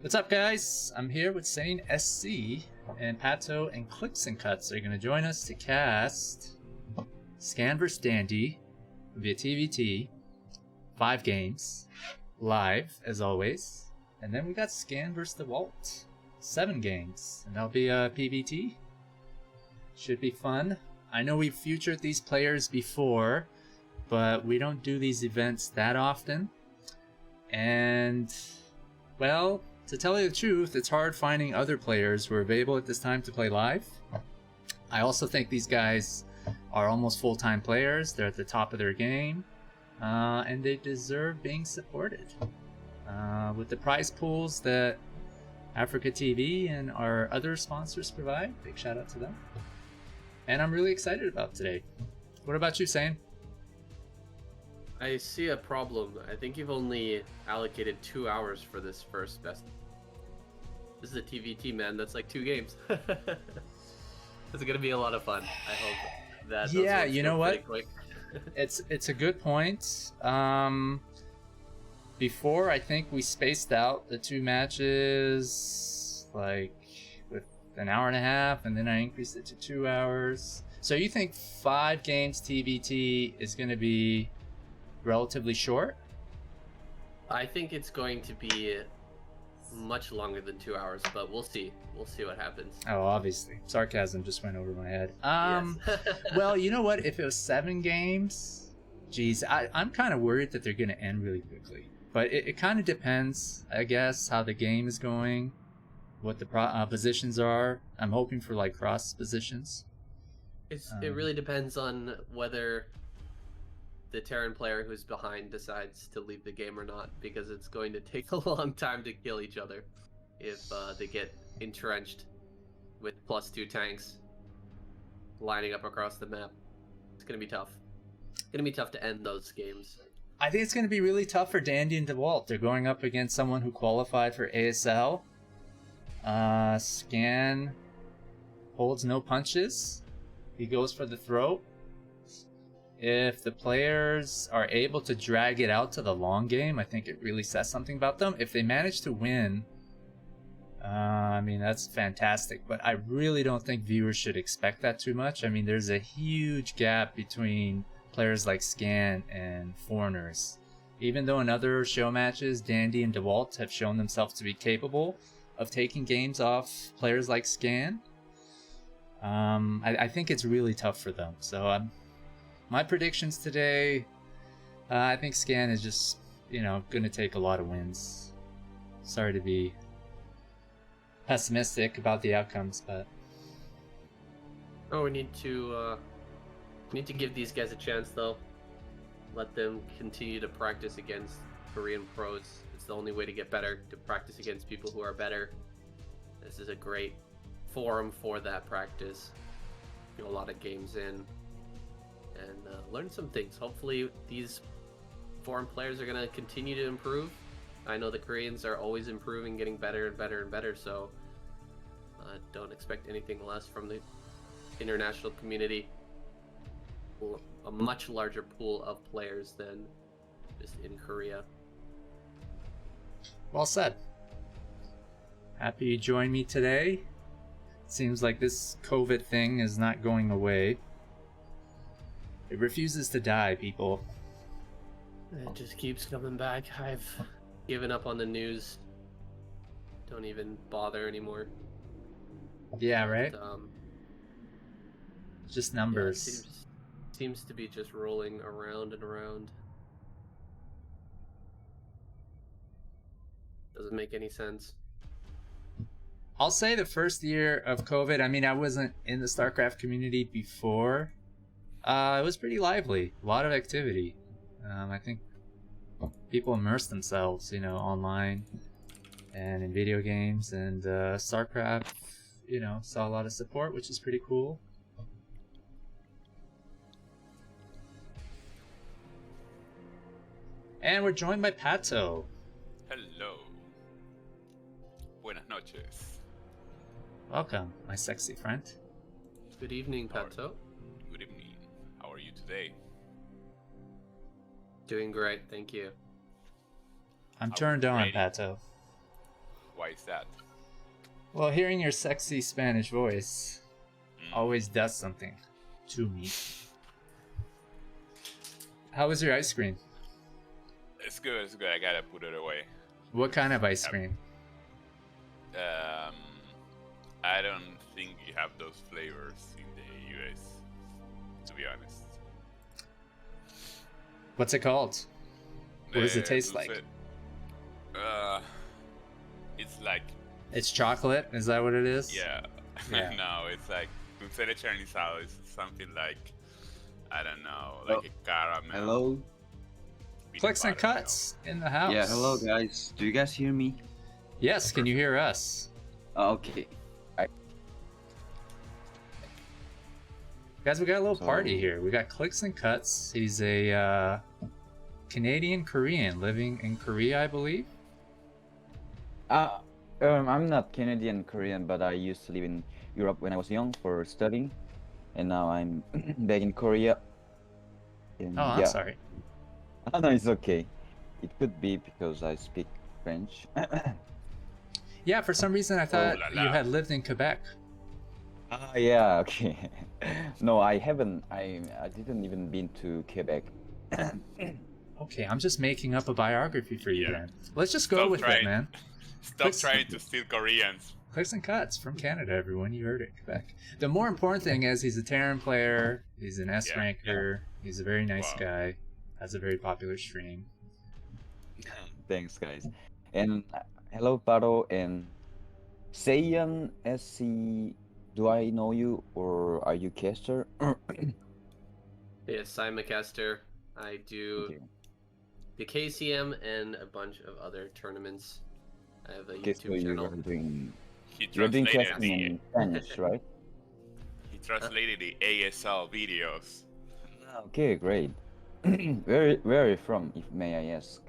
What's up, guys? I'm here with SaiyanSC, and Pato and ClicksNCuts are going to join us to cast Scan vs. Dandy via TVT, 5 games, live as always, and then we got Scan vs. Dewalt, 7 games, and that'll be a PVT. Should be fun. I know we've featured these players before, but we don't do these events that often, and well, to tell you the truth, it's hard finding other players who are available at this time to play live. I also think these guys are almost full-time players. They're at the top of their game, and they deserve being supported. With the prize pools that AfreecaTV and our other sponsors provide, big shout out to them. And I'm really excited about today. What about you, Sayan? I see a problem. I think you've only allocated 2 hours for this first best. This is a TVT, man. That's like 2 games. It's gonna be a lot of fun. I hope that. Yeah, you know what? It's a good point. Before, I think we spaced out the 2 matches like with an hour and a half, and then I increased it to 2 hours. So you think 5 games TVT is going to be relatively short? I think it's going to be much longer than 2 hours, but we'll see. We'll see what happens. Oh, obviously. Sarcasm just went over my head. Yes. Well, you know what? If it was 7 games, geez, I'm kind of worried that they're going to end really quickly. But it kind of depends, I guess, how the game is going, what the positions are. I'm hoping for like cross positions. It really depends on whether the Terran player who's behind decides to leave the game or not, because it's going to take a long time to kill each other if they get entrenched with +2 tanks lining up across the map. It's going to be tough. It's going to be tough to end those games. I think it's going to be really tough for Dandy and Dewalt. They're going up against someone who qualified for ASL. Scan holds no punches. He goes for the throat. If the players are able to drag it out to the long game, I think it really says something about them. If they manage to win, I mean, that's fantastic. But I really don't think viewers should expect that too much. I mean, there's a huge gap between players like Scan and foreigners. Even though in other show matches, Dandy and Dewalt have shown themselves to be capable of taking games off players like Scan, I think it's really tough for them. So my predictions today, I think Scan is just, going to take a lot of wins. Sorry to be pessimistic about the outcomes, but... Oh, we need to give these guys a chance, though. Let them continue to practice against Korean pros. It's the only way to get better, to practice against people who are better. This is a great forum for that practice. A lot of games in, and learn some things. Hopefully these foreign players are going to continue to improve. I know the Koreans are always improving, getting better and better and better, so don't expect anything less from the international community. A much larger pool of players than just in Korea. Well said. Happy you joined me today. Seems like this COVID thing is not going away. It refuses to die, people. It just keeps coming back. I've given up on the news. Don't even bother anymore. Yeah, right? But, just numbers. Yeah, seems to be just rolling around and around. Doesn't make any sense. I'll say the first year of COVID, I mean, I wasn't in the StarCraft community before. It was pretty lively. A lot of activity. I think people immersed themselves, online and in video games. And StarCraft, saw a lot of support, which is pretty cool. And we're joined by Pato. Hello. Buenas noches. Welcome, my sexy friend. Good evening, Pato. Good evening. How are you today? Doing great, thank you. I'm turned on, ready. Pato. Why is that? Well, hearing your sexy Spanish voice always does something to me. How was your ice cream? It's good. It's good. I gotta put it away. What kind of ice cream? I don't think you have those flavors in the US, to be honest. What's it called? What does it taste Dulce- like? It's like, It's chocolate? Is that what it is? yeah. Yeah. No, it's like dulce de leche granizado. It's something like, I don't know, like a caramel. Hello. peanut Clicks and butter, Cuts in the house. Yeah, hello guys. Do you guys hear me? Yes, can you hear us? Okay. Guys, we got a little So- party here. We got Clicks and Cuts. He's a Canadian Korean living in Korea, I believe. I'm not Canadian Korean, but I used to live in Europe when I was young for studying, and now I'm back in Korea. And Oh, I'm yeah. sorry. Oh, no, it's okay. It could be because I speak French. Yeah, for some reason I thought la la. you had lived in Quebec. Ah, yeah, okay. No, I haven't. I didn't even been to Quebec. Okay, I'm just making up a biography for you Yeah. then. Let's just go Stop with it, trying. man. Stop Clicks- trying to steal Koreans. Clicks and Cuts from Canada, everyone. You heard it, Quebec. The more important thing is he's a Terran player. He's an S Yeah, ranker. He's a very nice Wow. guy. Has a very popular stream. Thanks, guys. And hello, Pato and SaiyanSC. Do I know you or are you caster? Yeah, SaiyanSC. I do Okay. the KCM and a bunch of other tournaments. I have a Okay, so YouTube you channel. are doing He you're doing translated casting the in Spanish, right? he translated the ASL videos. Okay, great. Where are you from, if may I ask?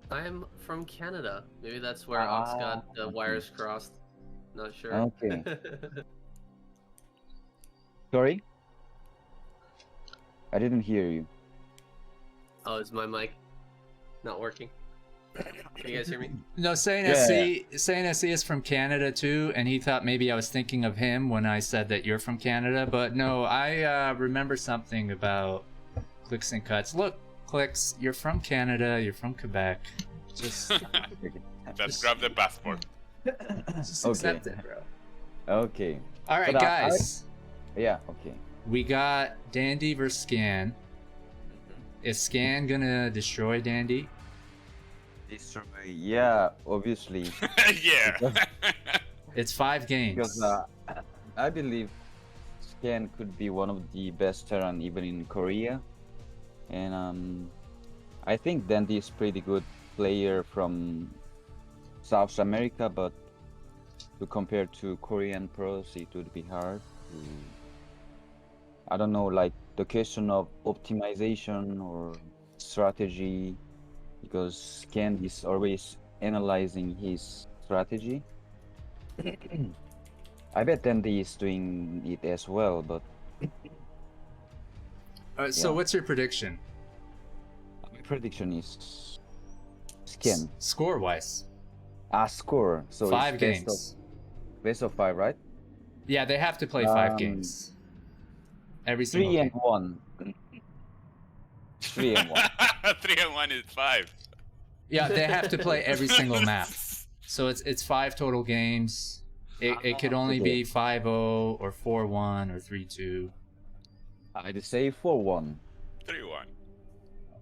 I'm from Canada. Maybe that's where Ox got the okay. wires crossed. Not sure. Okay. Sorry? I didn't hear you. Oh, is my mic not working? Can you guys hear me? No, Saying SC is from Canada too, and he thought maybe I was thinking of him when I said that you're from Canada, but no, I remember something about Clicks and Cuts. Look, Clicks, you're from Canada, you're from Quebec. Just Just grab the passport. accept it, bro. Okay. All right, But guys. Yeah, okay. We got Dandy versus Scan. Is Scan gonna destroy Dandy? Yeah, obviously. Yeah. It's 5 games. Because I believe Scan could be one of the best Terran even in Korea. And I think Dandy is pretty good player from South America, but to compare to Korean pros, it would be hard. I don't know, like the question of optimization or strategy, because Scan is always analyzing his strategy. I bet Dandy is doing it as well, but So yeah. what's your prediction? my prediction is Scan. Score-wise. Score. So 5 it's games. Best of 5, right? Yeah, they have to play 5 Um, games. Every single 3 game. and 1. 3 and 1. 3 and 1 is 5. Yeah, they have to play every single map. So it's 5 total games. It could only okay. be 5-0 or 4-1 or 3-2. I'd say 4-1. 3-1.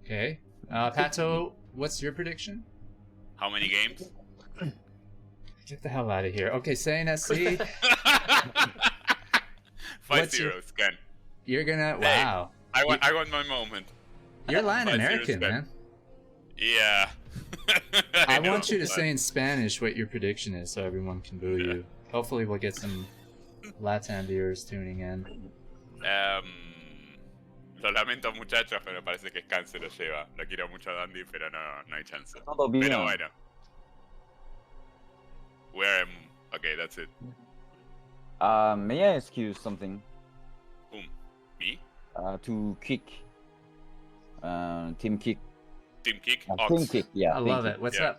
Okay. Pato, what's your prediction? How many games? Get the hell out of here. Okay, SaiyanSC, 5-0, Scan. you're gonna. Hey. Wow. I want my moment. You're Latin 5-0 American, Scan. man. Yeah. I know, want you to but- say in Spanish what your prediction is so everyone can boo Yeah. you. Hopefully, we'll get some Latin viewers tuning in. Lo lamento, muchachos, pero parece que Scan se lo lleva. Lo quiero mucho a Dandy, pero no hay chance. Todo bien. Pero bueno. Okay, that's it. May I ask you something? Boom. Me? To kick. Team kick. Team kick? Team Ox. kick, yeah. I team love kick. it. What's Yeah.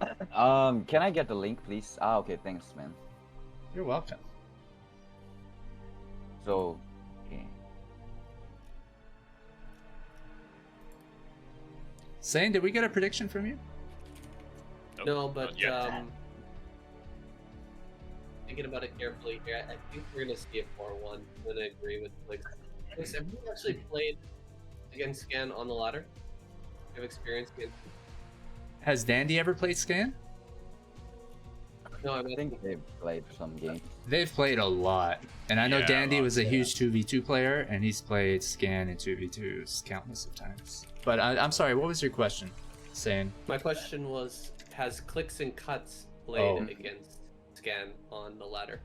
up? Can I get the link, please? Ah, okay, thanks, man. You're welcome. So, okay. Sane, did we get a prediction from you? Nope, No, but not yet. thinking about it carefully here, I think we're gonna see a 4-1. I'm gonna agree with Clicks. Clicks, have you actually played against Scan on the ladder? You have experience against? Has Dandy ever played Scan? No, I think they've played some games. They've played a lot. And I know Yeah, Dandy lots, was a yeah. huge 2v2 player, and he's played Scan and 2v2s countless of times. But I'm sorry, what was your question, Sane? My question was, has ClicksNCuts played Oh. against Scan on the ladder?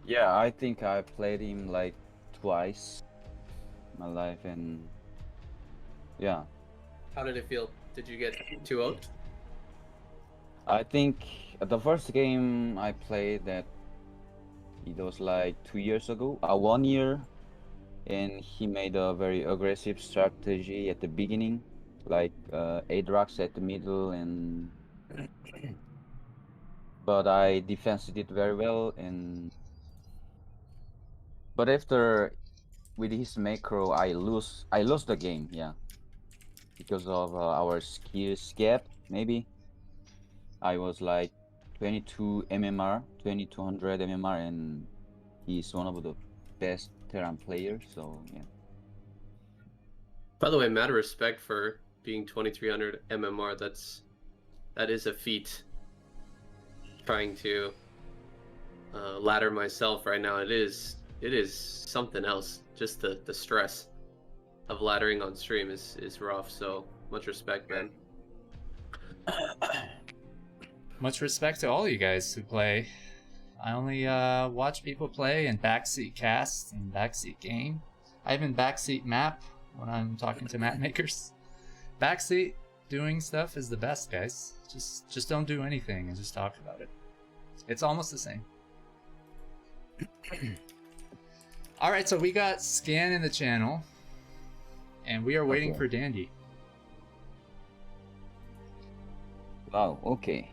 Yeah, I think I played him like twice in my life, and yeah, How did it feel? Did you get 2-0'd? I think the first game I played that it was like 2 years ago, 1 year, and he made a very aggressive strategy at the beginning, like 8 rocks at the middle, and but I defended it very well, and but after with his macro, I lost the game, yeah, because of our skills gap, maybe. I was like 22 MMR, 2200 MMR, and he's one of the best Terran players, so yeah. By the way, mad respect for being 2300 MMR. That is a feat. Trying to ladder myself right now, it is something else. Just the stress of laddering on stream is rough. So much respect, man. Much respect to all you guys who play. I only watch people play and backseat cast and backseat game. I even backseat map when I'm talking to map makers. Backseat doing stuff is the best, guys. Just don't do anything and just talk about it. It's almost the same. All right, so we got Scan in the channel, and we are waiting Okay. for Dandy. Wow, okay.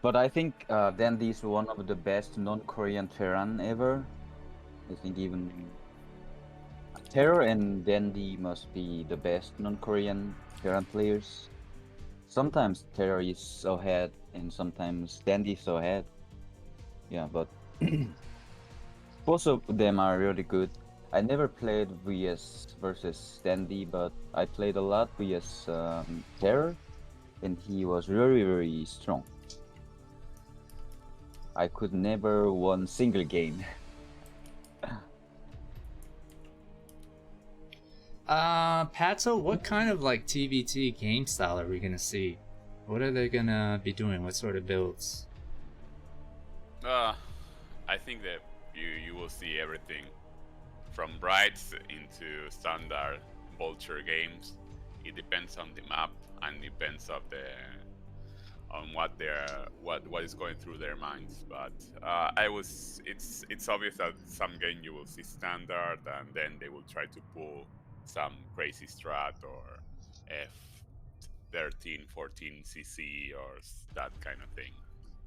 But I think Dandy is one of the best non-Korean Terran ever. I think even Terror and Dandy must be the best non-Korean Terran players. Sometimes Terror is ahead and sometimes Dandy is ahead. Yeah, but both of them are really good. I never played VS versus Dandy, but I played a lot VS Terror, and he was very, very strong. I could never won single game. Pato, what kind of like TVT game style are we gonna see? What are they gonna be doing? What sort of builds? I think that you will see everything from brights into standard vulture games. It depends on the map and depends on what is going through their minds. But it's obvious that some game you will see standard, and then they will try to pull some crazy strat or F13, 14 CC or that kind of thing.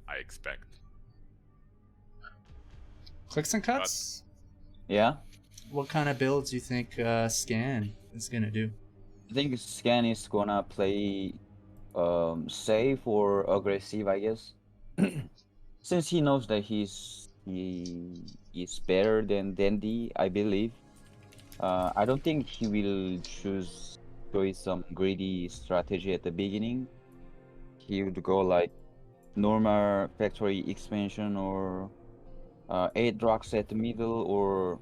I expect. ClicksNCuts? Yeah, What kind of builds do you think Scan is gonna do? I think Scan is gonna play safe or aggressive, I guess. Since he knows that he is better than Dandy, I believe. I don't think he will choose some greedy strategy at the beginning. He would go like normal factory expansion or 8 rocks at the middle or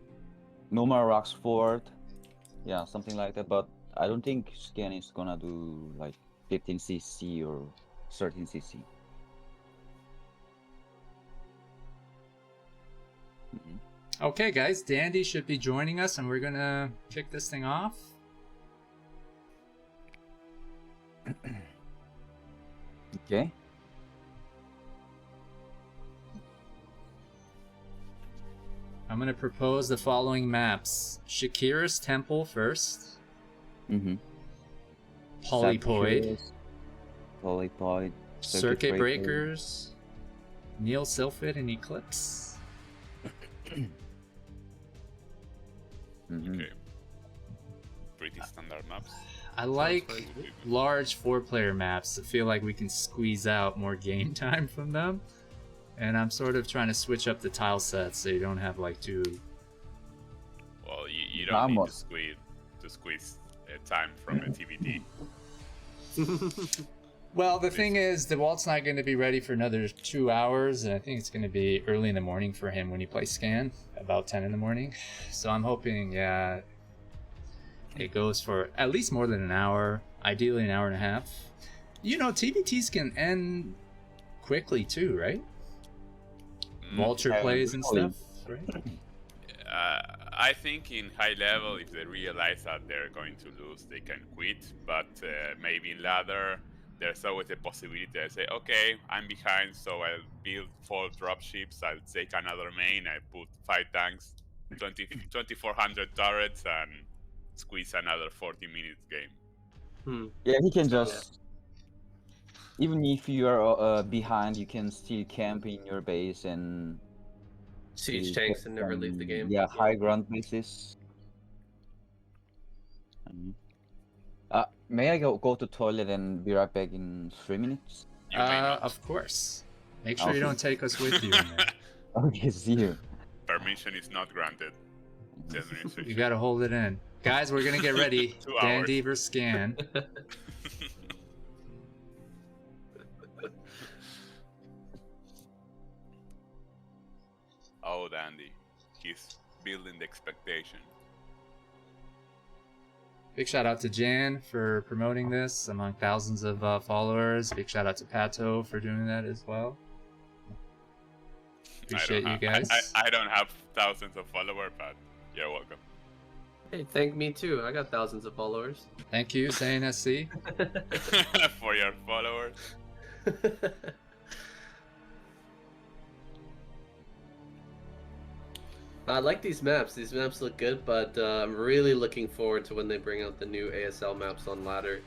normal rocks forward. Yeah, something like that. But I don't think Scan is gonna do like 15 CC or 13 CC. Okay, guys, Dandy should be joining us, and we're gonna kick this thing off. Okay. I'm gonna propose the following maps: Shakira's Temple first, Mm-hmm. Polypoid, Polypoid. Circuit Breakers, Neil Silphid, and Eclipse. Okay. Pretty standard maps. I like fine. large 4-player maps. I feel like we can squeeze out more game time from them. And I'm sort of trying to switch up the tile sets so you don't have like two. Well, you don't need to squeeze time from a TVT. Well, the thing is, Dewalt's not going to be ready for another 2 hours, and I think it's going to be early in the morning for him when he plays Scan, about 10 in the morning. So I'm hoping, yeah, it goes for at least more than an hour, ideally an hour and a half. You know, TVTs can end quickly too, right? Vulture plays and stuff, right? I think in high level, if they realize that they're going to lose, they can quit. But maybe in ladder, there's always a possibility to say, okay, I'm behind, so I'll build 4 dropships, I'll take another main, I put 5 tanks, 2,400 turrets, and squeeze another 40 minutes game. Yeah, he can just... Even if you are behind, you can still camp in your base and... Siege tanks and never leave the game. Yeah, high ground bases. May I go to toilet and be right back in 3 minutes? You may not. Of course. Make sure you don't take us with you. Okay, see you. Permission is not granted. You gotta hold it in. Guys, we're gonna get ready. 2 hours. Dandy versus Scan. Oh, Dandy. He's building the expectation. Big shout out to Jan for promoting this among thousands of followers. Big shout out to Pato for doing that as well. Appreciate you guys. I don't have thousands of followers, but you're welcome. Hey, thank me too. I got thousands of followers. Thank you, SaiyanSC. For your followers. I like these maps. These maps look good, but I'm really looking forward to when they bring out the new ASL maps on ladder.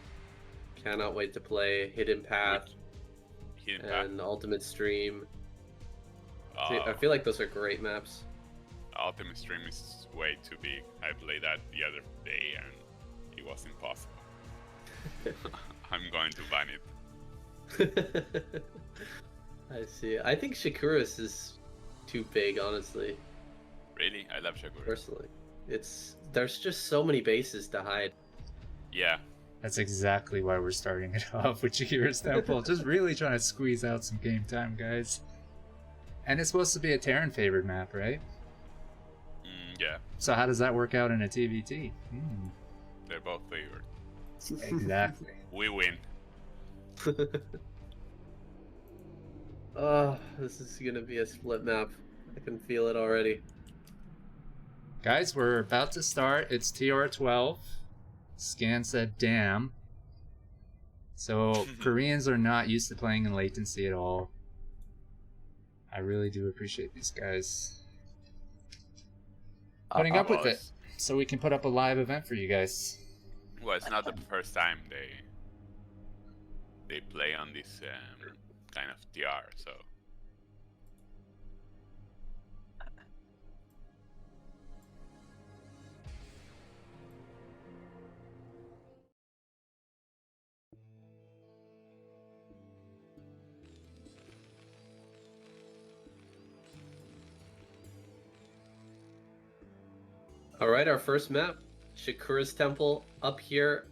Cannot wait to play Hidden Path and Ultimate Stream. I feel like those are great maps. Ultimate Stream is way too big. I played that the other day and it was impossible. I'm going to ban it. I see. I think Shakuras is too big, honestly. Really? I love Shakura. Personally. There's just so many bases to hide. Yeah. That's exactly why we're starting it off with Shakira's Temple. Just really trying to squeeze out some game time, guys. And it's supposed to be a Terran favored map, right? Yeah. So how does that work out in a TVT? They're both favored. Exactly. We win. Oh, this is gonna be a split map. I can feel it already. Guys, we're about to start. It's TR12. Scan said damn. So Koreans are not used to playing in latency at all. I really do appreciate these guys putting up with it so we can put up a live event for you guys. Well, it's not the first time they play on this kind of TR, so. Alright, our first map, Shakura's Temple, up here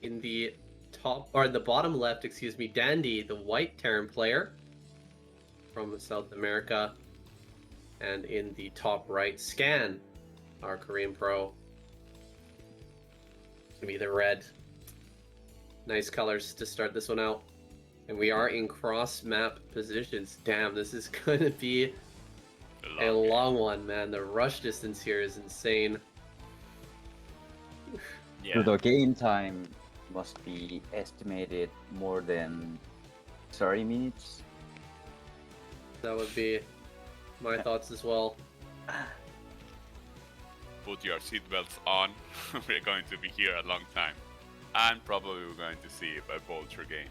in the top, or in the bottom left, excuse me, Dandy, the white Terran player from South America, and in the top right, Scan, our Korean pro. It's gonna be the red. Nice colors to start this one out. And we are in cross map positions. Damn, this is gonna be a long one, man. The rush distance here is insane. Yeah. So the game time must be estimated more than 30 minutes. That would be my thoughts as well. Put your seatbelts on. We're going to be here a long time. And probably we're going to see a vulture game.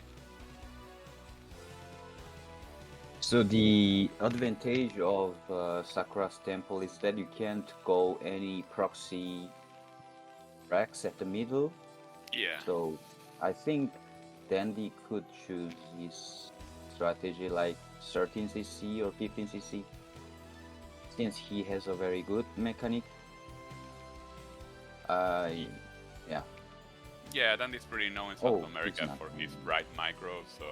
So the advantage of Sakura's temple is that you can't go any proxy racks at the middle. Yeah. So I think Dandy could choose his strategy like 13cc or 15cc, since he has a very good mechanic. Yeah. Yeah, Dandy's pretty known in Oh, South it's America not. for his bright micro, so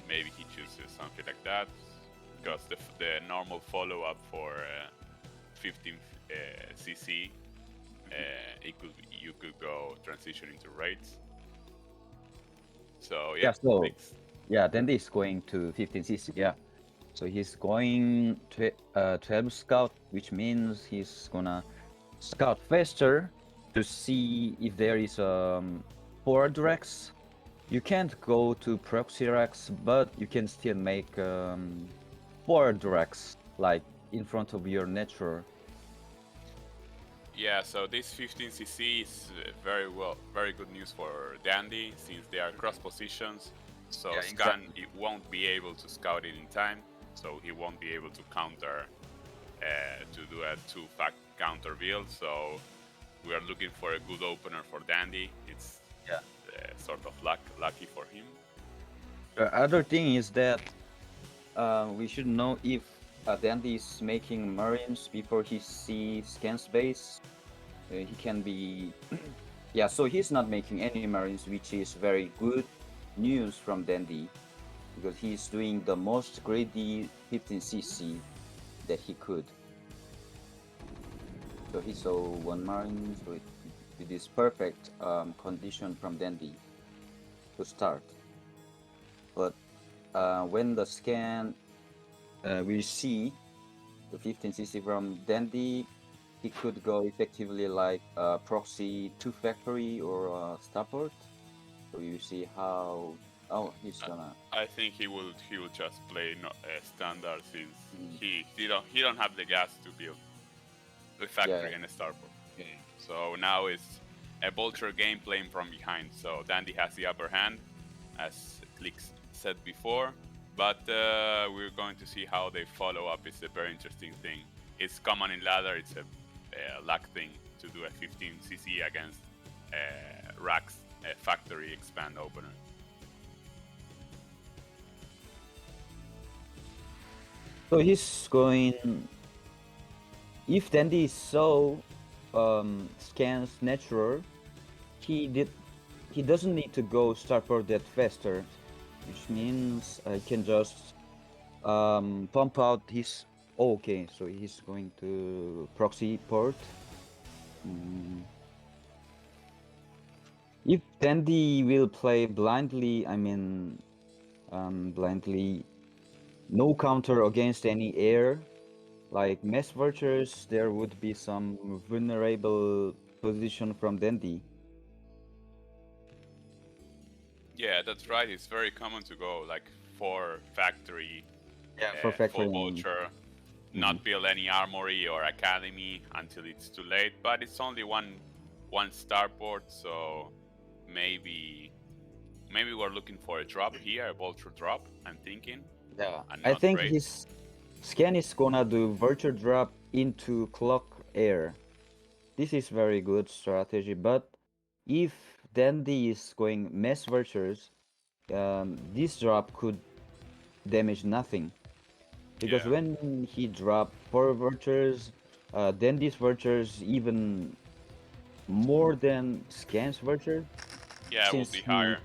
maybe he chooses something like that. Because the normal follow-up for 15cc, you could go transition into raids. So yeah, So yeah, Dandy is going to 15cc. Yeah. So he's going to 12 scout, which means he's gonna scout faster to see if there is forward racks. You can't go to proxy racks, but you can still make forward racks like in front of your natural. Yeah, so this 15cc is very good news for Dandy since they are cross positions. So Yeah, Scan exactly. it won't be able to scout it in time, so he won't be able to counter to do a two-fact counter build. So we are looking for a good opener for Dandy. It's sort of lucky for him. The other thing is that we should know if Dandy is making Marines before he sees Scan's base. He can be... yeah, so he's not making any Marines, which is very good news from Dandy, because he's doing the most greedy 15cc that he could. So he saw one Marine, so it is perfect condition from Dandy to start. But when the scan we see the 15cc from Dandy, he could go effectively like proxy 2 factory or starport. So you see how he's gonna. I think he will just play standard since he don't have the gas to build the factory and a starport. Okay. So now it's a vulture game playing from behind. So Dandy has the upper hand, as Clicks said before. But we're going to see how they follow up. It's a very interesting thing. It's common in ladder. It's a luck thing to do a 15cc against Rax factory expand opener. So he's going. If Dandy so scans natural, he doesn't need to go starport that faster, which means I can just pump out his. Oh, okay, so he's going to proxy port. If Dandy will play blindly, I mean, blindly, no counter against any air, like mass vultures, there would be some vulnerable position from Dandy. Yeah, that's right. It's very common to go like for factory, For factory. full vulture, not build any armory or academy until it's too late. But it's only one starport, so maybe we're looking for a drop here, a vulture drop. I'm thinking. Yeah, And I not think raid. his scan is gonna do vulture drop into clock air. This is very good strategy, but if Dandy is going mass vultures, this drop could damage nothing. Because Yeah. when he drop 4 vultures, then these vultures even more than Scan's vulture. Yeah, it will be higher.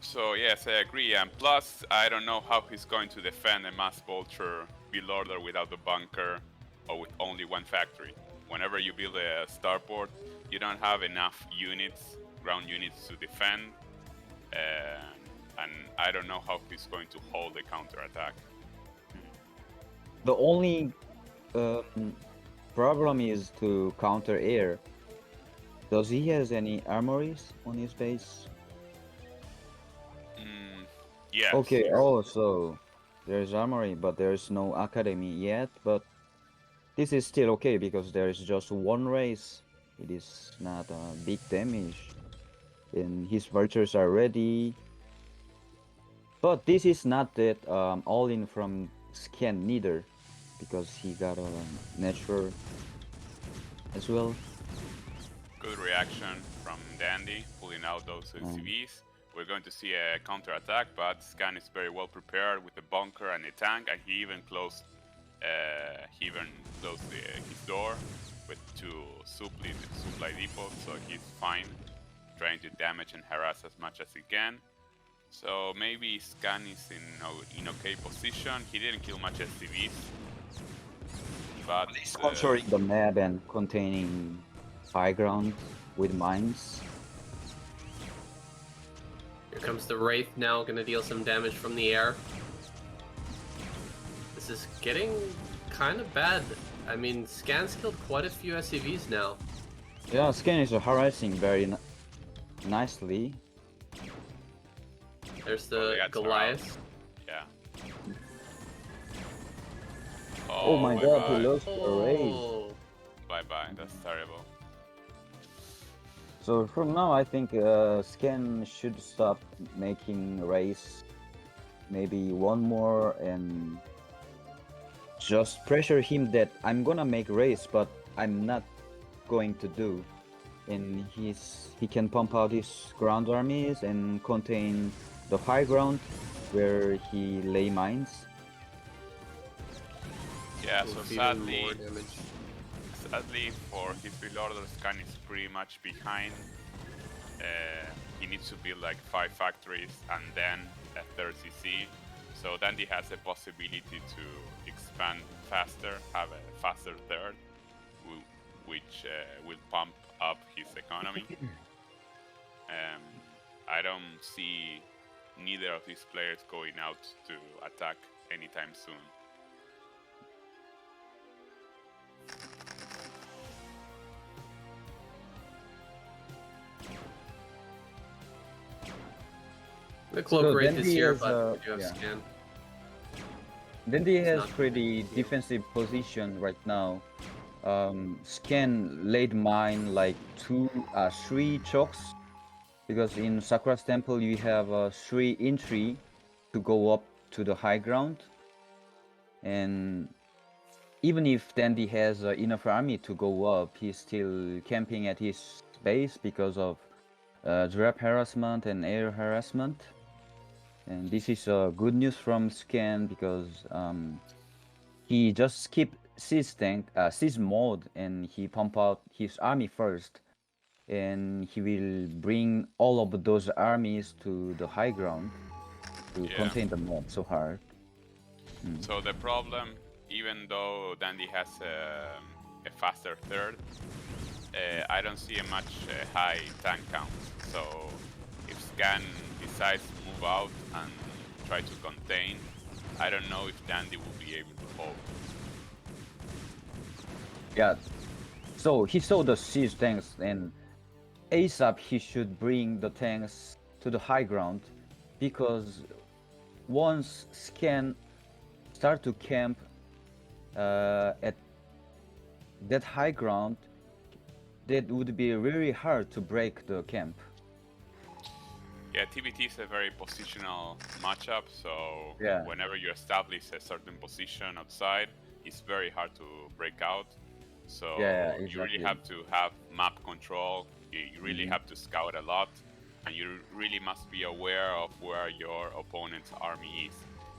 So yes, I agree. And plus, I don't know how he's going to defend a mass vulture build order without the bunker or with only one factory. Whenever you build a starport, you don't have enough units, ground units to defend. And I don't know how he's going to hold the counter attack. The only problem is to counter air. Does he has any armories on his base? Yes. Okay, so there's armory, but there's no academy yet. But this is still okay because there is just one race. It is not a big damage. And his vultures are ready. But this is not that all-in from Scan neither, because he got a natural as well. Good reaction from Dandy, pulling out those LCVs. We're going to see a counter-attack, but Scan is very well prepared with a bunker and a tank, and he even closed his door with 2 supply depots, so he's fine, trying to damage and harass as much as he can. So maybe Scan is in okay position. He didn't kill much SCVs, but He's controlling the map and containing high ground with mines. Here comes the Wraith now, gonna deal some damage from the air. This is getting kind of bad. I mean, Scan's killed quite a few SCVs now. Yeah, Scan is harassing very nicely. There's the Goliath. Yeah. Oh my god, he lost a raid. Oh, Bye-bye, that's terrible. So from now, I think Scan should stop making race. Maybe one more and just pressure him that I'm gonna make race, but I'm not going to do. And he can pump out his ground armies and contain the high ground where he lay mines. Yeah, so even sadly more damage. for his build order, Scan is pretty much behind. He needs to build like 5 factories and then a third CC. So Dandy has a possibility to expand faster, have a faster third, which will pump up his economy. I don't see neither of these players going out to attack anytime soon. The Cloak So Wraith is Dandy here, has, but we do have yeah. Scan. Dandy has not pretty good. defensive position right now. Scan laid mine like 3 chokes, because in Sakura's temple you have 3 entry to go up to the high ground, and even if Dandy has enough army to go up, he's still camping at his base because of drop harassment and air harassment. And this is good news from Scan, because he just skipped siege mode, and he pump out his army first, and he will bring all of those armies to the high ground to contain the mob so hard. So the problem, even though Dandy has a faster third, I don't see a much high tank count. So if Scan decides to move out and try to contain, I don't know if Dandy will be able to hold. Yeah, so he saw the siege tanks, and ASAP he should bring the tanks to the high ground, because once Scan start to camp at that high ground, that would be really hard to break the camp. Yeah, TBT is a very positional matchup, so Yeah. whenever you establish a certain position outside, it's very hard to break out. So Yeah, you really exactly. have to have map control, you really have to scout a lot, and you really must be aware of where your opponent's army is.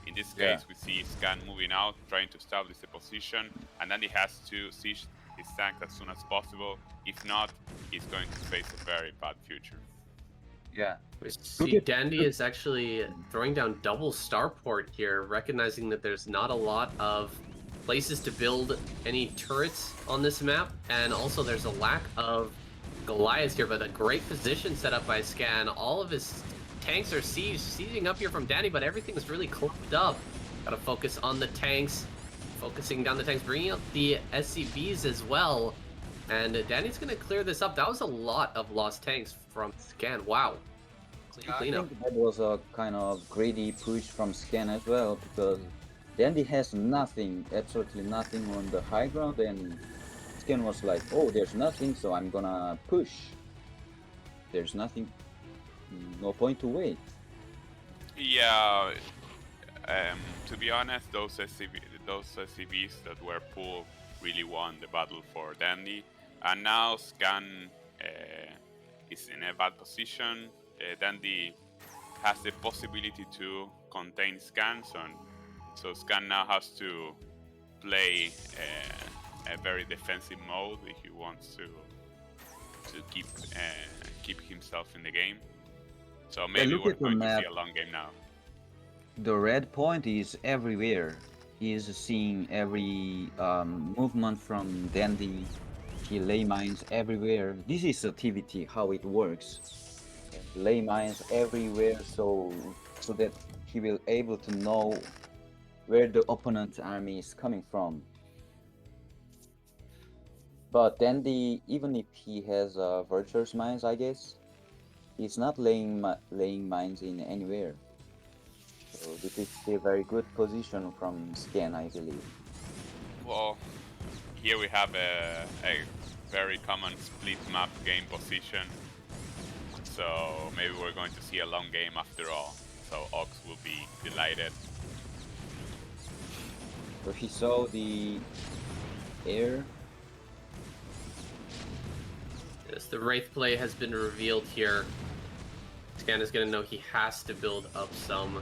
In this case, we see Scan moving out, trying to establish a position, and then he has to siege his tank as soon as possible. If not, he's going to face a very bad future. Yeah. We see Dandy is actually throwing down double starport here, recognizing that there's not a lot of places to build any turrets on this map, and also there's a lack of Goliaths here, but a great position set up by Scan. All of his tanks are sieging up here from Dandy, but everything's really clumped up. Gotta focus on the tanks, focusing down the tanks, bringing out the SCVs as well. And Danny's gonna clear this up. That was a lot of lost tanks from Scan. Wow. Clean I cleanup. think that was a kind of greedy push from Scan as well, because Dandy has nothing, absolutely nothing on the high ground, and Scan was like, oh, there's nothing, so I'm gonna push. There's nothing, no point to wait. Yeah, to be honest, those SCVs that were pulled really won the battle for Dandy, and now Scan is in a bad position. Dandy has the possibility to contain Scan, so Scan now has to play a very defensive mode if he wants to keep himself in the game. So maybe look we're at the going to see map. a long game now. The red point is everywhere. He is seeing every movement from Dandy. He lay mines everywhere. This is a TVT, how it works. Lay mines everywhere, so that he will able to know where the opponent's army is coming from. But Dandy, even if he has Virtuous Mines, I guess, he's not laying mines in anywhere. So this is a very good position from Scan, I believe. Well, here we have a very common split map game position. So maybe we're going to see a long game after all. So Ox will be delighted. So he saw the air. Yes, the Wraith play has been revealed here. Scan is going to know he has to build up some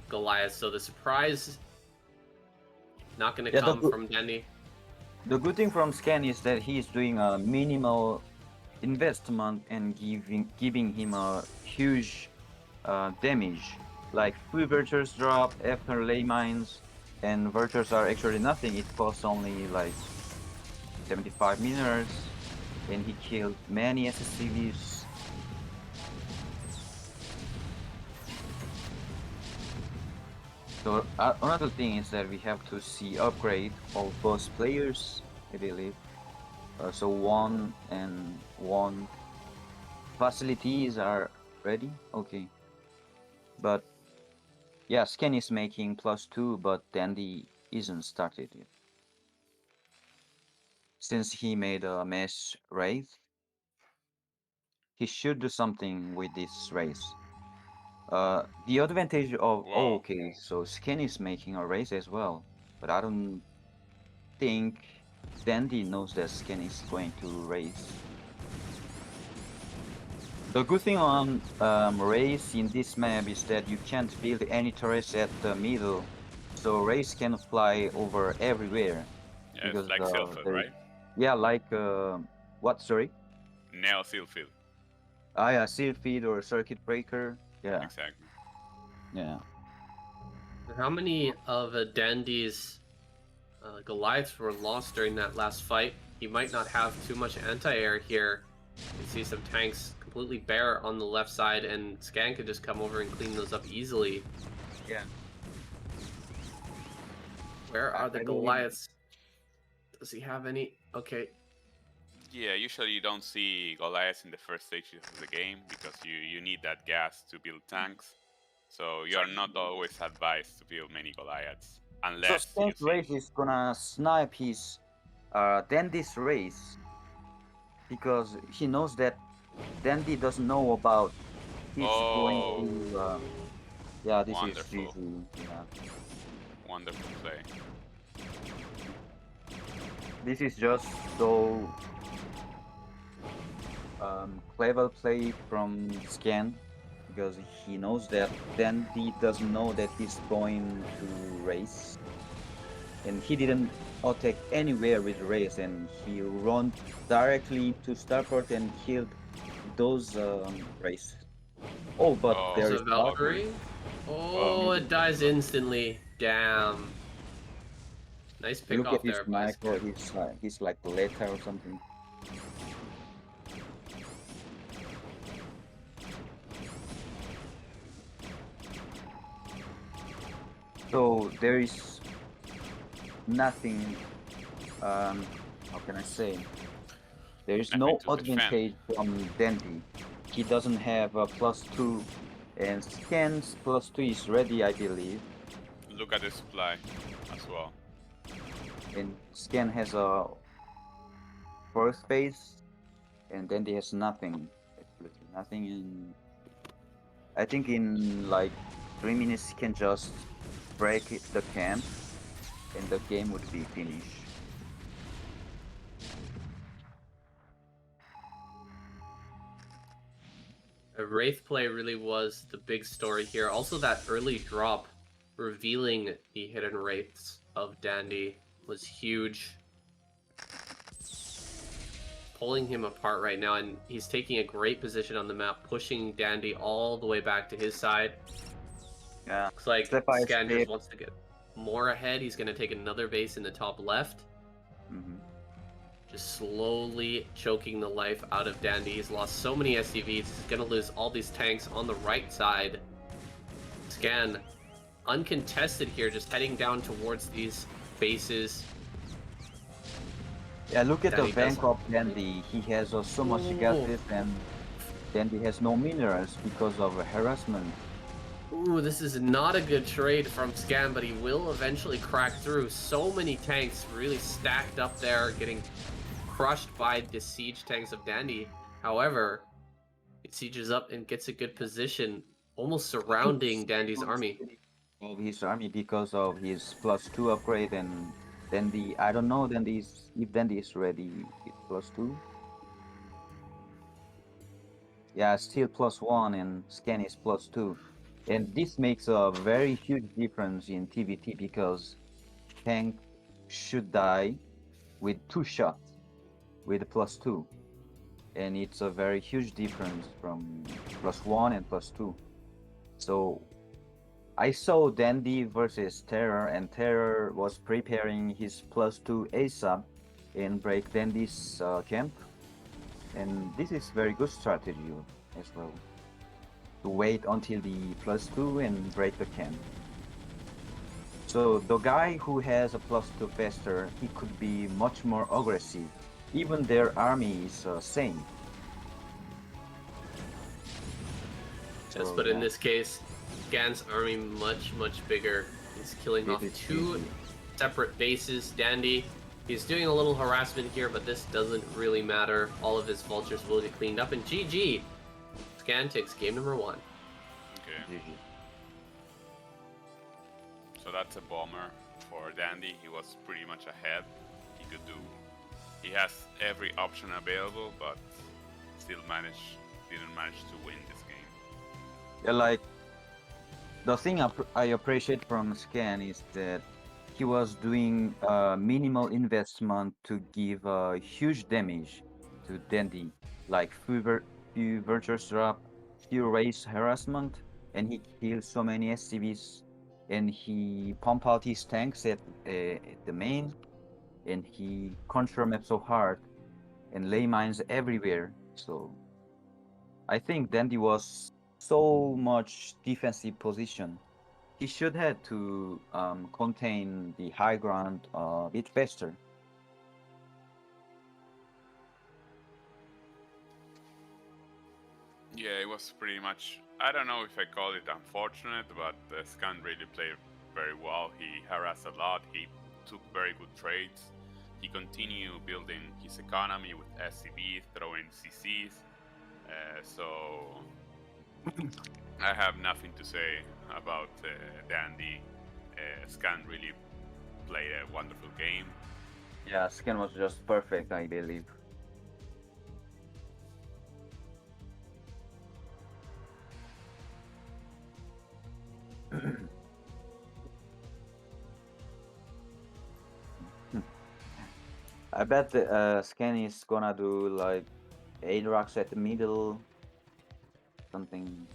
Goliath, so the surprise not going to come from Dandy. The good thing from Scan is that he is doing a minimal investment and giving him a huge damage, like 3 virtues drop after lay mines, and virtues are actually nothing. It costs only like 75 minerals, and he killed many SSCVs. So another thing is that we have to see upgrade of both players, I believe. So 1 and 1 facilities are ready. Okay. But yeah, Scan is making +2, but Dandy isn't started yet. Since he made a mesh wraith, he should do something with this race. The advantage of okay, so Skin is making a race as well, but I don't think Dandy knows that Skin is going to race. The good thing on race in this map is that you can't build any turrets at the middle, so race can fly over everywhere. Yeah, Because it's like Sealfield, right? Yeah, like what? Sorry. Neo Sealfield. Ah, yeah, seal feed or circuit breaker. Yeah. Exactly. Yeah. How many of Dandy's Goliaths were lost during that last fight? He might not have too much anti-air here. You see some tanks completely bare on the left side, and Scan could just come over and clean those up easily. Yeah. Where are the Goliaths? Does he have any? Okay. Yeah, usually you don't see Goliaths in the first stages of the game because you need that gas to build tanks. So you are not always advised to build many Goliaths unless so Scan's race is gonna snipe his Dandy's race because he knows that Dandy doesn't know about he's going to yeah, this wonderful. is GG. Yeah. Wonderful play. This is just so clever play from Scan because he knows that Dandy doesn't know that he's going to race, and he didn't attack anywhere with race, and he run directly to starport and killed those race. Oh, but there is Valkyrie. Oh, it dies instantly. Damn. Nice pick off there. Look at his micro. He's like Leta or something. So there is nothing. How can I say? There is no advantage from Dandy. He doesn't have a +2, and Scan's +2 is ready, I believe. Look at the supply as well. And Scan has a first phase, and Dandy has nothing. Absolutely nothing. And I think in like 3 minutes he can just break the camp, and the game would be finished. The Wraith play really was the big story here. Also, that early drop revealing the hidden Wraiths of Dandy was huge. Pulling him apart right now, and he's taking a great position on the map, pushing Dandy all the way back to his side. Yeah. Looks like Step by Scandrus step. wants to get more ahead. He's going to take another base in the top left. Just slowly choking the life out of Dandy. He's lost so many SCVs. He's going to lose all these tanks on the right side. Scan, uncontested here, just heading down towards these bases. Yeah, look at Dandy the bank does- of Dandy. He has so much gases, and Dandy has no minerals because of harassment. Ooh, this is not a good trade from Scan, but he will eventually crack through. So many tanks really stacked up there, getting crushed by the siege tanks of Dandy. However, it sieges up and gets a good position, almost surrounding Dandy's army. Of his army because of his +2 upgrade, and Dandy, I don't know if Dandy is ready with +2. Yeah, still +1 and Scan is +2. And this makes a very huge difference in TVT because tank should die with 2 shots with +2. And it's a very huge difference from +1 and +2. So I saw Dandy versus Terror, and Terror was preparing his +2 ASAP and break Dandy's camp. And this is very good strategy as well, to wait until the +2 and break the camp. So the guy who has a +2 faster, he could be much more aggressive. Even their army is same. Yes, So, but in yeah. this case, Scan's army much bigger. He's killing off It is 2 easy. separate bases. Dandy, he's doing a little harassment here, but this doesn't really matter. All of his vultures will get cleaned up, and GG! Scan takes game number 1. Okay, GG. so that's a bomber for Dandy. He was pretty much ahead. He has every option available, but still didn't manage to win this game. Yeah, like the thing I appreciate from Scan is that he was doing minimal investment to give huge damage to Dandy, like few virtues drop, few race harassment, and he killed so many SCVs, and he pump out his tanks at the main, and he control map so hard and lay mines everywhere. So I think Dandy was so much defensive position. He should have to contain the high ground a bit faster. Yeah, it was pretty much. I don't know if I call it unfortunate, but Scan really played very well. He harassed a lot. He took very good trades. He continued building his economy with SCVs, throwing CCs. So I have nothing to say about Dandy. Scan really played a wonderful game. Yeah, Scan was just perfect, I believe. I bet Scan is gonna do like 8 rocks at the middle, something,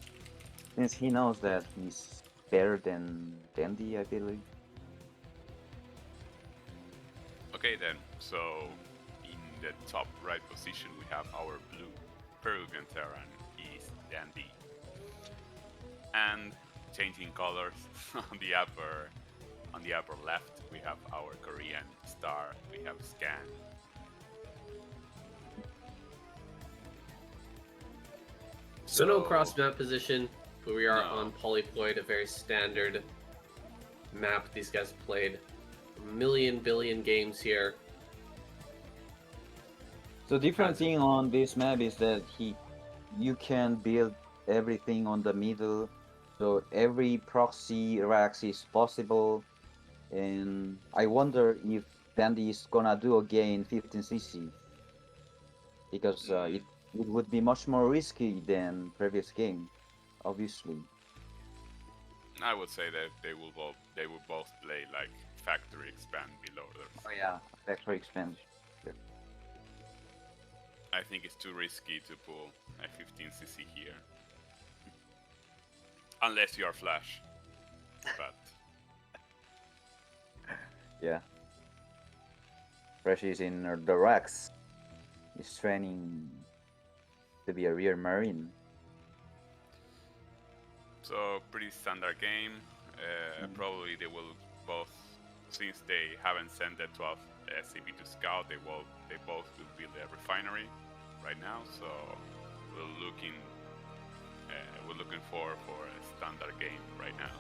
since he knows that he's better than Dandy, I believe. Okay then, so in the top right position we have our blue Peruvian Terran, East Dandy. And changing colors on the upper left we have our Korean star, we have Scan. So no cross map position, but we are No. on Polyploid, a very standard map. These guys played a million billion games here. So different thing on this map is that you can build everything on the middle, So every proxy racks is possible, and I wonder if Dandy is gonna do again 15cc because it would be much more risky than previous game, obviously. I would say that they will both play like factory expand below their. Oh yeah, factory expansion. I think it's too risky to pull a 15cc here. Unless you are Flash. But Yeah. Fresh is in the racks. He's training to be a rear marine. so pretty standard game. Probably they will both, since they haven't sent the 12 SCV to scout, they both will build a refinery right now. So we're looking for a standard game right now.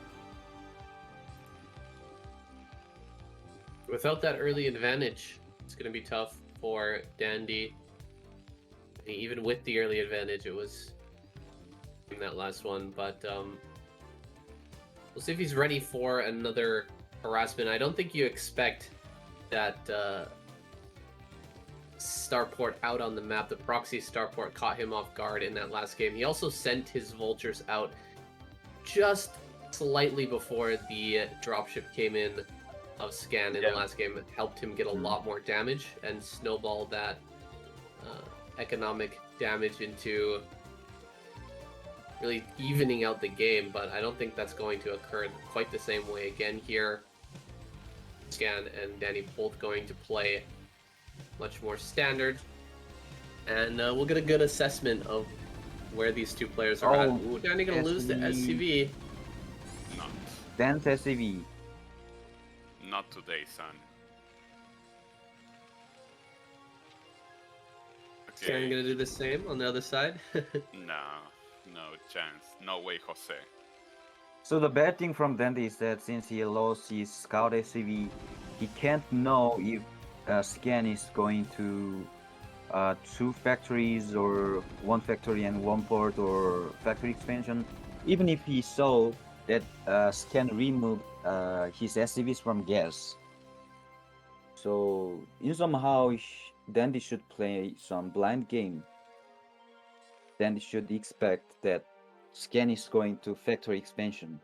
Without that early advantage, it's going to be tough for Dandy. Even with the early advantage, it was in that last one. But we'll see if he's ready for another harassment. I don't think you expect that starport out on the map. The proxy starport caught him off guard in that last game. He also sent his vultures out just slightly before the dropship came in of Scan in the last game. It helped him get a lot more damage and snowball that economic damage into really evening out the game, but I don't think that's going to occur quite the same way again here. Scan and Danny both going to play much more standard, and we'll get a good assessment of where these two players are at. Ooh, Danny gonna lose to SCV. Not, Dance SCV. not today, son. Scan gonna do the same on the other side. No chance. No way, Jose. So the bad thing from Dandy is that since he lost his scout SCV, he can't know if Scan is going to 2 factories or 1 factory and 1 port or factory expansion. Even if he saw that Scan removed his SCVs from gas. So in somehow Dandy should play some blind game. Dandy should expect that Scan is going to factory expansion.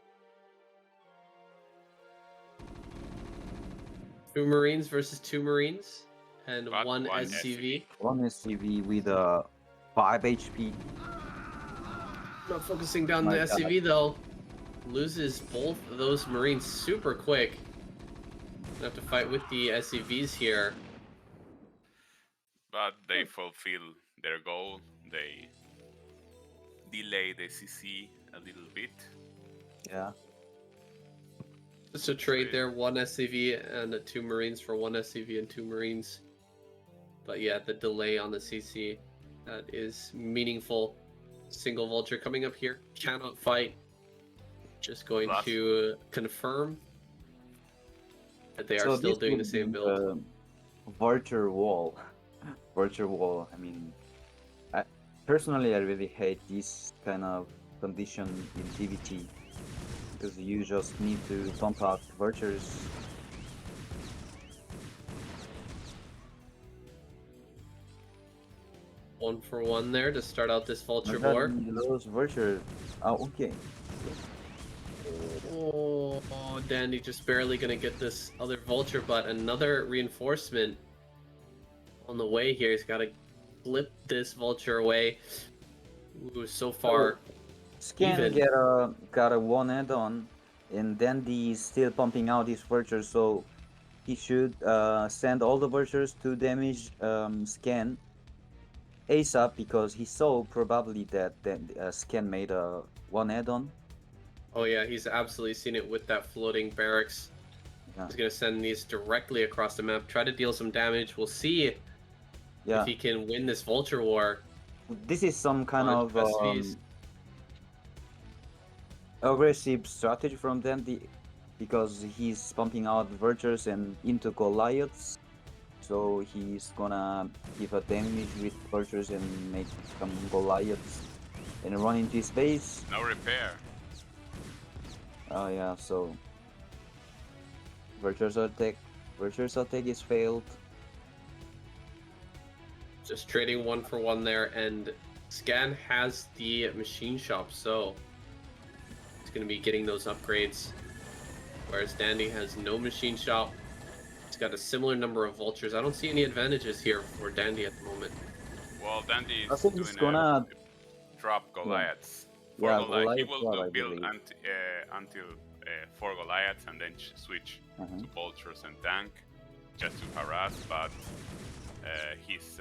2 Marines versus 2 Marines and But 1 one SCV. 1 SCV with 5 HP. Not focusing down My the God. SCV though. Loses both of those Marines super quick. Gonna have to fight with the SCVs here. But they fulfill their goal. They delay the CC a little bit. Yeah. Just a trade there, 1 SCV and 2 Marines for 1 SCV and 2 Marines. But yeah, the delay on the CC, that is meaningful. Single Vulture coming up here, cannot fight. Just going Last. to confirm that they are So still this doing the would same be build. Vulture wall. Vulture wall. I mean, personally, I really hate this kind of condition in DVT because you just need to pump out vultures. One for one there to start out this Vulture My God, war. those vultures. Oh, okay. Oh, Dandy just barely gonna get this other Vulture, but another reinforcement on the way here. He's gotta flip this Vulture away. Ooh, so far. Scan Even. got a 1 add-on, and Dandy is still pumping out his vultures, so he should send all the vultures to damage Scan ASAP because he saw probably that Scan made a 1 add-on. Oh yeah, he's absolutely seen it with that floating barracks. Yeah. He's gonna send these directly across the map, try to deal some damage. We'll see Yeah, if he can win this Vulture war. this is some kind on of SCVs. aggressive strategy from Dandy because he's pumping out vultures and into Goliaths. So he's gonna give a damage with vultures and make some Goliaths and run into his base. No repair. Oh yeah, so Virtuous attack is failed. Just trading one for one there, and Scan has the machine shop, so he's going to be getting those upgrades. Whereas Dandy has no machine shop. He's got a similar number of vultures. I don't see any advantages here for Dandy at the moment. Well, Dandy I is think he's doing gonna drop Goliaths. yeah, Goliath, he Goliath will drop, I build believe. until 4 Goliaths and then switch Mhm. to vultures and tank just to harass. But he's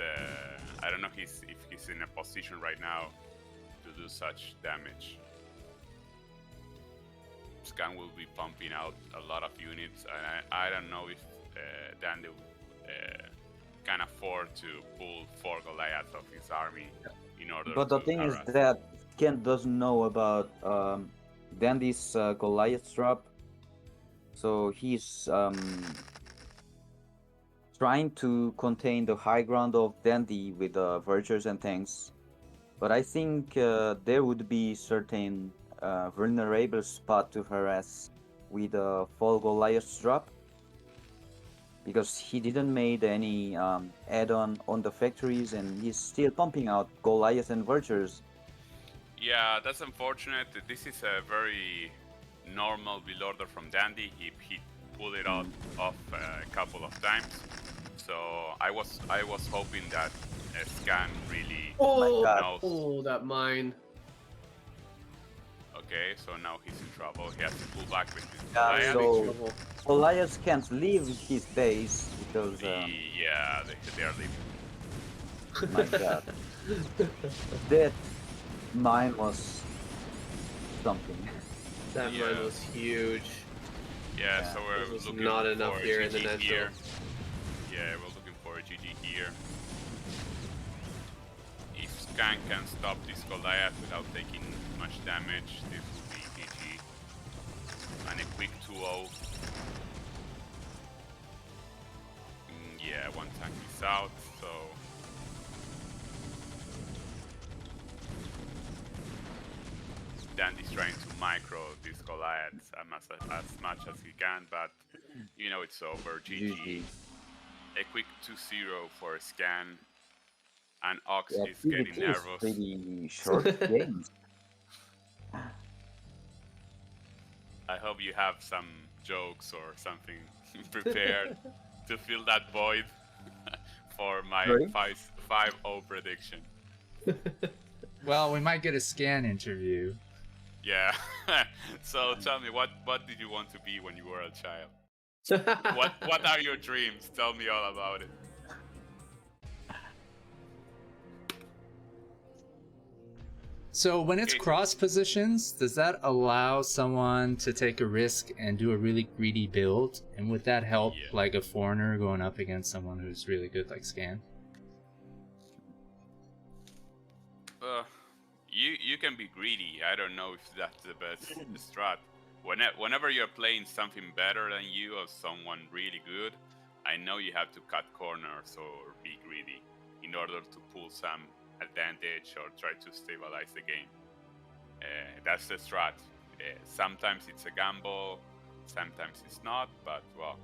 I don't know if he's in a position right now to do such damage. Scan will be pumping out a lot of units, and I don't know if Dandy can afford to pull 4 Goliaths of his army in order But the to thing is harass. that Ken doesn't know about Dandy's Goliath drop, so he's trying to contain the high ground of Dandy with Vultures and tanks. But I think there would be certain vulnerable spot to harass with a full Goliath drop, because he didn't made any add-on on the factories, and he's still pumping out Goliath and Vultures. Yeah, that's unfortunate. This is a very normal build order from Dandy. He pulled it off a couple of times. So I was hoping that Scan really Oh, knows. oh, that mine. Okay, so now he's in trouble. He has to pull back with his Yeah, Goliath. so Goliath can't leave his base because Yeah, they are leaving. my god, that mine was something. That Yeah. mine was huge. Yeah, Yeah. so we're This was looking not for enough a here in the GG net here. zone. Yeah, we're looking for a GG here. If Scan can stop this Goliath without taking much damage, this will be GG. And a quick 2-0. Yeah, one tank is out, so... Dandy's trying to micro these Goliaths as much as he can, but you know it's over. GG. A quick 2-0 for Scan. And Ox Yeah, is getting PvP is nervous. pretty short games. I hope you have some jokes or something prepared to fill that void for my Sorry? 5-0 prediction. Well, we might get a Scan interview. Yeah. So tell me, what did you want to be when you were a child? What are your dreams? Tell me all about it. So when it's Okay. cross positions, does that allow someone to take a risk and do a really greedy build? And would that help Yeah. like a foreigner going up against someone who's really good like Scan? You can be greedy. I don't know if that's the best strat. Whenever you're playing something better than you or someone really good, I know you have to cut corners or be greedy in order to pull some advantage or try to stabilize the game. That's the strat. Sometimes it's a gamble, sometimes it's not, but well,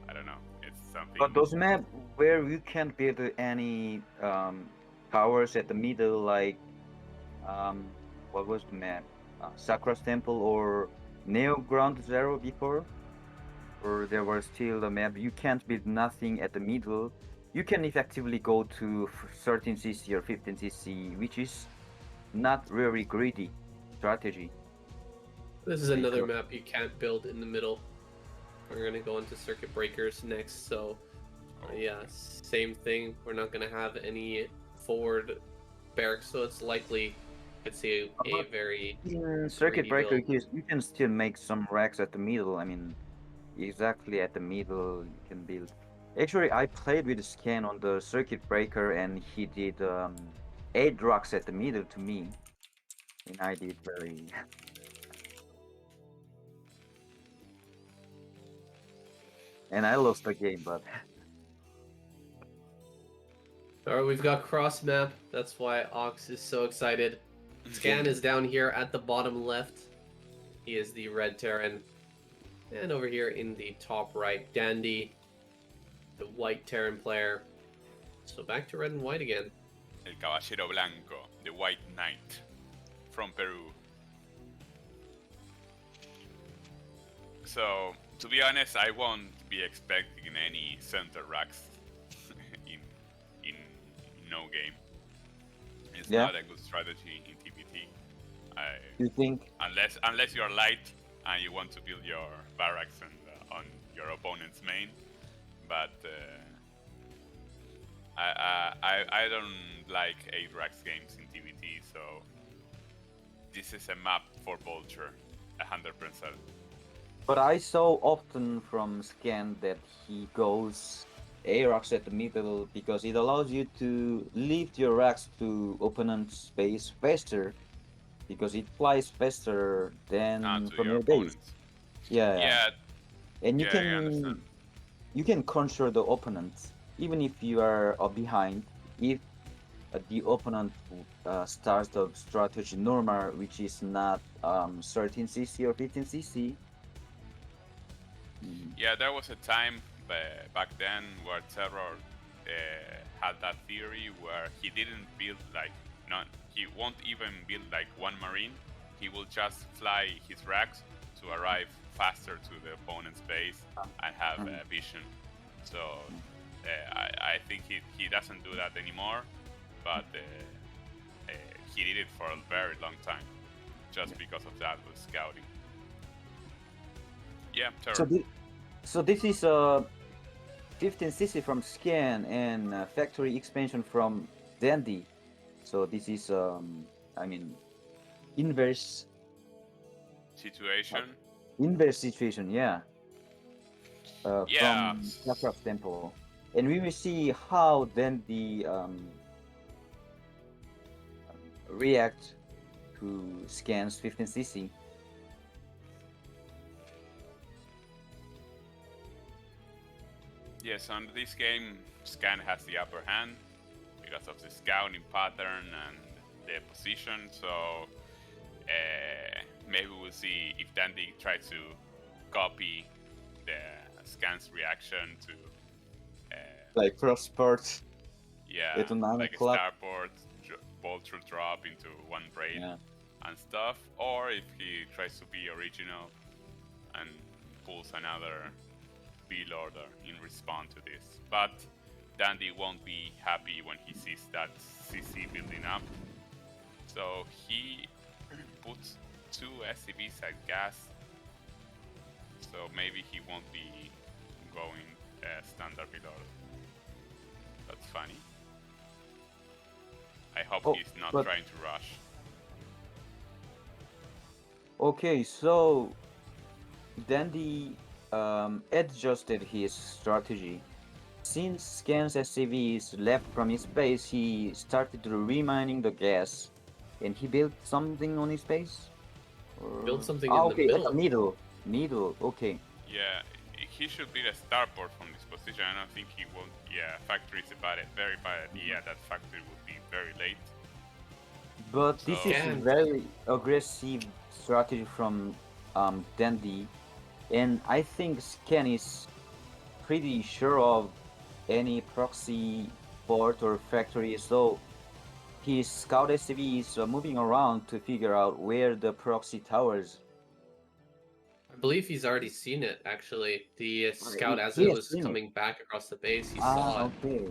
I don't know. It's something. But those maps where you can't build any towers at the middle, like what was the map? Sakra's Temple or Neo Ground Zero before? Or there was still a map you can't build nothing at the middle. You can effectively go to 13cc or 15cc, which is not very greedy strategy. This is another map you can't build in the middle. We're gonna go into circuit breakers next, so yeah, same thing. We're not gonna have any forward barracks, so it's likely could see a very In circuit greedy breaker, build. you can still make some racks at the middle. I mean, exactly at the middle you can build. Actually, I played with Scan on the circuit breaker, and he did 8 rocks at the middle to me, and I did very. And I lost the game, but Alright, we've got cross map. That's why Ox is so excited. Scan is down here at the bottom left. He is the red Terran. And over here in the top right, Dandy, the white Terran player. So back to red and white again. El Caballero Blanco, the White Knight from Peru. So, to be honest, I won't be expecting any center racks in no game. It's Yeah. not a good strategy in TPT. You think? Unless you're light and you want to build your barracks and, on your opponent's main, but I don't like 8 racks games in TPT, so this is a map for Vulture, 100%. But I saw often from Scan that he goes A-racks at the middle because it allows you to lift your racks to opponent space faster because it flies faster than To from your your base. opponents. Yeah. Yeah, And you yeah, I understand. can control the opponent even if you are behind. If the opponent starts the strategy normal, which is not 13cc or 15cc. Yeah, there was a time back then where Terror had that theory where he didn't build he won't even build like one marine. He will just fly his racks to arrive faster to the opponent's base and have vision. So I think he doesn't do that anymore, but he did it for a very long time, just because of that with scouting. Yeah, Terror. So this is 15cc from Scan and factory expansion from Dandy. So this is I mean inverse situation. Inverse situation, yeah. Yeah. From Starcraft Temple, and we will see how Dandy react to Scan's 15cc. Yes, on this game, Scan has the upper hand because of the scouting pattern and the position. So maybe we'll see if Dandy tries to copy the Scan's reaction to Like cross sports. yeah, At 9 like a o'clock. starport, vulture drop into one raid Yeah. and stuff, or if he tries to be original and pulls another build order in response to this. But Dandy won't be happy when he sees that CC building up. So he puts 2 SCVs at gas. So maybe he won't be going standard build order. That's funny. I hope he's not trying to rush. Okay, so Dandy adjusted his strategy. Since Scan's SCV is left from his base, he started remining the gas, and he built something on his base. Build something in the middle. At the middle. Okay. Yeah, he should be the starport from this position. I don't think he won't. Yeah, factory is very bad idea. That factory would be very late. But this is a very aggressive strategy from Dandy, and I think Scan is pretty sure of any proxy port or factory, so his scout SCV is moving around to figure out where the proxy towers. I believe he's already seen it, actually. The scout, as it was coming back across the base, he saw it. Okay.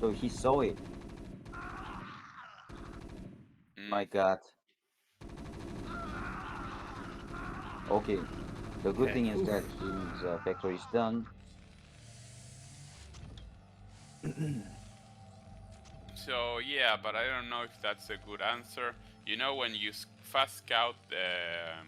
So he saw it. My god. Okay. The good thing is that his factory is done. So yeah, but I don't know if that's a good answer. You know, when you fast scout a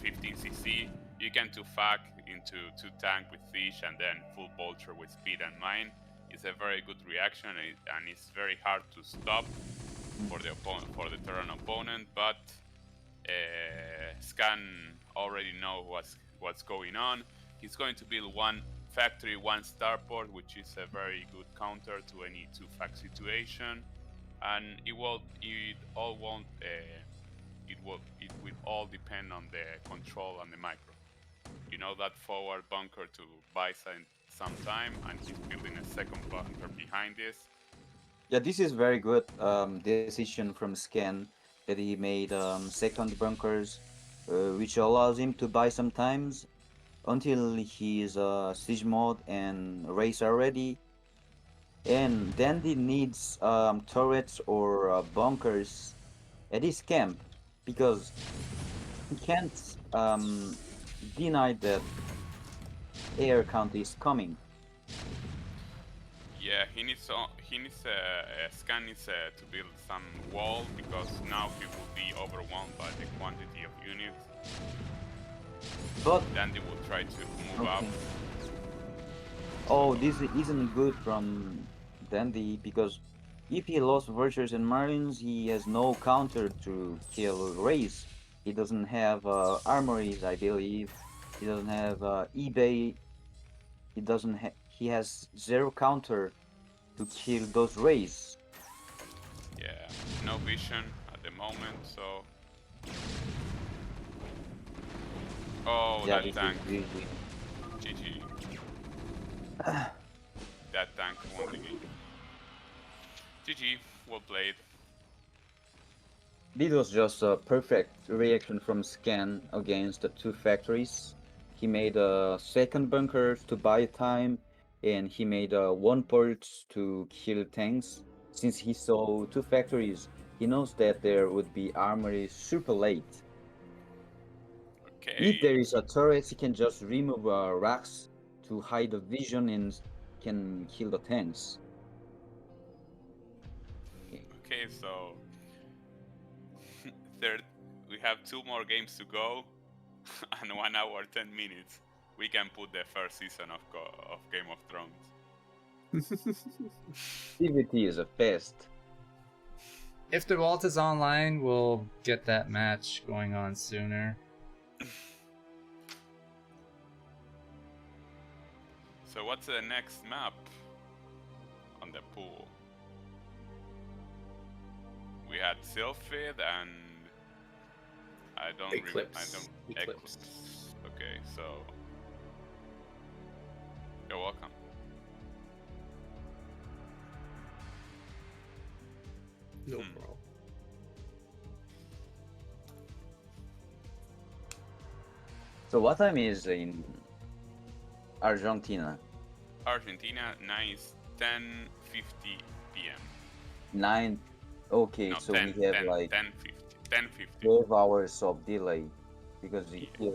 15cc, you can 2-fac into 2-tank with fish and then full vulture with speed and mine. It's a very good reaction, and it's very hard to stop for the Terran opponent. But Scan already knows what's going on. He's going to build 1 factory, 1 starport, which is a very good counter to any 2-fac situation, and it all won't it will all depend on the control and the micro. You know that forward bunker to buy some time, and he's building a second bunker behind this. Yeah, this is very good decision from Scan that he made second bunkers, which allows him to buy some times until his siege mode and race are ready. And then he needs turrets or bunkers at his camp because he can't deny that air count is coming. Yeah, he needs Scan needs to build some wall because now he will be overwhelmed by the quantity of units. But Then they will try to move up. Oh, this isn't good from Dandy because if he lost Vultures and Marines, he has no counter to kill Rays. He doesn't have armories, I believe. He doesn't have eBay. He doesn't. He has zero counter to kill those Rays. Yeah, no vision at the moment, so. Oh, Yeah, that tank. really. GG. That tank won the game. GG, well played. This was just a perfect reaction from Scan against the two factories. He made a second bunker to buy time, and he made one port to kill tanks. Since he saw two factories, he knows that there would be armory super late. Okay. If there is a turret, he can just remove racks to hide the vision and can kill the tanks. Okay, so third, we have 2 more games to go, and 1 hour 10 minutes. We can put the first season of Game of Thrones. CVT is a pest. If Dewalt is online, we'll get that match going on sooner. So what's the next map on the pool? We had Sylphid and Eclipse. Eclipse. Okay, so you're welcome. No problem. So what time is in Argentina? Argentina, 10:50 p.m. 9. Okay, No, so 10, we have 10, like 10:50. 12 hours of delay because here.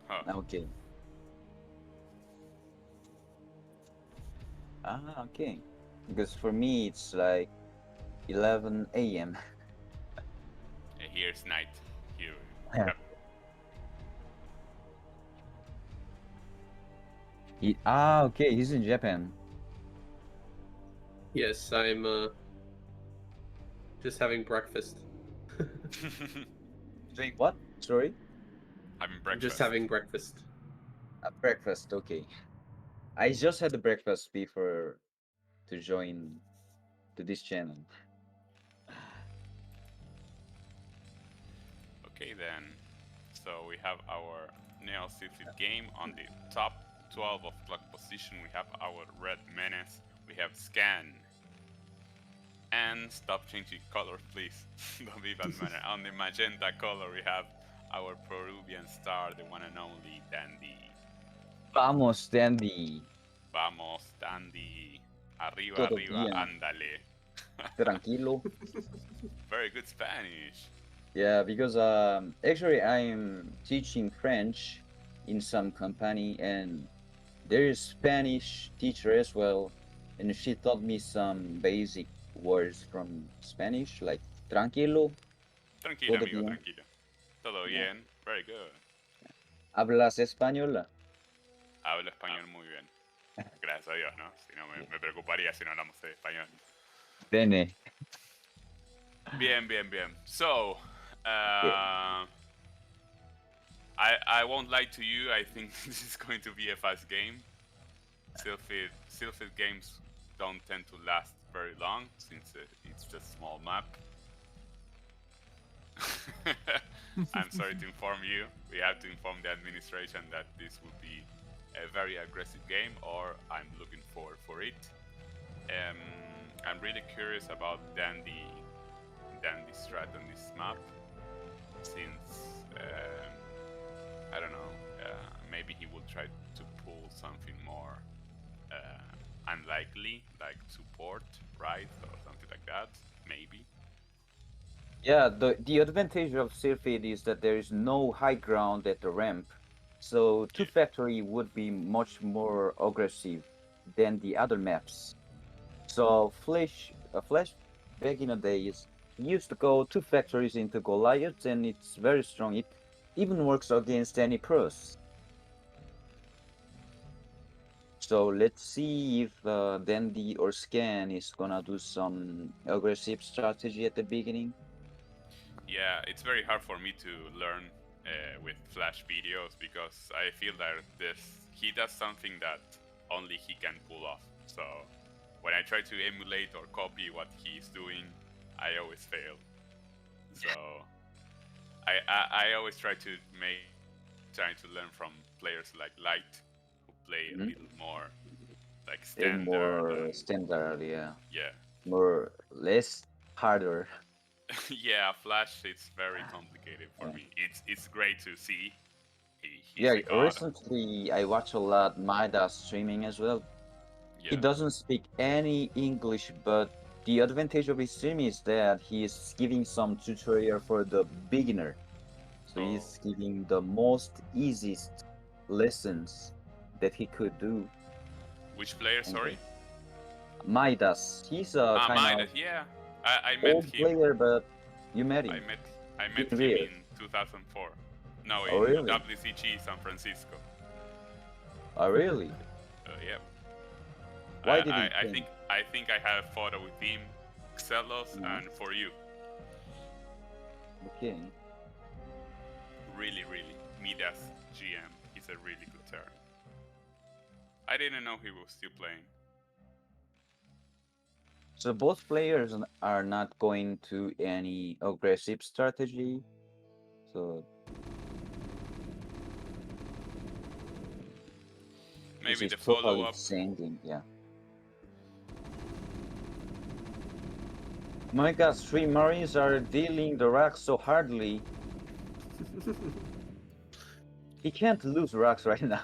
Huh. Okay. Okay. Because for me it's like 11 a.m. Here's night. Here. Yeah. Okay, he's in Japan. Yes, I'm just having breakfast. Doing what? Sorry? Having I'm breakfast. just having breakfast. Breakfast, okay. I just had the breakfast before to join to this channel. Okay then. So we have our Neo Sylphid game on the top 12 of clock position. We have our Red Menace. We have Scan. And stop changing colors, please. Don't be bad manner. On the magenta color, we have our Peruvian star, the one and only Dandy. Vamos, Dandy. Vamos, Dandy. Arriba, Todo arriba, bien. ándale. Tranquilo. Very good Spanish. Yeah, because actually I'm teaching French in some company and there is Spanish teacher as well, and she taught me some basic words from Spanish like tranquilo. Tranquilo, Todo amigo, bien. tranquilo. Todo Yeah. bien. Very good. ¿Hablas español? Hablo español muy bien. Gracias a Dios, ¿no? Si no, me preocuparía si no hablamos español. Bene. Bien, bien, bien. So, Yeah. I won't lie to you. I think this is going to be a fast game. Sylphid games don't tend to last very long since it's a small map. I'm sorry to inform you. We have to inform the administration that this will be a very aggressive game, or I'm looking forward for it. I'm really curious about Dandy's strat on this map, since I don't know, maybe he will try to pull something more unlikely, like support, right, or something like that, maybe. Yeah, the advantage of Sylphid is that there is no high ground at the ramp, so Two Yeah. Factory would be much more aggressive than the other maps. So Flash back in the days used to go two factories into Goliath, and it's very strong. It even works against any pros. So let's see if Dandy or Scan is gonna do some aggressive strategy at the beginning. Yeah, it's very hard for me to learn with Flash videos, because I feel that he does something that only he can pull off. So when I try to emulate or copy what he's doing, I always fail. So I always trying to learn from players like Light, who play a little more like standard. More And, standard, yeah. yeah. More less harder. Yeah, Flash, it's very complicated for Yeah. me. It's great to see. He's Yeah, a god. recently I watch a lot Maida streaming as well. He Yeah. doesn't speak any English, but the advantage of his stream is that he is giving some tutorial for the beginner. So Oh. he's giving the most easiest lessons that he could do. Which player, And sorry? Midas, he's a kind Midas, of yeah. I met old him. player, but you met him. I met In him real. in 2004. No, Oh, in really? WCG San Francisco. Oh, really? Yeah. Why did he I think I have a photo with him, Xelos, and For You. Okay. Really, Midas GM. He's a really good turn. I didn't know he was still playing. So both players are not going to any aggressive strategy. So Maybe this the is totally follow-up. changing, yeah. My God, 3 Marines are dealing the rocks so hardly. He can't lose rocks right now.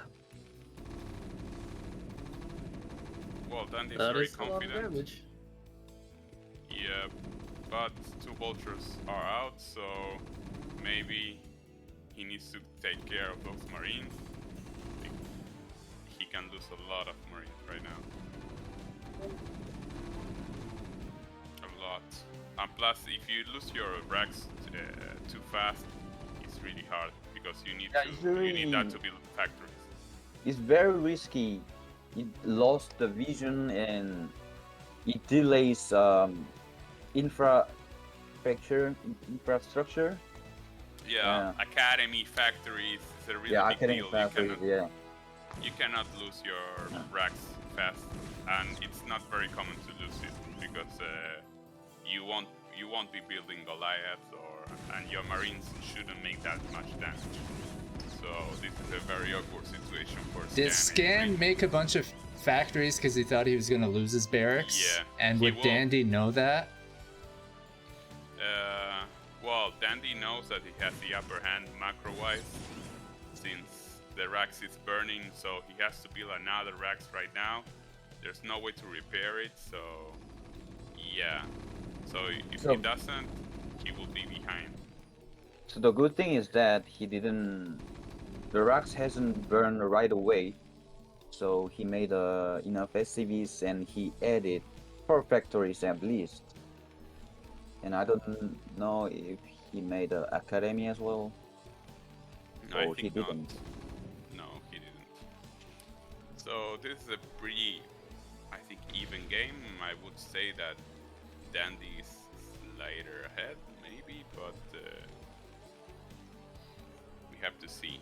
Well, Dandy's That very is a lot of confident. damage. Yeah, but 2 vultures are out, so maybe he needs to take care of those marines. He can lose a lot of marines right now. A lot. And plus, if you lose your racks too fast, it's really hard, because you need that to build factories. It's very risky. It lost the vision and it delays infrastructure. Yeah, academy factories is a really big academy deal. factories, You cannot lose your racks fast, and it's not very common to lose it, because you won't be building Goliaths, and your marines shouldn't make that much damage. So this is a very awkward situation for Scan. Did Scan make a bunch of factories because he thought he was going to lose his barracks? Yeah. And would Dandy know that? Well, Dandy knows that he has the upper hand macro-wise, since the Rax is burning, so he has to build another Rax right now. There's no way to repair it, so yeah. So if he doesn't, he will be behind. So the good thing is that the rocks hasn't burned right away, so he made enough SCVs and he added 4 factories at least. And I don't know if he made an academy as well. I Or think he didn't. Not. No, he didn't. So this is a pretty, I think, even game. I would say that Dandy is slightly ahead, maybe, but we have to see.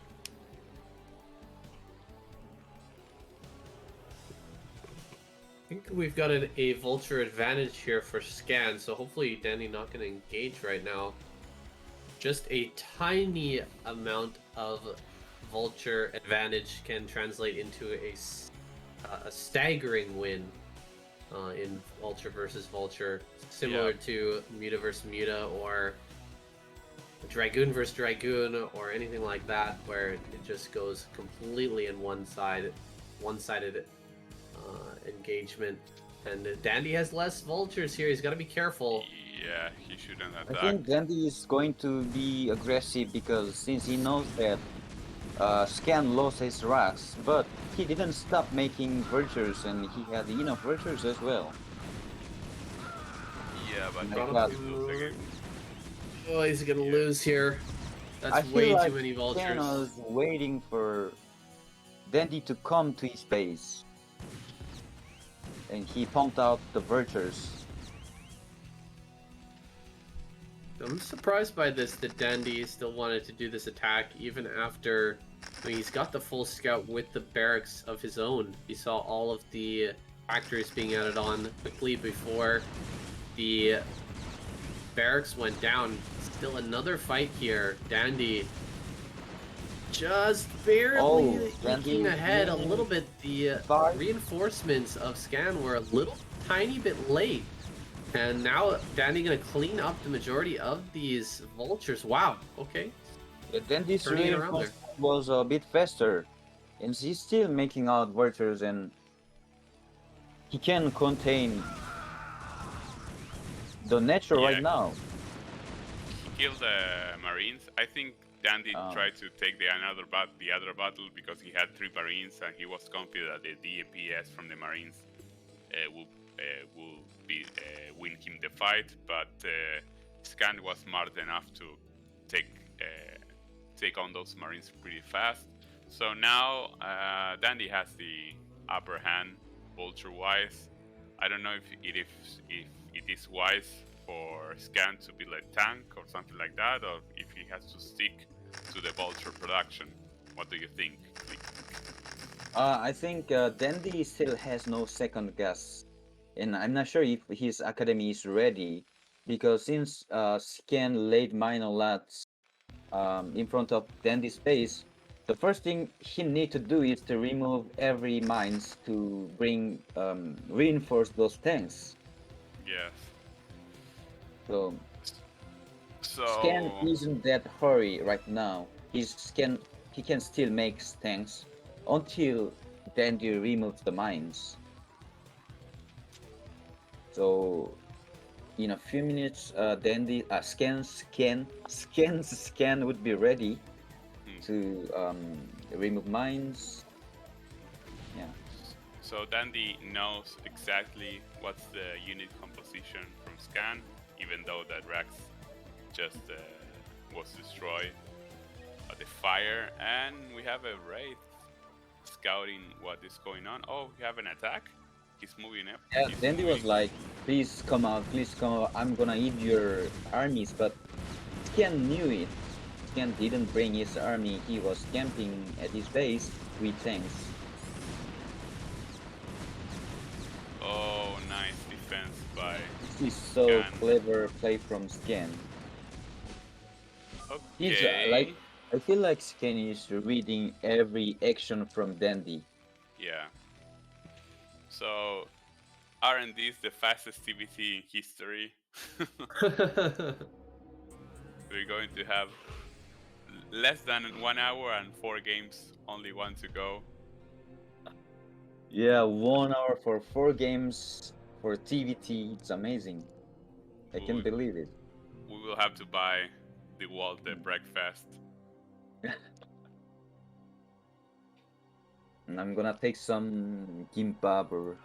I think we've got a vulture advantage here for Scan, so hopefully Dandy not going to engage right now. just a tiny amount of vulture advantage can translate into a staggering win in vulture versus vulture, similar to Muta versus Muta or Dragoon versus Dragoon or anything like that, where it just goes completely in one-sided engagement. And Dandy has less vultures here. He's got to be careful. Yeah, he shouldn't I attack. think Dandy is going to be aggressive because since he knows that Scan lost his racks, but he didn't stop making virtues and he had enough virtues as well. Yeah, but My he God. will lose again. Oh, he's gonna lose here. I That's feel way like too many Scan vultures. was waiting for Dandy to come to his base. And he pumped out the virtues. I'm surprised by this, that Dandy still wanted to do this attack even after, I mean, he's got the full scout with the barracks of his own. He saw all of the factors being added on quickly before the barracks went down. Still another fight here. Dandy just barely Dandy eking ahead a winning. little bit. The reinforcements of Scan were a little tiny bit late. And now Dandy gonna clean up the majority of these vultures. Wow, okay. Yeah, Dandy's Turning it around there. reinforcement was a bit faster. And he's still making out virtues and he can contain the nature Yeah. right now. He killed the Marines. I think Dandy tried to take the other battle because he had 3 Marines and he was confident that the DPS from the Marines will win him the fight. But Scan was smart enough to take on those Marines pretty fast. So now Dandy has the upper hand, vulture-wise. I don't know if it is wise for Scan to be like tank or something like that, or if he has to stick to the vulture production. What do you think? I think Dandy still has no second guess. And I'm not sure if his academy is ready. Because since Scan laid minor lats in front of Dandy's base, the first thing he need to do is to remove every mines to bring reinforce those tanks. Yes. So So Scan isn't that hurry right now. He can still make tanks until Dandy removes the mines. So in a few minutes, Dandy Scan would be ready to remove mines. Yeah. So Dandy knows exactly what's the unit composition from Scan, even though that Rex just was destroyed by the fire. And we have a Wraith scouting what is going on. Oh, we have an attack. He's moving up. Yeah, Dandy was like, please come out, I'm gonna eat your armies, but Scan knew it. Scan didn't bring his army, he was camping at his base with tanks. Oh, nice defense by This is so Scan. clever play from Scan. He's Okay. I feel like Scan is reading every action from Dandy. Yeah. So R&D is the fastest TBT in history. We're going to have less than 1 hour and 4 games, only 1 to go. Yeah, 1 hour for 4 games for TVT. It's amazing. I can't believe it. We will have to buy Dewalt the breakfast. And I'm gonna take some gimbap or...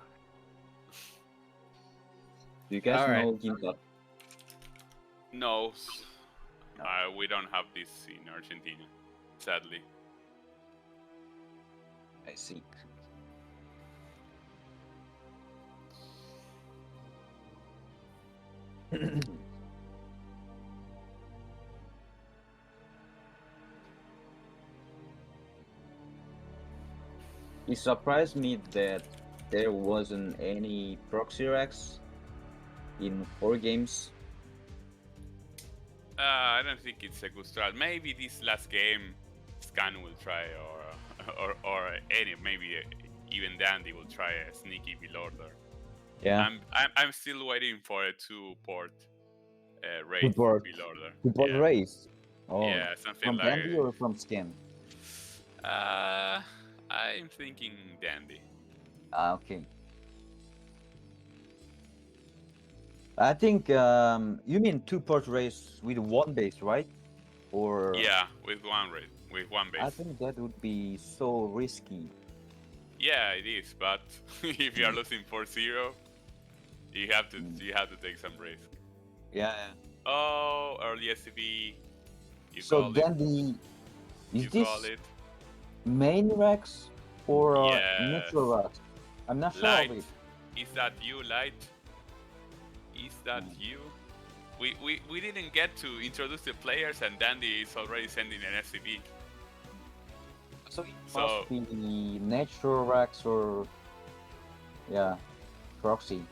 Do you guys know gimbap? No, we don't have this in Argentina, sadly. I see. It surprised me that there wasn't any proxy racks in 4 games. I don't think it's a good strat. Maybe this last game, Scan will try, or any maybe even Dandy will try a sneaky build order. Yeah. I'm still waiting for a 2-port raid Two-port. build order. Two-port Yeah. race. Oh. Yeah, something From like. Dandy or from Scan? I'm thinking Dandy. Ah, okay. I think you mean two-port race with one base, right? Or Yeah, with one raid, with one I base. think that would be so risky. Yeah, it is. But if you are losing 4-0, you have to take some risk. Yeah. Oh, early SCV. You So call then it. is You this call it. main Rex or Yes. natural Rex? I'm not sure Light. of it. Is that you, Light? Is that you? We didn't get to introduce the players, and Dandy is already sending an SCV. So it So- must be natural Rex or proxy,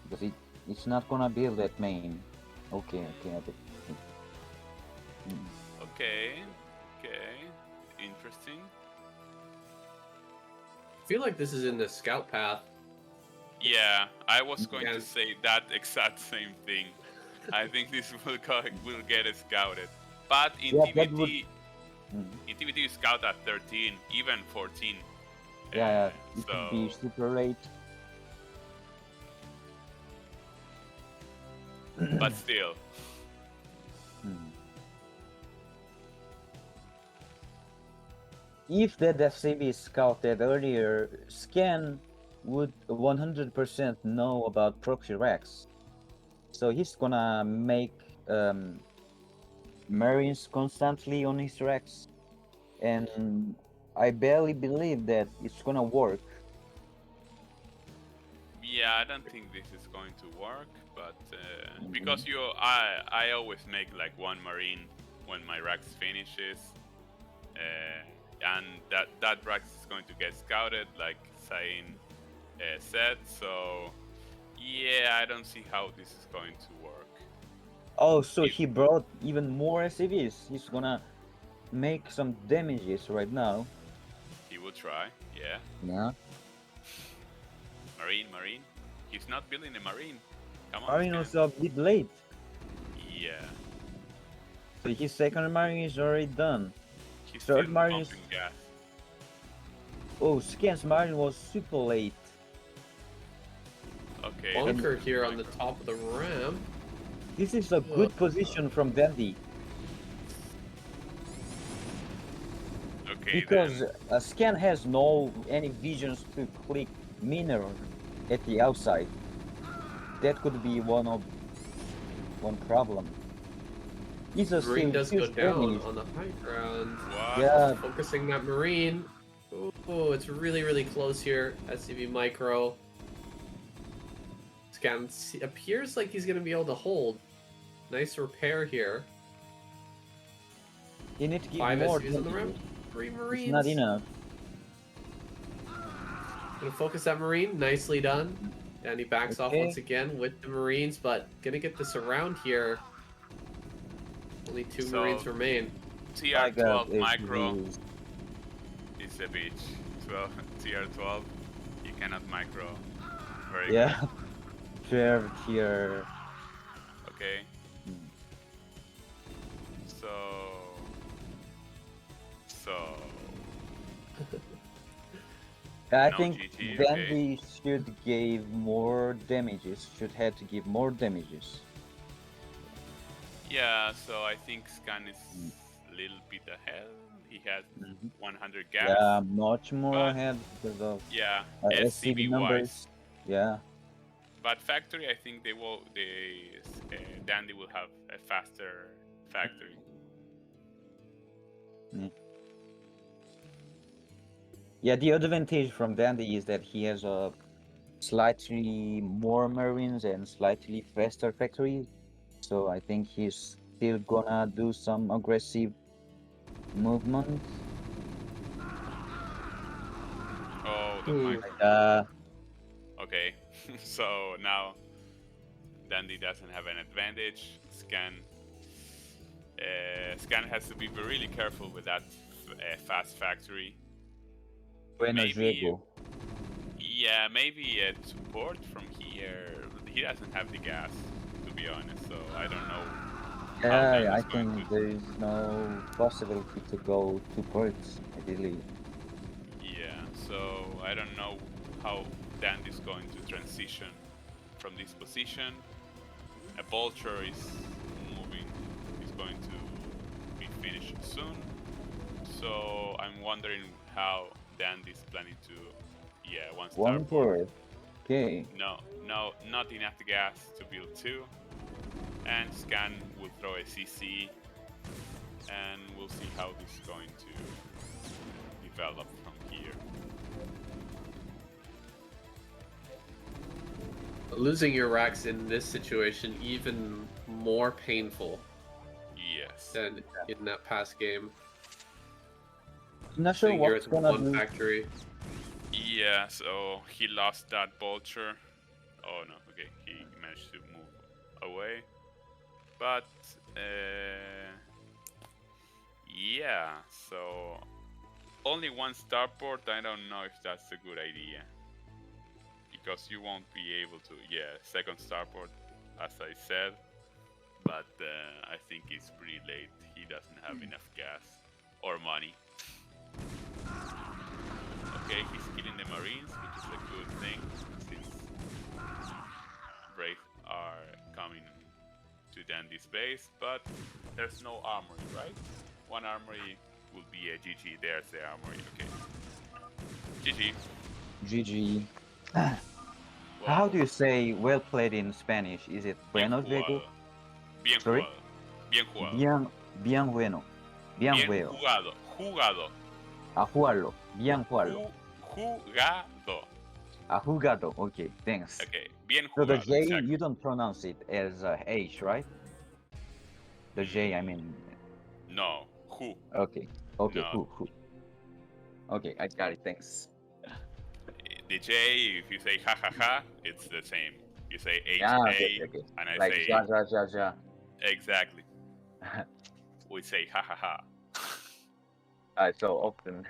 because it's not gonna build that main. Okay, I get it. Okay. Interesting. I feel like this is in the scout path. Yeah, I was going to Yes. say that exact same thing. I think this will get scouted. But in Yeah, that TVT, would- in TVT you scout at 13, even 14. Yeah, it so could be super late. but still. If that FCB is scouted earlier, Scan would 100% know about Proxy Rex. So he's gonna make Marines constantly on his Rex. And I barely believe that it's gonna work. Yeah, I don't think this is going to work, but because I always make like one Marine when my Rex finishes, and that Rex is going to get scouted, like Zain said. So yeah, I don't see how this is going to work. Oh, so he brought even more SCVs. He's gonna make some damages right now. He will try, yeah. Yeah. Marine. He's not building a Marine. Come on. Marine Scan. was a bit late. Yeah. So his second Marine is already done. He's Third still Marine is- pumping gas. Oh, Scan's Marine was super late. Okay. Bunker here on the top of the ramp. This is a good position from Dandy. Okay. Because then. Scan has no any visions to click miner at the outside. That could be one problem. He's a Marine does go huge down damage. on the high ground. What? Yeah, Focusing that Marine. Oh, it's really close here. SCV Micro. Scan appears like he's going to be able to hold. Nice repair here. you need to give 5 more. SCVs on the damage. ramp. 3 Marines. It's not enough. Gonna focus that Marine. Nicely done. And he backs off Okay. once again with the Marines, but gonna get this around here. Only 2 So- Marines remain. I got TR12 micro SCVs. is a bitch. 12 TR12, you cannot micro. Very Yeah. Fair here. good. Okay. So I No think GG, Dandy should give more damages. Should have to give more damages. yeah, so I think Scan is a little bit ahead. He has 100 gas. Yeah, much more but- ahead because of Yeah, SCV SCV numbers. wise. Yeah. But factory, I think Dandy will have a faster factory. Yeah, the advantage from Dandy is that he has a slightly more Marines and slightly faster factory. So I think he's still gonna do some aggressive movement. Oh, the Ooh. micro. Okay, so now Dandy doesn't have an advantage. Scan Scan has to be really careful with that fast factory. Buenos Maybe, Diego. yeah, maybe a support from here. He doesn't have the gas, to be honest, so I don't know. Yeah, I is going think to- there is no possibility to go 2 ports, I believe. Yeah, so I don't know how Dandy is going to transition from this position. A vulture is moving, is going to be finished soon. So I'm wondering how Dandy is planning to, one 1 starport. port. Okay. No, not enough gas to build 2. And Scan will throw a CC, and we'll see how this is going to develop from here. Losing your racks in this situation even more painful Yes. than in that past game. I'm not sure Sitting here what's with gonna one do. Yeah, so he lost that vulture. Oh no, okay, he managed to move away. But, yeah, so only one starport, I don't know if that's a good idea. Because you won't be able to, second starport, as I said. But I think it's pretty late. He doesn't have enough gas or money. Okay, he's killing the Marines, which is a good thing, since Wraith are coming to Dandy's base, but there's no armory, right? One armory will be a GG. There's the armory, okay. GG. GG. How do you say well played in Spanish? Is it Bien Buenos Diego? jugado. Bien Sorry? jugado. Bien jugado. Bien bueno. Bien Bien juego. jugado. Jugado. A jugarlo. Bien jugarlo. Jugado. A jugado. Okay, thanks. Okay, bien So the jugado. J, Exactly. you don't pronounce it as a H, right? The J, I mean. No. Who? Okay. Okay, No. who? Okay, I got it, thanks. The J, if you say ha ha ha, it's the same. You say H Yeah, A, okay. and I Like, say ja. exactly. We say ha ha ha. I so often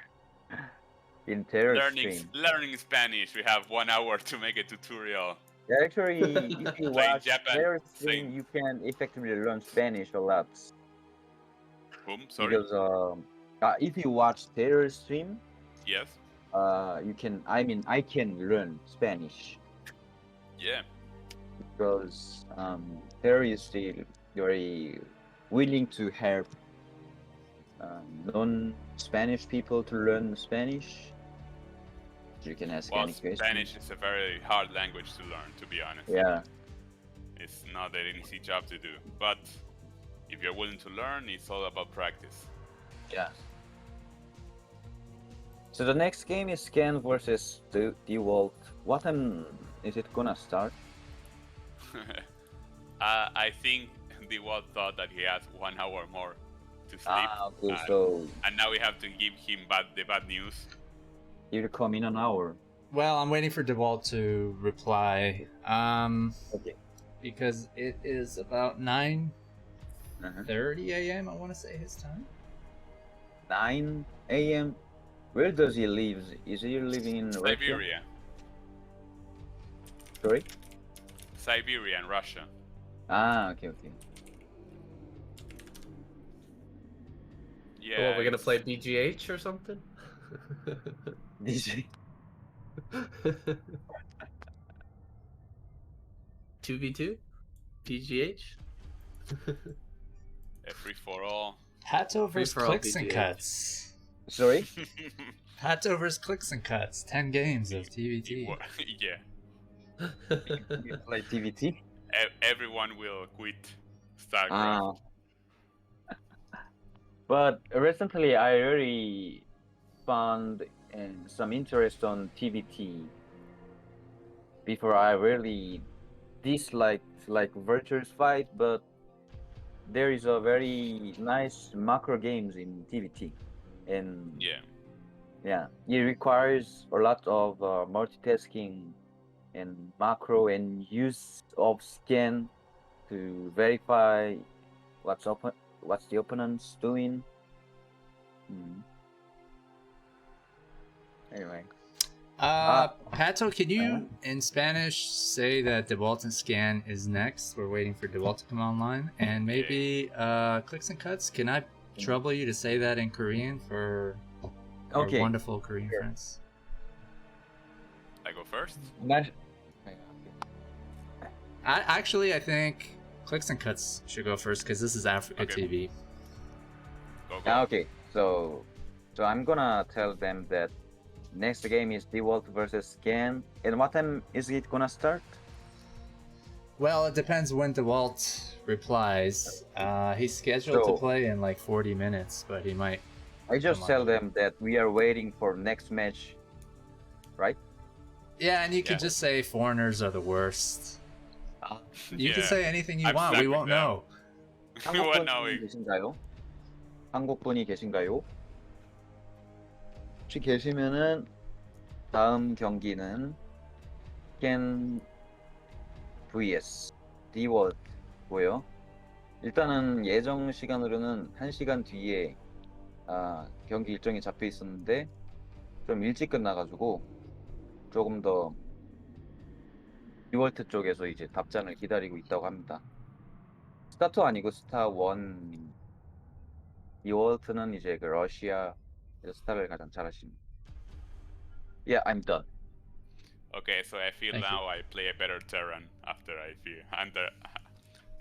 in terror stream. Learning Spanish. We have 1 hour to make a tutorial. Yeah, actually, if you Playing watch Japan, terror stream, same. you can effectively learn Spanish a lot. Whom? Sorry. Because if you watch terror stream, Yes. you can. I mean, I can learn Spanish Yeah. because terrorists are very willing to help non-Spanish people to learn Spanish. You can ask Well, any question. Spanish is a very hard language to learn, to be honest. Yeah. It's not an easy job to do, but if you're willing to learn, it's all about practice. Yeah. So the next game is Scan versus Dewalt. What time is it gonna start? I think Dewalt thought that he has 1 hour more to sleep. Okay, so and now we have to give him the bad news. you come in an hour. Well, I'm waiting for Dewalt to reply. Okay. Because it is about 9:30 Uh-huh. a.m. I want to say his time. 9 a.m. Where does he live? Is he living in Russia? Siberia. Sorry? Siberia and Russia. Okay. Yeah. Oh, we're gonna play BGH or something? DJ. 2v2? BGH? A free-for-all. Pato versus Free-for-all ClicksNCuts. Sorry? Pato versus ClicksNCuts. 10 games of TVT. Yeah. You play TVT? Everyone will quit StarCraft. But recently I really found some interest on TVT. Before I really disliked like Virtuous Fight, but there is a very nice macro games in TVT, and yeah, it requires a lot of multitasking and macro and use of scan to verify what's what's the opponent's doing. Anyway. Pato, can you in Spanish say that Dewalt and Scan is next? We're waiting for Dewalt to come online, and maybe ClicksNCuts. Can I trouble you to say that in Korean for our wonderful Korean friends? I go first. I think ClicksNCuts should go first because this is AfreecaTV. Go. Okay, so I'm gonna tell them that next game is Dewalt versus Scan. And what time is it gonna start? Well, it depends when Dewalt replies. He's scheduled to play in like 40 minutes, but he might. I just tell them that we are waiting for next match, right? Yeah, and you can just say foreigners are the worst. You can say anything you I'm want. We won't know. We won't know. 계신가요? 한국 분이 계신가요? 혹시 계시면은 다음 경기는 Scan vs Dewalt고요. 일단은 예정 시간으로는 1시간 뒤에 경기 일정이 잡혀 있었는데 좀 일찍 끝나가지고 조금 더 디월트 쪽에서 이제 답장을 기다리고 있다고 합니다. 스타2 아니고 스타1. 디월트는 이제 그 러시아에서 스타를 가장 잘하십니다. Yeah, I'm done. Okay, so I feel now I play a better Terran after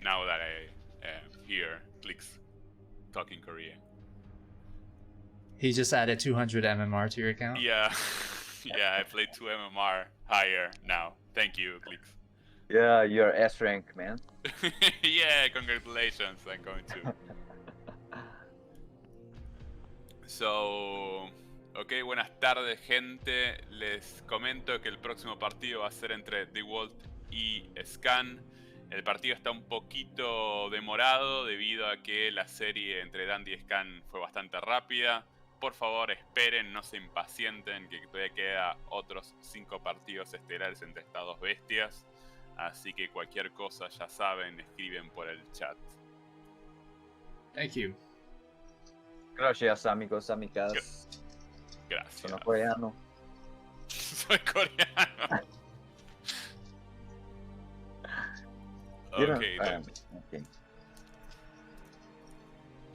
now that I hear Clicks talking Korean. He just added 200 MMR to your account? Yeah. Yeah, I played 2 MMR higher now. Thank you, Clicks. Yeah, you're S rank, man. Yeah, congratulations. I'm going to. So, ok, buenas tardes, gente. Les comento que el próximo partido va a ser entre Dewalt y Scan. El partido está un poquito demorado debido a que la serie entre Dandy y Scan fue bastante rápida. Por favor, esperen, no se impacienten, que todavía queda otros 5 partidos estelares entre estas dos bestias. Así que cualquier cosa, ya saben, escriben por el chat. Thank you. Gracias, amigos, amigas. Gracias. Soy coreano. Soy coreano. Okay, okay.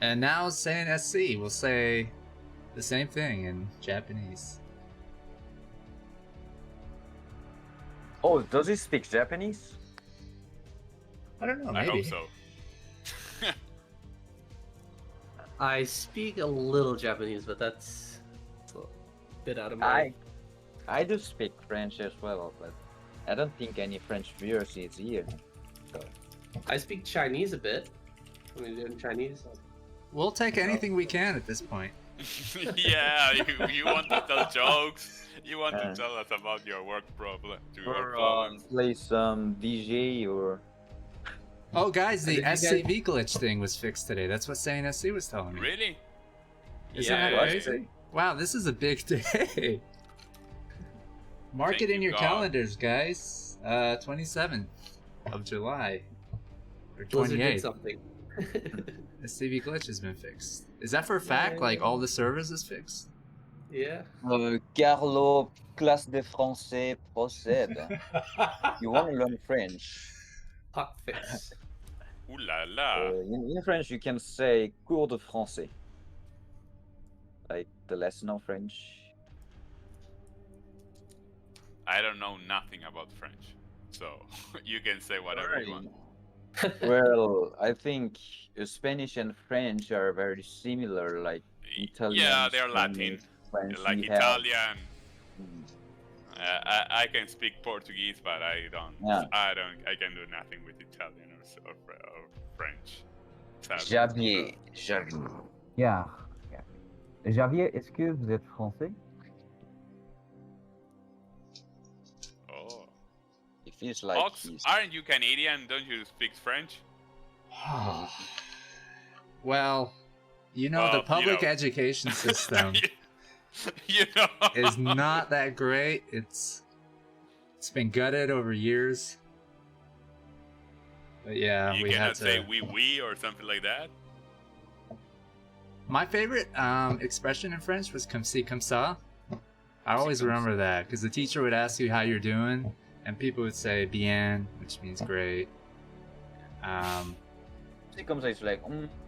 And now SaiyanSC will say the same thing in Japanese. Oh, does he speak Japanese? I don't know, maybe. I hope so. I speak a little Japanese, but that's a bit out of my... I do speak French as well, but I don't think any French viewers is here. So. I speak Chinese a bit. I mean, in Chinese. We'll take anything we can at this point. Yeah, you want to tell jokes? You want to tell us about your work problem? Play some DJ or... Oh, guys, the SCV glitch thing was fixed today. That's what SaiyanSC was telling me. Really? Isn't that crazy? Wow, this is a big day. Mark it in your calendars, guys. 27th of July. Or 28th. Something. SCV glitch has been fixed. Is that for a fact? Yeah. Like all the servers is fixed? Yeah. Carlo, classe de français, procède. You want to learn French? Hot fix. Ooh la la. In French, you can say cours de français. Like the lesson of French. I don't know nothing about French, so you can say whatever you want. Well, I think Spanish and French are very similar, like Italian. Yeah, they're Latin, French, like Italian. I can speak Portuguese, but I don't. Yeah. I can do nothing with Italian or French. Javier. Yeah. Javier, est-ce que vous êtes français? Oh. It feels like Ox, aren't you Canadian? Don't you speak French? Well, the public education system is not that great. It's been gutted over years. But yeah, you we cannot had to say oui or something like that. My favorite expression in French was comme ci, comme ça. I always remember that because the teacher would ask you how you're doing, and people would say bien, which means great. It comes is like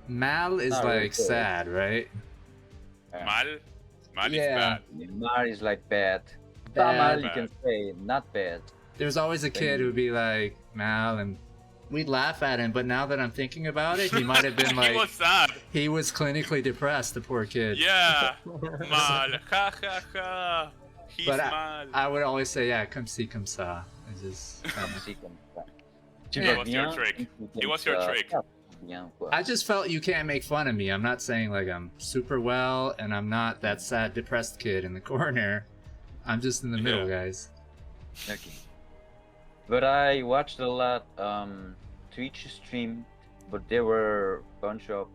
Mal is Not really like good. sad, right? Mal? Mal is Yeah. bad. Mar is like bad. Bad. Mal you can say not bad. There's always a kid who would be like Mal, and we'd laugh at him. But now that I'm thinking about it, he might have been like He was sad. he was clinically depressed, the poor kid. Yeah. Mal. Ha ha ha. He's But mal. I would always say, yeah, come see, come ça. It's just, Si comme ça. That was your trick. It was your trick. Bien, quoi. I just felt you can't make fun of me. I'm not saying like I'm super well, and I'm not that sad, depressed kid in the corner. I'm just in the middle, guys. Okay. But I watched a lot Twitch stream, but there were a bunch of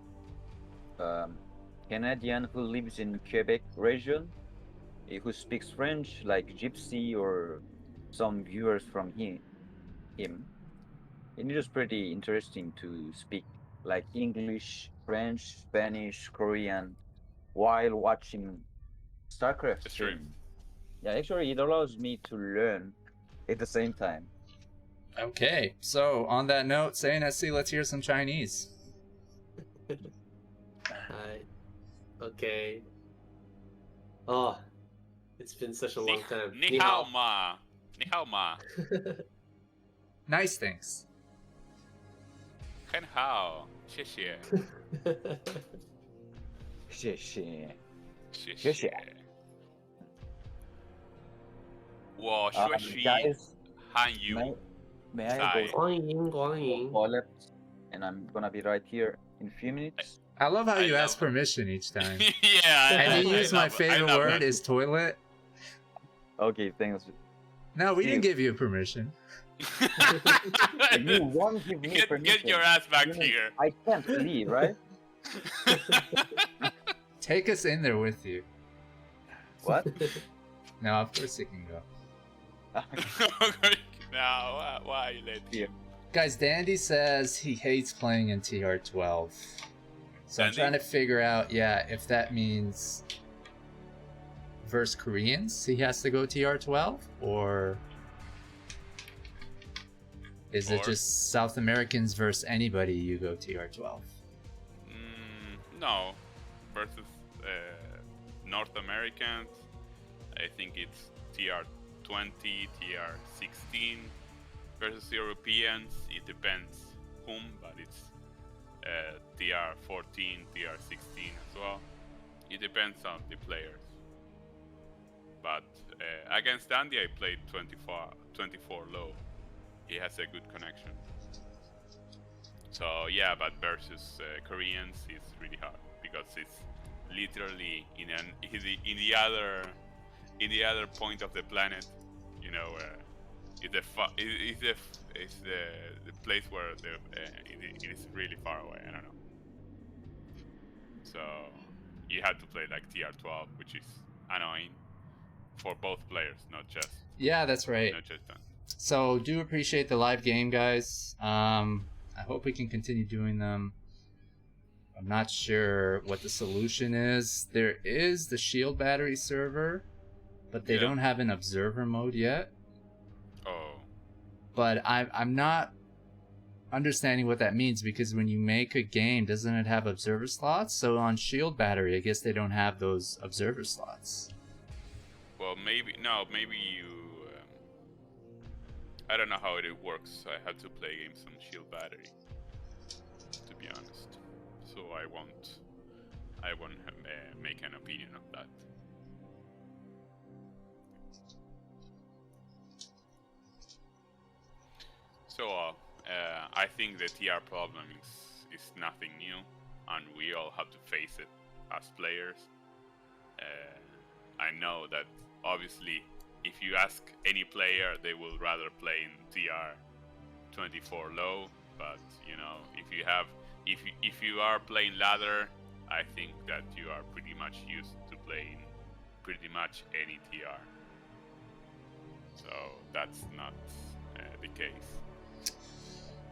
Canadian who lives in Quebec region who speaks French, like Gypsy or some viewers from him. And it was pretty interesting to speak like English, French, Spanish, Korean while watching StarCraft That's true. stream. Yeah, actually it allows me to learn at the same time. Okay, so on that note, SaiyanSC, let's hear some Chinese. Hi. Okay. Oh, it's been such a long time. Ni hao ma. Ni hao ma. Nice things. 很好，谢谢，谢谢。谢谢谢。我学习 Guys, 汉语 may I Sorry. go 欢迎光 to 临。 toilet? And I'm gonna be right here in a few minutes. I love how I you ask love- permission each time. yeah, And you I use my love- I favorite love word that. is toilet. Okay, thanks. No, we didn't You. give you permission. You won't give me get permission. your ass back You know, here. I can't leave, right? Take us in there with you. What? No, of course you can go. now, why you let Yeah. Guys, Dandy says he hates playing in TR12. So I'm Dandy? trying to figure out, yeah, if that means versus Koreans he has to go TR12, or is it Or- just South Americans versus anybody you go TR12? No, versus North Americans, I think it's TR20, TR16. Versus Europeans, it depends whom, but it's TR14, TR16 as well. It depends on the players. But against Andy, I played 24 low. He has a good connection. So yeah, but versus Koreans, it's really hard because it's literally in the other point of the planet. You know, it's the place where it is really far away. I don't know. So you have to play like TR12, which is annoying for both players, not just Yeah, that's right. them. So do appreciate the live game, guys. I hope we can continue doing them. I'm not sure what the solution is. There is the shield battery server, but they Yeah. don't have an observer mode yet. Oh, But I'm not understanding what that means, because when you make a game, doesn't it have observer slots? So on shield battery, I guess they don't have those observer slots. well, maybe you. I don't know how it works. I had to play games on shield battery, to be honest. So I won't make an opinion of that. So I think the TR problem is nothing new, and we all have to face it as players. I know that obviously, if you ask any player, they will rather play in TR 24 low. But you know, if you are playing ladder, I think that you are pretty much used to playing pretty much any TR. So that's not the case.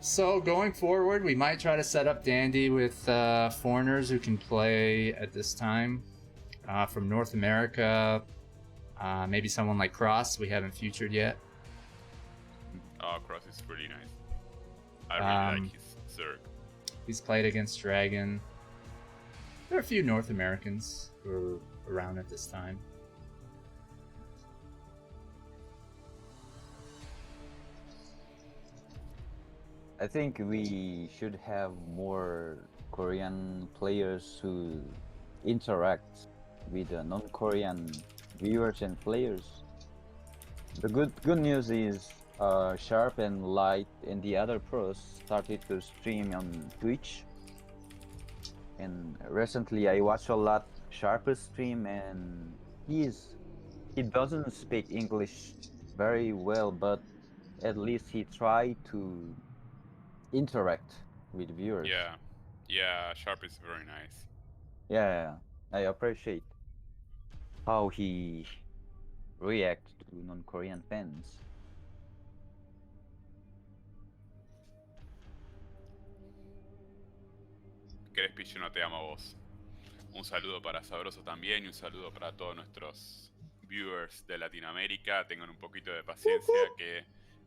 So going forward, we might try to set up Dandy with foreigners who can play at this time from North America. Maybe someone like Cross we haven't featured yet. Oh, Cross is really nice. I really like his Zerg. He's played against Dragon. There are a few North Americans who are around at this time. I think we should have more Korean players who interact with the non-Korean viewers and players. The good news is Sharp and Light and the other pros started to stream on Twitch. And recently I watched a lot Sharp's stream, and he doesn't speak English very well, but at least he tried to interact with viewers. Yeah, Sharp is very nice. Yeah, I appreciate how he reacts to non-Korean fans. Crespicho, no te amo a vos. Un saludo para Sabroso también y un saludo para todos nuestros viewers de Latinoamérica. Tengan un poquito de paciencia que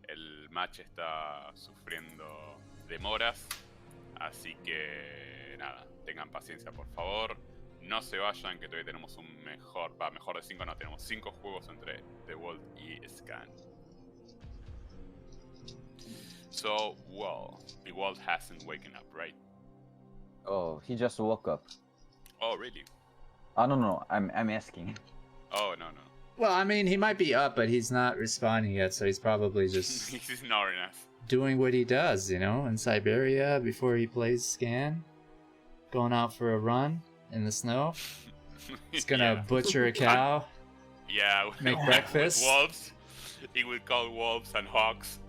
el match está sufriendo demoras. Así que nada, tengan paciencia por favor. No se vayan que todavía tenemos un mejor de 5 no, tenemos 5 juegos entre Dewalt y Scan. So, well, Dewalt hasn't waken up, right? Oh, he just woke up. Oh, really? Oh no, I'm asking. Oh, no. Well, I mean, he might be up, but he's not responding yet, so he's probably just He's ignoring us. doing what he does, you know, in Siberia before he plays Scan. Going out for a run in the snow. He's gonna butcher a cow. Yeah, make with breakfast. wolves. He will call wolves and hawks.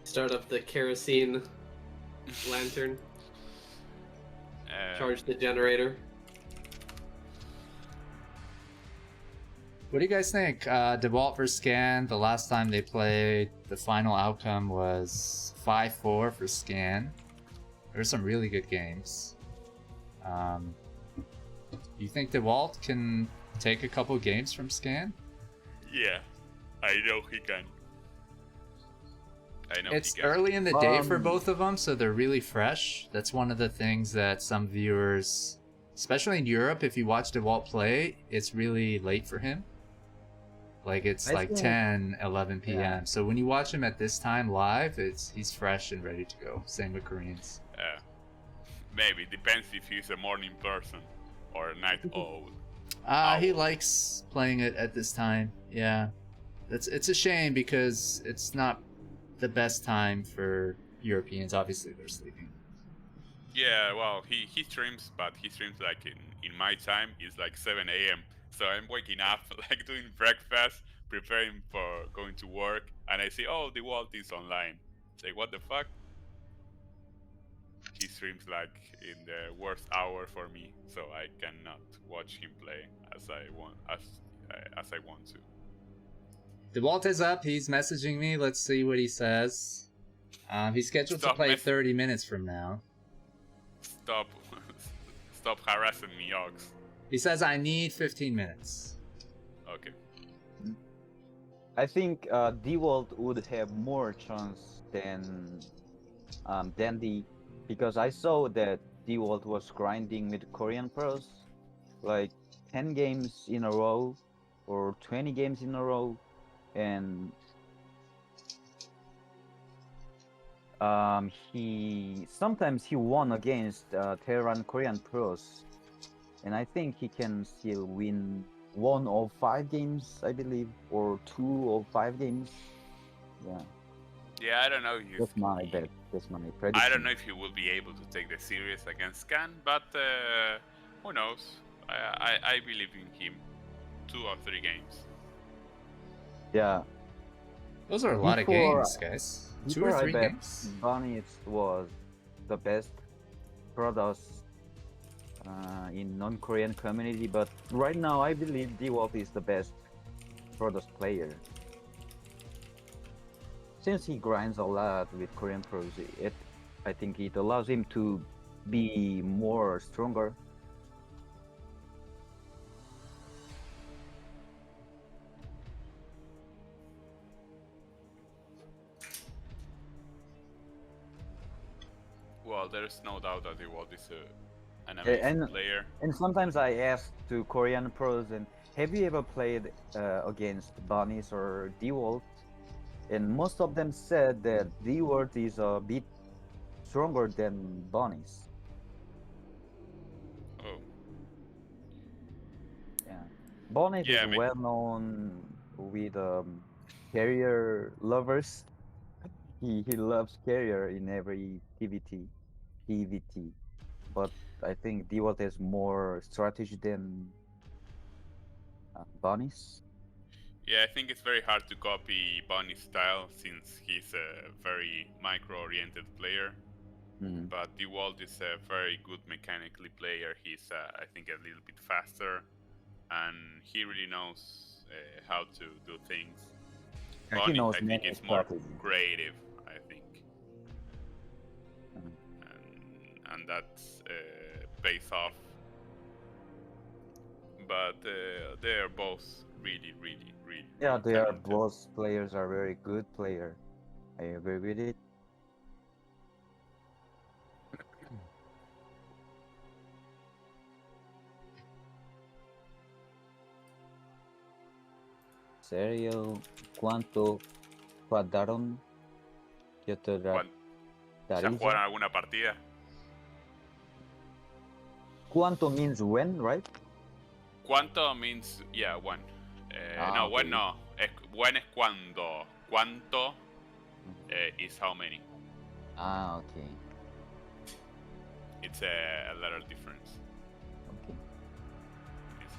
Start up the kerosene lantern. Charge the generator. What do you guys think? Dewalt vs Scan, the last time they played, the final outcome was 5-4 for Scan. There were some really good games. You think Dewalt can take a couple games from Scan? Yeah, I know he can. It's early in the day for both of them, so they're really fresh. That's one of the things that some viewers, especially in Europe, if you watch Dewalt play, it's really late for him. Like it's like 10, 11 p.m. Yeah. So when you watch him at this time live, he's fresh and ready to go. Same with Koreans. Maybe depends if he's a morning person or a night owl. He likes playing it at this time. Yeah, it's a shame because it's not the best time for Europeans. Obviously, they're sleeping. Yeah, well, he streams, but he streams like in my time. It's like 7 a.m. So I'm waking up, like doing breakfast, preparing for going to work, and I see, oh, Dewalt is online. It's like, what the fuck? He streams like in the worst hour for me, so I cannot watch him play as I want to. Dewalt is up. He's messaging me. Let's see what he says. He's scheduled to play 30 minutes from now. Stop harassing me, Ox. He says I need 15 minutes. Okay. I think Dewalt would have more chance than Dandy, because I saw that Dewalt was grinding with Korean pros, like 10 games in a row or 20 games in a row, and sometimes he won against Tehran Korean pros, and I think he can still win 1 of 5 games, I believe, or 2 of 5 games. Yeah. Yeah, I don't know if That's my bet. That's my prediction. I don't know if he will be able to take the series against Scan, but who knows? I believe in him. 2 or 3 games. Yeah. Those are a lot of games, guys. 2 or 3 games. Bunny was the best Protoss in non-Korean community, but right now I believe Dewalt is the best Protoss player. since he grinds a lot with Korean pros, I think it allows him to be more stronger. Well, there's no doubt that Dewalt is an amazing And player. and sometimes I ask to Korean pros, and have you ever played against Bunnies or Dewalt? And most of them said that Dewalt is a bit stronger than Bunnies. Oh, Yeah, Bunnies yeah, is well known with carrier lovers. He loves carrier in every PVT. But I think Dewalt has more strategy than Bunnies. yeah. I think it's very hard to copy Bunny's style since he's a very micro-oriented player. Mhm. But Dewalt is a very good mechanically player. He's, I think, a little bit faster, and he really knows how to do things. He Bunny, knows I think, many is more strategies. creative. I think, Mhm. and that pays off. But they're both really, really, really. Yeah, really they are talented. both players are very good player. I agree with it. Serio, ¿cuánto cuadraron? ¿Qué te ¿Ya daría? jugaron alguna partida? ¿Cuánto means when, right? ¿Cuánto means, yeah, when. No, okay. when no. When es cuando. ¿Cuánto is how many? Okay. It's a letter difference. Okay. It's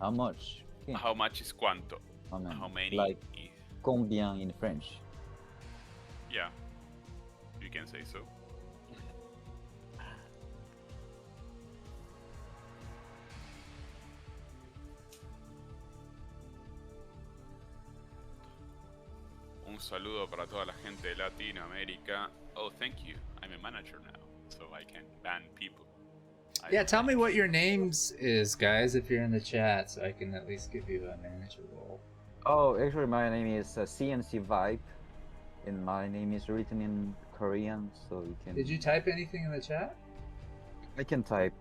How much? Okay. how much is cuánto? I mean, How many like is... combien in French? Yeah, you can say so. Un saludo para toda la gente de Latinoamérica. Oh, thank you. I'm a manager now, so I can ban people. Yeah, tell me what your names is, guys, if you're in the chat, so I can at least give you a manager role. Oh, actually, my name is CNC Vibe, and my name is written in Korean, so you can. Did you type anything in the chat? I can type.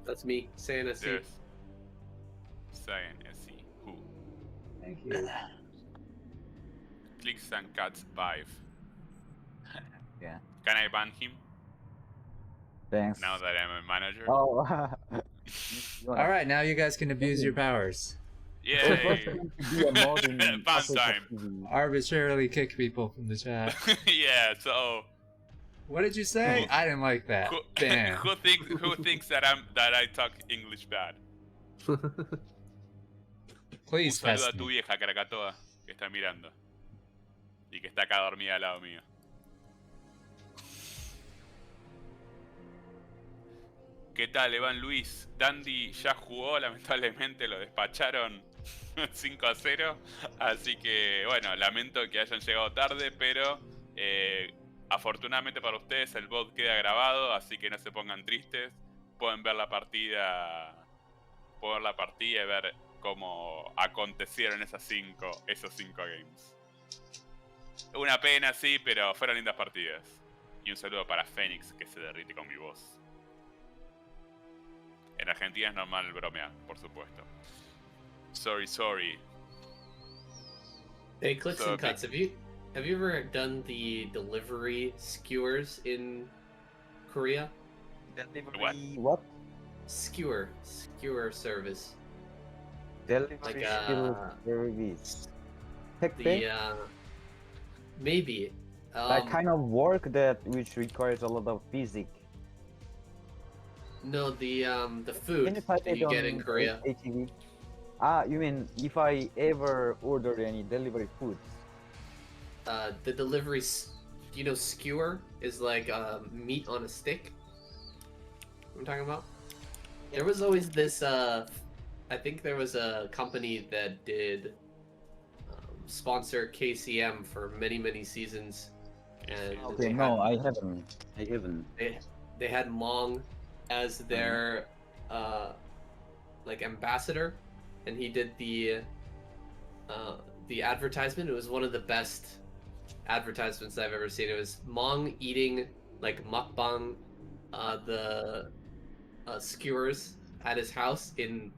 That's me, SaiyanSC. There's SaiyanSC. Who? Thank you. ClicksNCuts vibe. Yeah. Can I ban him Thanks. now that I'm a manager? Oh. All right, now you guys can abuse your powers. Yay! Fun Fun time. Arbitrarily kick people from the chat. Yeah. So What did you say? I didn't like that. who, Bam. who thinks that I talk English bad? Please Un saludo test a tu me. vieja Krakatoa que está mirando y que está acá dormida al lado mío. ¿Qué tal, Evan Luis? Dandy ya jugó, lamentablemente lo despacharon 5-0. Así que, bueno, lamento que hayan llegado tarde, pero afortunadamente para ustedes el bot queda grabado, así que no se pongan tristes. Pueden ver la partida y ver cómo acontecieron esos 5 games. Una pena, sí, pero fueron lindas partidas. Y un saludo para Fénix, que se derrite con mi voz. En Argentina es normal bromear, por supuesto. Sorry. Hey, ClicksNCuts, have you ever done the delivery skewers in Korea? What? Skewer service. Delivery Like, service. The maybe That kind of work which requires a lot of physics. no, the Can food you type that it you on get in Korea. ATV? You mean if I ever ordered any delivery foods? The delivery, you know, skewer is like meat on a stick. I'm talking about. There was always this. I think there was a company that did sponsor KCM for many seasons, and Okay, no, I haven't. I haven't. they had Mong as their like ambassador, and he did the advertisement. It was one of the best advertisements I've ever seen. It was Mong eating like mukbang the skewers at his house in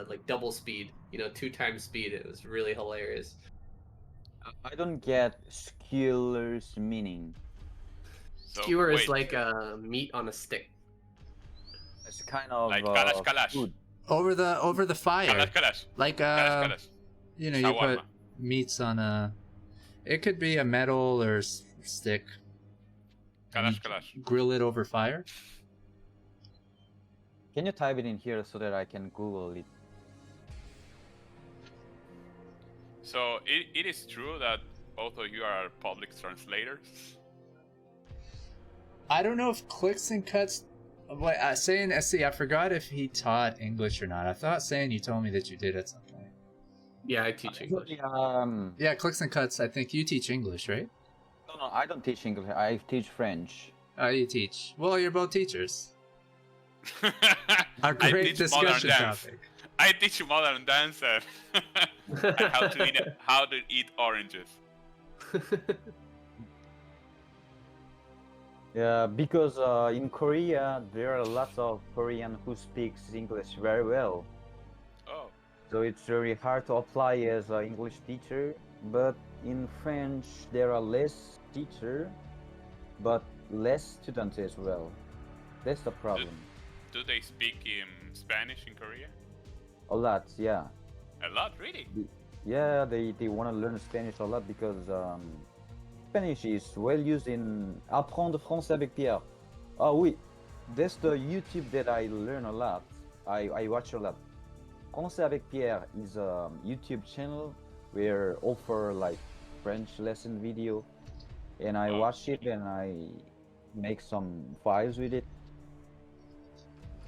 like double speed, 2 times speed. It was really hilarious. I don't get skewers meaning. So, Skewer is wait, like meat on a stick. It's kind of like kalash. food. Over the fire. Kalash. Like Kalash. you put Shawarma. meats on a. It could be a metal or stick. Kalash. Grill it over fire. Can you type it in here so that I can Google it? So it is true that both of you are public translators. I don't know if ClicksNCuts. What SaiyanSC, I forgot if he taught English or not. I thought you told me that you did at some point. Yeah, I teach English. Yeah, ClicksNCuts. I think you teach English, right? No, I don't teach English. I teach French. Oh, you teach. Well, you're both teachers. A I great teach modern discussion dance. topic. I teach modern dance and how to eat oranges. Yeah, because in Korea there are lots of Korean who speaks English very well. Oh, So it's very hard to apply as an English teacher. But in French there are less teacher, but less students as well. That's the problem. do they speak in Spanish in Korea? A lot, yeah. A lot, really? Yeah, they want to learn Spanish a lot because Spanish is well used in Apprendre français avec Pierre. Oh, oui. That's the YouTube that I learn a lot. I watch a lot. Français avec Pierre is a YouTube channel where offer like French lesson video, and I watch it and I make some files with it.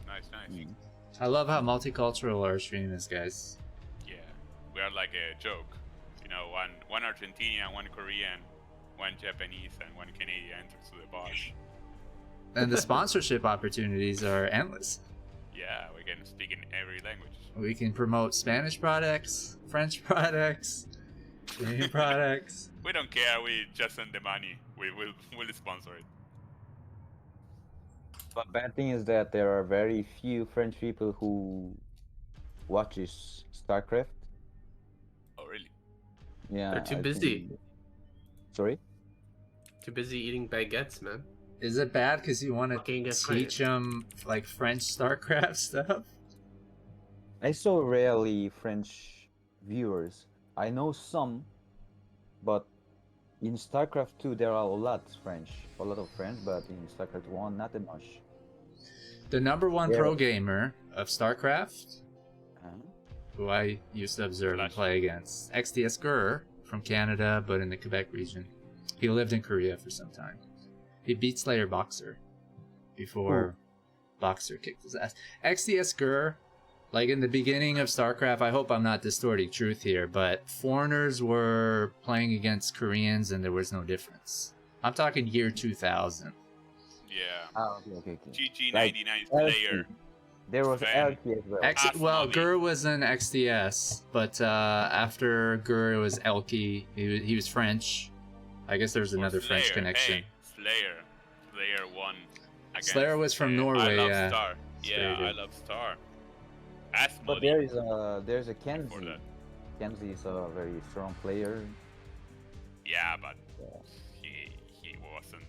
Nice. I love how multicultural our stream is, guys. Yeah, we are like a joke. One Argentinian, one Korean, one Japanese, and one Canadian enters to the bar. And the sponsorship opportunities are endless. Yeah, we can speak in every language. We can promote Spanish products, French products, Korean products. We don't care. We just send the money. We'll sponsor it. But bad thing is that there are very few French people who watches StarCraft. Oh, really? Yeah, They're too I busy. think- Sorry? Too busy eating baguettes, man. Is it bad because you want to Fucking get teach them like French StarCraft stuff? I saw rarely French viewers. I know some, but in StarCraft 2 there are a lot of French, but in StarCraft 1 not that much. The number one Yeah. pro gamer of StarCraft, Huh? who I used to observe and play against, XDS Gur from Canada, but in the Quebec region. He lived in Korea for some time. He beat Slayer Boxer before Boxer kicked his ass. XDS Gur, like in the beginning of StarCraft, I hope I'm not distorting truth here, but foreigners were playing against Koreans and there was no difference. I'm talking year 2000. Yeah. Okay. GG99 Like, player. There was Fan. LP as well. Well, Asmodee. Gur was an XDS, but after Gur it was Elky. He was French. I guess there's another Slayer. French connection. Hey, Slayer won. Against, Slayer was from Norway, I love yeah. Star. Slayer Yeah, I did. love Star. But Asmodee. there's a for Kenzie. that. Kenzie is a very strong player. Yeah, but Yeah. he wasn't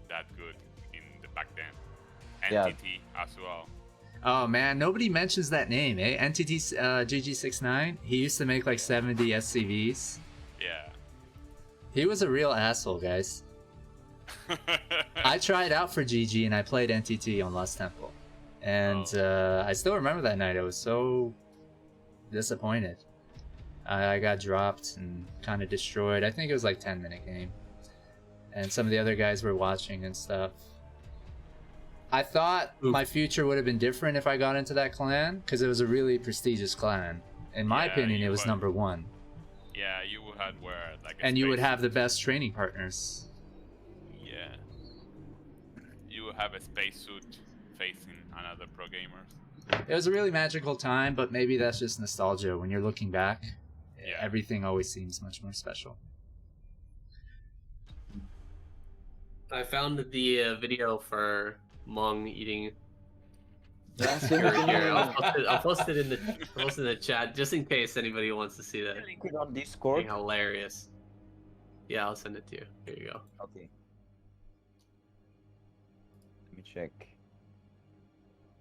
that good in the back then. Yeah. NTT as well. Oh man, nobody mentions that name, eh? NTT GG69. He used to make like 70 SCVs. Yeah. He was a real asshole, guys. I tried out for GG and I played NTT on Lost Temple. And I still remember that night. I was so disappointed. I got dropped and kind of destroyed. I think it was like 10-minute game. And some of the other guys were watching and stuff. I thought my future would have been different if I got into that clan, because it was a really prestigious clan. In my Yeah, opinion, it you was would. number one. Yeah, you would have wear like. And you would have the best training partners. Yeah. You would have a spacesuit facing another pro gamers. It was a really magical time, but maybe that's just nostalgia. When you're looking back, Yeah. everything always seems much more special. I found the video for Mong eating. Send it to Here, me. I'll post it in the chat just in case anybody wants to see that. Link it on It's Discord. hilarious. Yeah, I'll send it to you. Here you go. Okay. Let me check.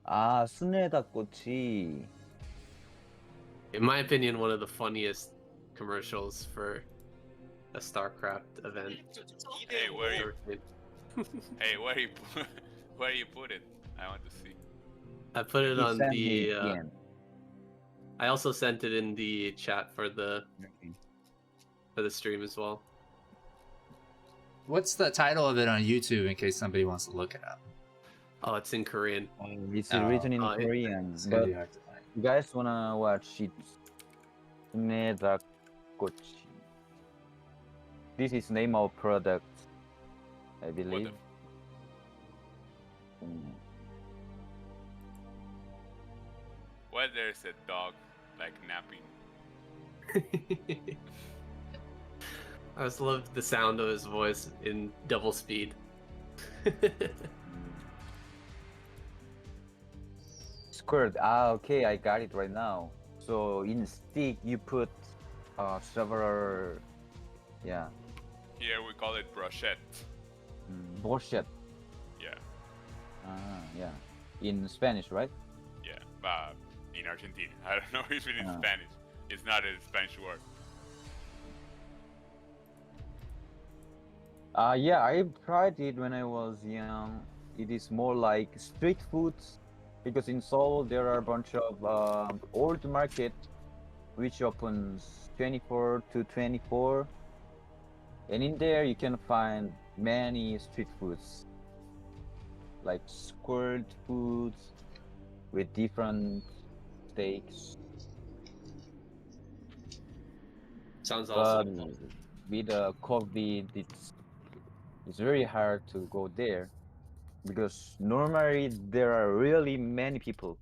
아, 스네다꼬치. In my opinion, one of the funniest commercials for a StarCraft event. Hey, where you? Ever seen. Hey, where you? Where you put it? I want to see. I put it He on sent me the. again. I also sent it in the chat for the stream as well. What's the title of it on YouTube in case somebody wants to look it up? Oh, it's in Korean. It's Oh. written in Oh, Korean. It's gonna But be hard to find. you guys wanna watch it? 스네다꼬치. This is name of product, I What believe. the? Well, there's a dog like napping. I just love the sound of his voice in double speed. Squirt. Ah, okay, I got it right now. So in stick you put several, yeah, Here we call it brochette. bullshit. Yeah, Ah, yeah. In Spanish, right? yeah. But in Argentina, I don't know if it is Ah. Spanish. It's not a Spanish word. Yeah, I tried it when I was young. It is more like street foods because in Seoul there are a bunch of old market which opens 24 to 24, and in there you can find many street foods like squirt foods with different steaks. Sounds But awesome. with COVID, it's very hard to go there because normally there are really many people.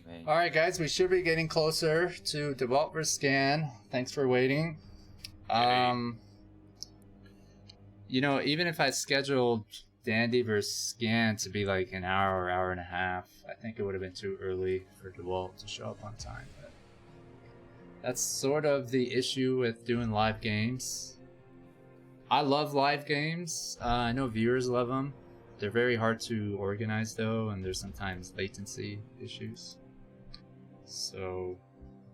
Okay. All right, guys, we should be getting closer to Dewalt vs. Scan. Thanks for waiting. You know, even if I scheduled Dandy vs. Scan to be like an hour or hour and a half, I think it would have been too early for Dewalt to show up on time. But that's sort of the issue with doing live games. I love live games. I know viewers love them. They're very hard to organize though, and there's sometimes latency issues. So,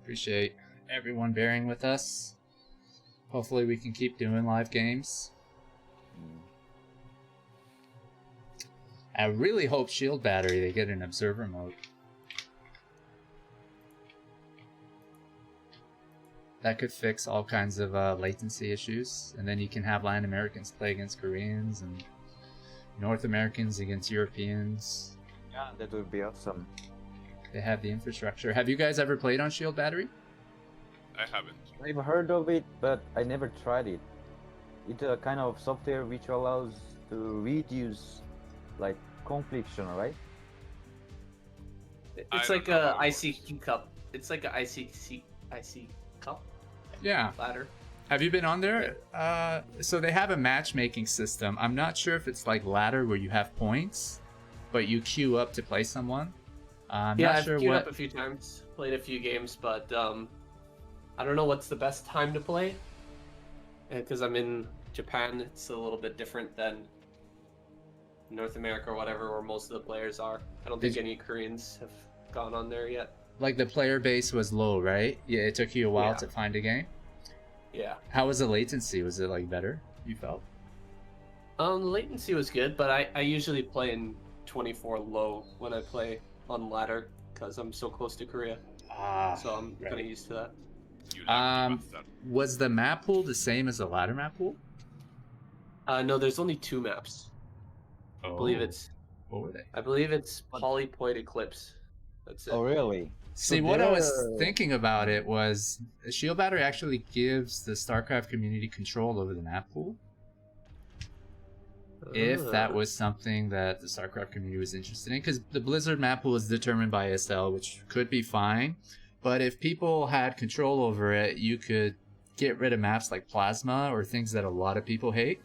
appreciate everyone bearing with us. Hopefully we can keep doing live games. I really hope Shield Battery, they get an observer mode. That could fix all kinds of latency issues, and then you can have Latin Americans play against Koreans and North Americans against Europeans. Yeah, that would be awesome. They have the infrastructure. Have you guys ever played on Shield Battery? I haven't. I've heard of it, but I never tried it. It's a kind of software which allows to reduce like confliction, right? It's I like don't know a how it works. ICQ cup. It's like a IC cup Yeah. ladder. Have you been on there? So they have a matchmaking system. I'm not sure if it's like ladder where you have points, but you queue up to play someone. I'm Yeah, not I've sure queued what. up a few times, played a few games, but I don't know what's the best time to play. Because I'm in Japan, it's a little bit different than North America or whatever, where most of the players are. I don't think Did- any Koreans have gone on there yet. Like the player base was low, right? Yeah, it took you a while Yeah. to find a game. Yeah. How was the latency? Was it like better? You felt? Latency was good, but I usually play in 24 low when I play on ladder because I'm so close to Korea, so I'm kind of right. used to that. You lucky Um, bastard. Was the map pool the same as the ladder map pool? No, there's only 2 maps. I believe it's What were they? I believe it's Polypoid Eclipse. That's it. Oh, really? See, So what I was they're- thinking about it was the Shield Battery actually gives the StarCraft community control over the map pool. If that was something that the StarCraft community was interested in, because the Blizzard map pool is determined by SL, which could be fine. But if people had control over it, you could get rid of maps like Plasma or things that a lot of people hate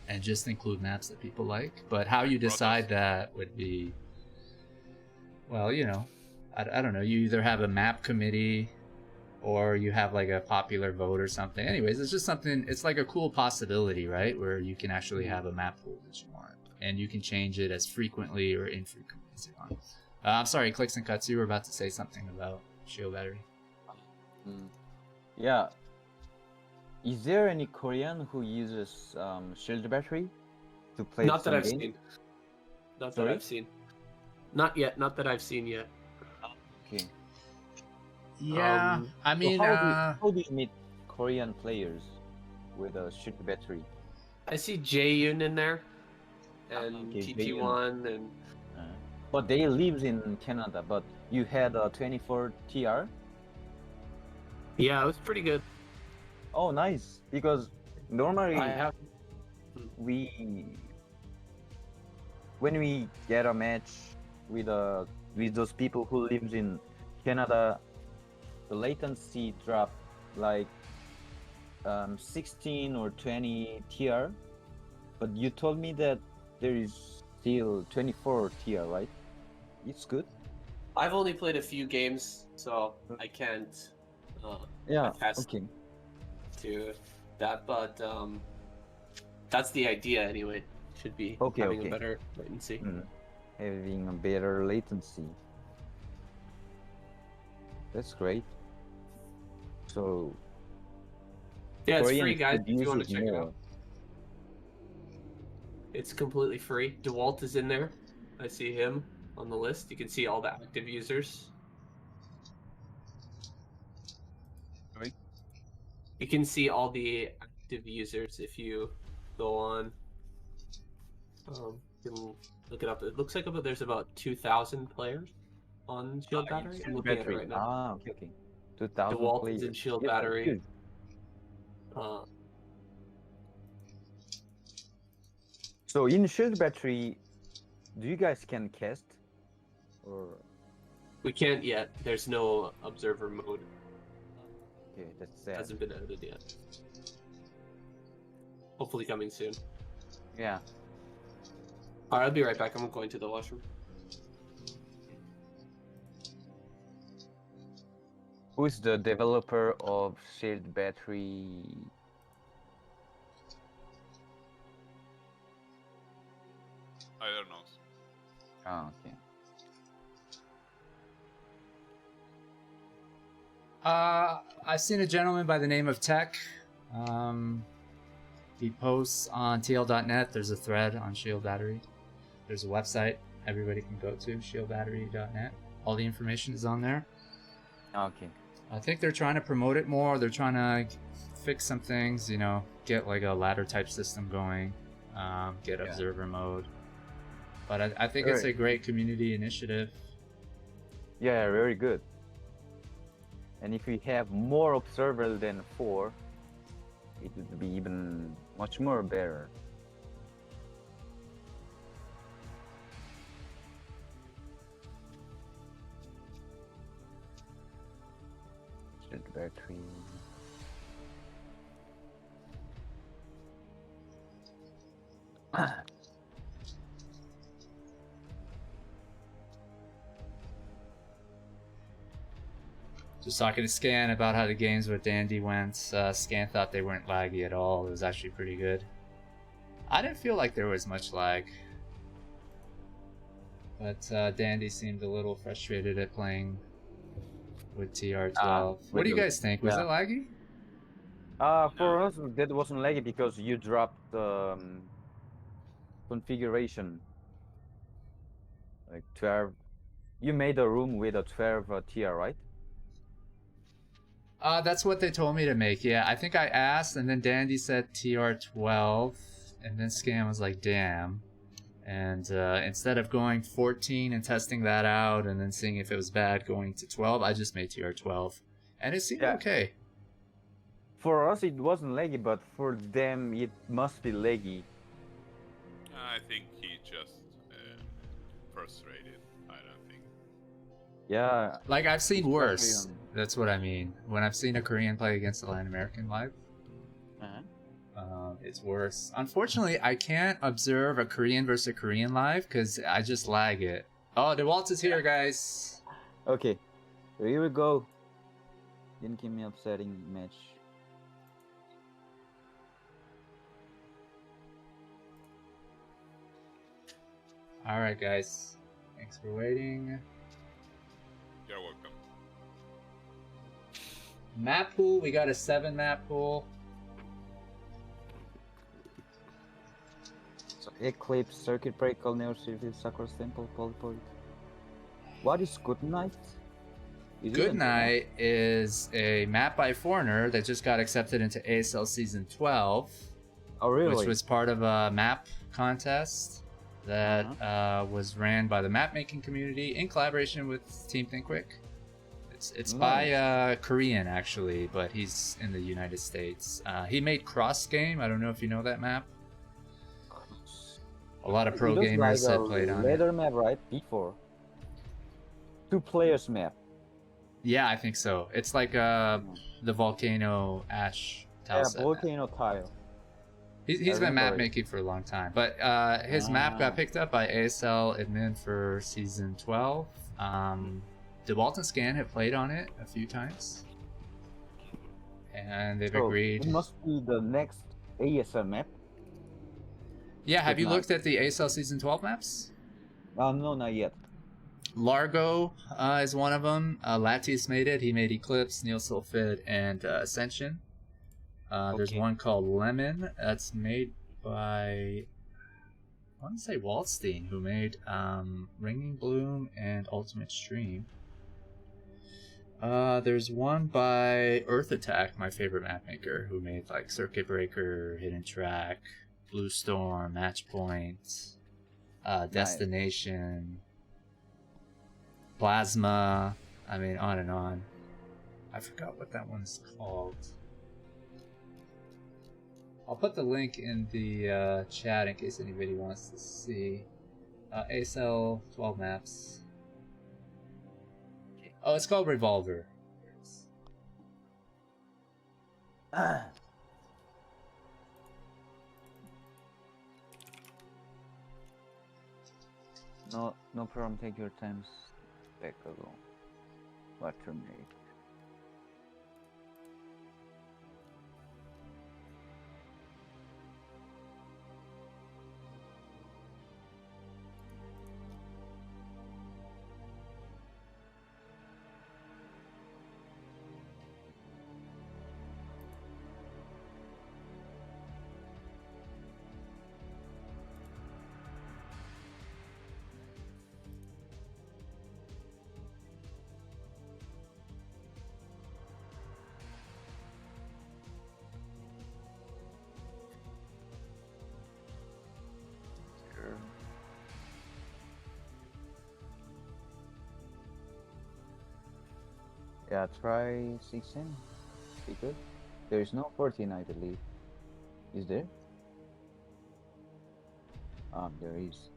and just include maps that people like. But how you decide that would be, well, you know, I don't know. You either have a map committee or you have like a popular vote or something. Anyways, it's just something, it's like a cool possibility, right? Where you can actually have a map pool that you want. And you can change it as frequently or infrequently as you want. I'm sorry, ClicksNCuts, you were about to say something about Shield Battery. Yeah. Is there any Korean who uses Shield Battery to play Not that some I've games? seen. Not that Sorry? I've seen. Not yet. Not that I've seen yet. Okay. Yeah, I So mean, how do you meet Korean players with a Shield Battery? I see Jaeyoon in there, and Okay, TT1, and But they lives in Canada, but you had a 24 TR? yeah, it was pretty good. Oh, nice. Because normally I have. when we get a match with those people who lives in Canada, the latency drop like 16 or 20 TR. But you told me that there is still 24 TR, right? It's good. I've only played a few games, so I can't Yeah. attest Okay. to that. But that's the idea anyway. Should be Okay, having okay. a better latency. Having a better latency. That's great. So Yeah, it's Korean free, guys. If you want to produces check it more. out, it's completely free. Dewalt is in there. I see him on the list. You can see all the active users. Right. You can see all the active users if you go on. You can look it up. It looks like there's about 2,000 players on Shield Battery. I'm looking at it right now. Ah, okay. 2,000 Dewalt players. is in Shield Yeah, Battery. good. So in Shield Battery, do you guys can cast? Or We can't yet. There's no observer mode. okay, that's sad. Hasn't been added yet. Hopefully coming soon. Yeah. Alright, I'll be right back. I'm going to the washroom. Who is the developer of Shield Battery? I don't know. Oh, okay. I've seen a gentleman by the name of Tech. He posts on TL.net. There's a thread on Shield Battery. There's a website everybody can go to, shieldbattery.net. All the information is on there. Okay. I think they're trying to promote it more. They're trying to fix some things, you know, get like a ladder type system going, get observer mode. But I think it's a great community initiative. Yeah, very good. And if we have more observers than 4, it would be even much more better. Shield Battery. Just talking to Scan about how the games with Dandy went. Scan thought they weren't laggy at all. It was actually pretty good. I didn't feel like there was much lag. But Dandy seemed a little frustrated at playing with TR12. What do you guys think? Was it laggy? For us, that wasn't laggy because you dropped configuration. Like 12. You made a room with a 12 TR, right? That's what they told me to make. Yeah, I think I asked, and then Dandy said TR12, and then Scam was like, "Damn," And instead of going 14 and testing that out and then seeing if it was bad going to 12, I just made TR12. And it seemed okay. For us, it wasn't laggy, but for them, it must be laggy. I think he just frustrated. I don't think. Yeah. Like, I've seen Especially worse. on- That's what I mean. When I've seen a Korean play against a Latin American live, it's worse. Unfortunately, I can't observe a Korean versus a Korean live because I just lag it. Oh, Dewalt is here, guys. Okay, here we go. Didn't give me upsetting match. All right, guys. Thanks for waiting. You're welcome. Map pool. We got a 7 map pool. So Eclipse, Circuit Breaker, Neo City, Sakura Temple, Polypoid. What is Good Night? Good Night is a map by Foreigner that just got accepted into ASL Season 12. Oh, really? Which was part of a map contest that was ran by the map making community in collaboration with Team Think Quick. It's by Korean actually, but he's in the United States. He made Cross Game. I don't know if you know that map. A lot of pro gamers had played on it. Leather map, right? Before. 2 players map. Yeah, I think so. It's like the Volcano Ash tile set map. Volcano tile. He's been map making for a long time, but his map got picked up by ASL admin for season 12. Dewalt and Scan have played on it a few times, and they've agreed. It must be the next ASL map. Yeah, have you looked at the ASL season 12 maps? No, not yet. Largo is one of them. Latius made it. He made Eclipse, Neil Sulfid, and Ascension. There's one called Lemon that's made by, I want to say Waldstein, who made Ringing Bloom and Ultimate Stream. There's one by Earth Attack, my favorite map maker, who made like Circuit Breaker, Hidden Track, Blue Storm, Match Point, Destination, Plasma. I mean, on and on. I forgot what that one's called. I'll put the link in the chat in case anybody wants to see. ASL 12 maps. Oh, it's called Revolver. No problem. Take your time. Back along. What to make? Yeah, try 16. Be good. There is no 14, I believe. Is there? There is.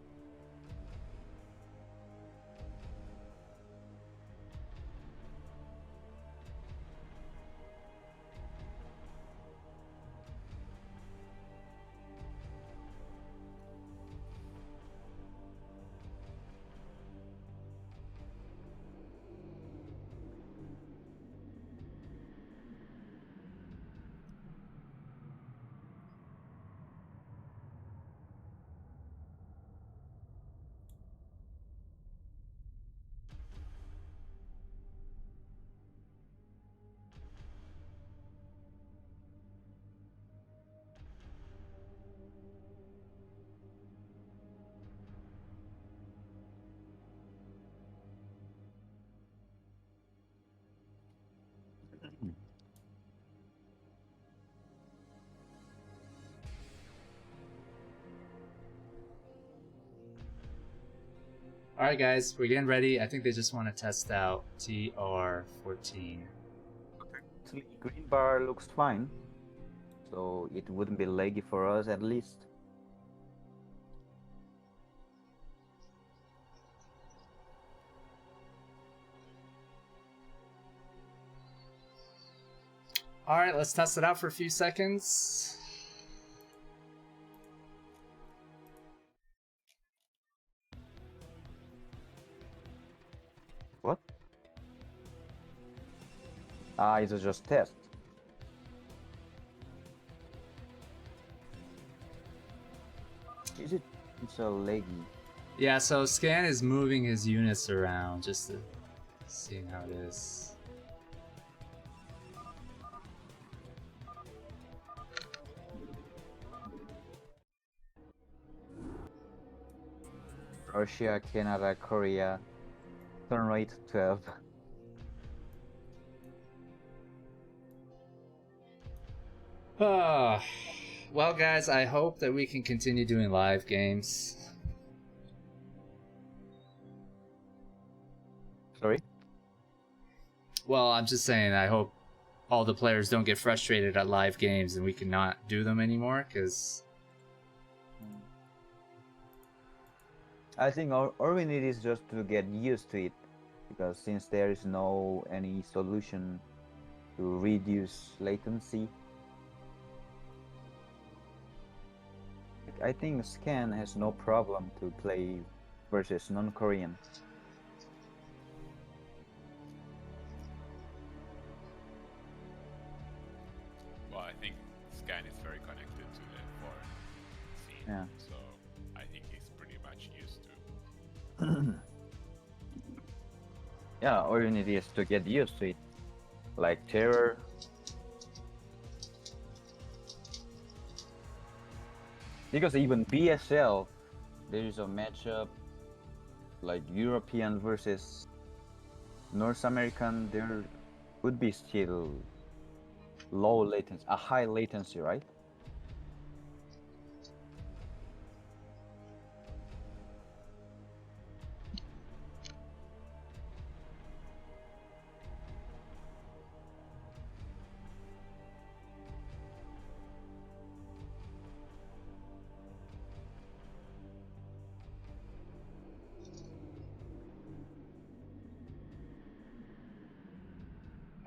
All right, guys, we're getting ready. I think they just want to test out TR14. Actually, green bar looks fine, so it wouldn't be laggy for us at least. All right, let's test it out for a few seconds. What? Ah, it's just test. Is it? It's a laggy. Yeah, so Scan is moving his units around just to see how it is. Russia, Canada, Korea. Turn rate 12. Ah, well, guys, I hope that we can continue doing live games. Sorry? Well, I'm just saying, I hope all the players don't get frustrated at live games and we cannot do them anymore, because... I think all we need is just to get used to it, because since there is no any solution to reduce latency, I think Scan has no problem to play versus non-Korean. Well, I think Scan is very connected to the foreign scene, Yeah. so I think he's pretty much used to. Yeah, all you need is to get used to it, like Terror. Because even BSL, there is a matchup like European versus North American. There would be still low latency, a high latency, right?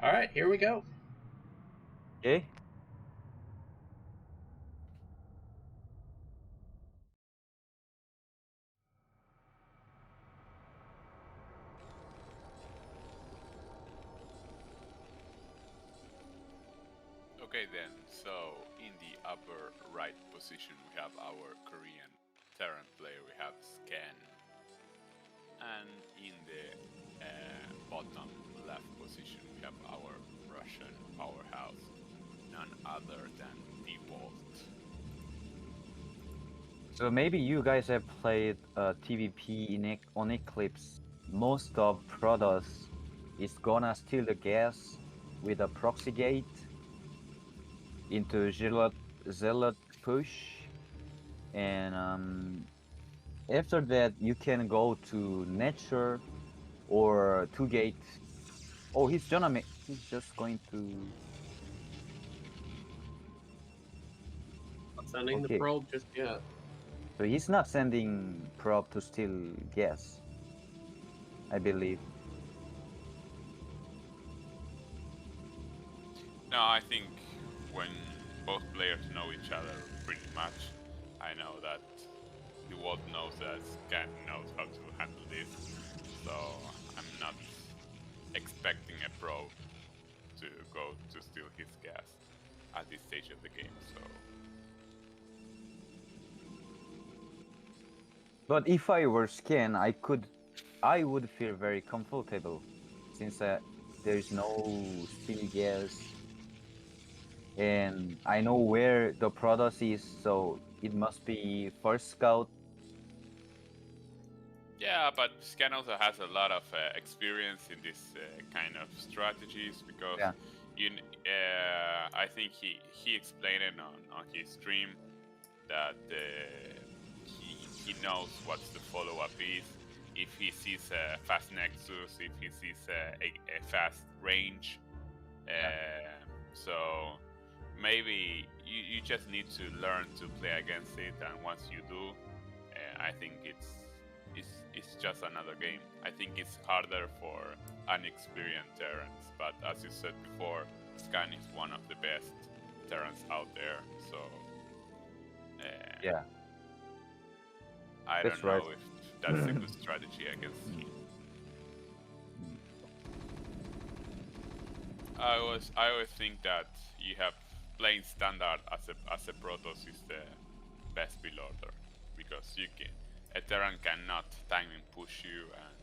All right, here we go. Okay. Okay then, so in the upper right position we have our Korean Terran player, we have Scan, and in the bottom left position we have our Russian powerhouse, none other than Dewalt. So maybe you guys have played TVP on Eclipse. Most of Protoss is gonna steal the gas with a proxy gate into Zealot push, and after that you can go to Nature or 2 gate. Oh, he's just going to. Not sending Okay. the probe just yet. So he's not sending probe to steal gas, I believe. No, I think when both players know each other pretty much, I know that Dewalt knows that Scan knows how to handle this, so I'm not expecting a probe to go to steal his gas at this stage of the game, so... But if I were Scan, I would feel very comfortable, since there is no steal gas, and I know where the Protoss is, so it must be first scout. Yeah, but Scan also has a lot of experience in this kind of strategies, because Yeah. I think he explained it on his stream that he knows what the follow-up is, if he sees a fast Nexus, if he sees a fast range. So maybe you just need to learn to play against it, and once you do, I think it's just another game. I think it's harder for unexperienced Terrans, but as you said before, Scan is one of the best Terrans out there. So Yeah, I that's don't know right. if that's a good strategy against him. I always think that you have playing standard as a Protoss is the best build order, because a Terran cannot timing push you, and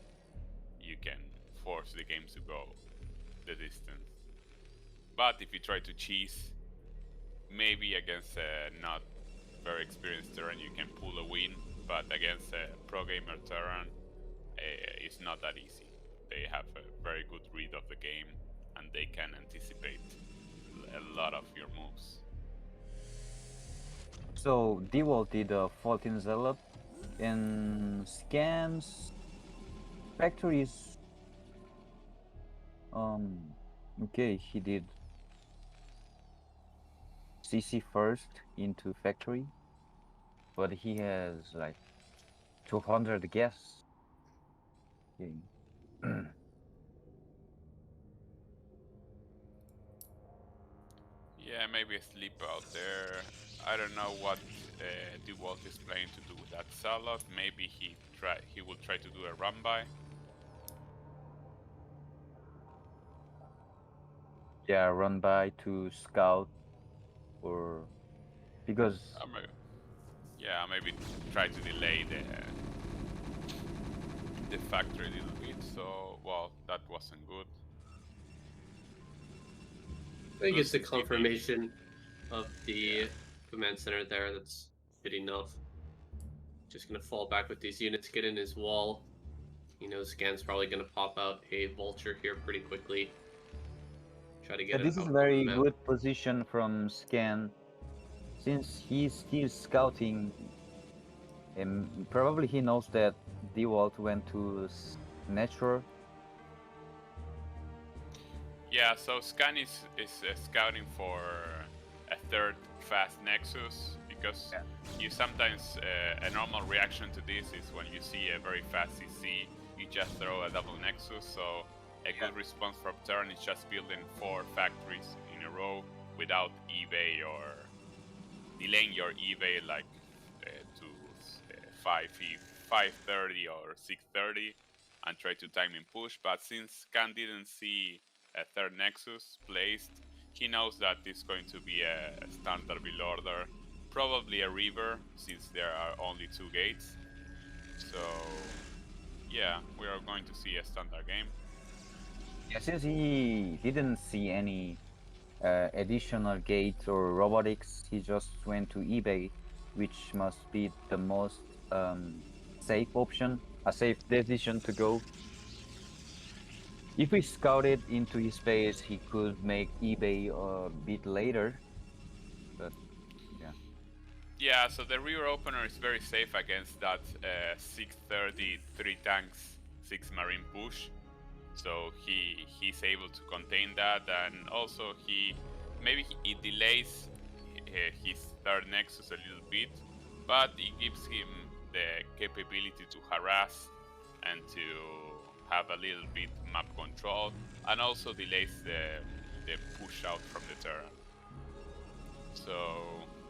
you can force the game to go the distance. But if you try to cheese, maybe against a not very experienced Terran you can pull a win, but against a pro gamer Terran, it's not that easy. They have a very good read of the game, and they can anticipate a lot of your moves. So Dewalt did a 14 Zealot, and Scans factories. Okay, he did CC first into factory, but he has like 200 guests. Okay. Yeah, maybe a sleep out there. I don't know what Dewalt is planning to do with that salad. Maybe he will try to do a run by. Yeah, run by to scout, or because Maybe try to delay the factory a little bit. So well, that wasn't good. I think it's a Losing TD. confirmation of the command center there. That's good enough. Just gonna fall back with these units, get in his wall. You know, Scan's probably gonna pop out a vulture here pretty quickly. Try to yeah, get it this is out very on the map. good position from Scan, since he's still scouting. And probably he knows that Dewalt went to Natural. Yeah, so Scan is scouting for a third fast Nexus, because you sometimes a normal reaction to this is when you see a very fast CC, you just throw a double Nexus. So a good response from Terran is just building 4 factories in a row without eBay or delaying your eBay like to 5:30 or 6:30 and try to timing push. But since Scan didn't see a third Nexus placed, he knows that it's going to be a standard build order, probably a Reaver, since there are only 2 gates. So yeah, we are going to see a standard game. Yeah, since he didn't see any additional gates or robotics, he just went to eBay, which must be the most safe option, a safe decision to go. If we scouted into his base, he could make eBay a bit later, but yeah. Yeah, so the rear opener is very safe against that 6:30 3 tanks 6 marine push. So he's able to contain that, and also it delays his third Nexus a little bit, but it gives him the capability to harass and to have a little bit map control, and also delays the push out from the Terran. So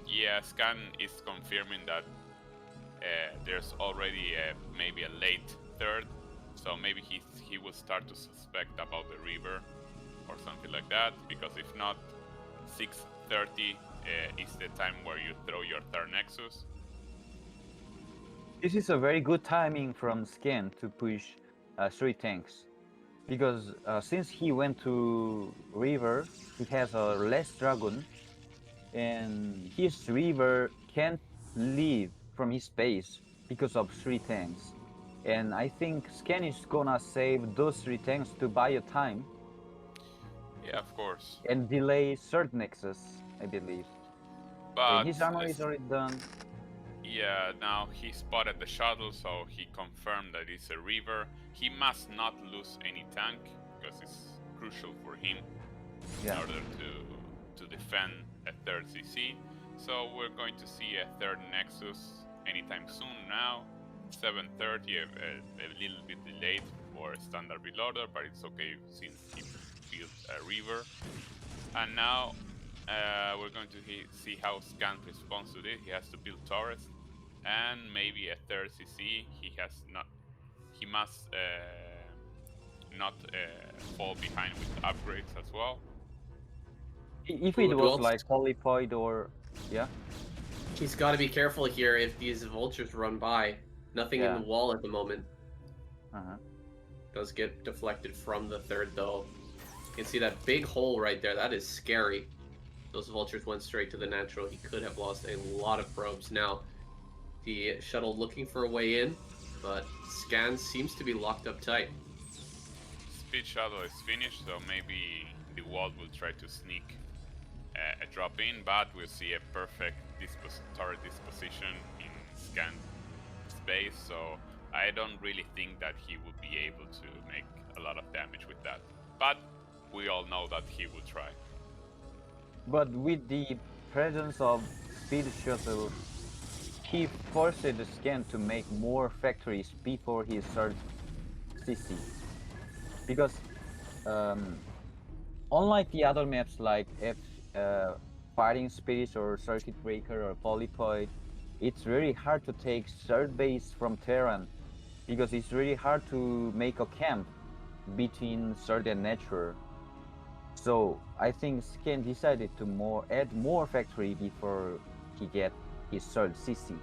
yeah, Scan is confirming that there's already maybe a late third, so maybe he will start to suspect about the Reaver or something like that, because if not, 6:30 is the time where you throw your third Nexus. This is a very good timing from Scan to push 3 tanks, because since he went to River, he has a less dragon, and his River can't leave from his base because of 3 tanks. And I think Scan is gonna save those 3 tanks to buy a time. Yeah, of course. And delay third Nexus, I believe. But And his armor is already done. Yeah, now he spotted the shuttle, so he confirmed that it's a river. He must not lose any tank, because it's crucial for him in Yeah. order to defend a third CC. So we're going to see a third Nexus anytime soon now. 7:30, a little bit delayed for standard build order, but it's okay since he built a river. And now we're going to see how Scan responds to this. He has to build turrets and maybe a third CC. He must not fall behind with upgrades as well. If Ooh, it was Dewalt's- like Polypoid or yeah, He's got to be careful here if these vultures run by. Nothing in Yeah. the wall at the moment. uh-huh. Does get deflected from the third though. You can see that big hole right there. That is scary. Those vultures went straight to the natural. He could have lost a lot of probes. Now, the shuttle looking for a way in, but Scan seems to be locked up tight. Speed shuttle is finished, so maybe Dewalt will try to sneak a drop in, but we'll see a perfect turret disposition in Scan space, so I don't really think that he will be able to make a lot of damage with that. But we all know that he will try. But with the presence of Speed Shuttle, he forced the Scan to make more factories before he started CC. Because unlike the other maps like Fighting Space or Circuit Breaker or Polypoid, it's really hard to take third base from Terran because it's really hard to make a camp between third and nature. So I think Scan decided to add more factory before he get his third CC.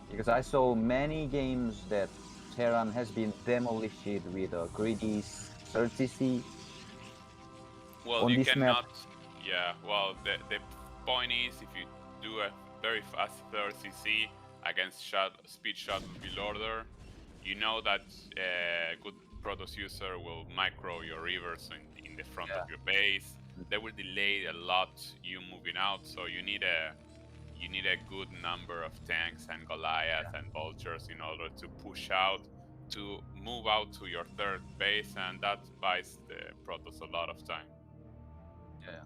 Because I saw many games that Terran has been demolished with a greedy third CC. Well, On you this map- cannot. Yeah, well, the point is if you do a very fast third CC against speed shuttle build order, you know that a good Protoss user will micro your rivers in the front of your base. They will delay a lot you moving out, so you need a good number of tanks and Goliaths and vultures in order to push out, to move out to your third base, and that buys the Protoss a lot of time. Yeah.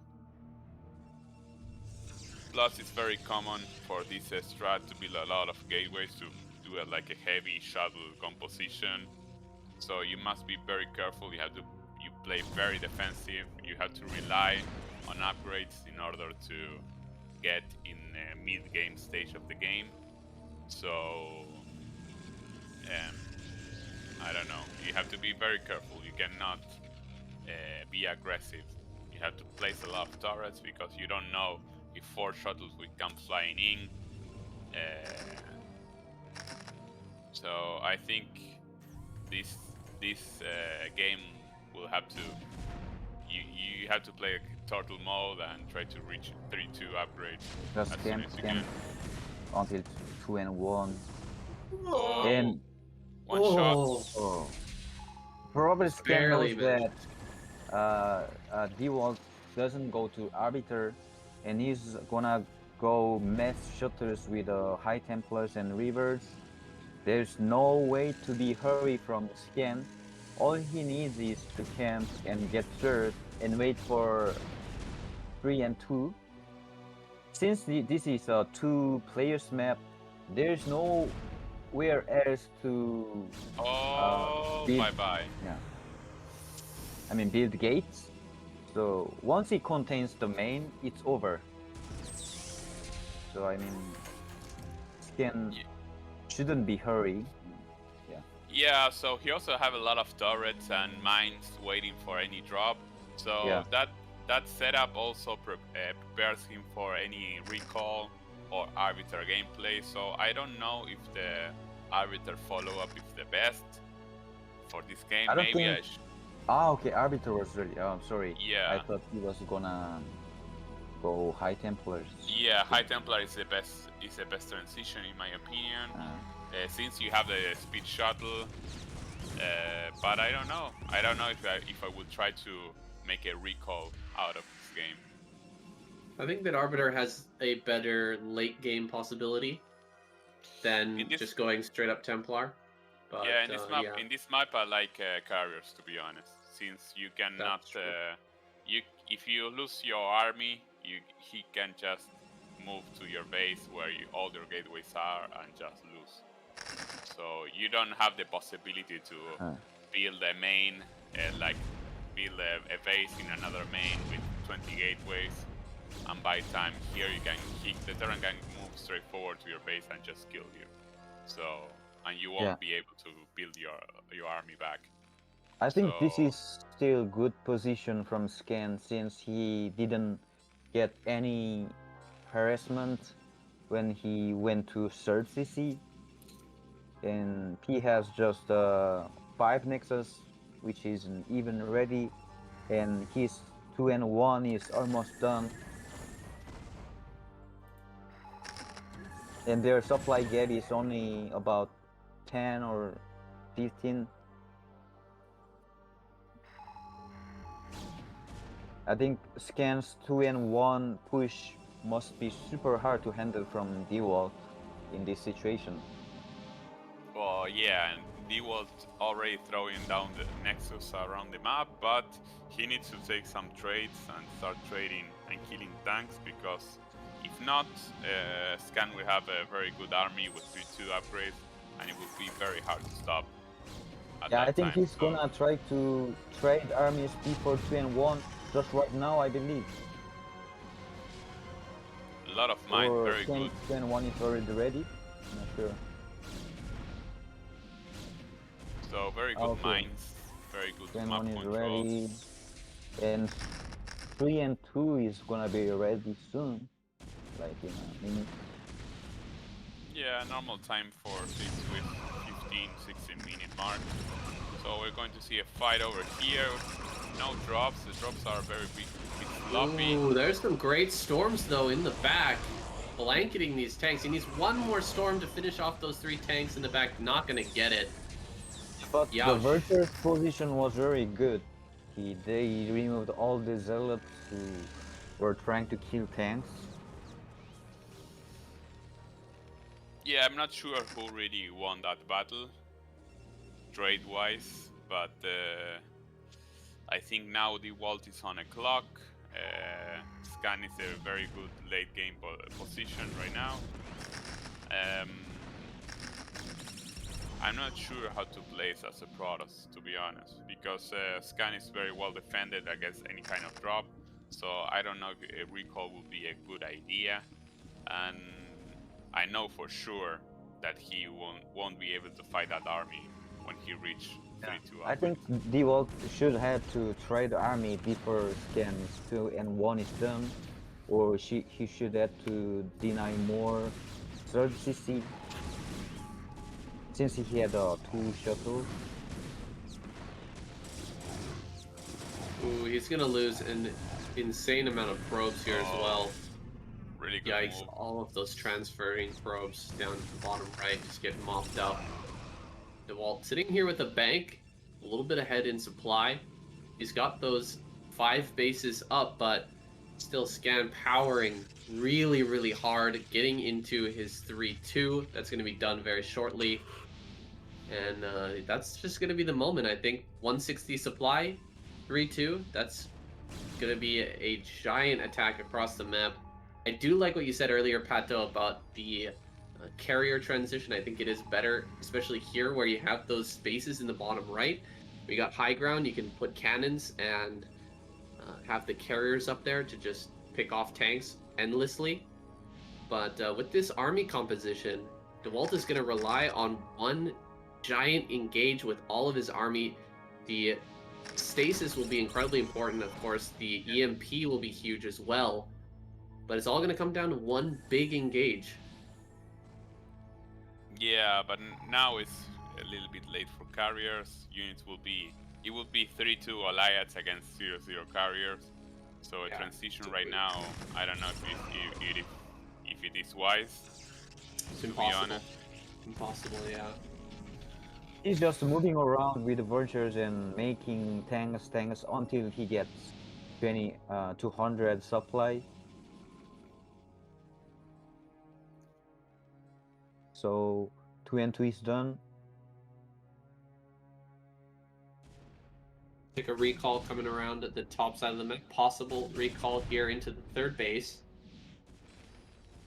Plus, it's very common for this strat to build a lot of gateways to do like a heavy shuttle composition. So you must be very careful. You play very defensive. You have to rely on upgrades in order to get in the mid-game stage of the game. So I don't know. You have to be very careful. You cannot be aggressive. You have to place a lot of turrets because you don't know if 4 shuttles will come flying in. So I think this game will have to you have to play a turtle mode and try to reach 3-2 upgrade Just as soon camp as you can. until 2 and 1. Oh, And one shot. oh, probably Scan Barely knows that Dewalt doesn't go to Arbiter, and he's gonna go mass shutters with High Templars and Reavers. There's no way to be hurry from Scan. All he needs is to camp and get third and wait for 3 and 2. Since this is a 2 players map, there's nowhere else to build, Bye-bye. yeah. I mean, build gates. So once it contains the main, it's over. So I mean, Scan shouldn't be hurry. Yeah, so he also have a lot of turrets and mines waiting for any drop. So that setup also prepares him for any recall or Arbiter gameplay. So I don't know if the Arbiter follow-up is the best for this game. I don't Maybe think... okay, Arbiter was really... Oh, I'm sorry. Yeah. I thought he was gonna go High Templars. Yeah, High Templar is the best transition in my opinion. Since you have the speed shuttle, but I don't know. I don't know if I would try to make a recall out of this game. I think that Arbiter has a better late game possibility than In this, just going straight up Templar. But yeah, in this map, yeah, I like carriers, to be honest, since you cannot. that's true. If you lose your army, he can just move to your base where all your gateways are and just lose. So you don't have the possibility to build a main, like build a base in another main with 20 gateways, and by time here the Terran can move straight forward to your base and just kill you. So, and you won't be able to build your army back. I think this is still good position from Scan, since he didn't get any harassment when he went to third CC, and he has just 5 Nexus, which isn't even ready, and his 2-1 is almost done. And their supply gate is only about 10 or 15. I think Scan's 2-1 push must be super hard to handle from Dewalt in this situation. Well, yeah, and Dewalt already throwing down the Nexus around the map, but he needs to take some trades and start trading and killing tanks, because if not, Scan will have a very good army with 3-2 upgrades, and it will be very hard to stop. Yeah, I think he's gonna try to trade armies before 2-1 just right now, I believe. A lot of mine, or very good. 2-1 is already ready. I'm not sure. So very good mines, very good map 2-1 is controls. ready, and 3-2 is gonna be ready soon, like in a minute. Yeah, normal time for 6 with 15-16 minute mark. So we're going to see a fight over here. No drops. The drops are very big, sloppy. Ooh, there's some great storms though in the back, blanketing these tanks. He needs one more storm to finish off those 3 tanks in the back. Not gonna get it. But the Verter's position was very good. They removed all the zealots who were trying to kill tanks. Yeah, I'm not sure who really won that battle, trade-wise, but I think now Dewalt is on a clock. Scan is a very good late game position right now. I'm not sure how to place as a Protoss, to be honest, because Scan is very well defended against any kind of drop, so I don't know if a recall would be a good idea, and I know for sure that he won't be able to fight that army when he reaches 3-2. I think Dewalt should have to trade the army before Scan's 2-1 is done, or he should have to deny more third CC, since he had 2 shuttles. Ooh, he's gonna lose an insane amount of probes here as well. Really good Yikes, move. all of those transferring probes down to the bottom right just get mopped up. Dewalt sitting here with a bank, a little bit ahead in supply. He's got those 5 bases up, but still Scan powering really, really hard, getting into his 3-2. That's going to be done very shortly. And that's just going to be the moment, I think. 160 supply, 3-2. That's going to be a giant attack across the map. I do like what you said earlier, Pato, about the carrier transition. I think it is better, especially here where you have those spaces in the bottom right. We got high ground, you can put cannons and have the carriers up there to just pick off tanks endlessly. But with this army composition, Dewalt is going to rely on one giant engage with all of his army. The stasis will be incredibly important, of course. The EMP will be huge as well. But it's all going to come down to one big engage. Yeah, but now it's a little bit late for carriers. Units will be 3-2 alliance against 0-0 carriers. So a transition right now, I don't know if it is wise. It's impossible. Impossible, yeah. He's just moving around with the vultures and making tanks until he gets 200 supply. so 2 and 2 is done. Take a recall coming around at the top side of the map. Possible recall here into the third base.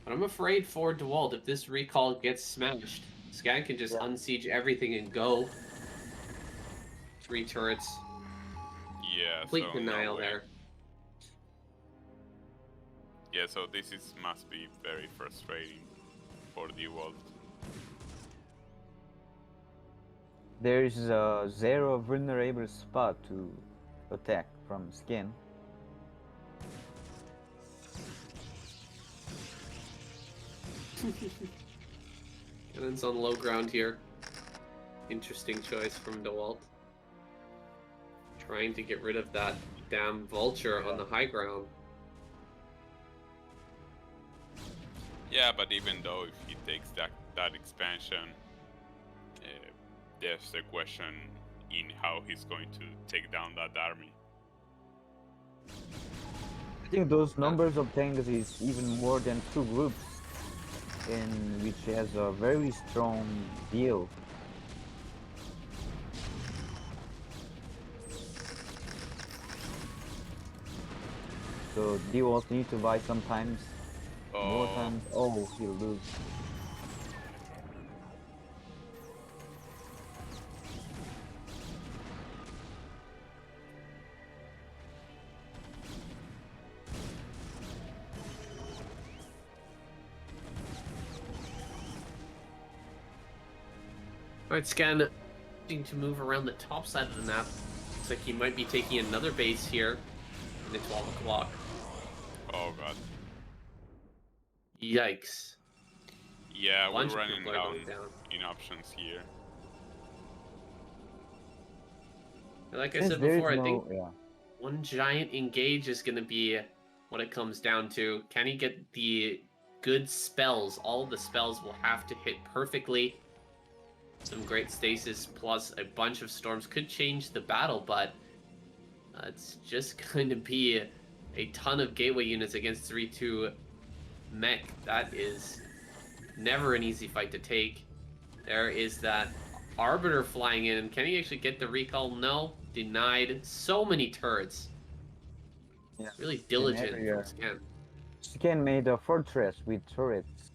But I'm afraid for Dewalt, if this recall gets smashed, Scan can just unsiege everything and go. 3 turrets. Yeah, Complete so denial no way. there. Yeah, so this is must be very frustrating for Dewalt. There is a 0 vulnerable spot to attack from Scan. Cannon's on low ground here. Interesting choice from Dewalt. Trying to get rid of that damn vulture on the high ground. Yeah, but even though if he takes that expansion, there's a question in how he's going to take down that army. I think those numbers of tanks is even more than 2 groups, and which has a very strong deal. So Dewalt need to buy sometimes, more times. Oh, he'll lose. Alright, Scan needing to move around the top side of the map. Looks like he might be taking another base here in the 12 o'clock. Oh god. Yikes. Yeah, Bunch we're of running people are going down. in options here. And like I Since said there is before, I no- think yeah. one giant engage is going to be what it comes down to. Can he get the good spells? All of the spells will have to hit perfectly. Some great stasis plus a bunch of storms could change the battle, but it's just going to be a ton of gateway units against 3-2 mech. That is never an easy fight to take. There is that Arbiter flying in. Can he actually get the recall? No. Denied. So many turrets. Yeah. Really diligent everywhere. from Scan. Scan made a fortress with turrets.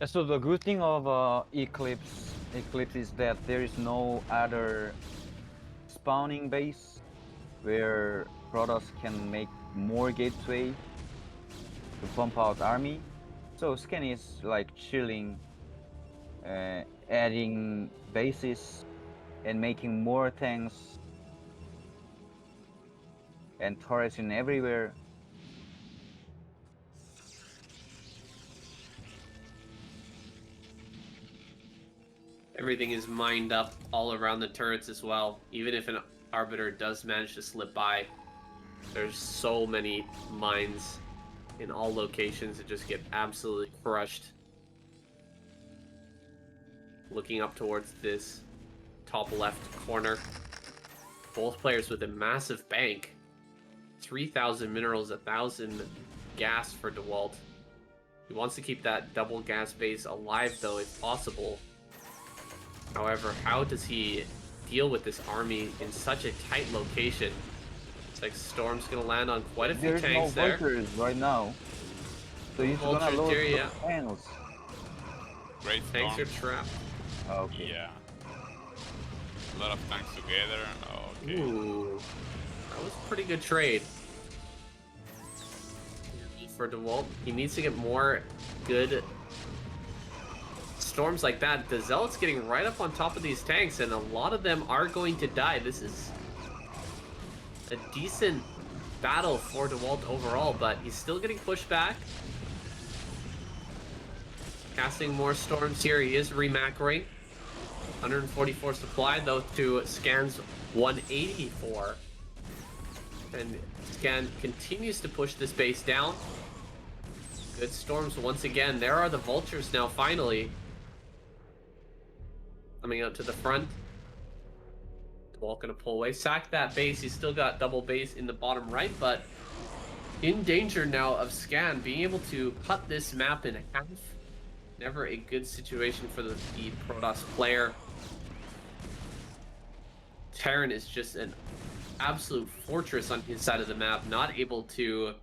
So the good thing of Eclipse is that there is no other spawning base where Protoss can make more gateway to pump out army. So Scan is like chilling, adding bases and making more tanks and turrets in everywhere. Everything is mined up all around the turrets as well. Even if an Arbiter does manage to slip by, there's so many mines in all locations that just get absolutely crushed. Looking up towards this top left corner. Both players with a massive bank. 3,000 minerals, 1,000 gas for Dewalt. He wants to keep that double gas base alive though if possible. However, how does he deal with this army in such a tight location? It's like Storm's gonna land on quite a few There's tanks no there. vultures right now, so he's gonna Vultures load there, the yeah. panels. Great Tanks are storm. trapped. Okay. Yeah. A lot of tanks together. Okay. Ooh, that was a pretty good trade for Dewalt. He needs to get more good storms like that. The Zealot's getting right up on top of these tanks, and a lot of them are going to die. This is a decent battle for Dewalt overall, but he's still getting pushed back. Casting more storms here. He is remacroing. 144 supply, though, to Scan's 184. And Scan continues to push this base down. Good storms once again. There are the vultures now, finally. Coming out to the front. Dewalt gonna pull away, sack that base. He's still got double base in the bottom right, but in danger now of Scan being able to cut this map in half. Never a good situation for the Protoss player. Terran is just an absolute fortress on his side of the map, not able to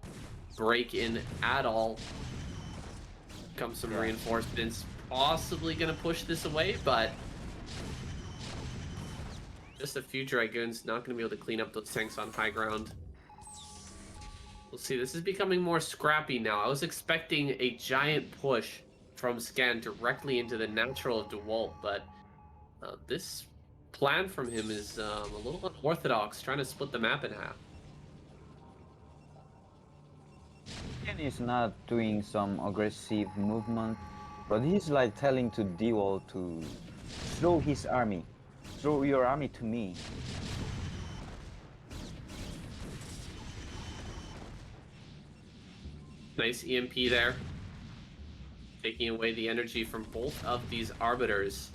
break in at all. Comes some reinforcements, possibly gonna push this away, but just a few Dragoons, not gonna be able to clean up those tanks on high ground. We'll see, this is becoming more scrappy now. I was expecting a giant push from Scan directly into the natural of Dewalt, but this plan from him is a little unorthodox, trying to split the map in half. And he's not doing some aggressive movement, but he's like telling to Dewalt to throw his army. Throw your army to me. Nice EMP there. Taking away the energy from both of these Arbiters.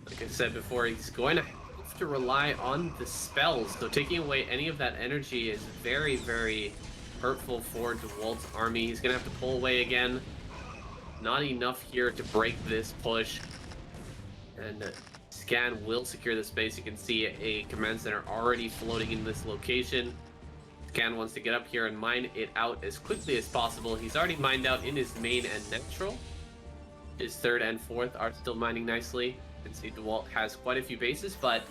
Like I said before, he's going to have to rely on the spells. So taking away any of that energy is very, very hurtful for Dewalt's army. He's going to have to pull away again. Not enough here to break this push. And Scan will secure the space. You can see a command center already floating in this location. Scan wants to get up here and mine it out as quickly as possible. He's already mined out in his main and neutral. His third and fourth are still mining nicely. You can see Dewalt has quite a few bases, but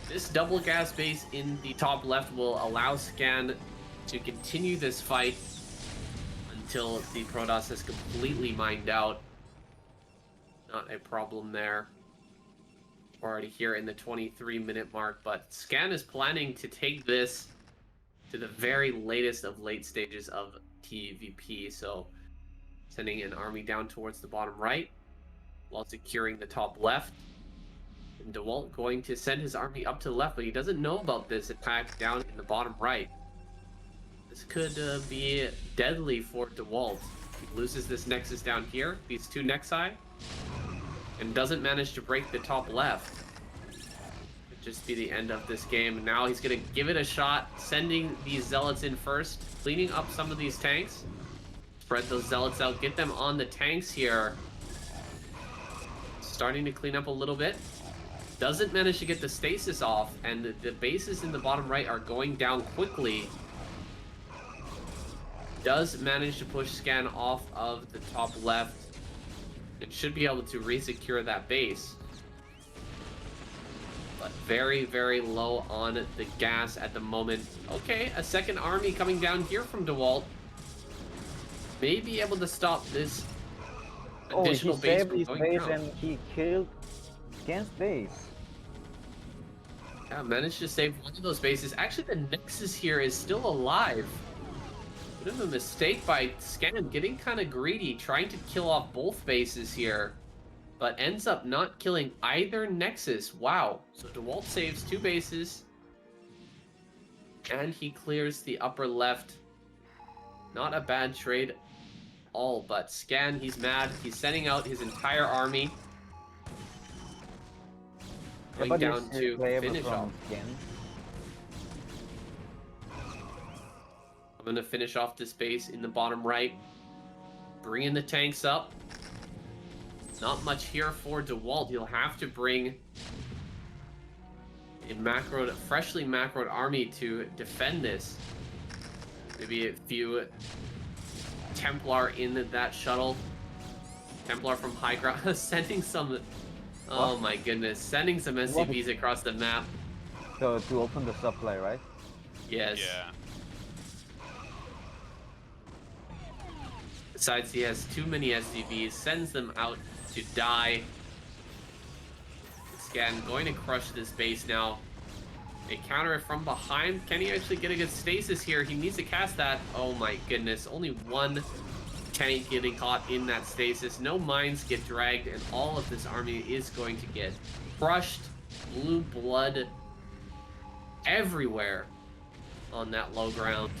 this double gas base in the top left will allow Scan to continue this fight until the Protoss is completely mined out. Not a problem there. We're already here in the 23-minute mark, but Scan is planning to take this to the very latest of late stages of PvP. So sending an army down towards the bottom right while securing the top left. And Dewalt going to send his army up to the left, but he doesn't know about this attack down in the bottom right. This could be deadly for Dewalt. He loses this Nexus down here, these two Nexi, and doesn't manage to break the top left. Just be the end of this game. Now he's gonna give it a shot, sending these Zealots in first, cleaning up some of these tanks, spread those Zealots out, get them on the tanks here. Starting to clean up a little bit. Doesn't manage to get the stasis off, and the bases in the bottom right are going down quickly. Does manage to push Scan off of the top left. It should be able to re-secure that base. But very, very low on the gas at the moment. Okay, a second army coming down here from Dewalt. May be able to stop this additional base saved from his going base down. and he killed Scan's base. Yeah, managed to save one of those bases. Actually, the Nexus here is still alive. Bit of a mistake by Scan, getting kind of greedy, trying to kill off both bases here. But ends up not killing either Nexus. Wow. So Dewalt saves two bases. And he clears the upper left. Not a bad trade all, but Scan, he's mad. He's sending out his entire army. Going down to finish off. I'm going to finish off this base in the bottom right. Bringing the tanks up. Not much here for Dewalt. He'll have to bring a freshly macroed army to defend this. Maybe a few Templar in that shuttle. Templar from high ground. Sending some... Oh my goodness. Sending some SCVs across the map. So to open the supply, right? Yes. Yeah. Besides, he has too many SCVs. Sends them out to die. Scan going to crush this base now. They counter it from behind. Can he actually get a good stasis here? He needs to cast that. Oh my goodness. Only one tank getting caught in that stasis. No mines get dragged, and all of this army is going to get crushed. Blue blood everywhere on that low ground.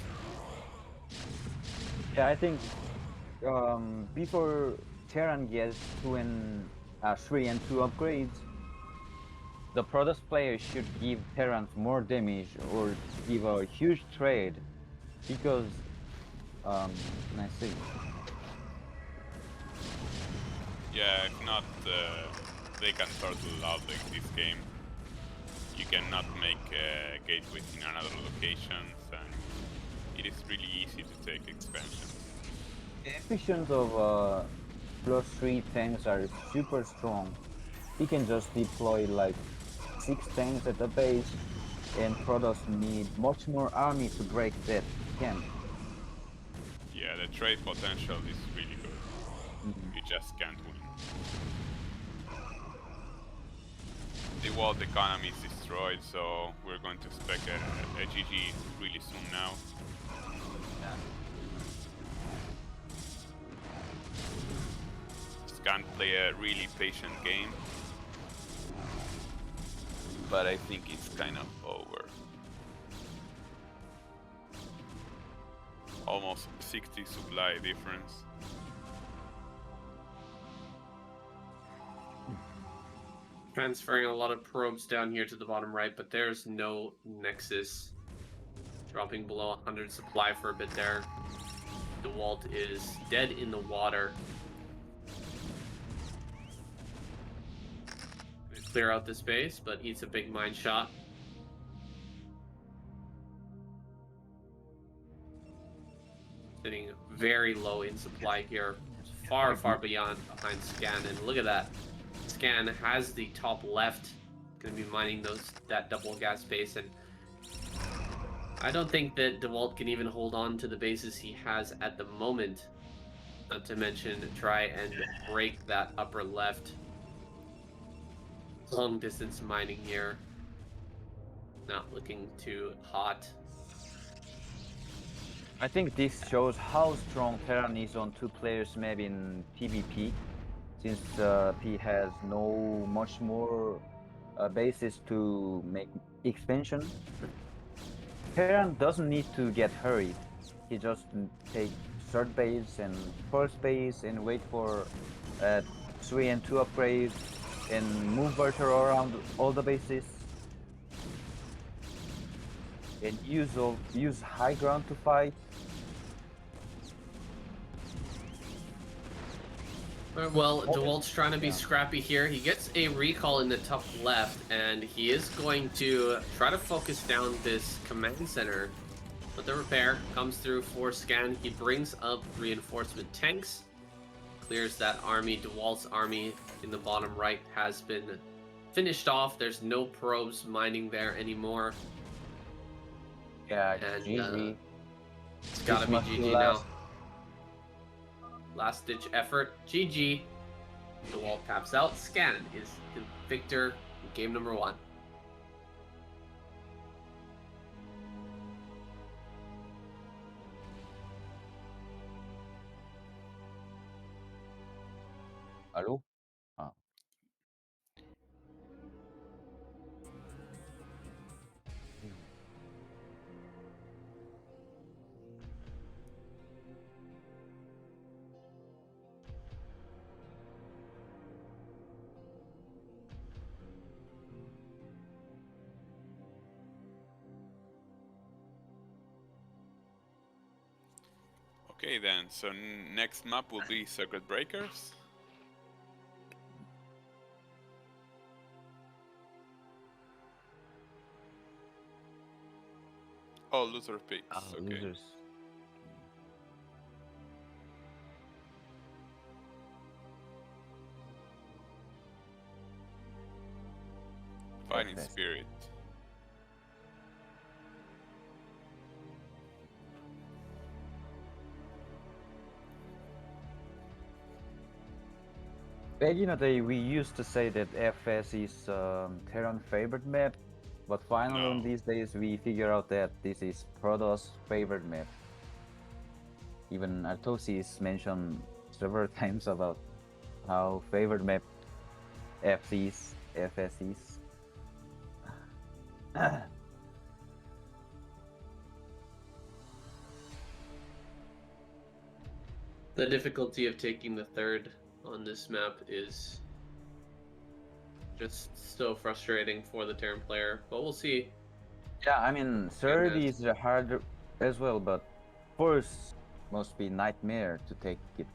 Yeah, I think before Terran gets 3 and 2 upgrades, the Protoss player should give Terrans more damage or give a huge trade, because I see. Yeah, if not, they can turtle out this game. You cannot make gateways in another locations, and it is really easy to take expansions. The efficiency of +3 tanks are super strong. He can just deploy like 6 tanks at the base, and Protoss need much more army to break that camp. Yeah, the trade potential is really good. You just can't win. The world economy is destroyed, so we're going to expect a GG really soon now. Scan play a really patient game, but I think it's kind of over. Almost 60 supply difference. Transferring a lot of probes down here to the bottom right, but there's no nexus. Dropping below 100 supply for a bit there. Dewalt is dead in the water. Gonna clear out the space, but eats a big mine shot. Sitting very low in supply here. Far, far behind Scan, and look at that. Scan has the top left, going to be mining that double gas space, and I don't think that Dewalt can even hold on to the bases he has at the moment. Not to mention try and break that upper left. Long distance mining here. Not looking too hot. I think this shows how strong Terran is on 2 players map in PvP, since P has no much more bases to make expansion. Terran doesn't need to get hurried. He just take third base and first base and wait for 3 and 2 upgrades and move Bertha around all the bases. And use high ground to fight. Well, Dewalt's trying to be scrappy here. He gets a recall in the top left, and he is going to try to focus down this command center. But the repair comes through for Scan. He brings up reinforcement tanks, clears that army. Dewalt's army in the bottom right has been finished off. There's no probes mining there anymore. Yeah, And GG. it's gotta be GG now. Last ditch effort. GG. Dewalt taps out. Scan is the victor in game number 1. Hello? Ah. Okay then, so next map will be Circuit Breakers. Oh, loser picks. Okay. Losers. Fighting Yes, Spirit. Back in the day, we used to say that FS is Terran favorite map, but finally in No. these days we figure out that this is Protoss favorite map. Even Artosis mentioned several times about how favorite map FS is. The difficulty of taking the third on this map is Just so frustrating for the Terran player, but we'll see. Yeah, I mean, third is harder as well, but first must be nightmare to take it.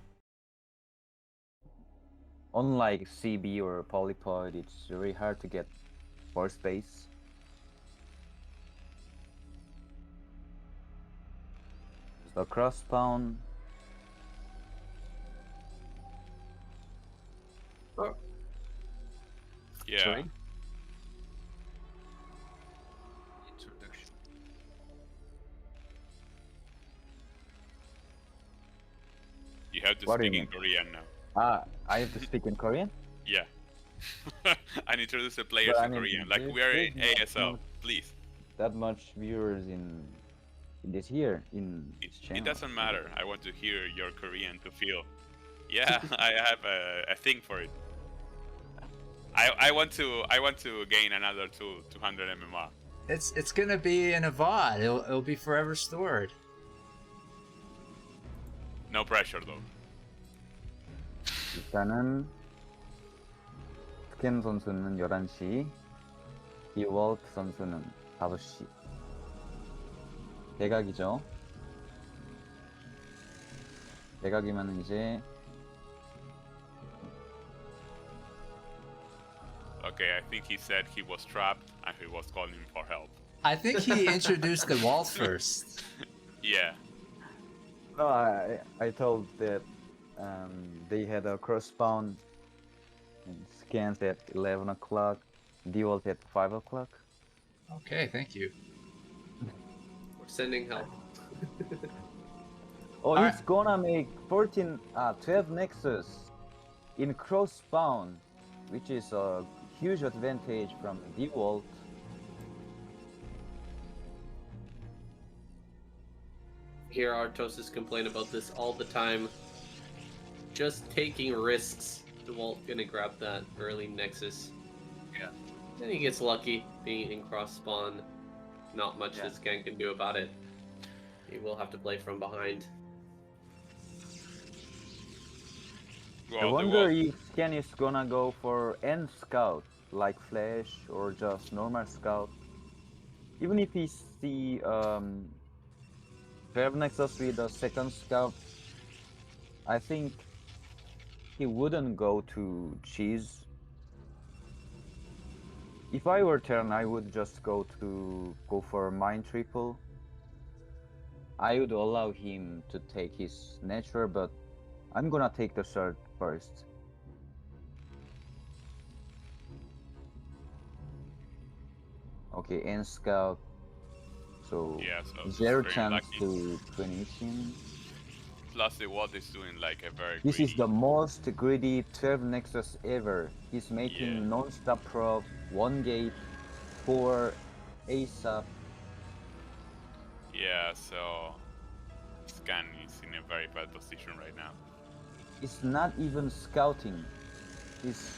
Unlike CB or Polypod, it's very hard to get first base. The cross spawn. Oh, Yeah. Sorry? Introduction. You have to What do you speak in mean? Korean now. I have to speak in Korean? Yeah. And introduce the players But I in mean, Korean. Like there's- we are there's in not ASL. much- Please. That much viewers in this here, in this channel. It doesn't matter. I want to hear your Korean to feel. Yeah, I have a thing for it. I want to gain another 200 MMR. It's gonna be in a VOD. It'll be forever stored. No pressure though. 일단은 스캔 선수는 11시, 디월트 선수는 5시. 대각이죠. 대각이면 이제 Okay, I think he said he was trapped and he was calling for help. I think he introduced the wall first. Yeah. no, I told that they had a cross spawn and scans at 11 o'clock, Dewalt at 5 o'clock. Okay, thank you. we're sending help. Oh, Alright. he's gonna make 12 Nexus in cross spawn, which is a huge advantage from Dewalt. Hear Artosis complain about this all the time. Just taking risks. Dewalt gonna grab that early Nexus. Yeah. Then he gets lucky being in cross spawn. Not much Yeah. this Scan can do about it. He will have to play from behind. Well, I the wonder wall- if Scan is gonna go for N Scout, like Flash or just normal Scout. Even if he see 12 Nexus with a second Scout, I think he wouldn't go to Cheese. If I were Terran, I would just go for Mine Triple. I would allow him to take his nature, but I'm gonna take the third first. Okay, N Scout. So Yeah, so it's zero very chance lucky. to finish him. Plus the wall is doing like a very This is greedy- the most greedy 12 Nexus ever. He's making Yeah. non-stop prop, 1 gate, 4 ASAP. Yeah, so Scan is in a very bad position right now. It's not even scouting. It's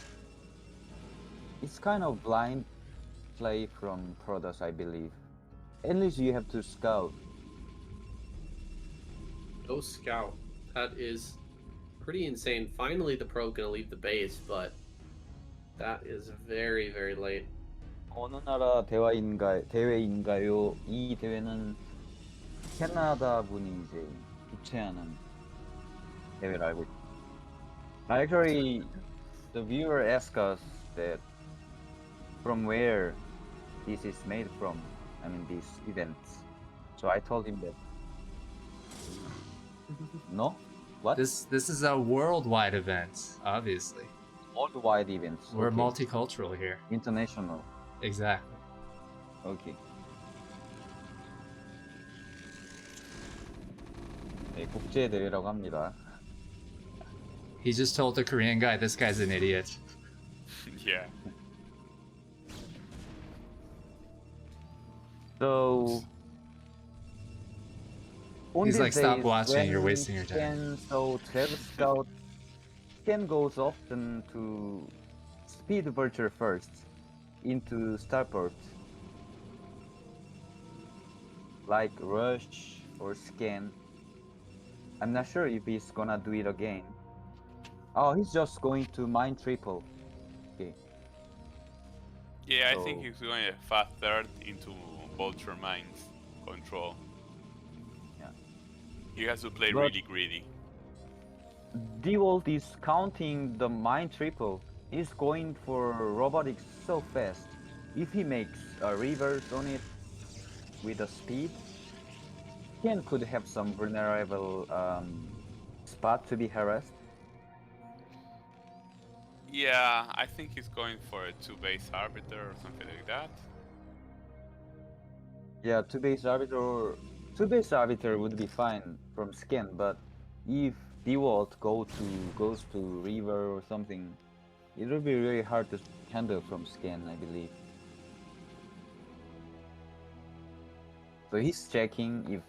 kind of blind play from Protoss, I believe. At least you have to scout. No scout. That is pretty insane. Finally, the pro gonna leave the base, but that is very, very late. 어느 나라 대회인가요? 이 대회는 캐나다 분이 이제 주최하는 대회를 알고 있습니다. Actually, the viewer asked us that from where this is made from. I mean, these events. So I told him that. No? What? This is a worldwide event, obviously. Worldwide events. We're Okay. multicultural here. International. Exactly. Okay. 네, 국제 대회라고 합니다. He just told the Korean guy, this guy's an idiot. Yeah. So on He's these like, "Stop days, watching, you're when wasting your time." So Travis Scout Scan goes often to speed Vulture first into Starport, like Rush or Scan. I'm not sure if he's gonna do it again. Oh, he's just going to Mine Triple. Okay. Yeah, I So, think he's going a fast third into Vulture Mines control. yeah. He has to play But really greedy. Dewalt is counting the mine triple. He's going for robotics so fast. If he makes a reverse on it with the speed, Ken could have some vulnerable spot to be harassed. Yeah, I think he's going for a 2-base Arbiter or something like that. Yeah, two-base arbiter would be fine from Scan, but if Dewalt goes to River or something, it will be really hard to handle from Scan, I believe. So he's checking if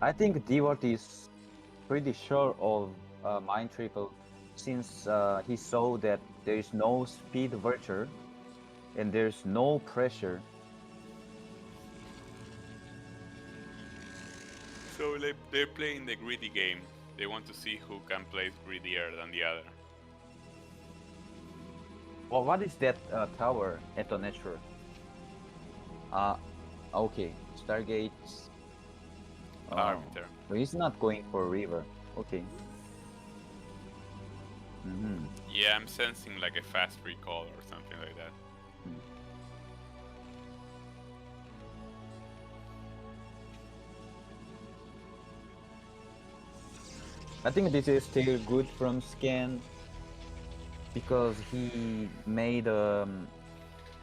I think Dewalt is pretty sure of Mine Triple since he saw that there is no speed virtue and there's no pressure. So they're playing the greedy game. They want to see who can play greedier than the other. Well, what is that tower at the nature? Okay, Stargates. Arbiter. So he's not going for River. Okay. Yeah, I'm sensing like a fast recall or something like that. I think this is still good from Scan because he made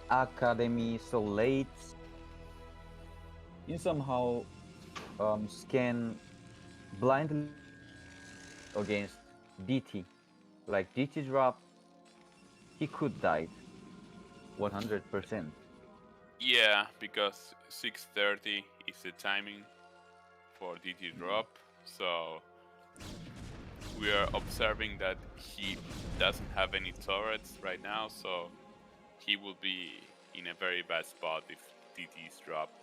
Academy so late. You somehow Scan blindly against DT. Like DT drop, he could die 100%. Yeah, because 6:30 is the timing for DT drop, so we are observing that he doesn't have any turrets right now, so he will be in a very bad spot if DT is dropped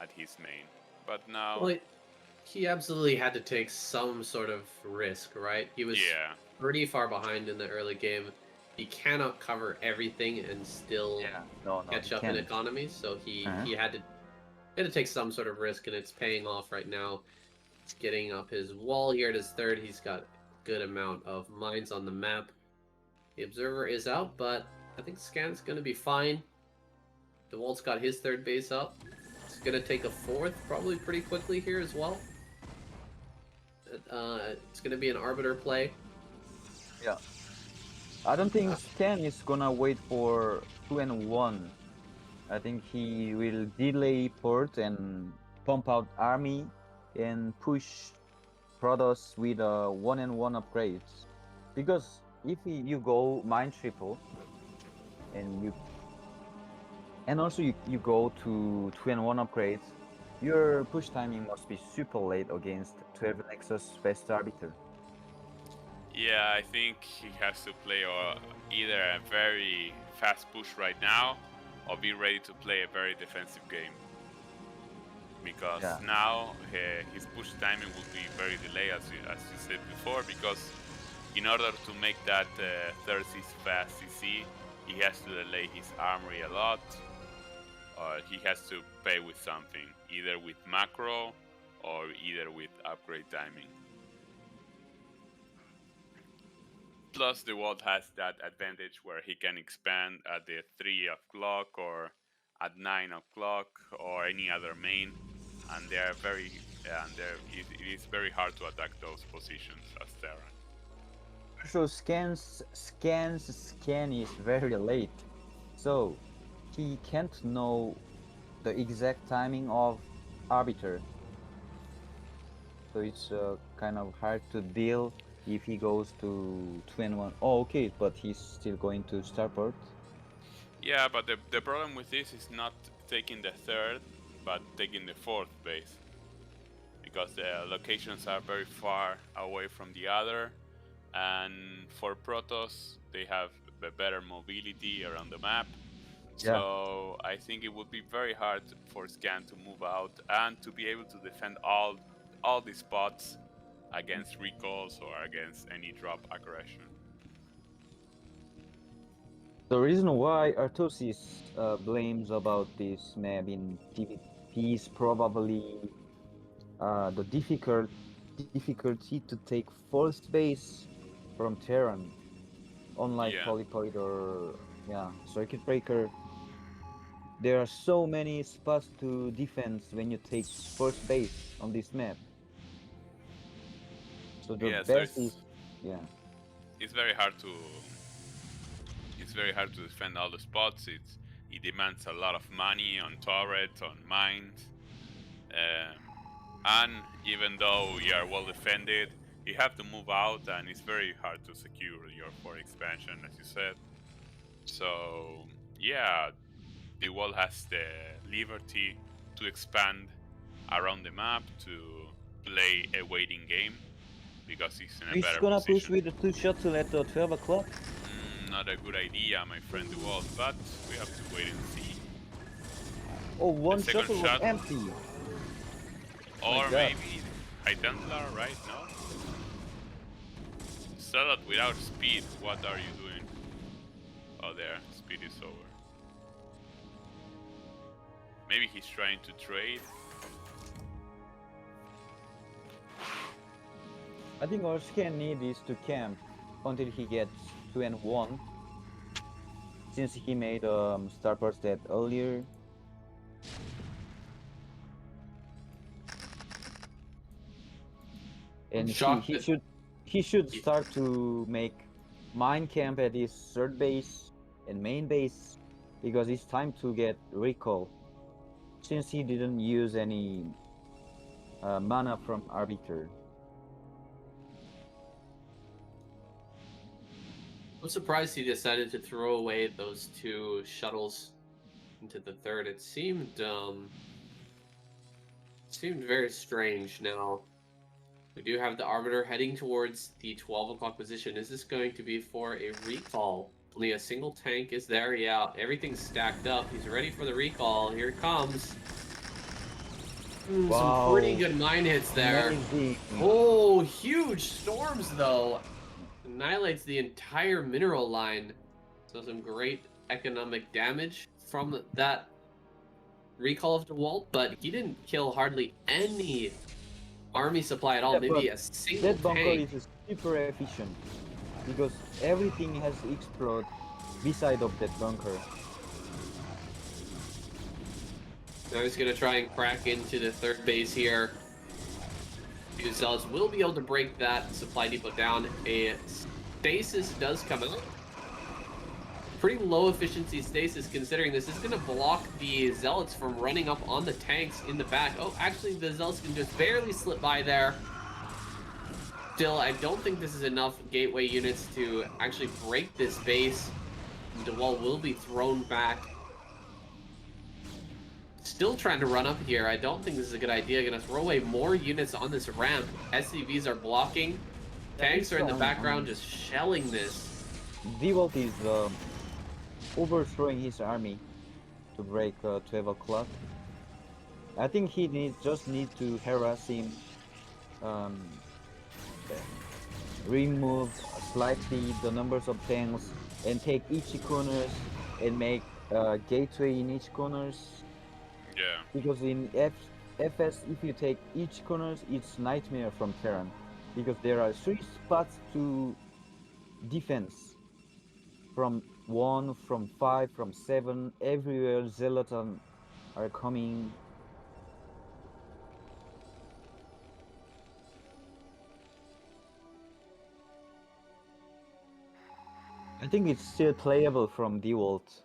at his main. But now, Well, he absolutely had to take some sort of risk, right? He was yeah, pretty far behind in the early game. He cannot cover everything and still No, catch he up in can't. economy, so he Uh-huh. had to take some sort of risk, and it's paying off right now. He's getting up his wall here at his third. He's got a good amount of mines on the map. The observer is out, but I think Scan's going to be fine. Dewalt's got his third base up. He's going to take a fourth probably pretty quickly here as well. It's going to be an Arbiter play. Yeah. I don't think Scan is gonna wait for 2 and 1. I think he will delay port and pump out army and push Protoss with 1 and 1 upgrades. Because if you go mine triple and also you go to 2 and 1 upgrades, your push timing must be super late against 12 Nexus Fast Arbiter. yeah, I think he has to play either a very fast push right now, or be ready to play a very defensive game. Because now his push timing will be very delayed, as you said before, because in order to make that third fast CC, he has to delay his armory a lot, or he has to pay with something, either with macro or either with upgrade timing. Plus, the Dewalt has that advantage where he can expand at the 3 o'clock or at 9 o'clock or any other main, and it is very hard to attack those positions as Terran. So scan is very late, so he can't know the exact timing of Arbiter. So it's kind of hard to deal if he goes to 2-1. Oh, okay, but he's still going to starport. Yeah, but the problem with this is not taking the third, but taking the fourth base. Because the locations are very far away from the other, and for Protoss, they have the better mobility around the map. Yeah. So I think it would be very hard for Scan to move out and to be able to defend all the spots against recalls or against any drop aggression. The reason why Artosis blames about this map in PvP is probably the difficulty to take first base from Terran, unlike Yeah. Polypoid or Circuit Breaker. There are so many spots to defense when you take first base on this map. So the Yeah, so best is it's very hard to defend all the spots. It demands a lot of money on turrets, on mines, and even though you are well defended, you have to move out, and it's very hard to secure your fort expansion, as you said. So yeah, the Dewalt has the liberty to expand around the map to play a waiting game because he's in a He's better gonna push position. with the 2 shuttle at 12 o'clock. Not a good idea, my friend Dewalt, but we have to wait and see. Oh, one second shuttle was shuttle. empty. Or God. maybe High Templar, right? No? Zealot without speed, what are you doing? Oh, there, speed is over. Maybe he's trying to trade. I think our scan need is to camp until he gets 2 and 1. Since he made Star Burst that earlier. And shocked he that- should start to make mine camp at his third base and main base because it's time to get recall. Since he didn't use any mana from Arbiter. I'm surprised he decided to throw away those 2 shuttles into the third. It seemed very strange. Now we do have the Arbiter heading towards the 12 o'clock position. Is this going to be for a recall? Only a single tank is there. Yeah, everything's stacked up. He's ready for the recall. Here it comes. Some pretty good mine hits there. Amazing. Oh, huge storms though. Annihilates the entire mineral line. So some great economic damage from that recall of Dewalt, but he didn't kill hardly any army supply at all. Yeah, Maybe but a single that bunker tank. is super efficient because everything has exploded beside of that bunker. Now he's gonna try and crack into the third base here. Few Zealots will be able to break that supply depot down. A stasis does come out. Pretty low efficiency stasis considering this is gonna block the Zealots from running up on the tanks in the back. Oh, actually the Zealots can just barely slip by there. Still, I don't think this is enough gateway units to actually break this base. Dewalt will be thrown back. Still trying to run up here. I don't think this is a good idea. Gonna throw away more units on this ramp. SCVs are blocking. Tanks are in the background just shelling this. Dewalt is overthrowing his army to break 12 o'clock. I think he just need to harass him, remove slightly the numbers of tanks, and take each corners and make gateway in each corners. Yeah. Because in FS, if you take each corners, it's nightmare from Terran. Because there are 3 spots to defense. From 1, from 5, from 7, everywhere Zealots are coming. I think it's still playable from Dewalt.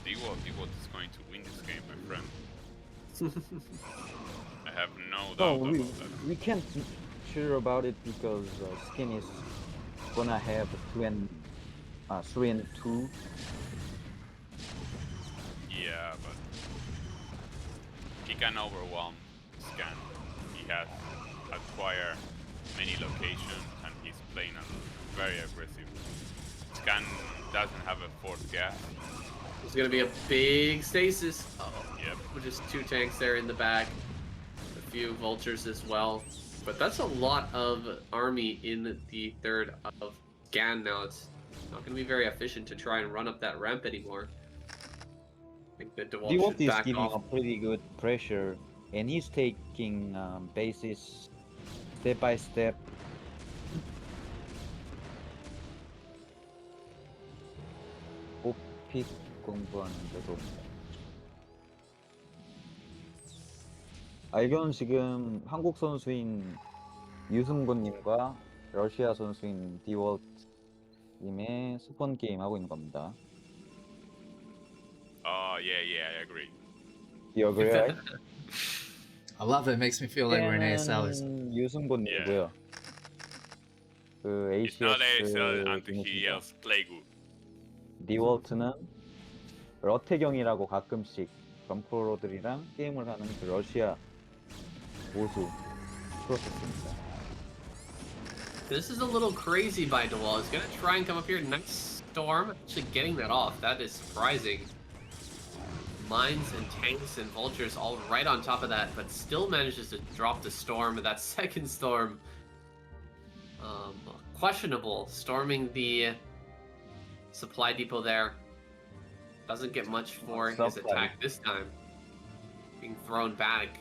Dewalt is going to win this game, my friend. I have no No, doubt about that. we can't sure about it because Skin is gonna have 3 and 2. Yeah, but he can overwhelm Scan. He has acquired many locations and he's playing very aggressive. Scan doesn't have a fourth gas. There's gonna be a big stasis. Yep. With just 2 tanks there in the back. A few vultures as well. But that's a lot of army in the third of Scan now. It's Not going to be very efficient to try and run up that ramp anymore. I think that Dewalt Dewalt should is back giving a off. pretty good pressure, and he's taking bases step by step. 오픽 공부하는데도 알견은 지금 한국 선수인 유승곤님과 러시아 선수인 디월트님의 스폰 게임 하고 있는 겁니다. Oh yeah, I agree. You agree, right? I love it. It makes me feel like we're in ASLers. 유승곤님이고요. 그 It's not ACS ASL until he 분이시죠. yells play good. 디월트는 러태경이라고 가끔씩 점프로들이랑 게임을 하는 그 러시아 고수 프로세스입니다. This is a little crazy by Dewalt. He's going to try and come up here. Nice storm. Actually getting that off. That is surprising. Mines and tanks and vultures all right on top of that, but still manages to drop the storm. That second storm, questionable. Storming the supply depot there. Doesn't get much for his attack this time. Being thrown back.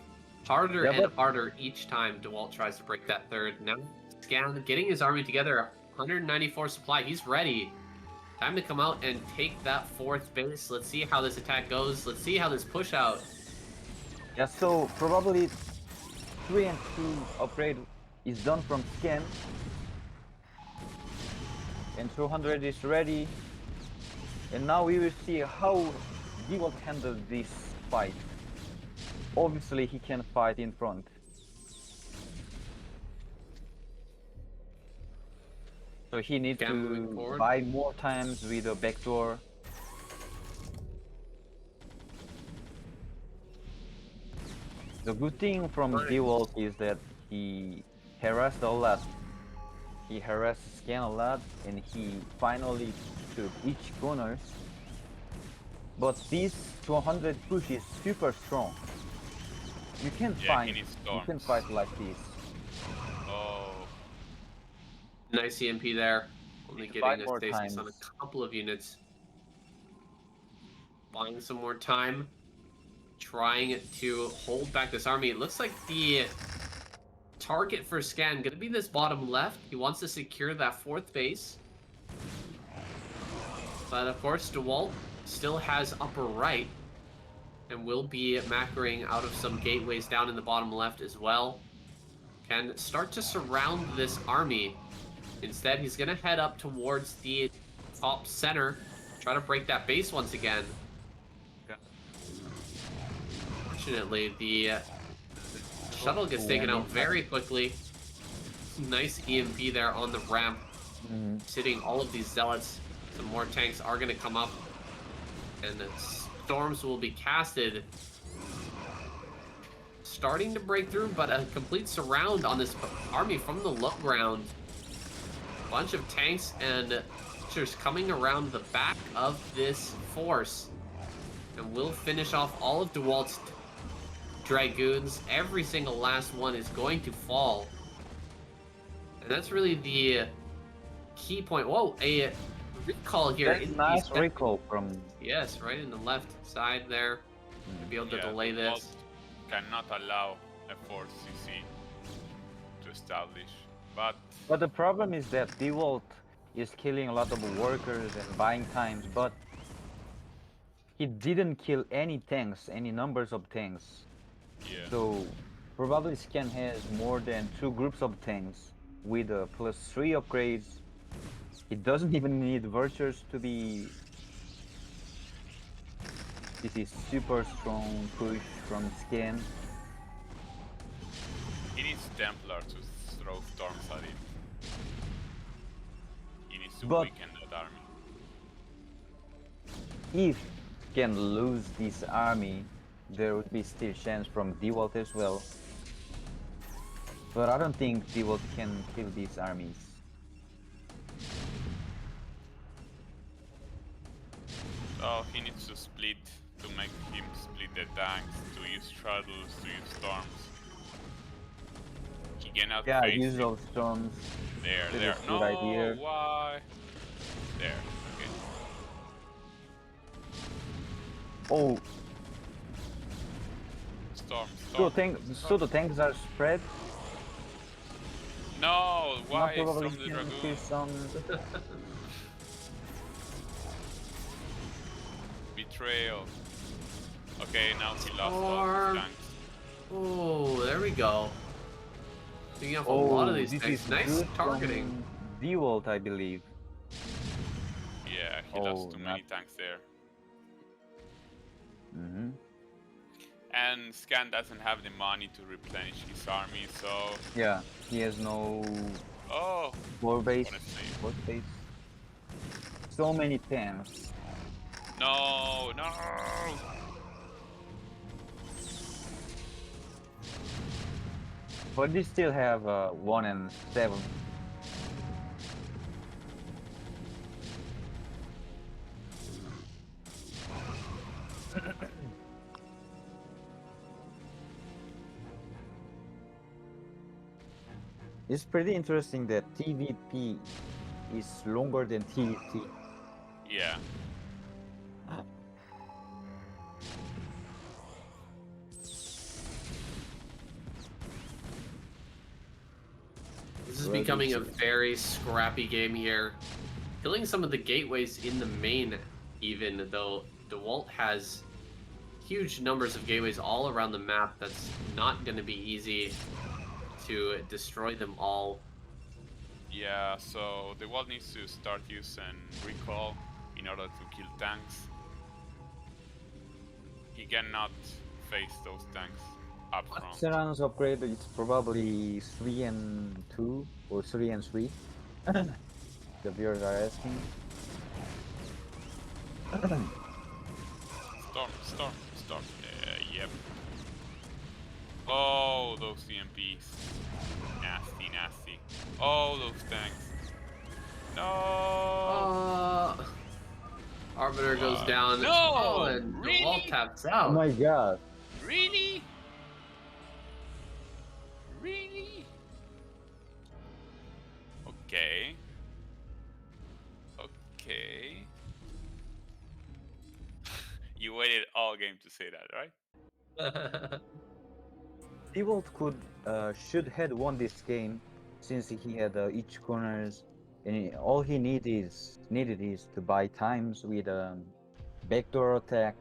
Harder and harder each time Dewalt tries to break that third. Now Scan getting his army together. 194 supply. He's ready. Time to come out and take that fourth base. Let's see how this attack goes. Let's see how this push out. Yeah, so probably 3 and 2 upgrade is done from Scan. And 200 is ready. And now we will see how he will handle this fight. Obviously he can fight in front. So he needs to buy more times with a backdoor. The good thing from Dewalt is that he harassed a lot. He harassed Scan a lot, and he finally took each corners. But this 200 push is super strong. You can't fight like this. Oh. Nice EMP there. Only getting a stasis on a couple of units. Buying some more time. Trying to hold back this army. It looks like the target for Scan gonna be this bottom left. He wants to secure that fourth base. But of course, Dewalt still has upper right. And will be macroing out of some gateways down in the bottom left as well. Can start to surround this army. Instead, he's going to head up towards the top center. Try to break that base once again. Fortunately, the shuttle gets taken out very quickly. Nice EMP there on the ramp. Hitting all of these zealots. Some more tanks are going to come up. And storms will be casted. Starting to break through, but a complete surround on this army from the low ground. Bunch of tanks and just coming around the back of this force. And we'll finish off all of Dewalt's Dragoons. Every single last one is going to fall. And that's really the key point. Whoa, a recall here. That's nice recall from... Yes, right in the left side there. To be able to delay this. Cannot allow a 4CC to establish. But the problem is that Dewalt is killing a lot of workers and buying times, but he didn't kill any tanks, any numbers of tanks. Yeah. So probably Scan has more than 2 groups of tanks with a +3 upgrades. It doesn't even need vultures to be... This is super strong push from Scan. He needs Templar to throw storms at it. He needs to weaken that army. If Scan lose this army, there would be still chance from Dewalt as well. But I don't think Dewalt can kill these armies. So he needs to split, to make him split the tanks, to use shuttles, to use storms. He cannot face use those storms. There. Good No, idea. why? There. Okay. Oh, Storm. so the tanks are spread. No, Not why probably from the can kill dragoon? some. Betrayal. Okay, now he lost all his tanks. Oh, there we go. Picking off a lot of these this tanks. is Nice good targeting. from Dewalt, I believe. Yeah, he lost too not. many tanks there. Mm-hmm. And Scan doesn't have the money to replenish his army, so... Yeah, he has no Oh! war base. Honestly. War base. So many tanks. No! No! But they still have 1 and 7. It's pretty interesting that TVP is longer than TVT. Yeah. This is Well, becoming a it's- very scrappy game here. Killing some of the gateways in the main, even though Dewalt has huge numbers of gateways all around the map, that's not going to be easy to destroy them all. Yeah, so the world needs to start using recall in order to kill tanks. He cannot face those tanks up front. Serrano's upgrade is probably 3 and 2 or 3 and 3. The viewers are asking. Storm. Yep. Oh, those CMPs. Nasty. Oh, those tanks. No! Arbiter goes down. No! Oh, and Really? Dewalt taps Oh out. my god. Really? Really? Okay. You waited all game to say that, right? Dewalt should had won this game since he had each corners, and all he needed is to buy times with backdoor attack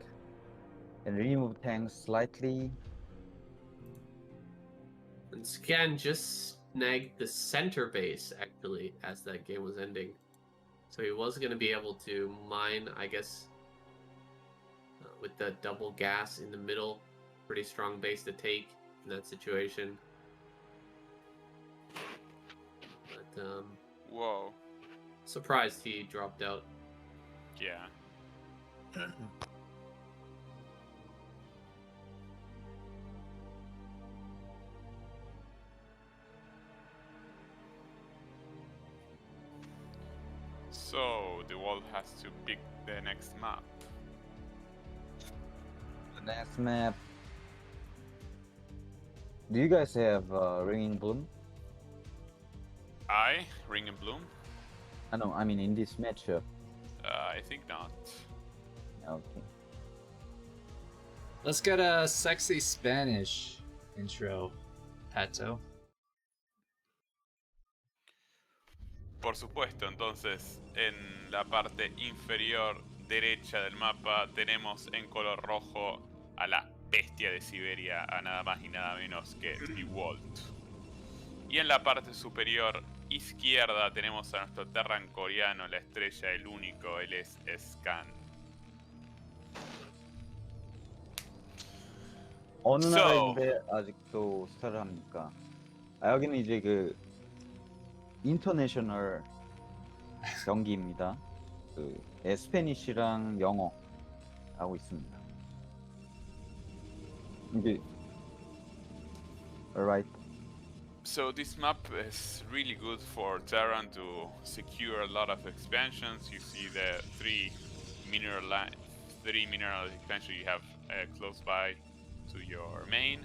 and remove tanks slightly. And Scan just snagged the center base, actually, as that game was ending. So he was going to be able to mine, I guess, with the double gas in the middle. Pretty strong base to take in that situation. But, Whoa. surprised he dropped out. Yeah. So the world has to pick the next map. The next map. Do you guys have Ringing Bloom? Ring and Bloom? No, I mean in this matchup. I think not. Okay. Let's get a sexy Spanish intro, Pato. Por supuesto, entonces en la parte inferior derecha del mapa tenemos en color rojo a la bestia de Siberia, a nada más y nada menos que Dewalt. Y en la parte superior izquierda tenemos a nuestro Terran coreano, la estrella, el único, él es Scan. 어느 So- 나라인데 아직도 스타를 합니까? 여기는 이제 그 인터내셔널 경기입니다. 그 스페니쉬랑 영어 하고 있습니다. 이게 alright. So this map is really good for Terran to secure a lot of expansions. You see the three mineral expansions you have close by to your main.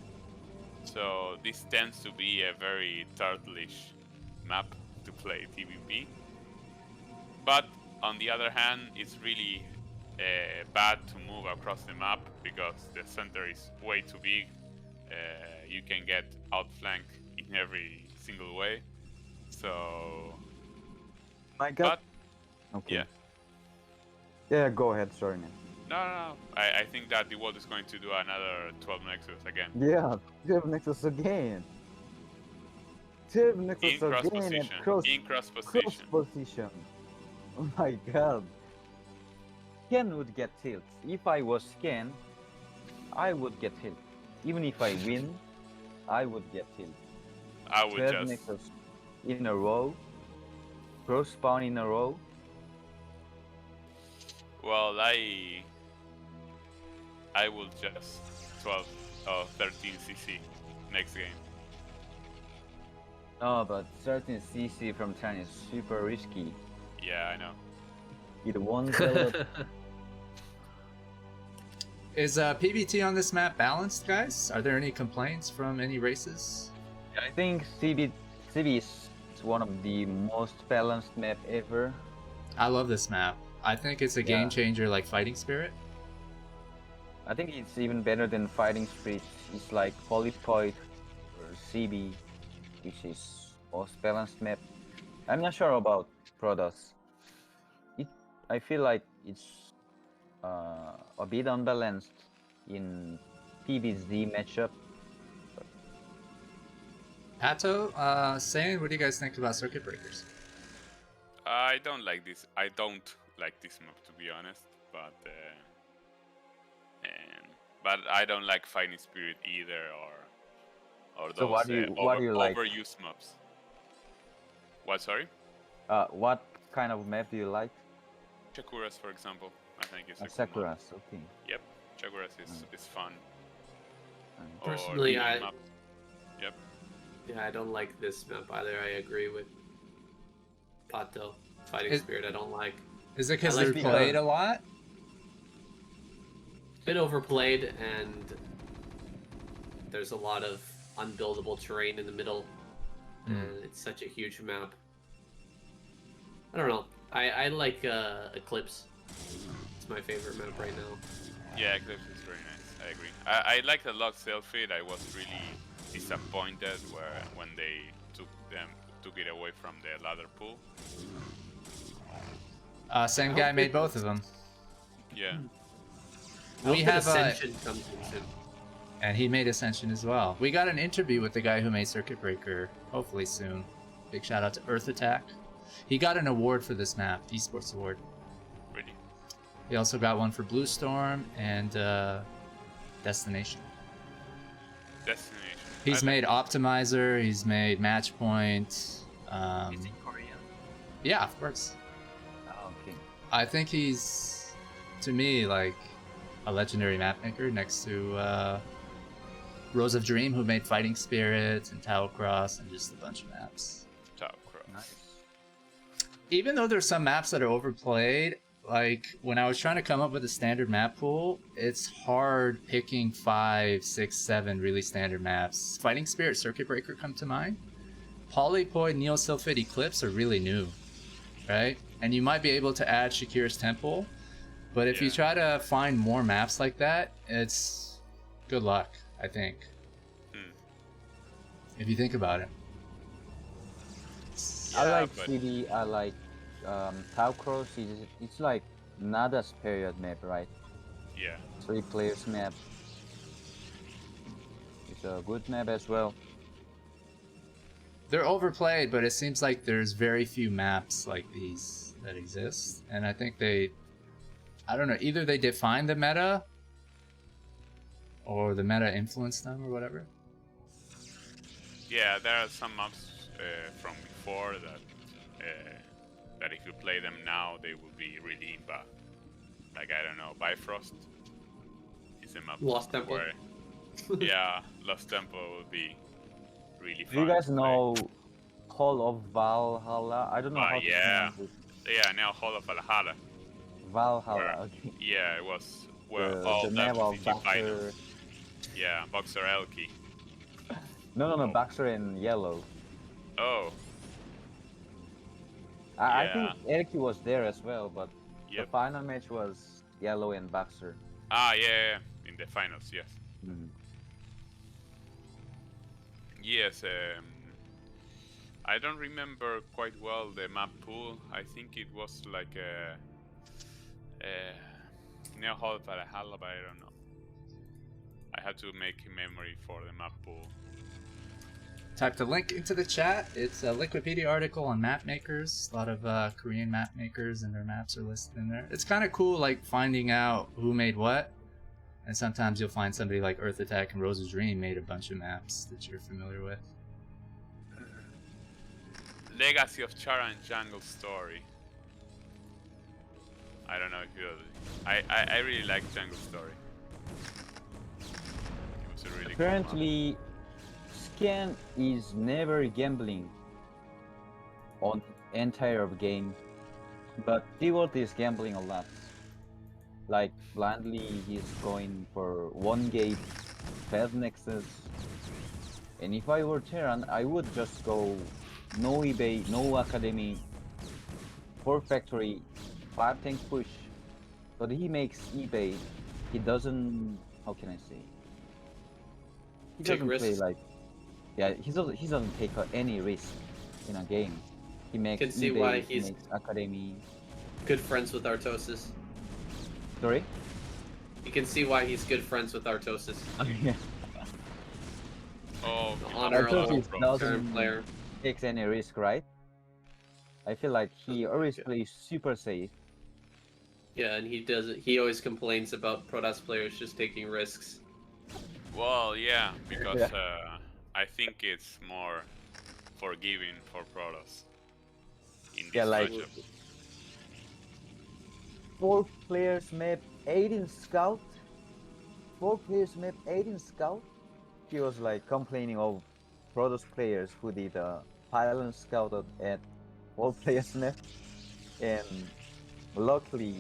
So this tends to be a very turtleish map to play PvP. But On the other hand, it's really bad to move across the map because the center is way too big. You can get outflanked in every single way. So, My God. but Okay. yeah. Yeah, go ahead. Sorry, man. No. I think that Dewalt is going to do another 12 Nexus again. Yeah, 12 Nexus again. 12 Nexus In cross again position. at cross In cross cross position. position. Oh my God. Scan would get tilt. If I was Scan, I would get tilt. Even if I win, I would get tilt. I would 12 just Nexus in a row. Cross spawn in a row. well, I will just 12 or 13 CC next game. No, but certain CC from China is super risky. Yeah, I know. It won't develop. Is PBT on this map balanced, guys? Are there any complaints from any races? I think CB is one of the most balanced map ever. I love this map. I think it's a game Yeah. changer like Fighting Spirit. I think it's even better than Fighting Spirit. It's like Polypoid or CB, which is most balanced map. I'm not sure about Protoss. I feel like it's a bit unbalanced in PBZ matchup. Pato, Saiyan, what do you guys think about Circuit Breakers? I don't like this. I don't like this map, to be honest. But I don't like Fighting Spirit either, or those So what do you like? overused maps. What? Sorry? What kind of map do you like? Chakuras, for example. I think it's a good map. Sakuras, okay. Yep, Chakuras is fun. Or Personally, Legion I- map. Yep. Yeah, I don't like this map either. I agree with Pato. Fighting Is- Spirit, I don't like. Is it because I like they're the, played a lot? Bit overplayed, and there's a lot of unbuildable terrain in the middle, and it's such a huge map. I don't know. I like Eclipse. It's my favorite map right now. Yeah, Eclipse is very nice. I agree. I like the lock self-feed. I was really disappointed when they took it away from the ladder pool. Same I guy hope made it- both of them. Yeah. I We hope that have Ascension comes in soon. and he made Ascension as well. We got an interview with the guy who made Circuit Breaker, hopefully soon. Big shout out to Earth Attack. He got an award for this map, Esports Award. Really. He also got one for Blue Storm and Destination. Destination. He's I made like Optimizer, he's made Matchpoint. Is it Korean? Yeah, of course. Oh, okay. I think he's, to me, like a legendary mapmaker next to Rose of Dream, who made Fighting Spirit and Tau Cross and just a bunch of maps. Top Cross. Nice. Even though there's some maps that are overplayed, like when I was trying to come up with a standard map pool, it's hard picking 5, 6, 7 really standard maps. Fighting Spirit, Circuit Breaker come to mind. Polypoid, Neo Sylphid, Eclipse are really new, right? And you might be able to add Shakira's Temple, but if you Yeah. try to find more maps like that, it's good luck, I think. Hmm. If you think about it. I Yeah, like but- CD, I like Tau Cross. It's like Nada's period map, right? Yeah. 3 players map. It's a good map as well. They're overplayed, but it seems like there's very few maps like these that exist. And I think I don't know, either they define the meta or the meta influenced them or whatever. Yeah, there are some maps from before that if you play them now, they will be really bad. Like, I don't know, Bifrost is a map Lost Temple. where, yeah, Lost Temple will be really fun. Do you guys to play. know Hall of Valhalla? I don't know how to yeah. pronounce it. Yeah, now Hall of Valhalla. Valhalla, Where- okay. Yeah, it was where The all map the of FTG finals. Boxer. Yeah, Boxer Elky. No, Oh. Boxer in yellow. Oh, I think Erky was there as well, but the Yep. final match was Yellow and Baxter. Ah, yeah, in the finals, yes. Mhm. Yes, I don't remember quite well the map pool. I think it was like Neo Hall Valhalla, but I don't know. I had to make a memory for the map pool. Type the link into the chat. It's a Wikipedia article on map makers. A lot of Korean map makers and their maps are listed in there. It's kind of cool, like finding out who made what. And sometimes you'll find somebody like Earth Attack and Rose's Dream made a bunch of maps that you're familiar with. Legacy of Chara and Jungle Story. I don't know if you. I really like Jungle Story. It was a really cool map. Apparently, Scan is never gambling on entire game, but Dewalt is gambling a lot. Like blindly, he's going for one gate, fast nexus. And if I were Terran, I would just go no eBay, no academy, 4 factory, 5 tank push. But he makes eBay. He doesn't. How can I say? He Take doesn't play risks. like. Yeah, he doesn't take any risk in a game. He makes Can see eBay, why he he's makes academy. good friends with Artosis. Sorry. You can see why he's good friends with Artosis. Yeah. Oh, The he honorable must be pro. doesn't current player. takes any risk, right? I feel like he always Yeah. plays super safe. Yeah, and he does. He always complains about Protoss players just taking risks. Well, yeah, because Yeah. I think it's more forgiving for Protoss in this Yeah, like- matchup. 4 players map 18 scout. 4 players map 18 scout. He was like complaining of Protoss players who did Pylon scout at all players map, and luckily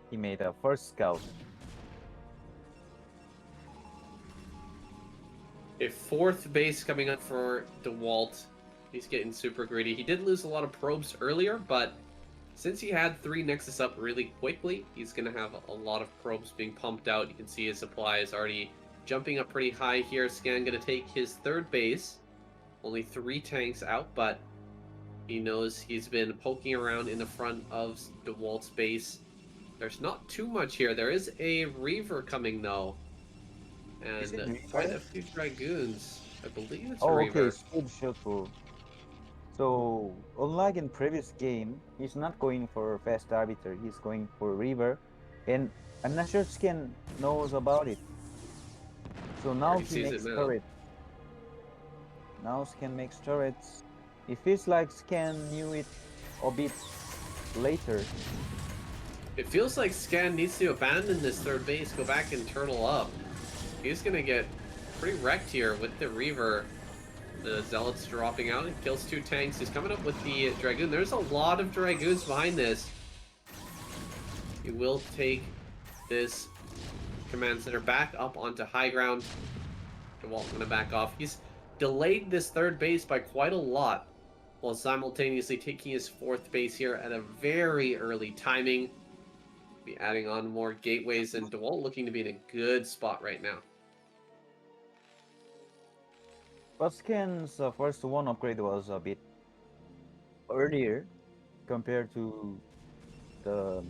he made a first scout. A 4th base coming up for Dewalt. He's getting super greedy. He did lose a lot of probes earlier, but since he had 3 Nexus up really quickly, he's going to have a lot of probes being pumped out. You can see his supply is already jumping up pretty high here. Scan going to take his 3rd base. Only 3 tanks out, but he knows he's been poking around in the front of Dewalt's base. There's not too much here. There is a Reaver coming, though. Is it And Reaver? quite a few Dragoons. I believe it's a Oh, Reaver. okay, speed shuffle. So, unlike in previous game, he's not going for fast arbiter, he's going for river, and I'm not sure Scan knows about it. So now He he sees makes it now. turret. Now Scan makes turrets. It feels like Scan knew it a bit later. It feels like Scan needs to abandon this 3rd base, go back and turtle up. He's gonna get pretty wrecked here with the Reaver. The Zealots dropping out. He kills 2 tanks. He's coming up with the Dragoon. There's a lot of Dragoons behind this. He will take this command center back up onto high ground. Dewalt gonna back off. He's delayed this 3rd base by quite a lot, while simultaneously taking his 4th base here at a very early timing. Be adding on more gateways, and Dewalt looking to be in a good spot right now. But Scan's first one upgrade was a bit earlier compared to the,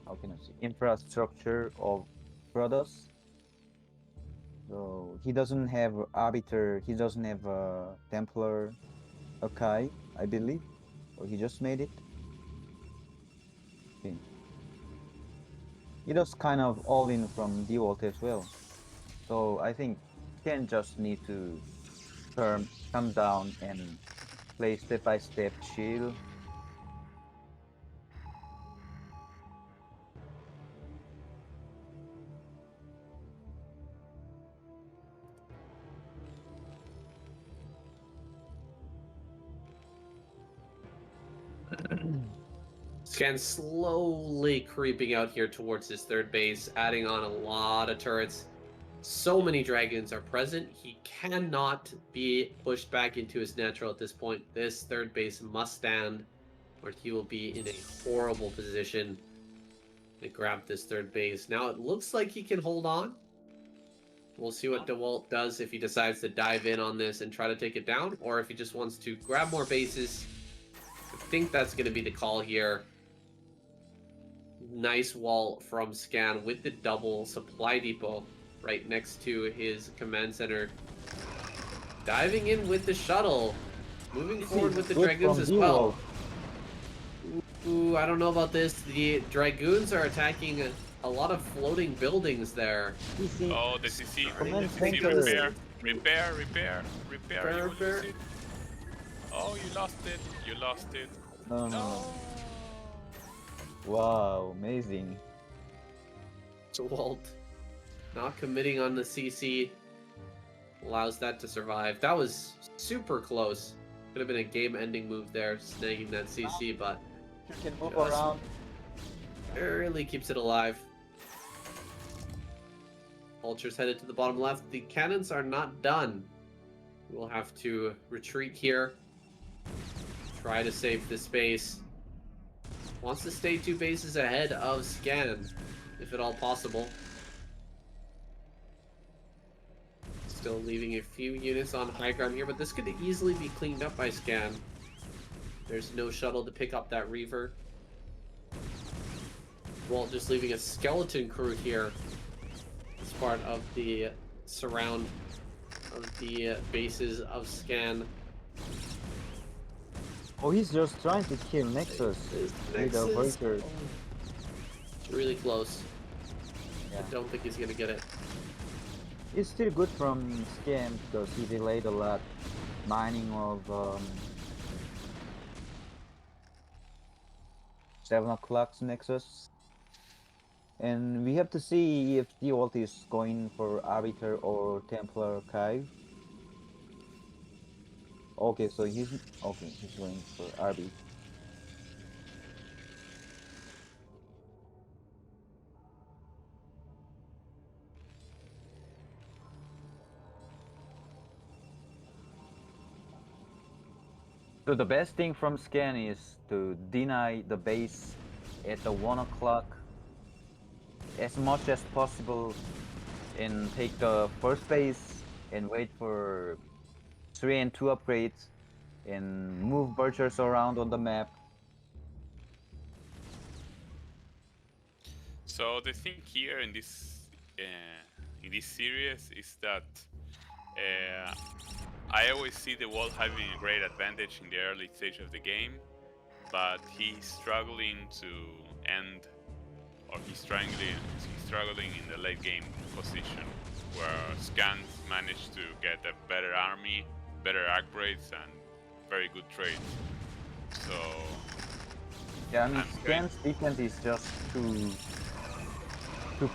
how can I say, infrastructure of Protoss. So he doesn't have Arbiter, he doesn't have Templar, Akai, I believe. Or he just made it. Okay. He does kind of all in from Dewalt as well. So I think Ken just need to calm down and play step by step, chill. Scan slowly creeping out here towards his 3rd base, adding on a lot of turrets. So many Dragoons are present. He cannot be pushed back into his natural at this point. This third base must stand, or he will be in a horrible position to grab this third base. Now it looks like he can hold on. We'll see what Dewalt does if he decides to dive in on this and try to take it down, or if he just wants to grab more bases. I think that's going to be the call here. Nice wall from Scan with the double supply depot right next to his command center. Diving in with the shuttle. Moving forward with the Dragoons as well. Ooh, I don't know about this. The Dragoons are attacking a lot of floating buildings there. Oh, the CC. Repair. Repair. Repair. Oh, you lost it. You lost it. No. Wow, amazing. Dewalt not committing on the CC allows that to survive. That was super close. Could have been a game-ending move there, snagging that CC, but You can move Just- around. barely keeps it alive. Vulture's headed to the bottom left. The cannons are not done. We'll have to retreat here. Try to save the space. Wants to stay 2 bases ahead of Scan, if at all possible. Still leaving a few units on high ground here, but this could easily be cleaned up by Scan. There's no shuttle to pick up that Reaver. Well, just leaving a skeleton crew here as part of the surround of the bases of Scan. Oh, he's just trying to kill Nexus with a Nexus. Vulture. It's really close. Yeah. I don't think he's gonna get it. It's still good from Scam because he delayed a lot mining of 7 o'clock's Nexus. And we have to see if Dewalt is going for Arbiter or Templar Archive. Okay, so he's going for Arby. So the best thing from Scan is to deny the base at the 1 o'clock as much as possible and take the first base and wait for 3 and 2 upgrades and move Vultures around on the map. So the thing here in this series is that I always see the Dewalt having a great advantage in the early stage of the game, but he's struggling to end, or he's struggling in the late game position, where Scans managed to get a better army, better upgrades, and very good trades. So Yeah, I mean, I'm Scan's defense is just too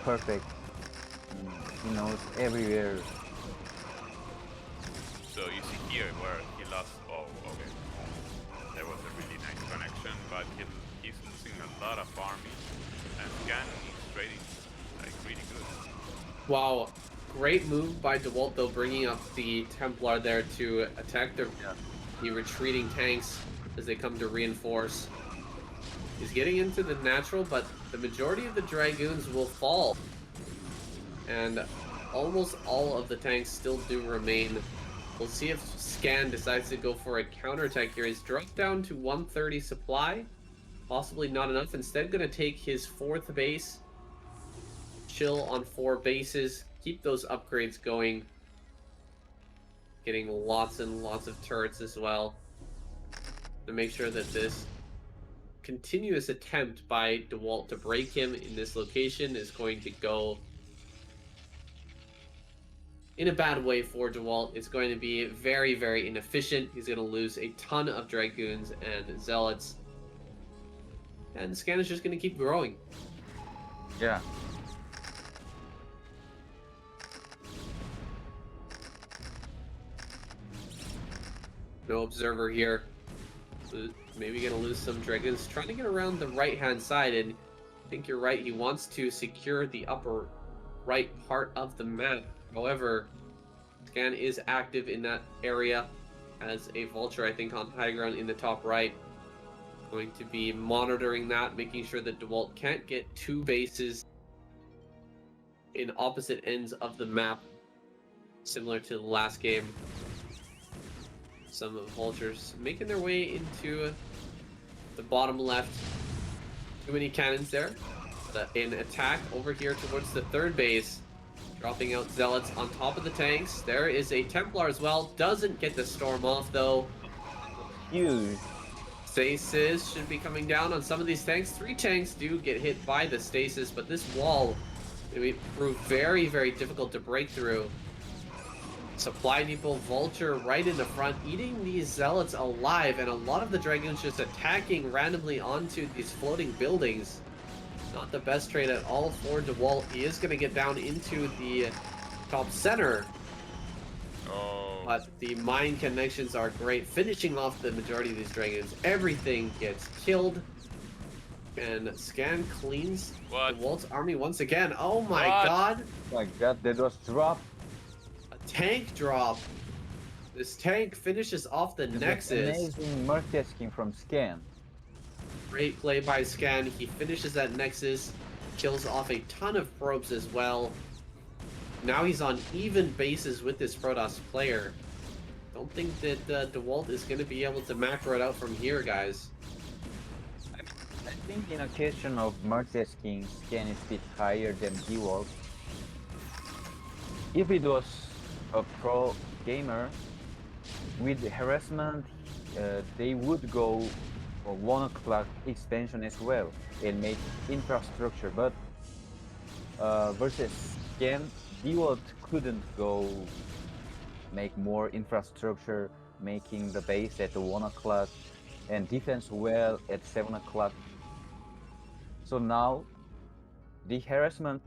perfect. He knows everywhere. So you see here where he lost. Oh, okay. There was a really nice connection, but he's losing a lot of army, and Scan is trading like really good. Wow, great move by Dewalt though, bringing up the Templar there to attack the retreating tanks as they come to reinforce. He's getting into the natural, but the majority of the Dragoons will fall. And almost all of the tanks still do remain. We'll see if Scan decides to go for a counterattack here. He's dropped down to 130 supply. Possibly not enough. Instead, going to take his 4th base. Chill on 4 bases. Keep those upgrades going. Getting lots and lots of turrets as well. To make sure that this continuous attempt by Dewalt to break him in this location is going to go in a bad way for Dewalt. It's going to be very, very inefficient. He's going to lose a ton of Dragoons and Zealots. And Scan is just going to keep growing. Yeah. No observer here. Maybe going to lose some Dragoons. Trying to get around the right-hand side, and I think you're right. He wants to secure the upper right part of the map. However, Scan is active in that area as a vulture, I think, on high ground in the top right. Going to be monitoring that, making sure that Dewalt can't get two bases in opposite ends of the map, similar to the last game. Some vultures making their way into the bottom left. Too many cannons there. An attack over here towards the third base. Dropping out Zealots on top of the tanks. There is a Templar as well. Doesn't get the storm off though. Huge. Stasis should be coming down on some of these tanks. 3 tanks do get hit by the stasis, but this wall will prove very, very difficult to break through. Supply depot vulture right in the front, eating these zealots alive, and a lot of the dragoons just attacking randomly onto these floating buildings. Not the best trade at all for Dewalt. He is going to get down into the top center. Oh. But the mine connections are great, finishing off the majority of these dragons. Everything gets killed. And Scan cleans Dewalt's army once again. Oh my god! Oh my god, that was dropped. A tank drop. This tank finishes off the Nexus. Amazing multitasking from Scan. Great play by Scan. He finishes that Nexus, kills off a ton of probes as well. Now he's on even bases with this Protoss player. Don't think that Dewalt is going to be able to macro it out from here, guys. I think in occasion of multitasking, Scan is a bit higher than Dewalt. If it was a pro gamer, with harassment, they would go for 1 o'clock expansion as well and make infrastructure, but versus Scan, Dewalt couldn't go make more infrastructure, making the base at 1 o'clock and defense well at 7 o'clock. So now the harassment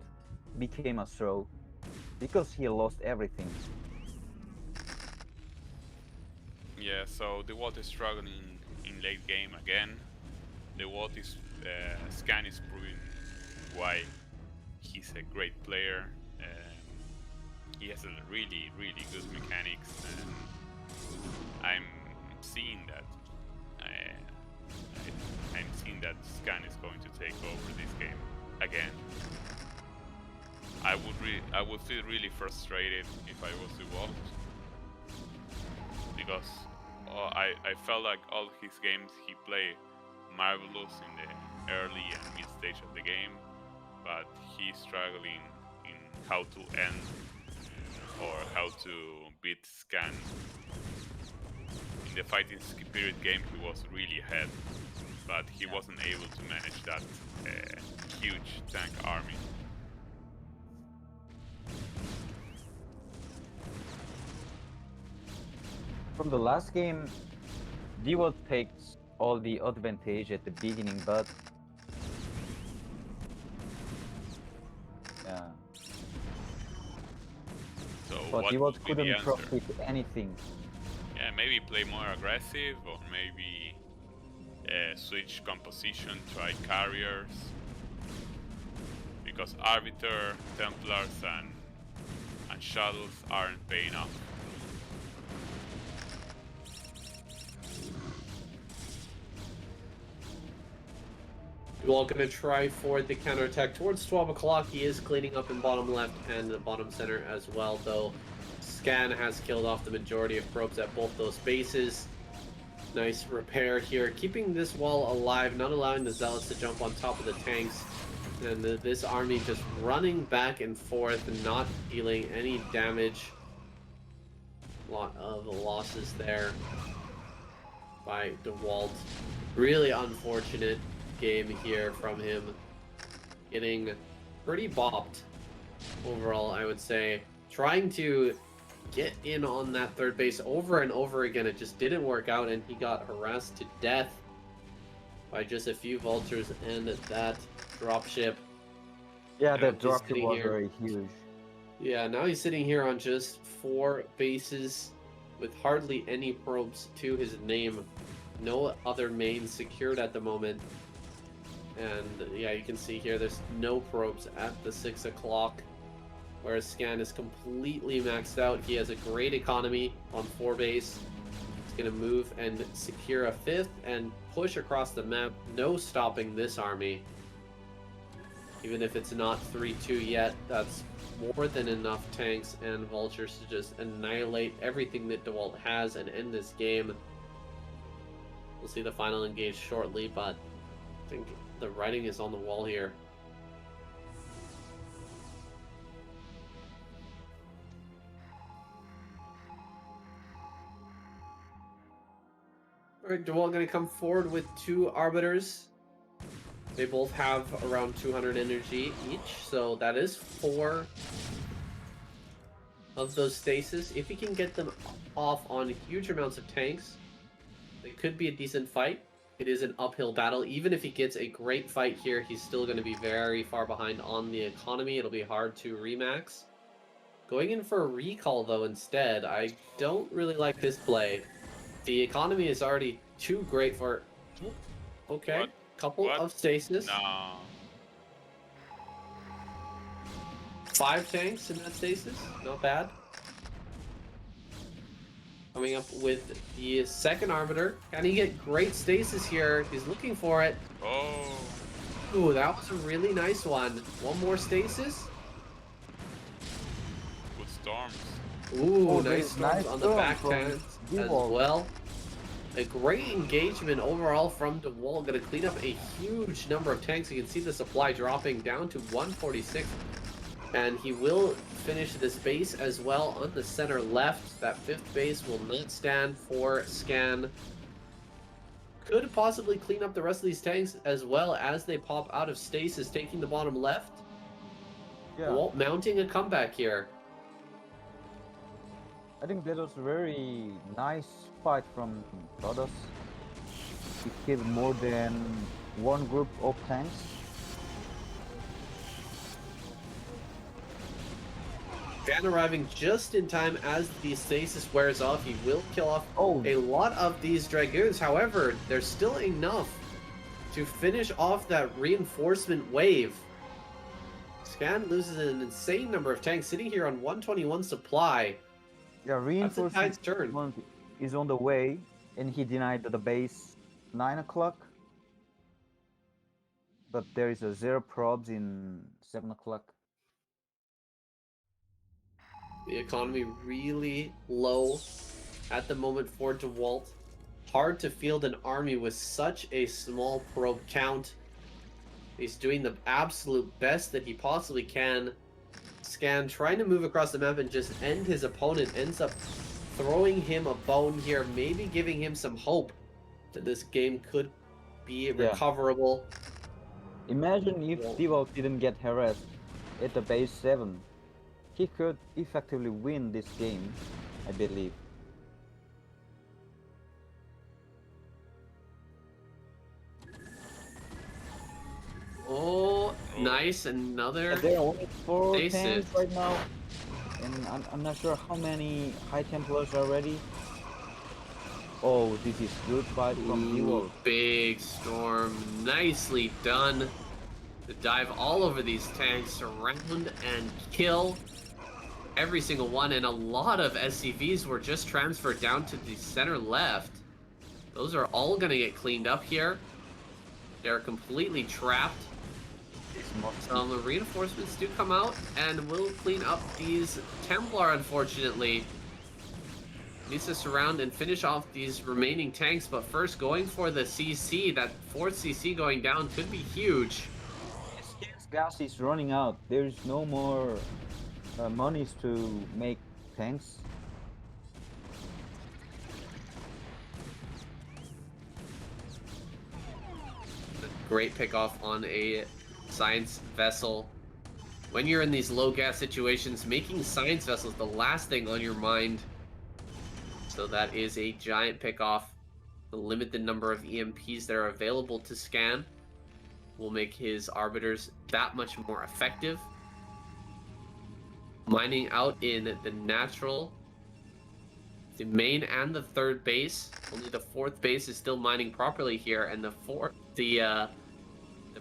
became a throw because he lost everything. Yeah, so Dewalt is struggling in late game again. Dewalt is Scan is proving why he's a great player. He has a really, really good mechanics, and I'm seeing that. I'm seeing that Scan is going to take over this game again. I would feel really frustrated if I was Dewalt, because I felt like all his games he played marvelous in the early and mid stage of the game, but he's struggling in how to end or how to beat Scan. In the fighting spirit game he was really ahead, but he wasn't able to manage that huge tank army. From the last game, Dewalt takes all the advantage at the beginning, but yeah. So But what Dewalt would be the couldn't answer? profit anything. Yeah, maybe play more aggressive, or maybe switch composition, try carriers, because Arbiter, Templars, and Shuttles aren't paying off. Dewalt going to try for the counterattack towards 12 o'clock. He is cleaning up in bottom left and the bottom center as well, though. Scan has killed off the majority of probes at both those bases. Nice repair here, keeping this wall alive, not allowing the Zealots to jump on top of the tanks. And this army just running back and forth and not dealing any damage. A lot of losses there by Dewalt. Really unfortunate game here from him. Getting pretty bopped overall, I would say. Trying to get in on that third base over and over again. It just didn't work out, and he got harassed to death by just a few vultures and that dropship. Yeah, And that just drop sitting was here. very huge. Yeah, now he's sitting here on just 4 bases with hardly any probes to his name. No other mains secured at the moment. And yeah, you can see here there's no probes at the 6 o'clock whereas Scan is completely maxed out. He has a great economy on 4 base. He's going to move and secure a 5th and push across the map. No stopping this army. Even if it's not 3-2 yet, that's more than enough tanks and vultures to just annihilate everything that Dewalt has and end this game. We'll see the final engage shortly, but I think the writing is on the wall here. Alright, Dewalt going to come forward with 2 Arbiters. They both have around 200 energy each, so that is 4 of those stasis. If he can get them off on huge amounts of tanks, it could be a decent fight. It is an uphill battle. Even if he gets a great fight here, he's still going to be very far behind on the economy. It'll be hard to remax. Going in for a recall, though, instead, I don't really like this play. The economy is already too great for... Okay. What? Couple What? of stasis. No. 5 tanks in that stasis. Not bad. Coming up with the second Arbiter. Can he get great stasis here? He's looking for it. Oh. Ooh, that was a really nice one. One more stasis. Good storms. Ooh, Oh, nice there's storms nice on the storm back from tanks as Dewalt. well. A great engagement overall from Dewalt. Going to clean up a huge number of tanks. You can see the supply dropping down to 146. And he will finish this base as well on the center left. That 5th base will not stand for Scan. Could possibly clean up the rest of these tanks as well as they pop out of stasis, taking the bottom left. Yeah, Dewalt mounting a comeback here. I think that was a very nice fight from Pato. He killed more than 1 group of tanks. Scan arriving just in time as the stasis wears off. He will kill off a lot of these Dragoons. However, there's still enough to finish off that reinforcement wave. Scan loses an insane number of tanks, sitting here on 121 supply. Yeah, That's the tide's reinforcement turn. is on the way, and he denied the base 9 o'clock. But there is a 0 probes in 7 o'clock. The economy really low at the moment for Dewalt. Hard to field an army with such a small probe count. He's doing the absolute best that he possibly can. Scan trying to move across the map and just end his opponent. Ends up throwing him a bone here, maybe giving him some hope that this game could be recoverable. Imagine if Well- Dewalt didn't get harassed at the base 7. He could effectively win this game, I believe. Oh, nice. Another. There are only 4 Aces. tanks right now, and I'm not sure how many High Templars are ready. Oh, this is good fight from Dewalt. Big storm. Nicely done. To dive all over these tanks, surround and kill every single one. And a lot of SCVs were just transferred down to the center left. Those are all going to get cleaned up here. They're completely trapped. Some reinforcements do come out and will clean up these Templar, unfortunately. Needs to surround and finish off these remaining tanks, but first going for the CC. That 4th CC going down could be huge. Scan's gas is running out. There's no more monies to make tanks. Great pickoff on a science vessel. When you're in these low gas situations, making science vessels the last thing on your mind. So that is a giant pickoff. The limited number of EMPs that are available to Scan will make his arbiters that much more effective. Mining out in the natural, the main and the 3rd base. Only the 4th base is still mining properly here, and the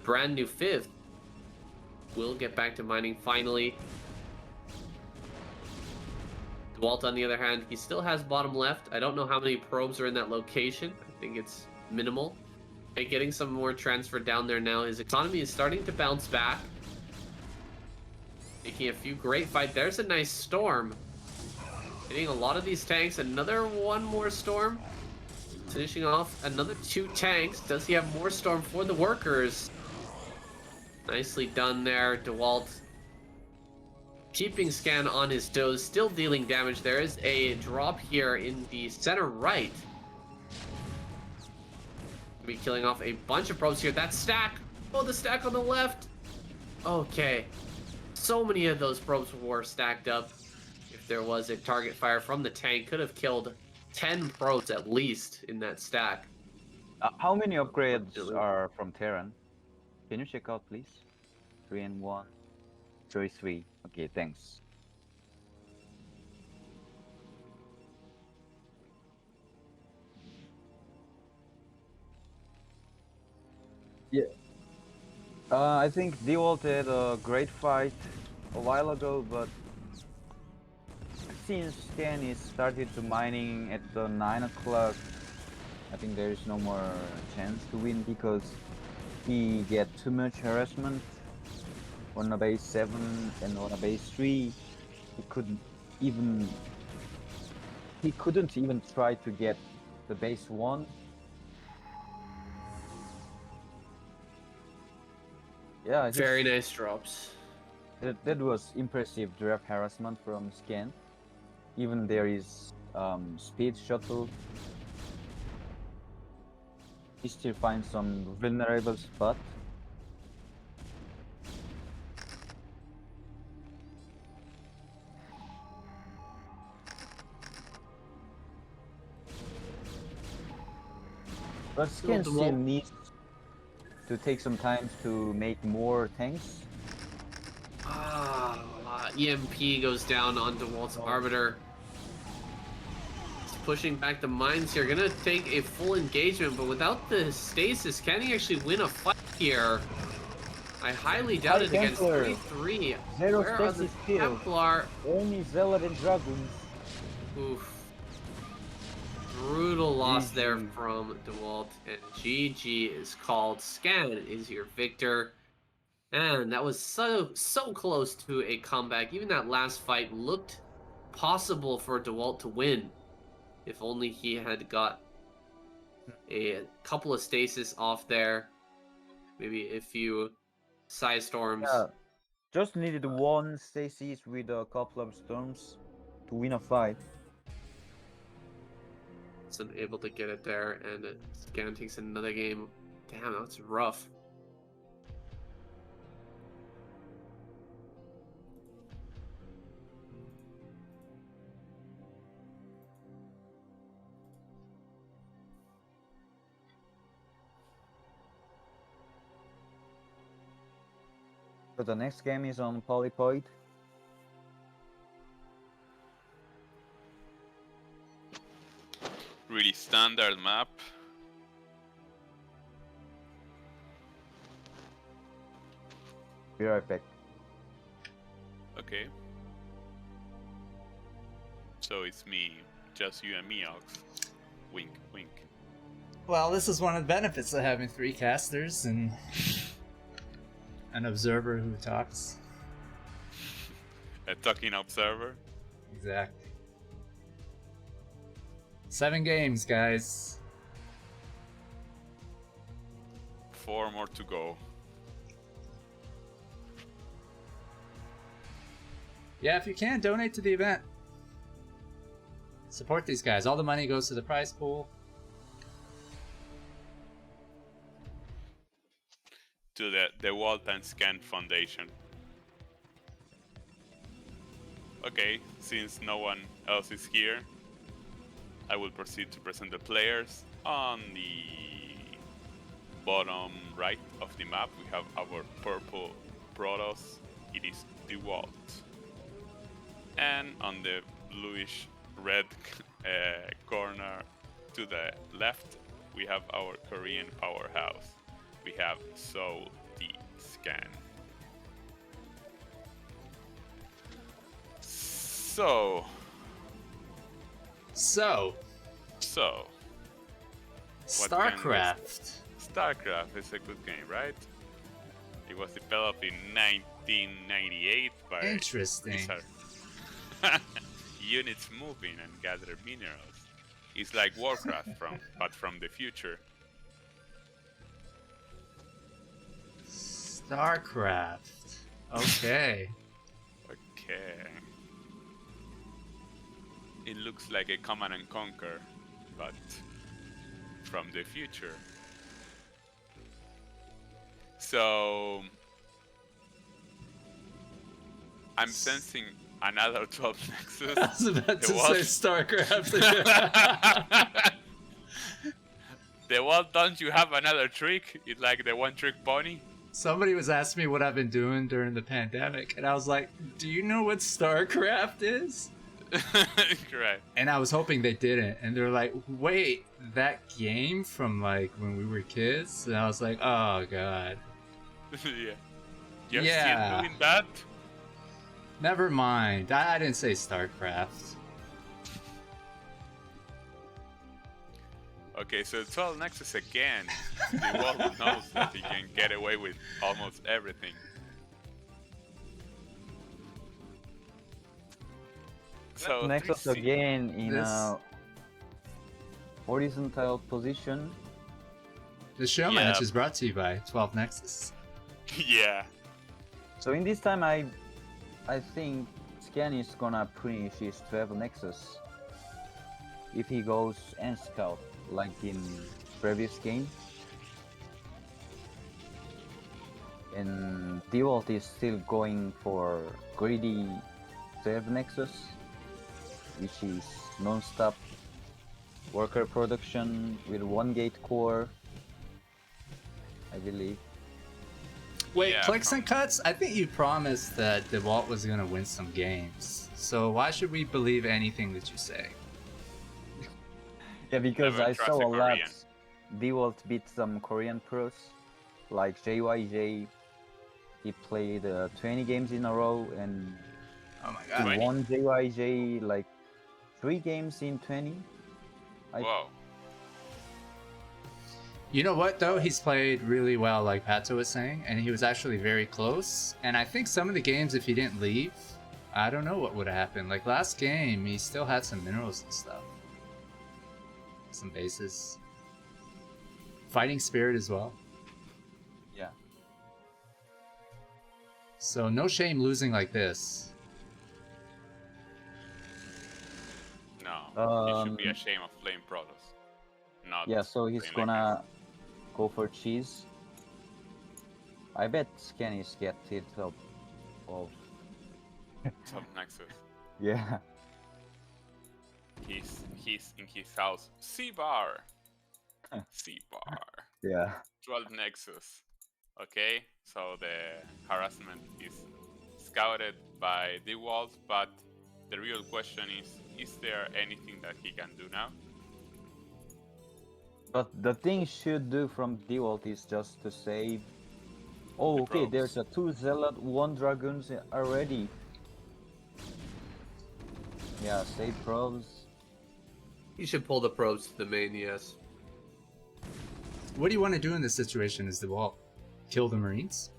brand new 5th will get back to mining finally. Dewalt, on the other hand, he still has bottom left. I don't know how many probes are in that location. I think it's minimal. And getting some more transfer down there now. His economy is starting to bounce back. Making a few great fights. There's a nice storm. Hitting a lot of these tanks. Another one more storm. Finishing off another 2 tanks. Does he have more storm for the workers? Nicely done there, Dewalt. Keeping Scan on his toes, still dealing damage. There is a drop here in the center right. Be killing off a bunch of probes here. That stack. Oh, the stack on the left. Okay. So many of those probes were stacked up. If there was a target fire from the tank, could have killed 10 probes at least in that stack. How many upgrades are from Terran? Can you check out, please? 3 and 1. 3. Okay, thanks. Yeah. I think Dewalt had a great fight a while ago, but since Scan is started to mining at the 9 o'clock, I think there is no more chance to win because he get too much harassment on a base 7 and on a base 3. He couldn't even try to get the base 1. Yeah, Very nice drops. That was impressive draft harassment from Scan. Even there is speed shuttle. He still finds some vulnerable spot. But Scan still needs to take some time to make more tanks. EMP goes down on Dewalt's Arbiter. He's pushing back the mines here. Gonna take a full engagement, but without the stasis, can he actually win a fight here? I highly doubt it against 3-3. Zero Where are the stasis kill. Templar? Only Zealot and Dragons. Oof. Brutal loss there from Dewalt, and GG is called. Scan is your victor. And that was so close to a comeback. Even that last fight looked possible for Dewalt to win. If only he had got a couple of stasis off there. Maybe a few side storms. Yeah, just needed one stasis with a couple of storms to win a fight. Wasn't able to get it there, and Scan takes another game. Damn, that's rough. So the next game is on Polypoid. Really standard map. Be right back. Okay. So it's me, just you and me, Ox. Wink, wink. Well, this is one of the benefits of having 3 casters and an observer who talks. A talking observer. Exactly. 7 games, guys. 4 more to go. Yeah, if you can, donate to the event. Support these guys. All the money goes to the prize pool. To the Dewalt and Scan Foundation. Okay, since no one else is here, I will proceed to present the players. On the bottom right of the map, we have our purple Protoss. It is Dewalt. And on the bluish red corner to the left, we have our Korean powerhouse. We have Soul the Scan. So, So, So, What can we- StarCraft. StarCraft is a good game, right? It was developed in 1998 by Interesting. Blizzard. Units moving and gather minerals. It's like Warcraft but from the future. StarCraft. Okay. Okay. It looks like a Command and Conquer, but from the future. So I'm sensing another 12 Nexus. I was about to The wall- say StarCraft. Dewalt, don't you have another trick? It's like the one trick pony. Somebody was asking me what I've been doing during the pandemic, and I was like, do you know what StarCraft is? Correct. And I was hoping they didn't, and they're like, wait, that game from like when we were kids? And I was like, oh god. Yeah. You're Yeah. still doing that? Never mind. I didn't say StarCraft. Okay, so 12 Nexus again. The world knows that he can get away with almost everything. So Nexus 3C. again in This- a horizontal position. The show Yeah. match is brought to you by 12 Nexus. Yeah. So in this time, I think Scan is gonna punish his 12 Nexus if he goes and scout like in previous game. And Dewalt is still going for greedy 12 Nexus, which is non-stop worker production with 1 gate core, I believe. Wait, Yeah, Clicks and Cuts? I think you promised that Dewalt was gonna win some games. So why should we believe anything that you say? Yeah, because Never I trust saw a a lot. Korean. Dewalt beat some Korean pros, like JYJ. He played 20 games in a row and Oh my he god. 20? won JYJ like 3 games in 20. I- Whoa. You know what though? He's played really well, like Pato was saying, and he was actually very close. And I think some of the games, if he didn't leave, I don't know what would have happened. Like last game, he still had some minerals and stuff. Some bases. Fighting spirit as well. Yeah. So no shame losing like this. No. It should be a shame of playing Protoss. Not Yeah, so he's playing like gonna go for cheese. I bet Scannis get hit up of this. Top Nexus. yeah. He's in his house. C-bar. C-bar. Yeah. 12 Nexus. Okay, so the harassment is scouted by Dewalt, but the real question is there anything that he can do now? But the thing should do from Dewalt is just to save. Oh, The okay, probes. there's a 2 Zealot, 1 Dragoons already. Yeah, save probes. You should pull the probes to the main, yes. What do you want to do in this situation as Dewalt? Kill the Marines?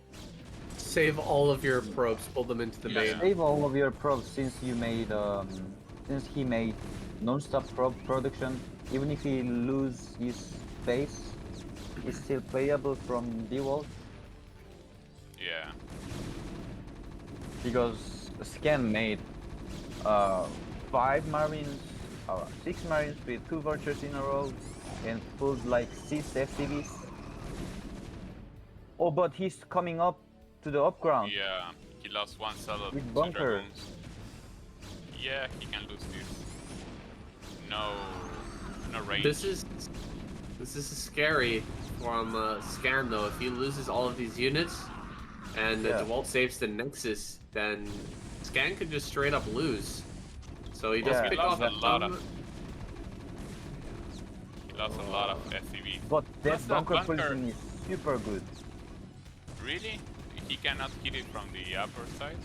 Save all of your probes, pull them into the Yeah. main. Save all of your probes since you made since he made non-stop probe production. Even if he lose his base, it's still playable from Dewalt Yeah. because Scan made 5 Marines, 6 Marines with 2 Vultures in a row and pulled like 6 FTVs. Oh, but he's coming up to the upground. Yeah. He lost one Zealot With to bunker. Dragoons. Yeah, he can lose this. No range. This is scary from Scan though. If he loses all of these units and Yeah. DeWalt saves the Nexus, then Scan could just straight up lose. So he does Yeah. pick He off lost a lot some- of- He lost a lot of SCV. But that What's that bunker bunker? position is super good. Really? He cannot hit it from the upper side?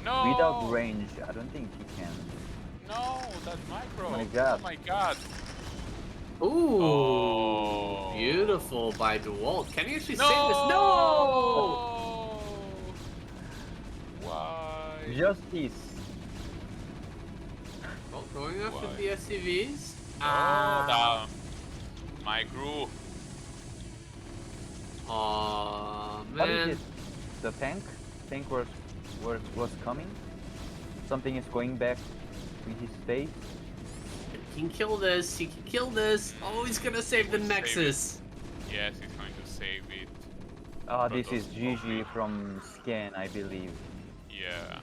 No! Without range, I don't think he can. No, that's micro. Oh my god. Oh my god. Ooh, Oh. beautiful by Dewalt. Can he actually No! save this? No! Why? Justice. Oh, going after Why? the SCVs. Oh, my crew. Aw, What is man. it? The tank? Tank was coming? Something is going back to his face? He can kill this. He can kill this. Oh, he's gonna save the We'll save Nexus. Yes, he's going to save it. Ah, this is Protoss GG from Scan, I believe. Yeah.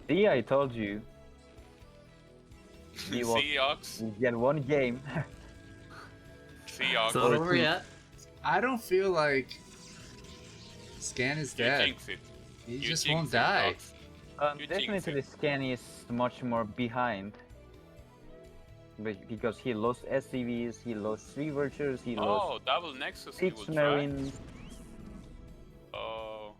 See, I told you. Dewalt See, Ox? will get one game. See, Ox? It's not over yet. I don't feel like Scan is You dead. jinx it. He You just jinx won't it, die. Ox. You jinx Definitely it. Scan is much more behind. Because he lost SCVs, he lost 3 Vultures, he lost Oh, double Nexus he 6 will try. Marines. Oh.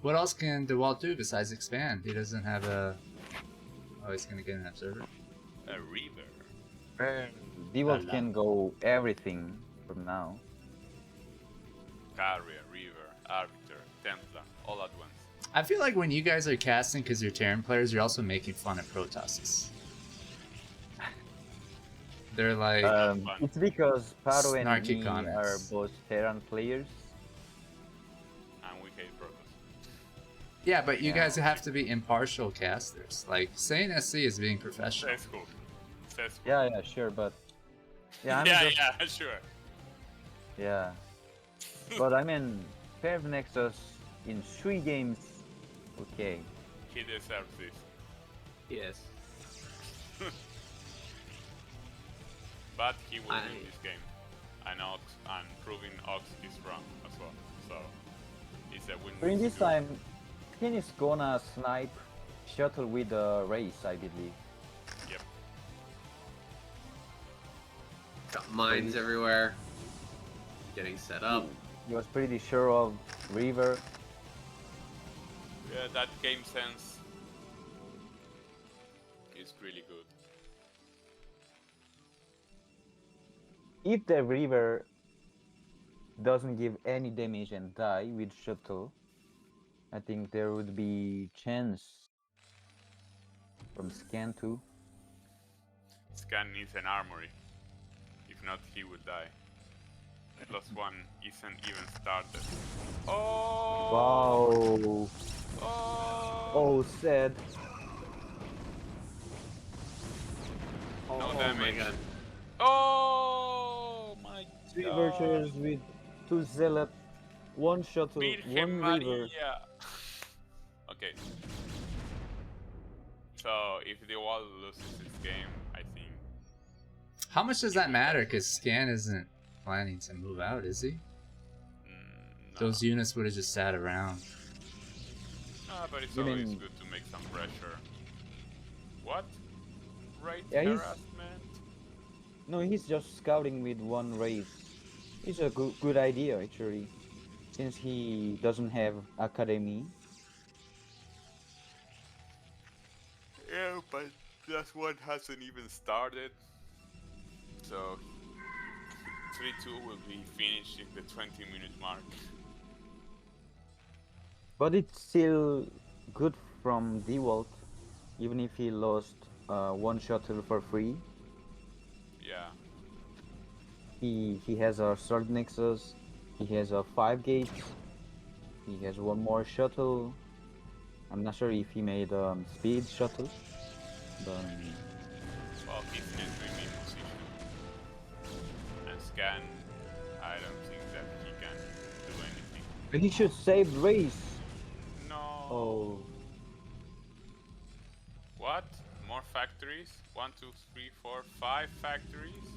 What else can Dewalt do besides expand? He doesn't have a... Oh, he's gonna get an observer. A Reaver. Dewalt can go everything from now. Carrier, Reaver, Arbiter, Templar, all at once. I feel like when you guys are casting because you're Terran players, you're also making fun of Protosses. They're like... It's because Pato and Snarky me comments. are both Terran players. And we hate Protoss. yeah, but you yeah. guys have to be impartial casters. Like, SaiyanSC is being professional. That's cool. That's cool. Yeah, sure, but... Yeah, I'm yeah, just... yeah, sure. Yeah. But I mean, Perv Nexus in 3 games, okay. He deserves this. Yes. But he will I- win this game. And Ox, and proving Ox is wrong as well. So, it's a win-win. During this situation. time, Ken is gonna snipe shuttle with a race, I believe. Yep. Got mines everywhere. Getting set up. He was pretty sure of Reaver. Yeah, that game sense is really good. If the Reaver doesn't give any damage and die with shuttle, I think there would be chance from Scan too. Scan needs an armory. If not, he will die. +1 isn't even started. Oh! Wow! Oh! Oh, sad. Oh, No my damage. god. Oh my 3 god! Vultures with 2 Zealot, 1 shuttle, Virgen 1 Reaver. Maria! Okay. So, if the wall loses this game, I think... How much does that matter? Because Scan isn't planning to move out, is he? No. Those units would have just sat around. No, but it's You always mean- good to make some pressure. What? Right Yeah, he's- harassment? No, he's just scouting with 1 race. It's a good idea actually, since he doesn't have Academy. Yeah, but that one hasn't even started. So 3-2 will be finished in the 20-minute mark. But it's still good from Dewalt, even if he lost 1 shuttle for free. Yeah. He has a third Nexus, he has a 5 gates, he has 1 more shuttle. I'm not sure if he made speed shuttle, but Well, he's entering in position. And Scan, I don't think that he can do anything. he should save race. No. Oh, What? More factories? 1, 2, 3, 4, 5 factories?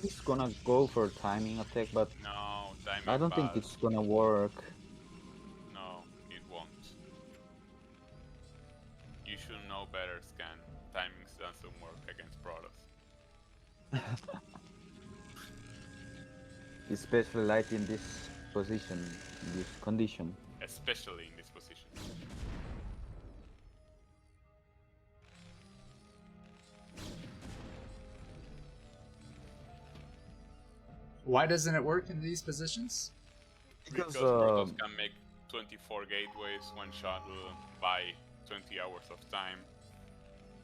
he's gonna go for timing attack, but No, time I don't think bad. it's gonna work. No, it won't. You should know better, Scan. Timings doesn't work against Protoss. especially like in this position, in this condition. especially in this position. Why doesn't it work in these positions? Because Because Protoss can make 24 gateways, one shot will buy 20 hours of time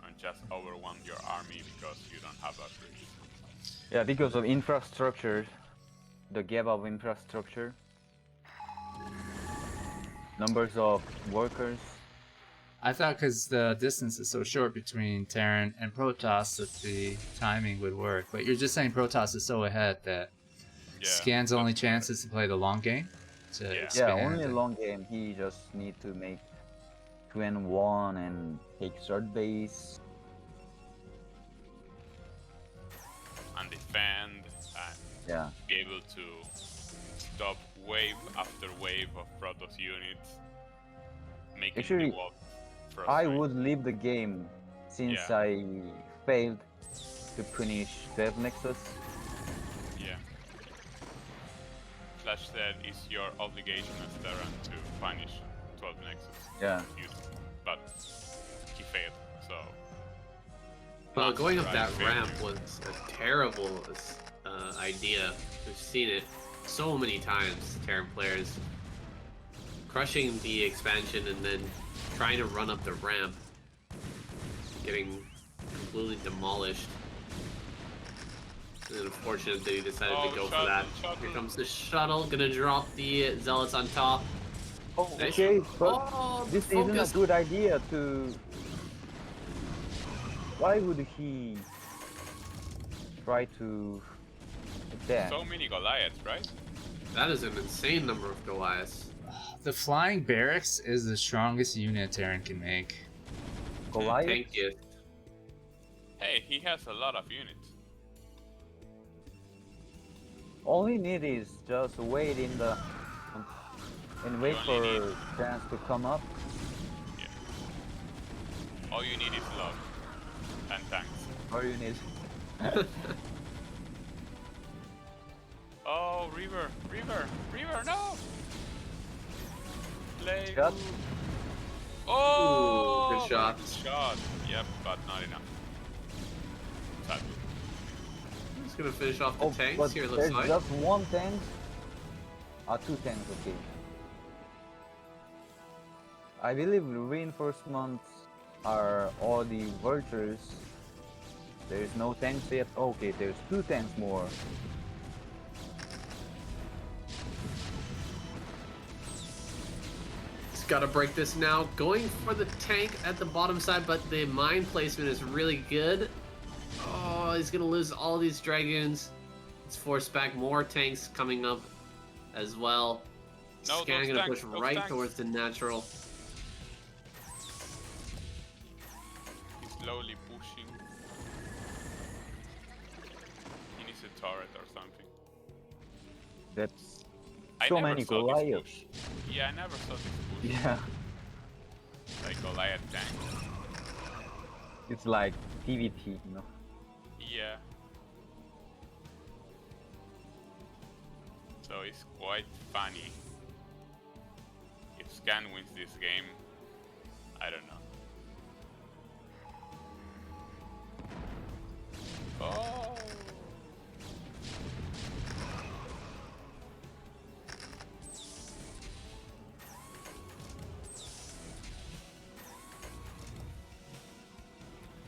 and just overwhelm your army because you don't have upgrades. yeah, because of infrastructure, the gap of infrastructure, numbers of workers. I thought because the distance is so short between Terran and Protoss that the timing would work, but you're just saying Protoss is so ahead that Yeah, Scan's only that's chance is to play the long game? To Yeah. Yeah, expand only a it. long game. He just need to make 2 and 1 and take third base. and defend and Yeah, be able to stop wave after wave of Protoss units, making Actually, Dewalt I frustrating. would leave the game since Yeah. I failed to punish 12 Nexus. Yeah. Flash said it's your obligation as Terran to punish 12 Nexus. Yeah. But he failed, so. Well, Not going up right that failure. ramp was a terrible idea. We've seen it so many times, Terran players crushing the expansion and then trying to run up the ramp, getting completely demolished. And unfortunate that he decided Oh, to go for shuttle, that. shuttle. Here comes the shuttle, gonna drop the Zealots on top. Oh, Nice. okay, but Oh, the this isn't a focus. good idea to... Why would he try to attack? So many Goliaths, right? That is an insane number of Goliaths. The flying barracks is the strongest unit Terran can make. Goliath? Tank gift. Hey, he has a lot of units. All you need is just wait in the... and wait You only for chance to come up. All you need is love and tanks. All you need... Oh, River, no! Play. Shot. Oh, Ooh, good shot. Good shot. Yep, but not enough. Sad. Who's gonna finish off the Oh, tanks but here, it looks there's like. just one tank. 2 tanks, okay. I believe reinforcements are all the vultures. There's no tanks yet. Okay, there's 2 tanks more. He's gotta break this now. Going for the tank at the bottom side, but the mine placement is really good. Oh, he's gonna lose all these dragoons. It's forced back more tanks coming up as well. No, Scan those gonna tanks, push those right tanks. towards the natural. He's slowly pushing. He needs a turret or something. That's I so never many saw this Goliaths. push. Yeah, I never saw this push. Yeah, Like Goliath tank. it's like PvP, you know. Yeah. So it's quite funny. If Scan wins this game, I don't know. Oh!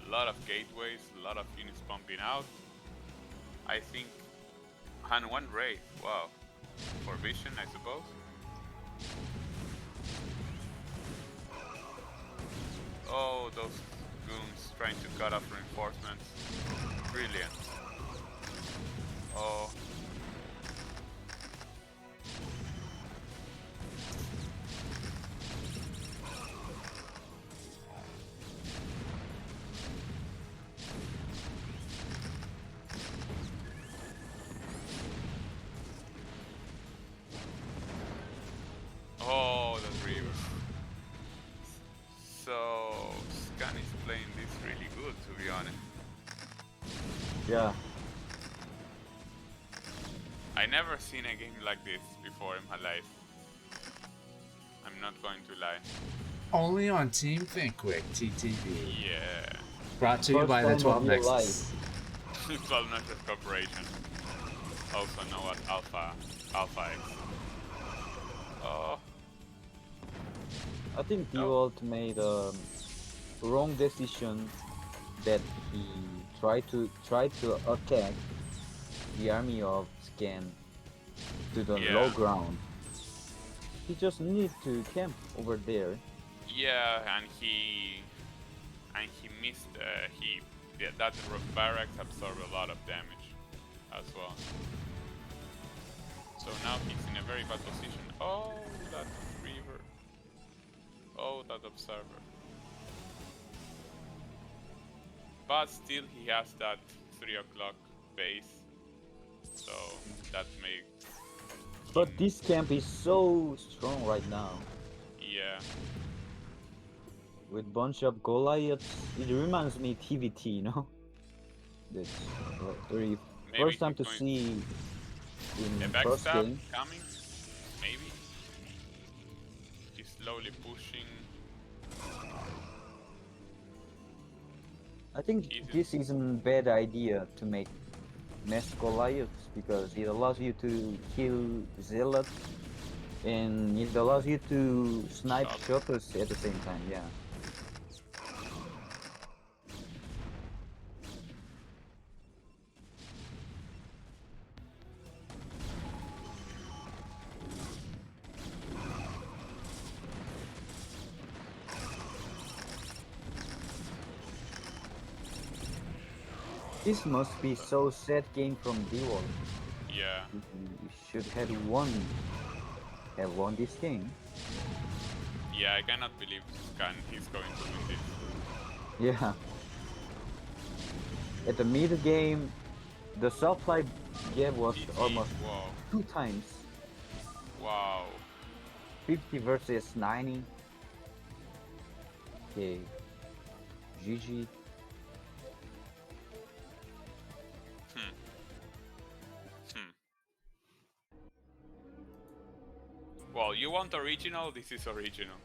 A lot of gateways, a lot of units pumping out. I think, and one Wraith, wow. For vision, I suppose. Oh, those goons trying to cut off reinforcements. Brilliant. Oh. Oh, the river. So, Scan is playing this really good, to be honest. Yeah. I never seen a game like this before in my life. I'm not going to lie. Only on Team ThinkQuick, TTV. Yeah. Brought to you by the First time 12 of your Nexus. 12 Nexus Corporation. Also known as Alpha X. Oh. I think No. Dewalt made a wrong decision that he tried to attack the army of Scan to the Yeah. low ground. He just need to camp over there. Yeah, and he missed. That barracks absorbed a lot of damage as well. So now he's in a very bad position. Oh, that river. Oh, that observer. But still, he has that 3 o'clock base. So that makes. But this camp is so strong right now. Yeah. With bunch of Goliaths, it reminds me TVT, you know? That's very Maybe first time he's to going- see A in first backstab game. coming? Maybe? He's slowly pushing. I think Easy. this isn't a bad idea to make mass Goliaths because it allows you to kill Zealots and it allows you to snipe Shot. shoppers at the same time, yeah. This must be so sad game from Dewalt. Yeah. You should have won this game. Yeah, I cannot believe he's going to win this. Yeah. At the mid game, the supply gap was GG. almost Wow. 2 times. Wow. 50 versus 90. Okay. GG. Well, you want original? This is original.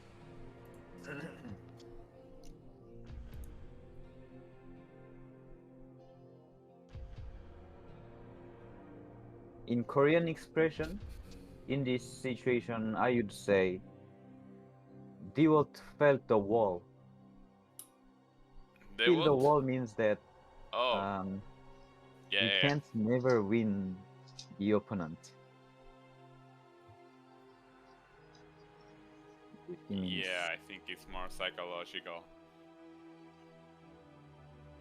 In Korean expression, in this situation, I would say, Dewalt felt the wall. They Feel the won't? wall means that Oh, you yeah. can't never win the opponent. It means- Yeah, I think it's more psychological.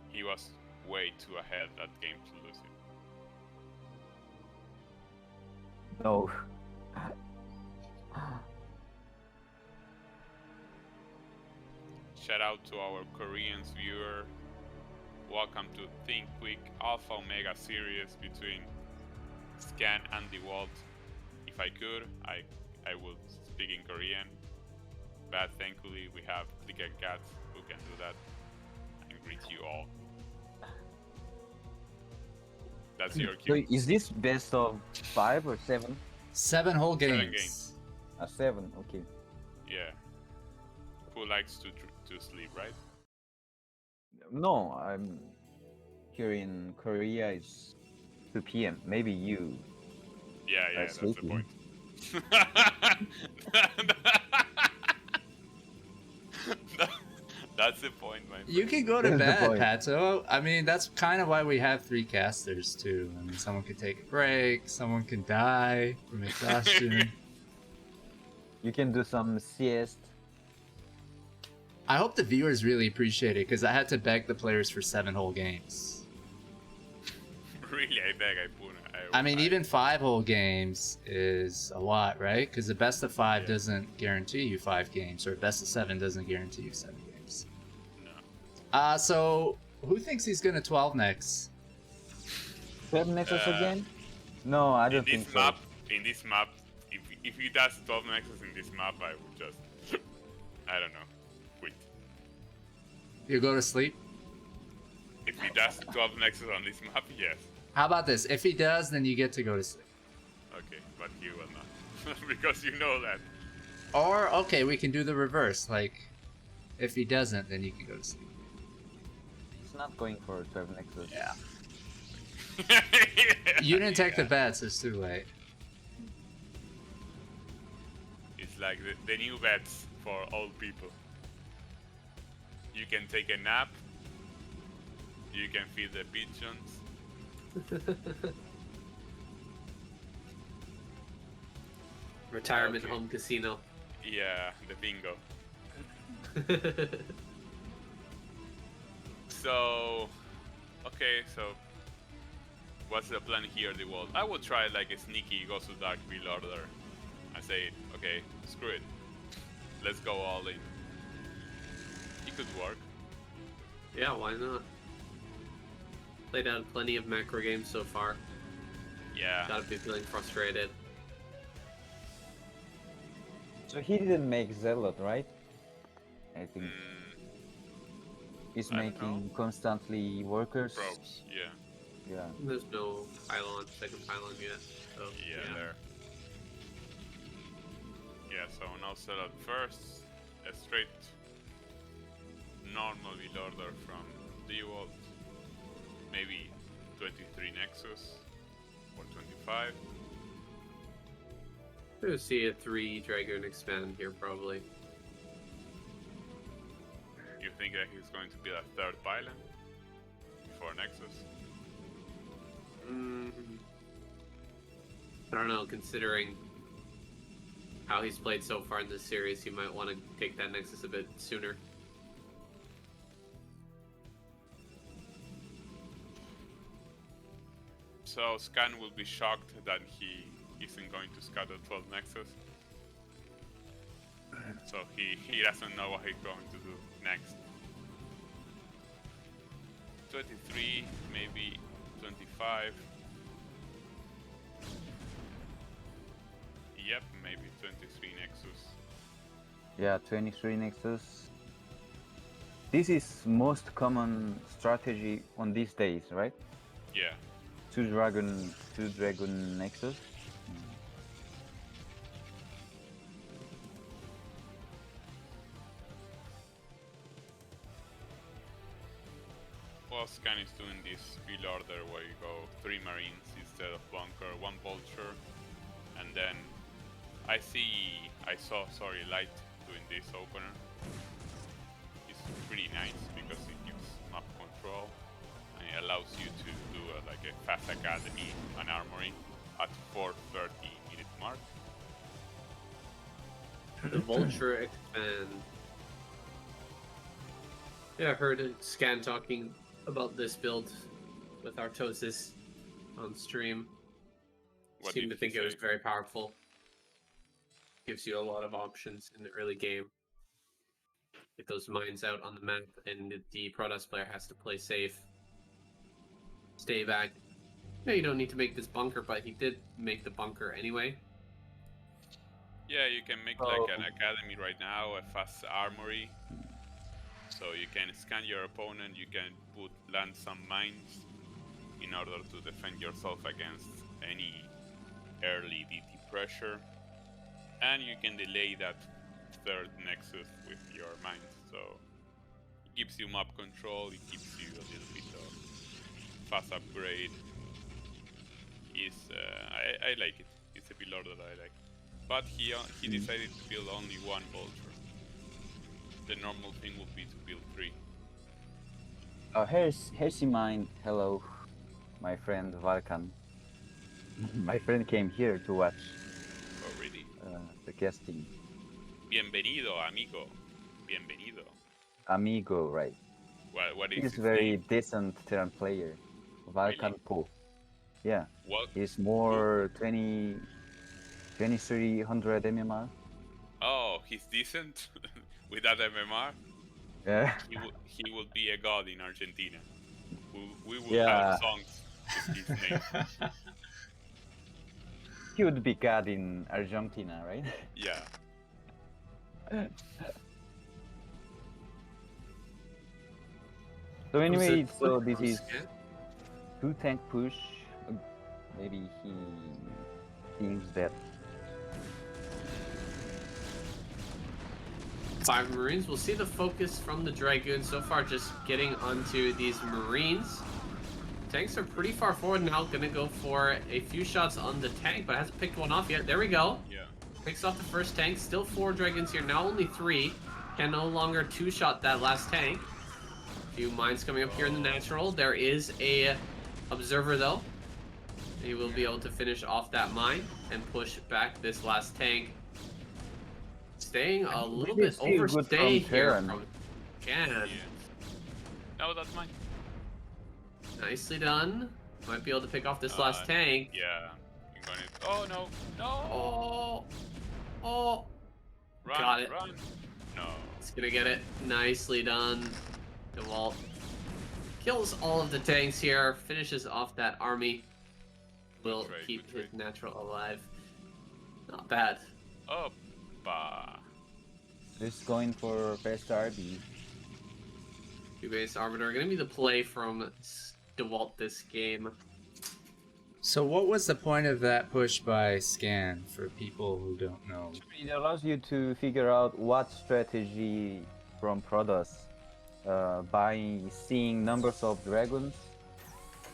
He was way too ahead that game to lose it. No. Shout out to our Korean viewer. Welcome to Think Quick Alpha Omega series between Scan and Dewalt. If I could, I would speak in Korean. But thankfully we have ClicksNCuts who can do that. And greet you all. That's your So cue. is this best of 5 or 7? 7 whole 7 games. games. 7, okay. Yeah. Who likes to sleep, right? No, I'm here in Korea. It's 2 p.m. Maybe you. Yeah, That's that's the sleepy. point. That's the point, man. You can go to That's the bed, point. Pato. I mean, that's kind of why we have 3 casters, too. I mean, someone can take a break, someone can die from exhaustion. You can do some siesta. I hope the viewers really appreciate it, because I had to beg the players for 7 whole games. Really, I beg, I mean, even 5 whole games is a lot, right? Because the best of 5 Yeah. doesn't guarantee you 5 games, or best of 7 doesn't guarantee you 7 games. No. So who thinks he's gonna 12 next? 7 nexus again? No, I don't in think this so. map, if he does 12 nexus in this map, I would just, I don't know, quit. You go to sleep? If he does 12 nexus on this map, yes. How about this? If he does, then you get to go to sleep. Okay, but he will not. Because you know that. Or, okay, we can do the reverse. Like, if he doesn't, then you can go to sleep. He's not going for 12 Nexus. Yeah. You didn't take the bets, it's too late. It's like the new bets for old people. You can take a nap. You can feed the pigeons. Retirement Okay. home casino. Yeah, the bingo. So, okay, so what's the plan here, Dewalt? I will try like a sneaky Ghost to Dark build order. I say, okay, screw it. Let's go all in. It could work. Yeah, why not? Played out plenty of macro games so far. Yeah. Gotta be feeling frustrated. So he didn't make Zealot, right? I think he's I don't making constantly workers. Probes, yeah. Yeah. There's no pylon, second pylon yet. So, Yeah, there. Yeah, so now sell at first. A straight normal build order from Dewalt. Maybe 23 Nexus or 25. We'll see a 3 Dragon expand here probably. You think that he's going to be a third pylon before Nexus? I don't know, considering how he's played so far in this series, he might want to take that Nexus a bit sooner. So Scan will be shocked that he isn't going to scatter 12 Nexus. So he doesn't know what he's going to do next. 23, maybe 25. Yep, maybe 23 Nexus. Yeah, 23 Nexus. This is most common strategy on these days, right? Yeah. Two dragon Nexus. Well, Scan is doing this build order where you go 3 Marines instead of Bunker, 1 Vulture, and then I saw Light doing this opener. It's pretty nice because it gives map control and it allows you to do like a fast academy and armory at 4:30 minute mark. The Vulture expand. Yeah, I heard Scan talking about this build with Artosis on stream. What Seemed to did he think it was say? very powerful. Gives you a lot of options in the early game. Get those mines out on the map, and the Protoss player has to play safe. Stay back. No, you don't need to make this bunker, but he did make the bunker anyway. Yeah, you can make like an academy right now, a fast armory. So you can scan your opponent, you can land some mines in order to defend yourself against any early DT pressure. And you can delay that third Nexus with your mines. So it gives you map control, it gives you a little bit of fast upgrade. I like it. It's a build order that I like. But he decided to build only 1 Vulture. The normal thing would be to build 3. Here's mine. Hello, my friend Valkan. My friend came here to watch Oh, really? the casting. Bienvenido, amigo. Bienvenido. Amigo, right? What is He's his very name? decent Terran player. Valkan Really? Po. Yeah, What? he's more 2300 MMR. Oh, he's decent with that MMR. Yeah. He will be a god in Argentina. We will Yeah. have songs with his name. He would be God in Argentina, right? Yeah. So anyway, Was it so quick this from is Scan? 2 tank push. Maybe he Seems that 5 Marines. We'll see the focus from the Dragoon so far, just getting onto these Marines. Tanks are pretty far forward now. Gonna go for a few shots on the tank, but hasn't picked one off yet. There we go. Yeah. Picks off the first tank. Still 4 Dragons here. Now only 3. Can no longer 2-shot that last tank. A few mines coming up here in the natural. There is a observer though. He will be able to finish off that mine and push back this last tank. Staying a little bit still good overstay from here Terran. from Scan. Yeah. No, that's mine. Nicely done. Might be able to pick off this last tank. Yeah. I'm gonna... Oh no! No! Oh, oh, Run! got it. Run! No. it's gonna get it. Nicely done. Dewalt kills all of the tanks here. Finishes off that army. Will trade, keep good his natural alive. Not bad. Oppa. just going for first RB. Two-base Arbiter gonna be the play from Dewalt this game. So what was the point of that push by Scan for people who don't know? It allows you to figure out what strategy from Protoss by seeing numbers of dragons.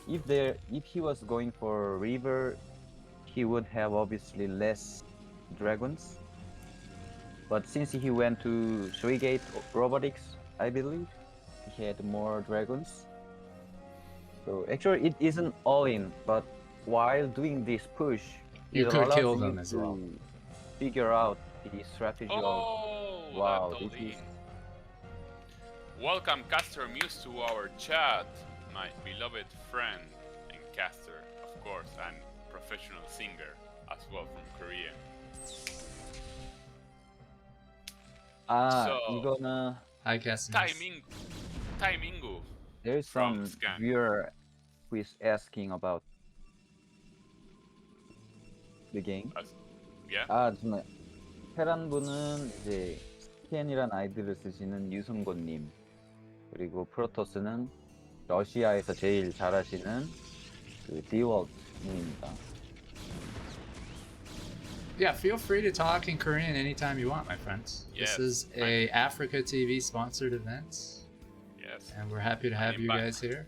If he was going for River, he would have obviously less dragons. But since he went to Frigate Robotics, I believe, he had more dragons. So actually it isn't all in, but while doing this push, You it could allows kill you them as well. to figure out the strategy of Oh! wow, that this all is in. Welcome, Caster Muse, to our chat. My beloved friend and caster, of course, and professional singer as well from Korea. So- 이거는 I guess. Timingu. there's from some Scan. viewer who is asking about the game. Yeah? 정말 테란 분은 이제 스캔이란 아이디를 쓰시는 유승곤님, 그리고 프로토스는 러시아에서 제일 잘하시는 그 디월트님입니다. Yeah, feel free to talk in Korean anytime you want, my friends. Yes, This is a AfreecaTV sponsored event, Yes. and we're happy to have you invite- guys here.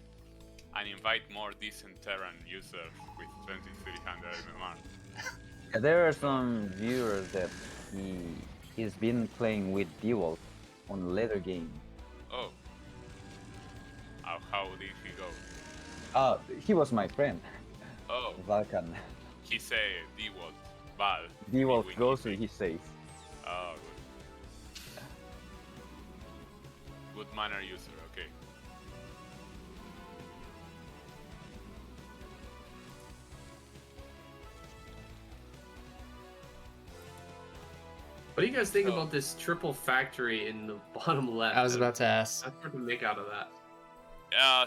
And invite more decent Terran users with 2300 MMR. There are some viewers that he's been playing with Dewalt on later game. Oh. How did he go? He was my friend, Oh, Valkan. he said Dewalt. Bad. Dewalt Winning goes, thing. he says. Oh, good. Good manner user, okay. What do you guys think So- about this triple factory in the bottom left? I was about to ask. That's hard to make out of that.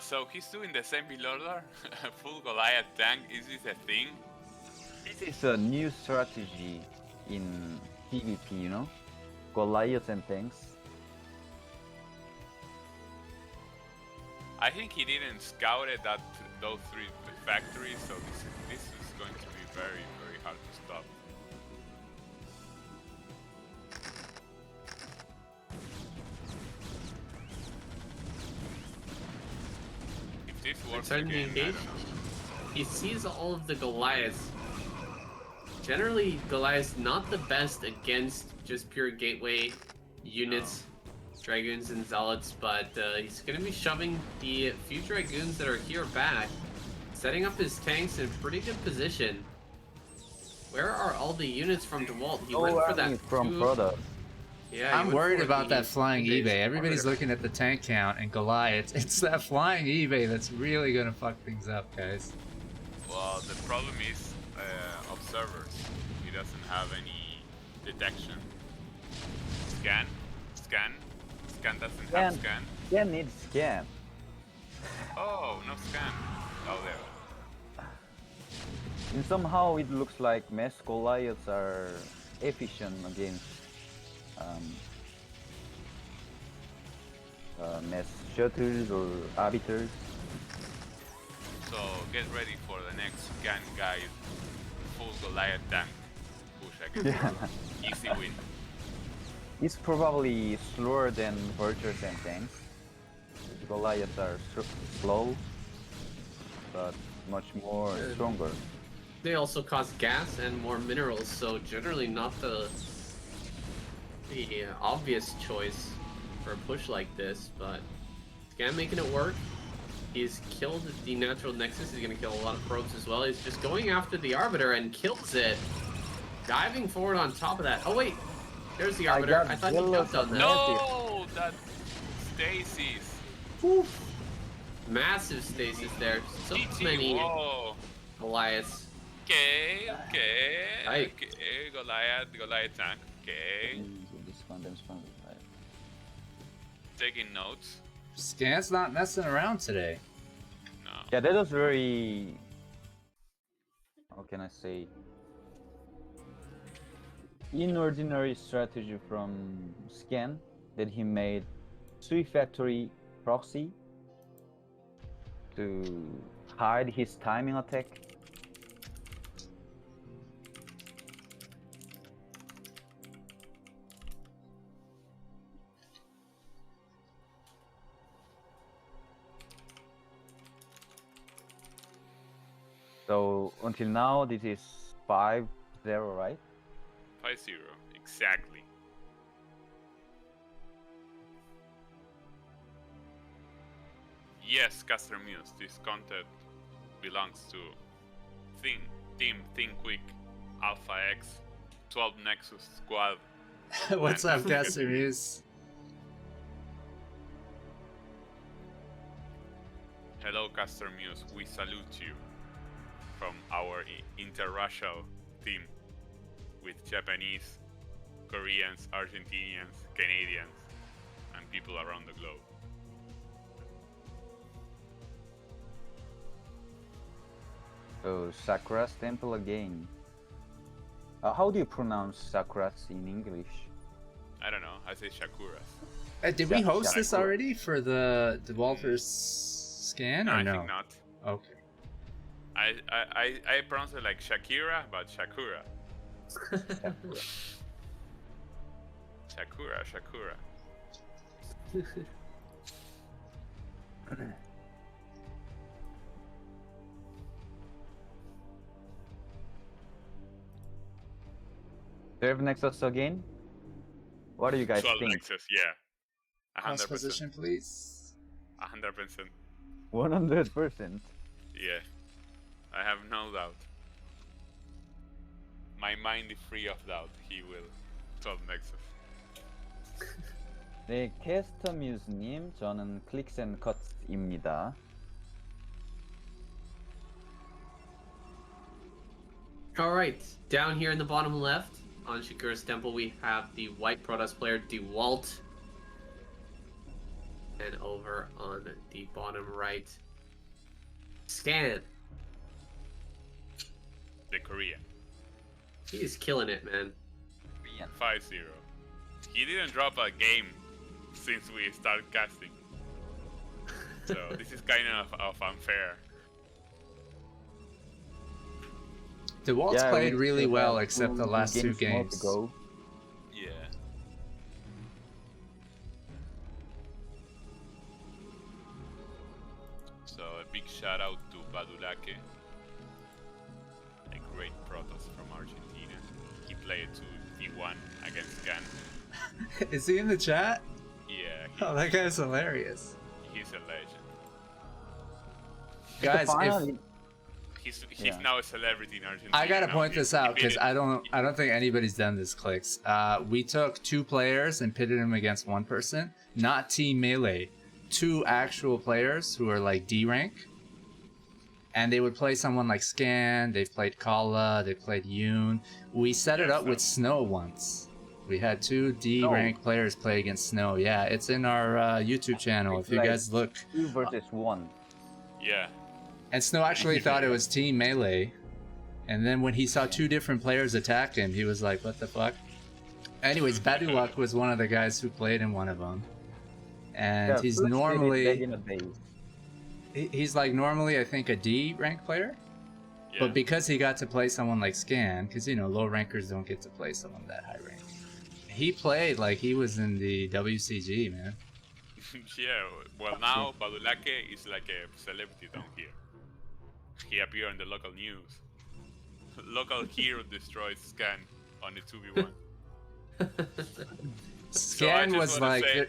So he's doing the same build order? Full Goliath tank, is this a thing? This is a new strategy in PvP, you know? Goliaths and tanks. I think he didn't scout it at those 3 factories, so this is going to be very, very hard to stop. If this works Starting to again, I engage. don't know. He sees all of the Goliaths. Generally, Goliath's not the best against just pure gateway units, Dragoons and Zealots, but he's going to be shoving the few Dragoons that are here back, setting up his tanks in pretty good position. Where are all the units from Dewalt? He went for that from two- Protoss. Yeah, he I'm went worried for about the that flying two-base eBay. Everybody's Arbiter. looking at the tank count and Goliath. It's that flying eBay that's really gonna fuck things up, guys. Well, the problem is observers. He doesn't have any detection. Scan doesn't have scan. Scan needs scan. Oh, no scan. Oh, there. And somehow it looks like mass Goliaths are efficient against mass shuttles or arbiters. So get ready for the next scan guide full Goliath tank push against Yeah. easy win. It's probably slower than Vultures and tanks. Goliaths are slow, but much more stronger. They also cost gas and more minerals, so generally not the obvious choice for a push like this, but Scan making it work. He's killed the natural nexus. He's gonna kill a lot of probes as well. He's just going after the Arbiter and kills it. Diving forward on top of that. Oh wait, there's the Arbiter. I thought he jumped on that. No, that stasis. Oof. Massive stasis there. So many Whoa. Goliaths. Okay. Right. Okay. Goliath tank. Okay. Taking notes. Scan's not messing around today. No. Yeah, that was very. How can I say? Inordinary strategy from Scan that he made Sui Factory proxy to hide his timing attack. So until now, this is 5-0, right? 5-0. Exactly. Yes, Caster Muse, this content belongs to Team Think Quick, Alpha X, 12 Nexus Squad. What's up, Casimir? Hello, Caster Muse, we salute you from our interracial team with Japanese, Koreans, Argentinians, Canadians, and people around the globe. So Sakura's temple again. How do you pronounce Sakura's in English? I don't know, I say Shakuras. Did we host this Sakura. already for the Walters scan or I no? think not. Okay. I pronounce it like Shakira, but Shakura. Shakura. Serve Nexus again? What do you guys 12 think? Nexus, yeah. Cross 100%. position, please. 100%. 100%. Yeah. I have no doubt. My mind is free of doubt. He will 12 Nexus. 네, 캐스터뮤즈님, 저는 ClicksNCuts입니다. Alright, down here in the bottom left, on Shakura's temple, we have the white Protoss player, Dewalt. And over on the bottom right, Scan. The Korean. He is killing it, man. 5-0. He didn't drop a game since we started casting. So this is kind of unfair. The Walt's Yeah, played we really still well have except the last two more games. to go. Yeah. So a big shout out to Badulake, a great Protoss from Argentina. He played to D1 against Gan. Is he in the chat? Yeah, Oh, that guy's hilarious. he's a legend. Guys, if, He's now a celebrity in Argentina. I gotta now. point He- this he out beat because it. I don't think anybody's done this, Clicks. We took two players and pitted them against one person, not team melee. Two actual players who are like D rank, and they would play someone like Scan. They've played Kala. They played Yoon. We set it up with Snow once. We had two D rank players play against Snow. Yeah, it's in our YouTube channel. If you like guys look, 2 versus 1. Yeah. and Snow actually thought it was team melee. And then when he saw two different players attack him, he was like, what the fuck? Anyways, Badulak was one of the guys who played in one of them. And Yeah, he's first did it back normally... in the days. He's like normally, I think, a D rank player. Yeah. But because he got to play someone like Scan, because you know low rankers don't get to play someone that high rank. He played like he was in the WCG, man. Yeah, well now Badulake is like a celebrity down here. He appeared in the local news. Local hero destroys Scan on the 2v1. Scan just was wanna like, say-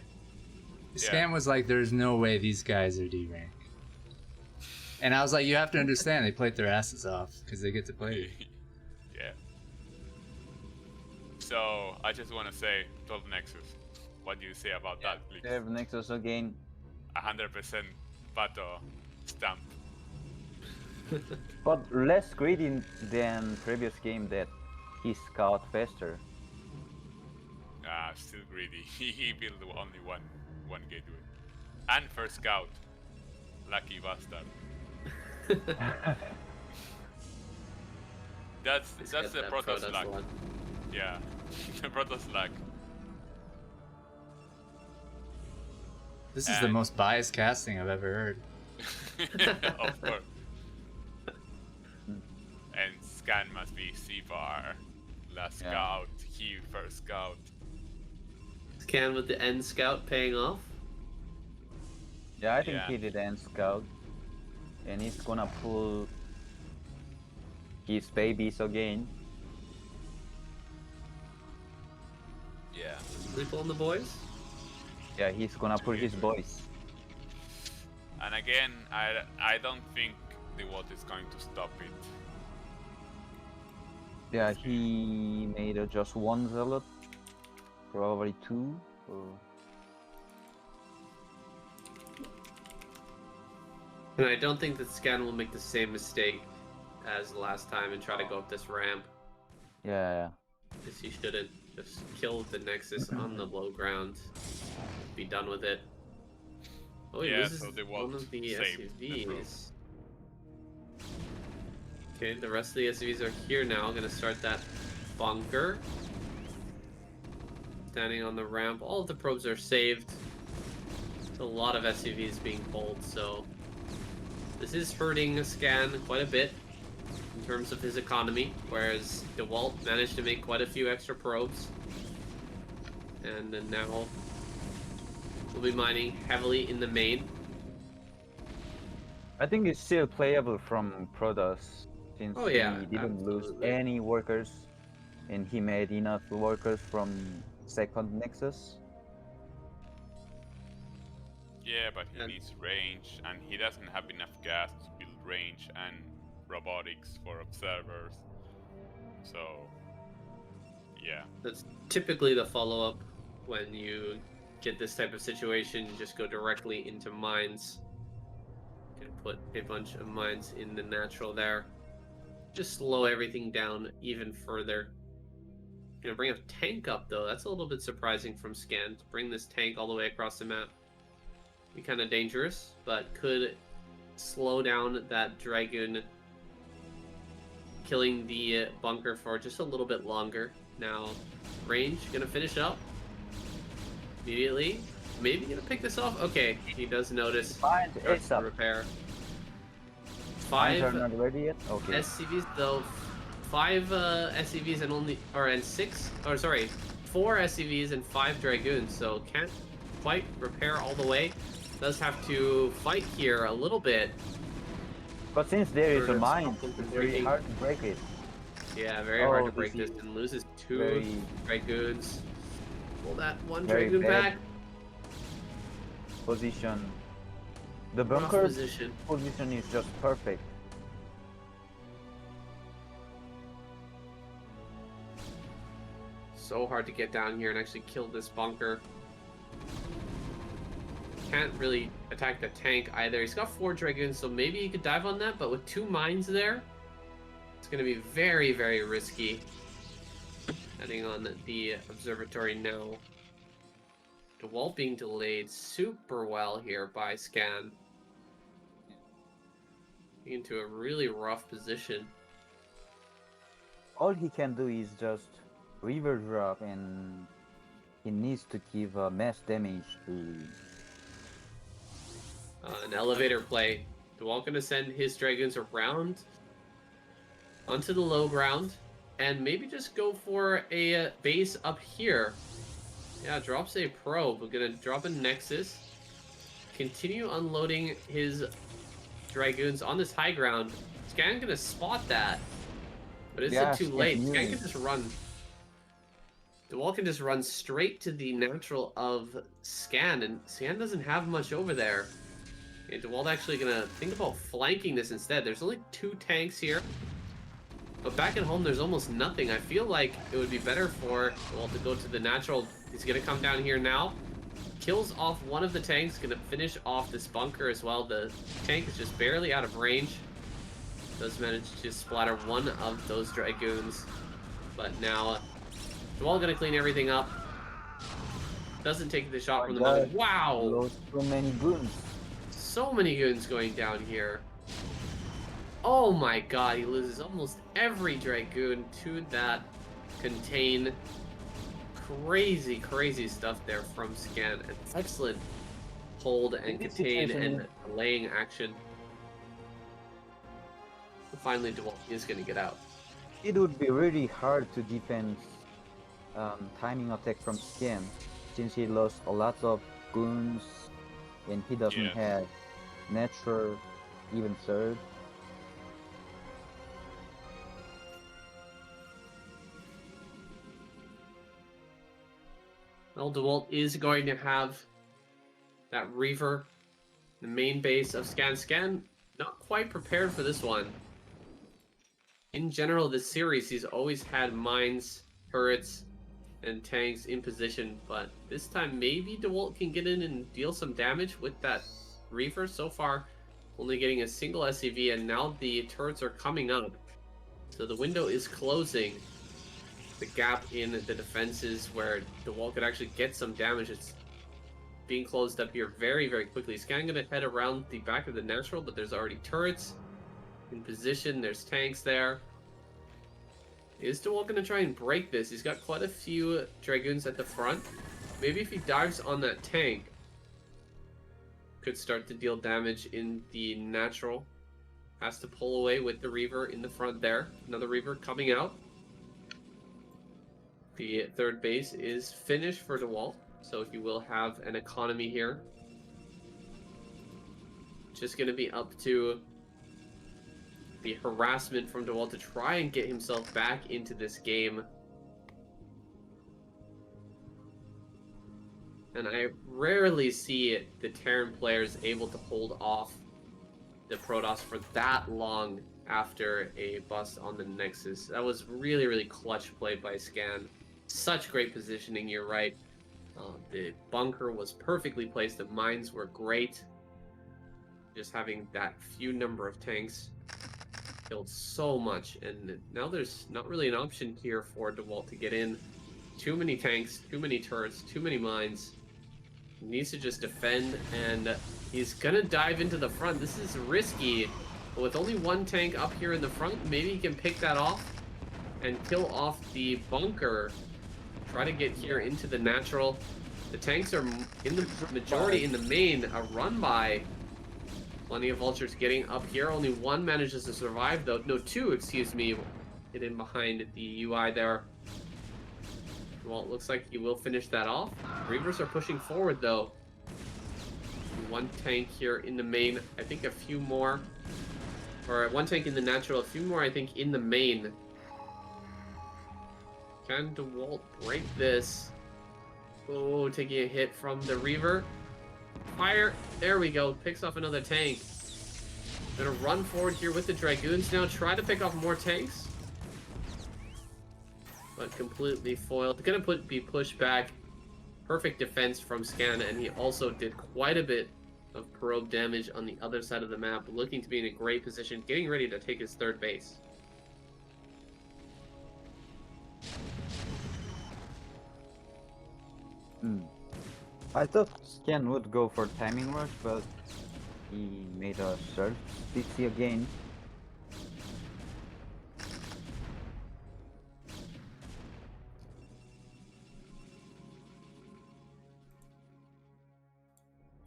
Scan was like, there's no way these guys are D rank. And I was like, you have to understand, they played their asses off because they get to play. Yeah. So I just want to say 12 Nexus. What do you say about that, please? They have Nexus again. 100% Pato stamp. But less greedy than previous game that he scout faster. Still greedy. He built only one gateway. And first scout. Lucky bastard. That's the Protoss luck. Yeah. The Protoss luck. This is the most biased casting I've ever heard. Of course. And Scan must be C-Bar. Last Yeah. scout. He first scout. Scan with the end scout paying off. Yeah, I think Yeah. he did end scout. And he's gonna pull his babies again. Yeah. Sleep on the boys. Yeah, he's gonna pull his boys. And again, I don't think Dewalt is going to stop it. Yeah, he made just one zealot. Probably two. Or... And I don't think that Scan will make the same mistake as last time and try to go up this ramp. Yeah. Because he shouldn't. Just kill the Nexus on the low ground. Be done with it. Oh, he Yeah, loses so they one won't of the save the probe. SUVs. Okay, the rest of the SUVs are here now. Gonna start that bunker. Standing on the ramp. All of the probes are saved. There's a lot of SUVs being pulled, so this is hurting Scan quite a bit in terms of his economy, whereas Dewalt managed to make quite a few extra probes. And then now we'll be mining heavily in the main. I think it's still playable from Protoss since Oh, yeah, he didn't lose absolutely. any workers and he made enough workers from second Nexus. Yeah, but he And- needs range, and he doesn't have enough gas to build range and robotics for observers. So, yeah. That's typically the follow-up when you get this type of situation. You just go directly into mines. You can put a bunch of mines in the natural there. Just slow everything down even further. Gonna bring a tank up though. That's a little bit surprising from Scan to bring this tank all the way across the map. Be kind of dangerous, but could slow down that Dragoon, killing the bunker for just a little bit longer. Now, range gonna finish up immediately. Maybe gonna pick this off. Okay, he does notice. Fine, Starts it's to up. repair. Mines Five are not ready yet? Okay. SCVs though. 5 SCVs and 4 SCVs and 5 Dragoons. So can't quite repair all the way. Does have to fight here a little bit. But since there is a Sort of mine, something it's very breaking. hard to break it. Yeah, very hard Oh, to break this this is and loses 2 very- Dragoons. Pull that one Very Dragoon bad. back. Position. The Rough bunker position. position is just perfect. So hard to get down here and actually kill this bunker. Can't really attack the tank either. He's got 4 Dragoons, so maybe he could dive on that, but with 2 mines there, it's going to be very, very risky. Heading on the observatory now. Dewalt being delayed super well here by Scan. Into a really rough position. All he can do is just river drop and he needs to give mass damage to... An elevator play. Dewalt gonna send his Dragoons around onto the low ground, and maybe just go for a base up here. Yeah, drops a probe. We're gonna drop a Nexus. Continue unloading his Dragoons on this high ground. Scan gonna spot that. But is Yeah, it too Scan late? knew Scan it. can just run. Dewalt can just run straight to the natural of Scan, and Scan doesn't have much over there. Okay, Dewalt actually gonna think about flanking this instead. There's only 2 tanks here. But back at home, there's almost nothing. I feel like it would be better for Dewalt to go to the natural. He's gonna come down here now. Kills off one of the tanks, gonna finish off this bunker as well. The tank is just barely out of range. Does manage to splatter one of those Dragoons. But now, Dewalt gonna clean everything up. Doesn't take the shot Oh from the my moment. God. Wow! Lost so many goons. So many goons going down here. Oh my god, he loses almost every Dragoon to that contain. Crazy, crazy stuff there from Scan. An excellent hold and This contain situation and delaying action. Finally, Dewalt is going to get out. It would be really hard to defend timing attack from Scan, since he lost a lot of goons and he doesn't Yeah. have natural even third. Well, Dewalt is going to have that Reaver, the main base of Scan. Scan, not quite prepared for this one. In general, this series, he's always had mines, turrets, and tanks in position, but this time maybe Dewalt can get in and deal some damage with that Reaver. So far, only getting a single SCV, and now the turrets are coming up. So the window is closing. The gap in the defenses where Dewalt could actually get some damage. It's being closed up here very, very quickly. Scan gonna head around the back of the natural, but there's already turrets in position. There's tanks there. Is Dewalt gonna try and break this? He's got quite a few Dragoons at the front. Maybe if he dives on that tank, could start to deal damage in the natural. Has to pull away with the Reaver in the front there. Another Reaver coming out. The third base is finished for Dewalt, so he will have an economy here. Just going to be up to the harassment from Dewalt to try and get himself back into this game. And I rarely see the Terran players able to hold off the Protoss for that long after a bust on the Nexus. That was really, really clutch play by Scan. Such great positioning, you're right. The bunker was perfectly placed. The mines were great. Just having that few number of tanks killed so much. And now there's not really an option here for Dewalt to get in. Too many tanks, too many turrets, too many mines. He needs to just defend, and he's gonna dive into the front. This is risky. But with only one tank up here in the front, maybe he can pick that off and kill off the bunker. Try to get here into the natural. The tanks are in the majority in the main, a run by. Plenty of vultures getting up here. Only one manages to survive though. No, 2, excuse me. Get in behind the UI there. Well, it looks like he will finish that off. Reavers are pushing forward though. One tank here in the main. I think a few more. Or one tank in the natural. A few more, I think, in the main. Can Dewalt break this? Oh, taking a hit from the Reaver. Fire! There we go. Picks off another tank. Gonna run forward here with the Dragoons now. Try to pick off more tanks. But completely foiled. Gonna be pushed back. Perfect defense from Scan, and he also did quite a bit of probe damage on the other side of the map. Looking to be in a great position. Getting ready to take his third base. I thought Scan would go for timing rush, but he made a surge CC again.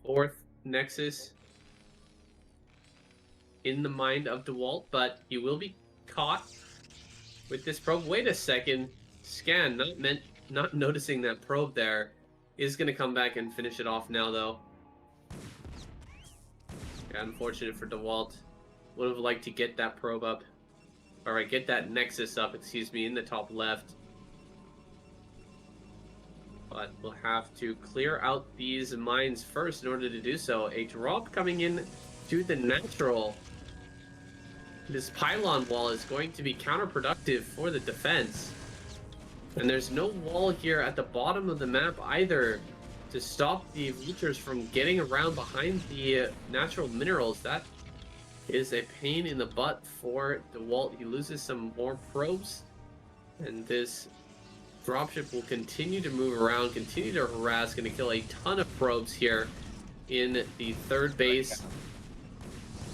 Fourth Nexus in the mind of Dewalt, but he will be caught with this probe. Wait a second. Scan, not noticing that probe there, is going to come back and finish it off now, though. Yeah, unfortunate for Dewalt. Would have liked to get that probe up. Alright, get that Nexus up, excuse me, in the top left. But we'll have to clear out these mines first in order to do so. A drop coming in to the natural. This pylon wall is going to be counterproductive for the defense. And there's no wall here at the bottom of the map either to stop the vultures from getting around behind the natural minerals. That is a pain in the butt for Dewalt. He loses some more probes, and this dropship will continue to move around, continue to harass, going to kill a ton of probes here in the third base.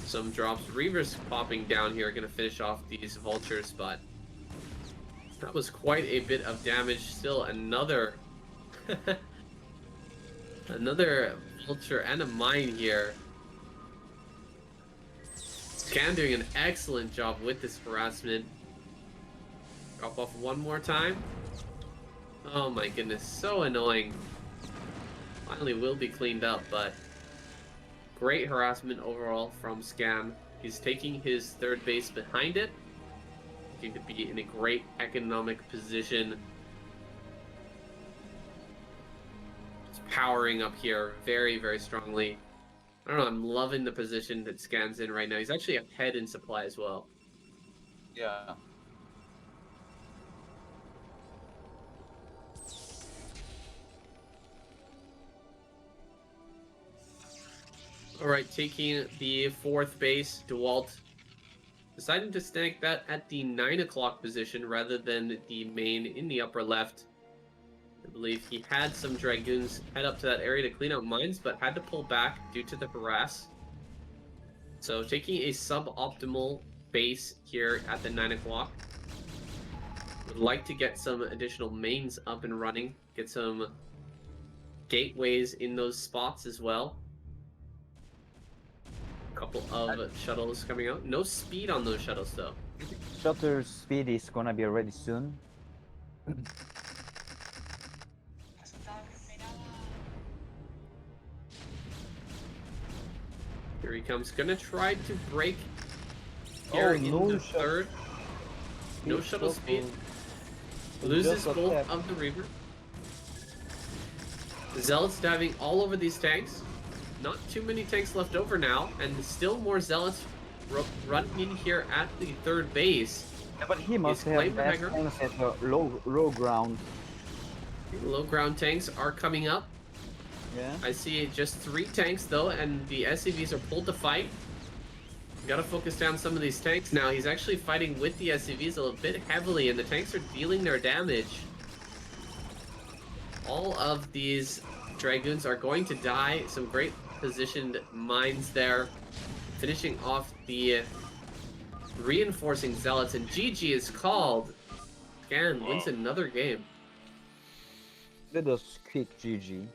Some drops. Reavers popping down here, going to finish off these vultures, but that was quite a bit of damage. Still another another vulture and a mine here. Scan doing an excellent job with this harassment. Drop off one more time. Oh my goodness, so annoying. Finally will be cleaned up, but great harassment overall from Scan. He's taking his third base behind it. He could be in a great economic position. It's powering up here very, very strongly. I don't know, I'm loving the position that Scan's in right now. He's actually ahead in supply as well. Yeah. Alright, taking the fourth base, Dewalt deciding to snag that at the 9 o'clock position rather than the main in the upper left. I believe he had some Dragoons head up to that area to clean out mines, but had to pull back due to the harass. So taking a suboptimal base here at the 9 o'clock. Would like to get some additional mains up and running, get some gateways in those spots as well. Couple of shuttles coming out. No speed on those shuttles though. Shutter speed is gonna be ready soon. Here he comes. Gonna try to break here in the third. No shuttle speed. Loses both of the Reaver. Zealots diving all over these tanks. Not too many tanks left over now, and still more Zealots running in here at the third base. Yeah, but he must have tanks at low ground. Low ground tanks are coming up. Yeah. I see just 3 tanks though, and the SCVs are pulled to fight. Gotta focus down some of these tanks now. He's actually fighting with the SCVs a little bit heavily, and the tanks are dealing their damage. All of these Dragoons are going to die. Some great positioned mines there. Finishing off the reinforcing Zealots, and GG is called. Scan wins another game. Let us quick GG.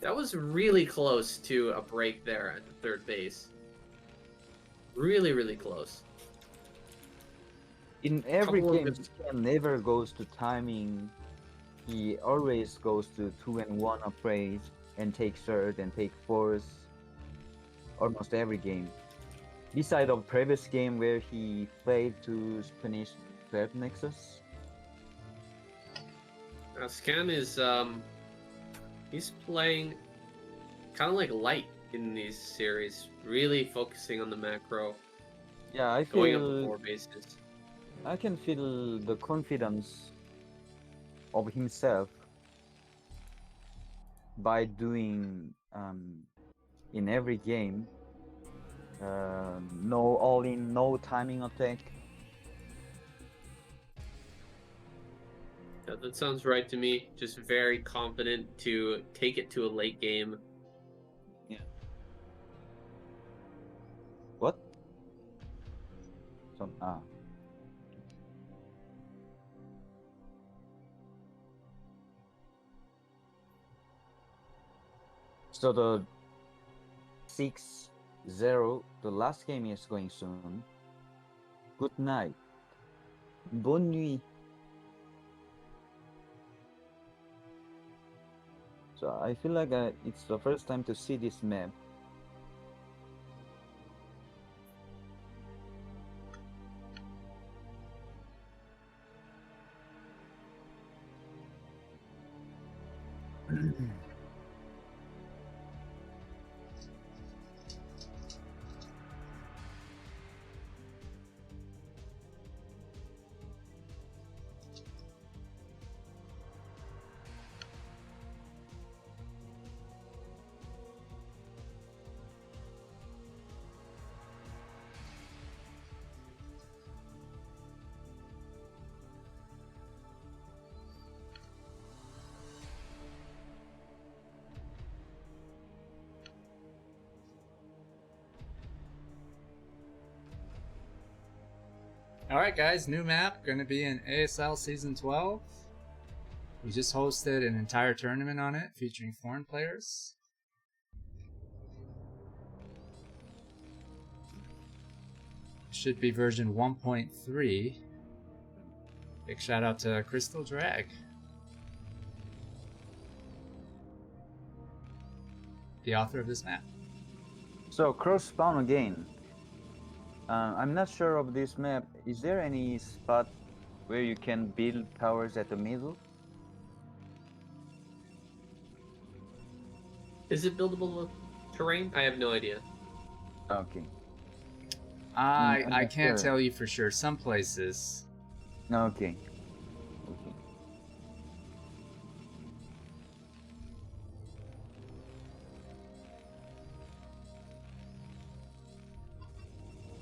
That was really close to a break there at the third base. Really, really close. In every game, Scan never goes to timing. He always goes to 2 and 1 appraise and take third and take fourth. Almost every game. Beside of previous game where he failed to finish third Nexus. Scan is he's playing kind of like light in these series, really focusing on the macro. Yeah, I going up feel 4 bases. I can feel the confidence of himself by doing in every game no all-in, no timing attack. Yeah, that sounds right to me. Just very confident to take it to a late game. Yeah. What? Some So the 6-0, the last game is going soon. Good night. Bonne nuit. So I feel like it's the first time to see this map. Alright guys, new map, gonna be in ASL Season 12. We just hosted an entire tournament on it featuring foreign players. Should be version 1.3. Big shout out to Crystal Drag, the author of this map. So cross spawn again. I'm not sure of this map. Is there any spot where you can build towers at the middle? Is it buildable terrain? I have no idea. Okay. I not can't sure. tell you for sure. Some places. Okay. Okay.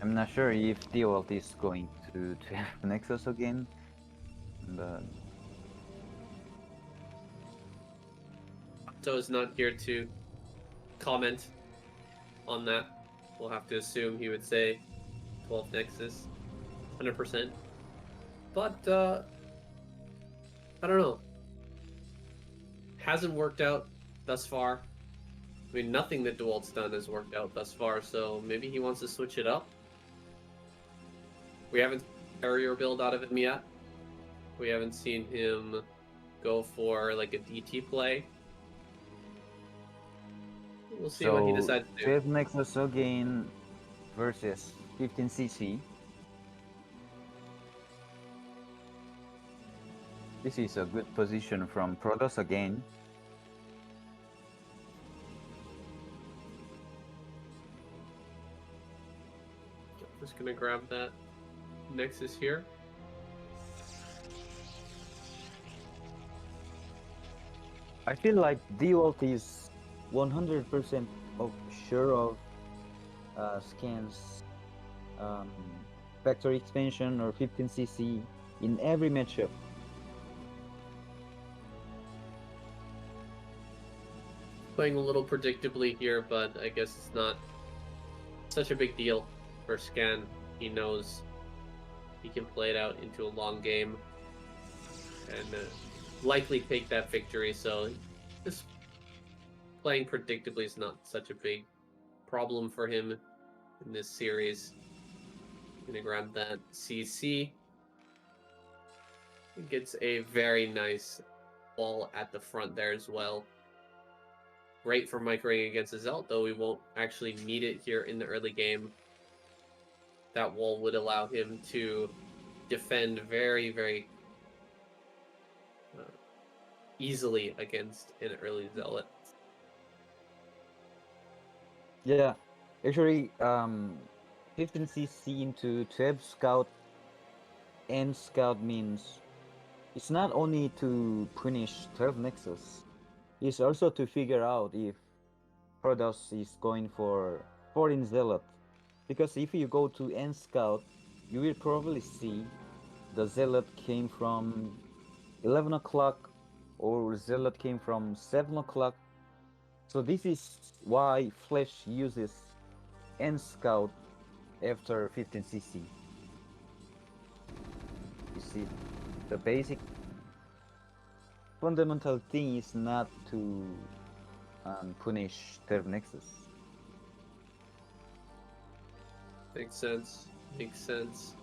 I'm not sure if Dewalt is going to have Nexus again, but So is not here to comment on that. We'll have to assume he would say 12 Nexus, 100%. But I don't know. Hasn't worked out thus far. I mean, nothing that Dewalt's done has worked out thus far, so maybe he wants to switch it up. We haven't carrier build out of him yet. We haven't seen him go for like a DT play. We'll see what he decides to do. 12 Nexus again versus 15cc. This is a good position from Protoss again. Just gonna grab that Nexus here. I feel like Dewalt is 100% sure of scans factory expansion or 15cc in every matchup. Playing a little predictably here, but I guess it's not such a big deal for Scan. He knows he can play it out into a long game and likely take that victory, so just playing predictably is not such a big problem for him in this series. Gonna grab that CC. He gets a very nice wall at the front there as well. Great for microing against the Zelt, though we won't actually need it here in the early game. That wall would allow him to defend very, very easily against an early Zealot. Yeah, actually, 15cc into 12 Scout and Scout means it's not only to punish 12 Nexus, it's also to figure out if Protoss is going for 14 Zealot. Because if you go to N Scout, you will probably see the Zealot came from 11 o'clock or Zealot came from 7 o'clock. So this is why Flash uses N Scout after 15cc. You see, the basic fundamental thing is not to punish 12 Nexus. Makes sense. Makes sense.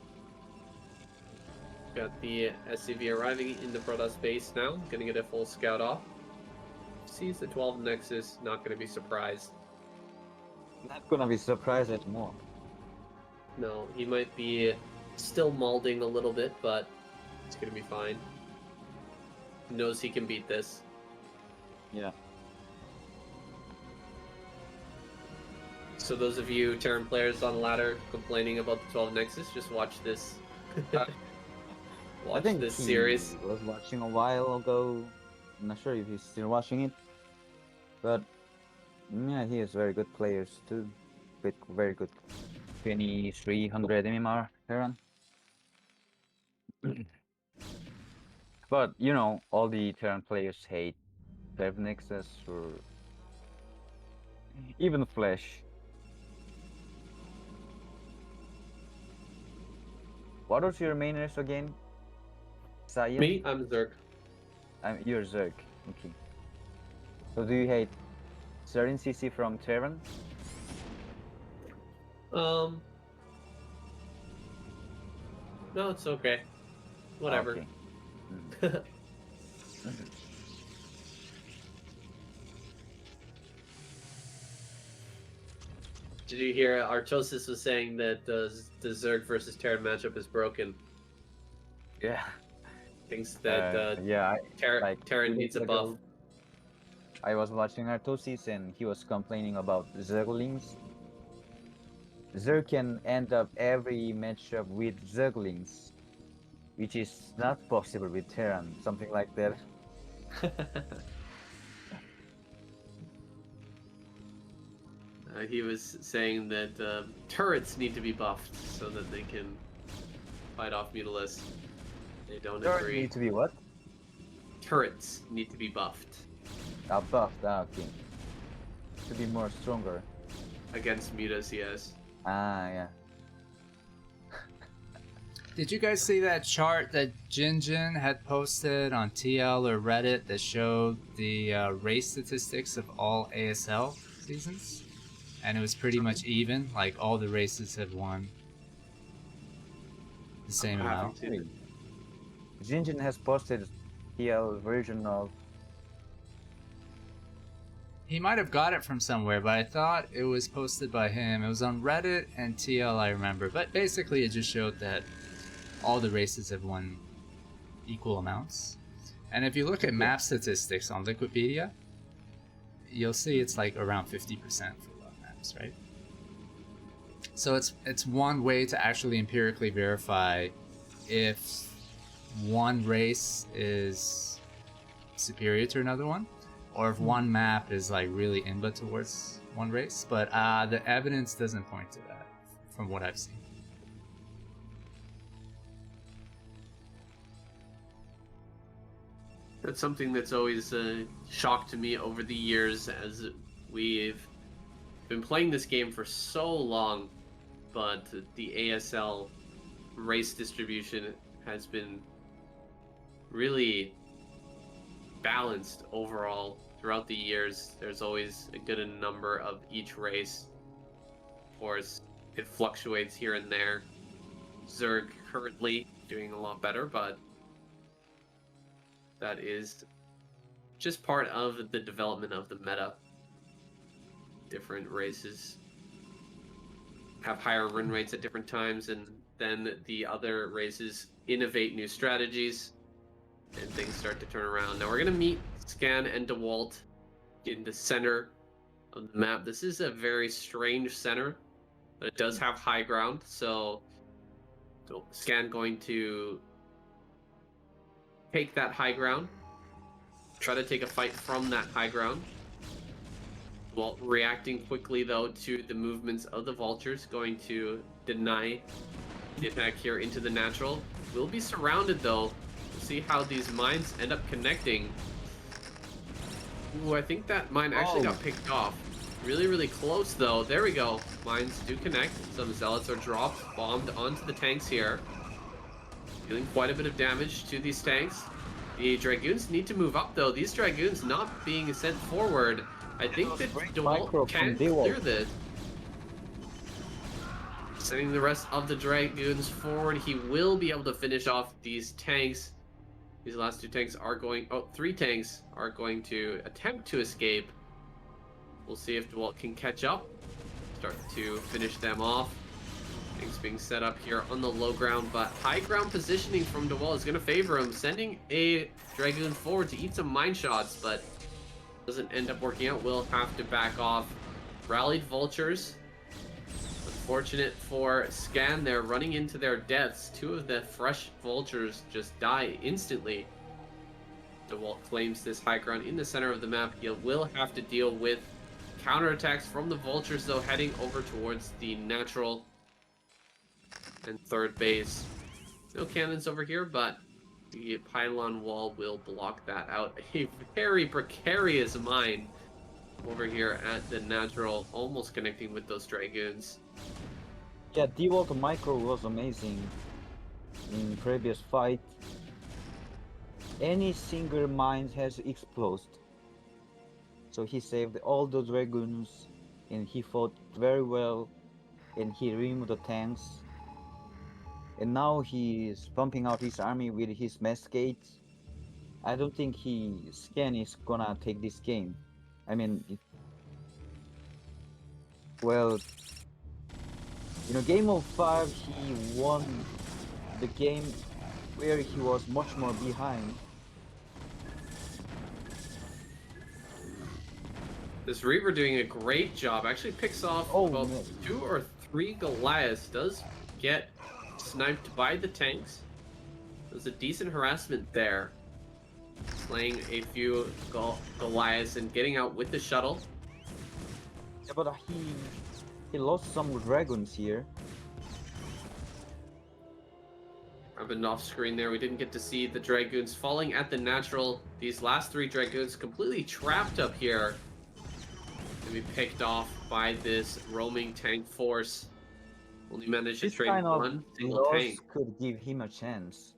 Got the SCV arriving in the Protoss base now. Gonna get a full scout off. Sees the 12 Nexus, not gonna be surprised. Not gonna be surprised anymore. No, he might be still mauling a little bit, but it's gonna be fine. He knows he can beat this. Yeah. So those of you Terran players on the ladder complaining about the 12 Nexus, just watch this. I think this he series. was watching a while ago. I'm not sure if he's still watching it, but yeah, he has very good players too. With very good 2300 MMR Terran. But you know, all the Terran players hate 12 Nexus or even Flash. What was your main race again? Saiyan? Me, I'm Zerg. You're Zerg. Okay. So do you hate SaiyanSC from Terran? No, it's okay. Whatever. Okay. Mm. Did you hear Artosis was saying that the Zerg versus Terran matchup is broken? Yeah. Thinks that yeah. Terran 2 needs days a buff. ago, I was watching Artosis and he was complaining about Zerglings. Zerg can end up every matchup with Zerglings, which is not possible with Terran, something like that. He was saying that turrets need to be buffed so that they can fight off Mutalisk. They don't Turret agree. need to be what? Turrets need to be buffed Buffed, okay. To be more stronger. against Mutas, yes. Ah, yeah. Did you guys see that chart that Jinjin had posted on TL or Reddit that showed the race statistics of all ASL seasons? And it was pretty much even, like all the races have won the same I haven't amount. seen it. Jinjin has posted TL version of. He might have got it from somewhere, but I thought it was posted by him. It was on Reddit and TL, I remember. But basically, it just showed that all the races have won equal amounts. And if you look at map statistics on Liquipedia, you'll see it's like around 50% for a lot of maps, right? So it's one way to actually empirically verify if one race is superior to another one, or if one map is like really input towards one race. But the evidence doesn't point to that from what I've seen. That's something that's always shocked to me over the years as we've been playing this game for so long, but the ASL race distribution has been really balanced overall throughout the years. There's always a good number of each race. Of course, it fluctuates here and there. Zerg currently doing a lot better, but that is just part of the development of the meta. Different races have higher win rates at different times, and then the other races innovate new strategies, and things start to turn around. Now we're going to meet Scan and Dewalt in the center of the map. This is a very strange center, but it does have high ground, so Scan going to take that high ground, try to take a fight from that high ground. While reacting quickly, though, to the movements of the vultures, going to deny the attack here into the natural. Will be surrounded, though. We'll see how these mines end up connecting. Ooh, I think that mine actually got picked off. Really, really close, though. There we go. Mines do connect. Some zealots are dropped, bombed onto the tanks here. Dealing quite a bit of damage to these tanks. The Dragoons need to move up, though. These Dragoons not being sent forward. I think that Dewalt can clear this. Sending the rest of the Dragoons forward. He will be able to finish off these tanks. These last two tanks are going... Oh, 3 tanks are going to attempt to escape. We'll see if Dewalt can catch up. Start to finish them off. Things being set up here on the low ground, but high ground positioning from Dewalt is going to favor him. Sending a Dragoon forward to eat some mine shots, but doesn't end up working out. Will have to back off. Rallied Vultures. Unfortunate for Scan, they're running into their deaths. 2 of the fresh Vultures just die instantly. Dewalt claims this high ground in the center of the map. He will have to deal with counterattacks from the Vultures, though, heading over towards the natural and third base. No cannons over here, but the pylon wall will block that out. A very precarious mine over here at the natural, almost connecting with those Dragoons. Yeah, Dewalt micro was amazing in previous fight. Any single mine has exploded. So he saved all the Dragoons and he fought very well and he removed the tanks. And now he is pumping out his army with his Mescates. I don't think Scan is gonna take this game. I mean, well, in a game of 5, he won the game where he was much more behind. This Reaver doing a great job. Actually picks off about 2 or 3 Goliaths. Does get sniped by the tanks. There's a decent harassment there. Slaying a few Goliaths and getting out with the shuttle. Yeah, but he lost some Dragons here. Happened off screen there. We didn't get to see the Dragoons falling at the natural. These last 3 Dragoons completely trapped up here. To be picked off by this roaming tank force. Only managed to trade kind of 1 single tank. Could give him a chance.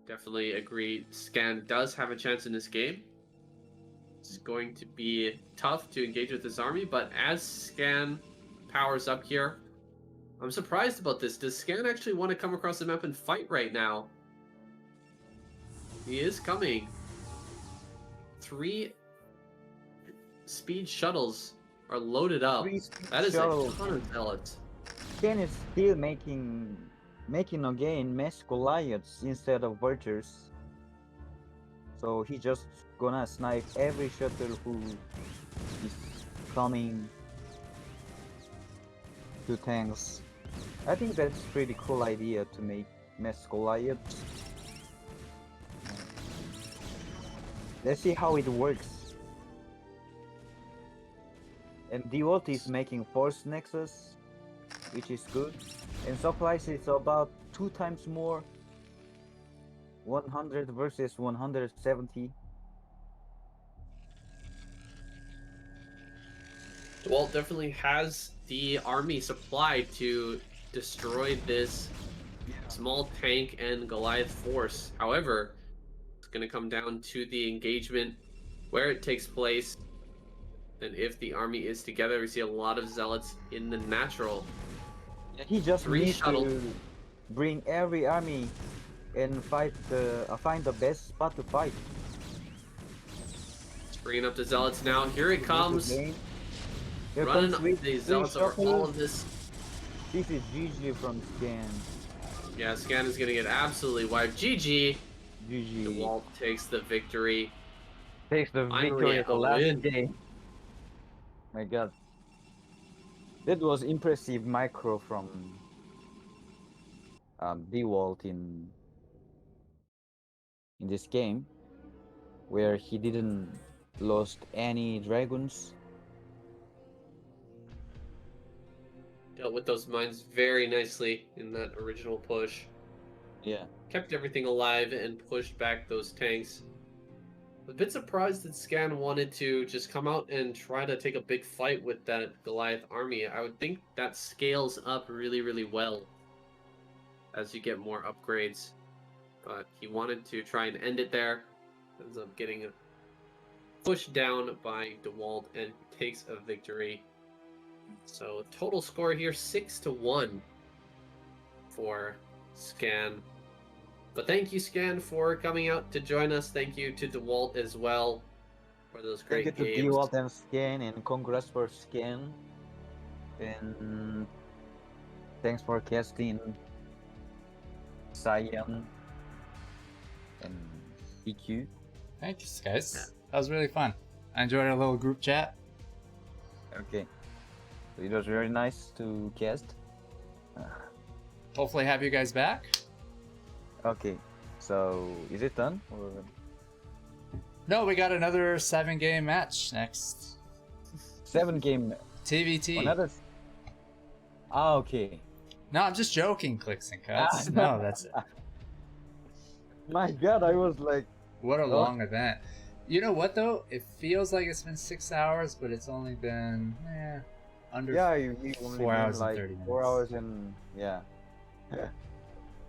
Definitely agree. Scan does have a chance in this game. It's going to be tough to engage with this army, but as Scan powers up here, I'm surprised about this. Does Scan actually want to come across the map and fight right now? He is coming. 3 speed shuttles are loaded up. That is a ton of zealots. Scan is still making again mass Goliaths instead of Vultures. So he just gonna snipe every shuttle who is coming to tanks. I think that's pretty cool idea to make mass Goliaths. Let's see how it works. And Dewalt is making Force Nexus, which is good. And supplies is about 2 times more. 100 versus 170. Dewalt definitely has the army supplied to destroy this small tank and Goliath force. However, it's going to come down to the engagement, where it takes place, and if the army is together. We see a lot of zealots in the natural. He just 3 needs shuttle. to bring every army and find the best spot to fight. Bringing up the zealots now. Here it comes. Here Running comes up with the 3 zealots over all shuttles. of this. This is GG from Scan. Yeah, Scan is going to get absolutely wiped. GG. GG. Dewalt takes the victory. Takes the Finally victory at the a last win. game. My god. That was impressive micro from Dewalt in this game, where he didn't lost any dragons. Dealt with those mines very nicely in that original push. Yeah. Kept everything alive and pushed back those tanks. A bit surprised that Scan wanted to just come out and try to take a big fight with that Goliath army. I would think that scales up really, really well as you get more upgrades. But he wanted to try and end it there. Ends up getting pushed down by Dewalt and takes a victory. So total score here 6-1 for Scan. But thank you, Scan, for coming out to join us. Thank you to Dewalt as well for those great Thank you to games. Dewalt and Scan, and congrats for Scan. And thanks for casting Saiyan and EQ. Thanks, guys. That was really fun. I enjoyed our little group chat. Okay. So it was very nice to cast. Hopefully have you guys back. Okay. So is it done? Or... No, we got another 7-game match next. 7-game TVT. another. Ah, okay. No, I'm just joking, ClicksNCuts. No, that's it. My God, I was like, What a long event. You know what though? It feels like it's been 6 hours, but it's only been under yeah, you only 4 been hours like and 30 minutes. 4 hours and yeah.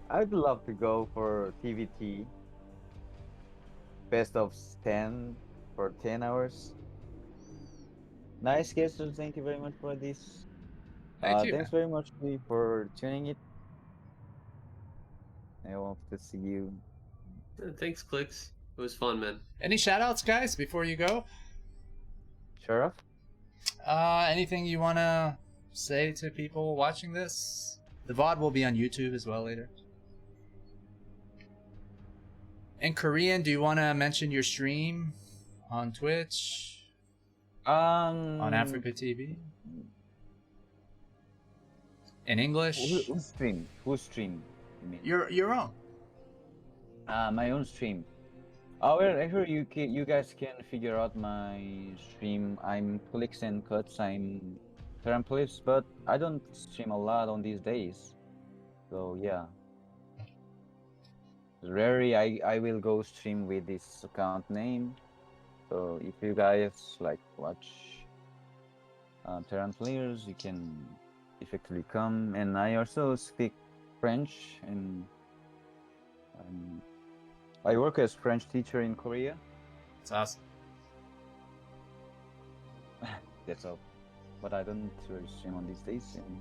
I'd love to go for TVT. Best of 10 for 10 hours. Nice schedule. Thank you very much for this. Thank you. Thanks very much Lee, for tuning it. I hope to see you. Thanks, Clicks. It was fun, man. Any shout outs, guys, before you go? Sharaf? Anything you want to say to people watching this? The VOD will be on YouTube as well later. In Korean, do you want to mention your stream on Twitch? On AfreecaTV? In English? Who's stream? Who's stream? You mean? Your own. My own stream. Oh, well, I heard you guys can figure out my stream. I'm ClicksNCuts. I'm Tramplips, but I don't stream a lot on these days. So yeah. Rarely I will go stream with this account name. So if you guys like watch Terran players, you can effectively come. And I also speak French, and I work as French teacher in Korea. It's awesome. That's all. But I don't really stream on these days. And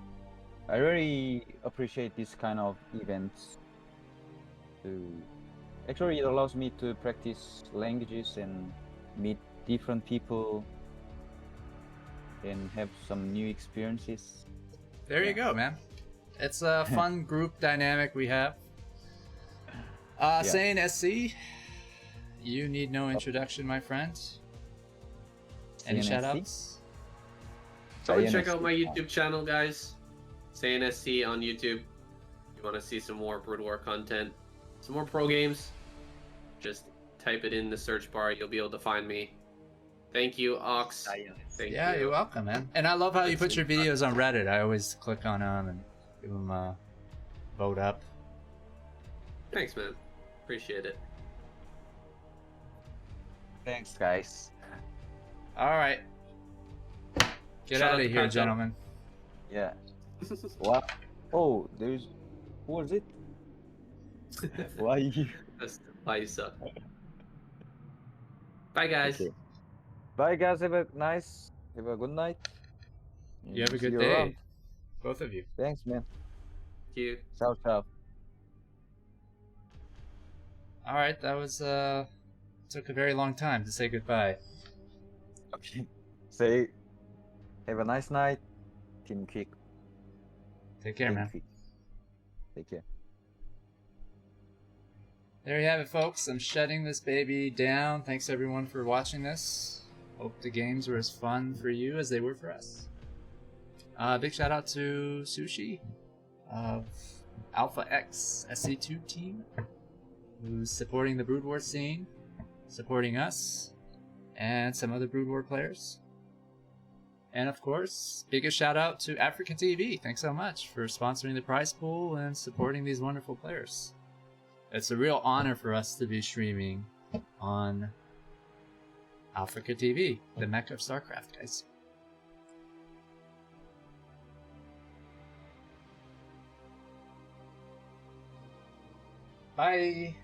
I really appreciate this kind of events. Actually, it allows me to practice languages and meet different people and have some new experiences. There you go, man. It's a fun group dynamic we have. SaiyanSC, you need no introduction, my friend. Any SaiyanSC? shout outs? So check SaiyanSC. out my YouTube channel, guys. SaiyanSC on YouTube. If you want to see some more Brood War content, some more pro games, just type it in the search bar. You'll be able to find me. Thank you, Ox. Thank Yeah, you. you're welcome, man. And I love how you put your videos on Reddit. I always click on them and give them a vote up. Thanks, man. Appreciate it. Thanks, guys. All right. Get Shout out out of to here, Pato. gentlemen. Yeah. What? Oh, there's. Who was it? Why you? That's why you suck. Bye, guys. Okay. Bye, guys. Have a good night. You have a See good you day. around. Both of you. Thanks, man. Thank you. Ciao, ciao. All right, that was took a very long time to say goodbye. Okay. Say, have a nice night. Team Kick. Take care, Team man. Kick. Take care. There you have it, folks. I'm shutting this baby down. Thanks everyone for watching this. Hope the games were as fun for you as they were for us. Big shout out to Sushi of Alpha X SC2 team, who's supporting the Brood War scene, supporting us, and some other Brood War players. And of course, biggest shout out to AfreecaTV. Thanks so much for sponsoring the prize pool and supporting these wonderful players. It's a real honor for us to be streaming on AfreecaTV, the Mecca of StarCraft, guys. Bye!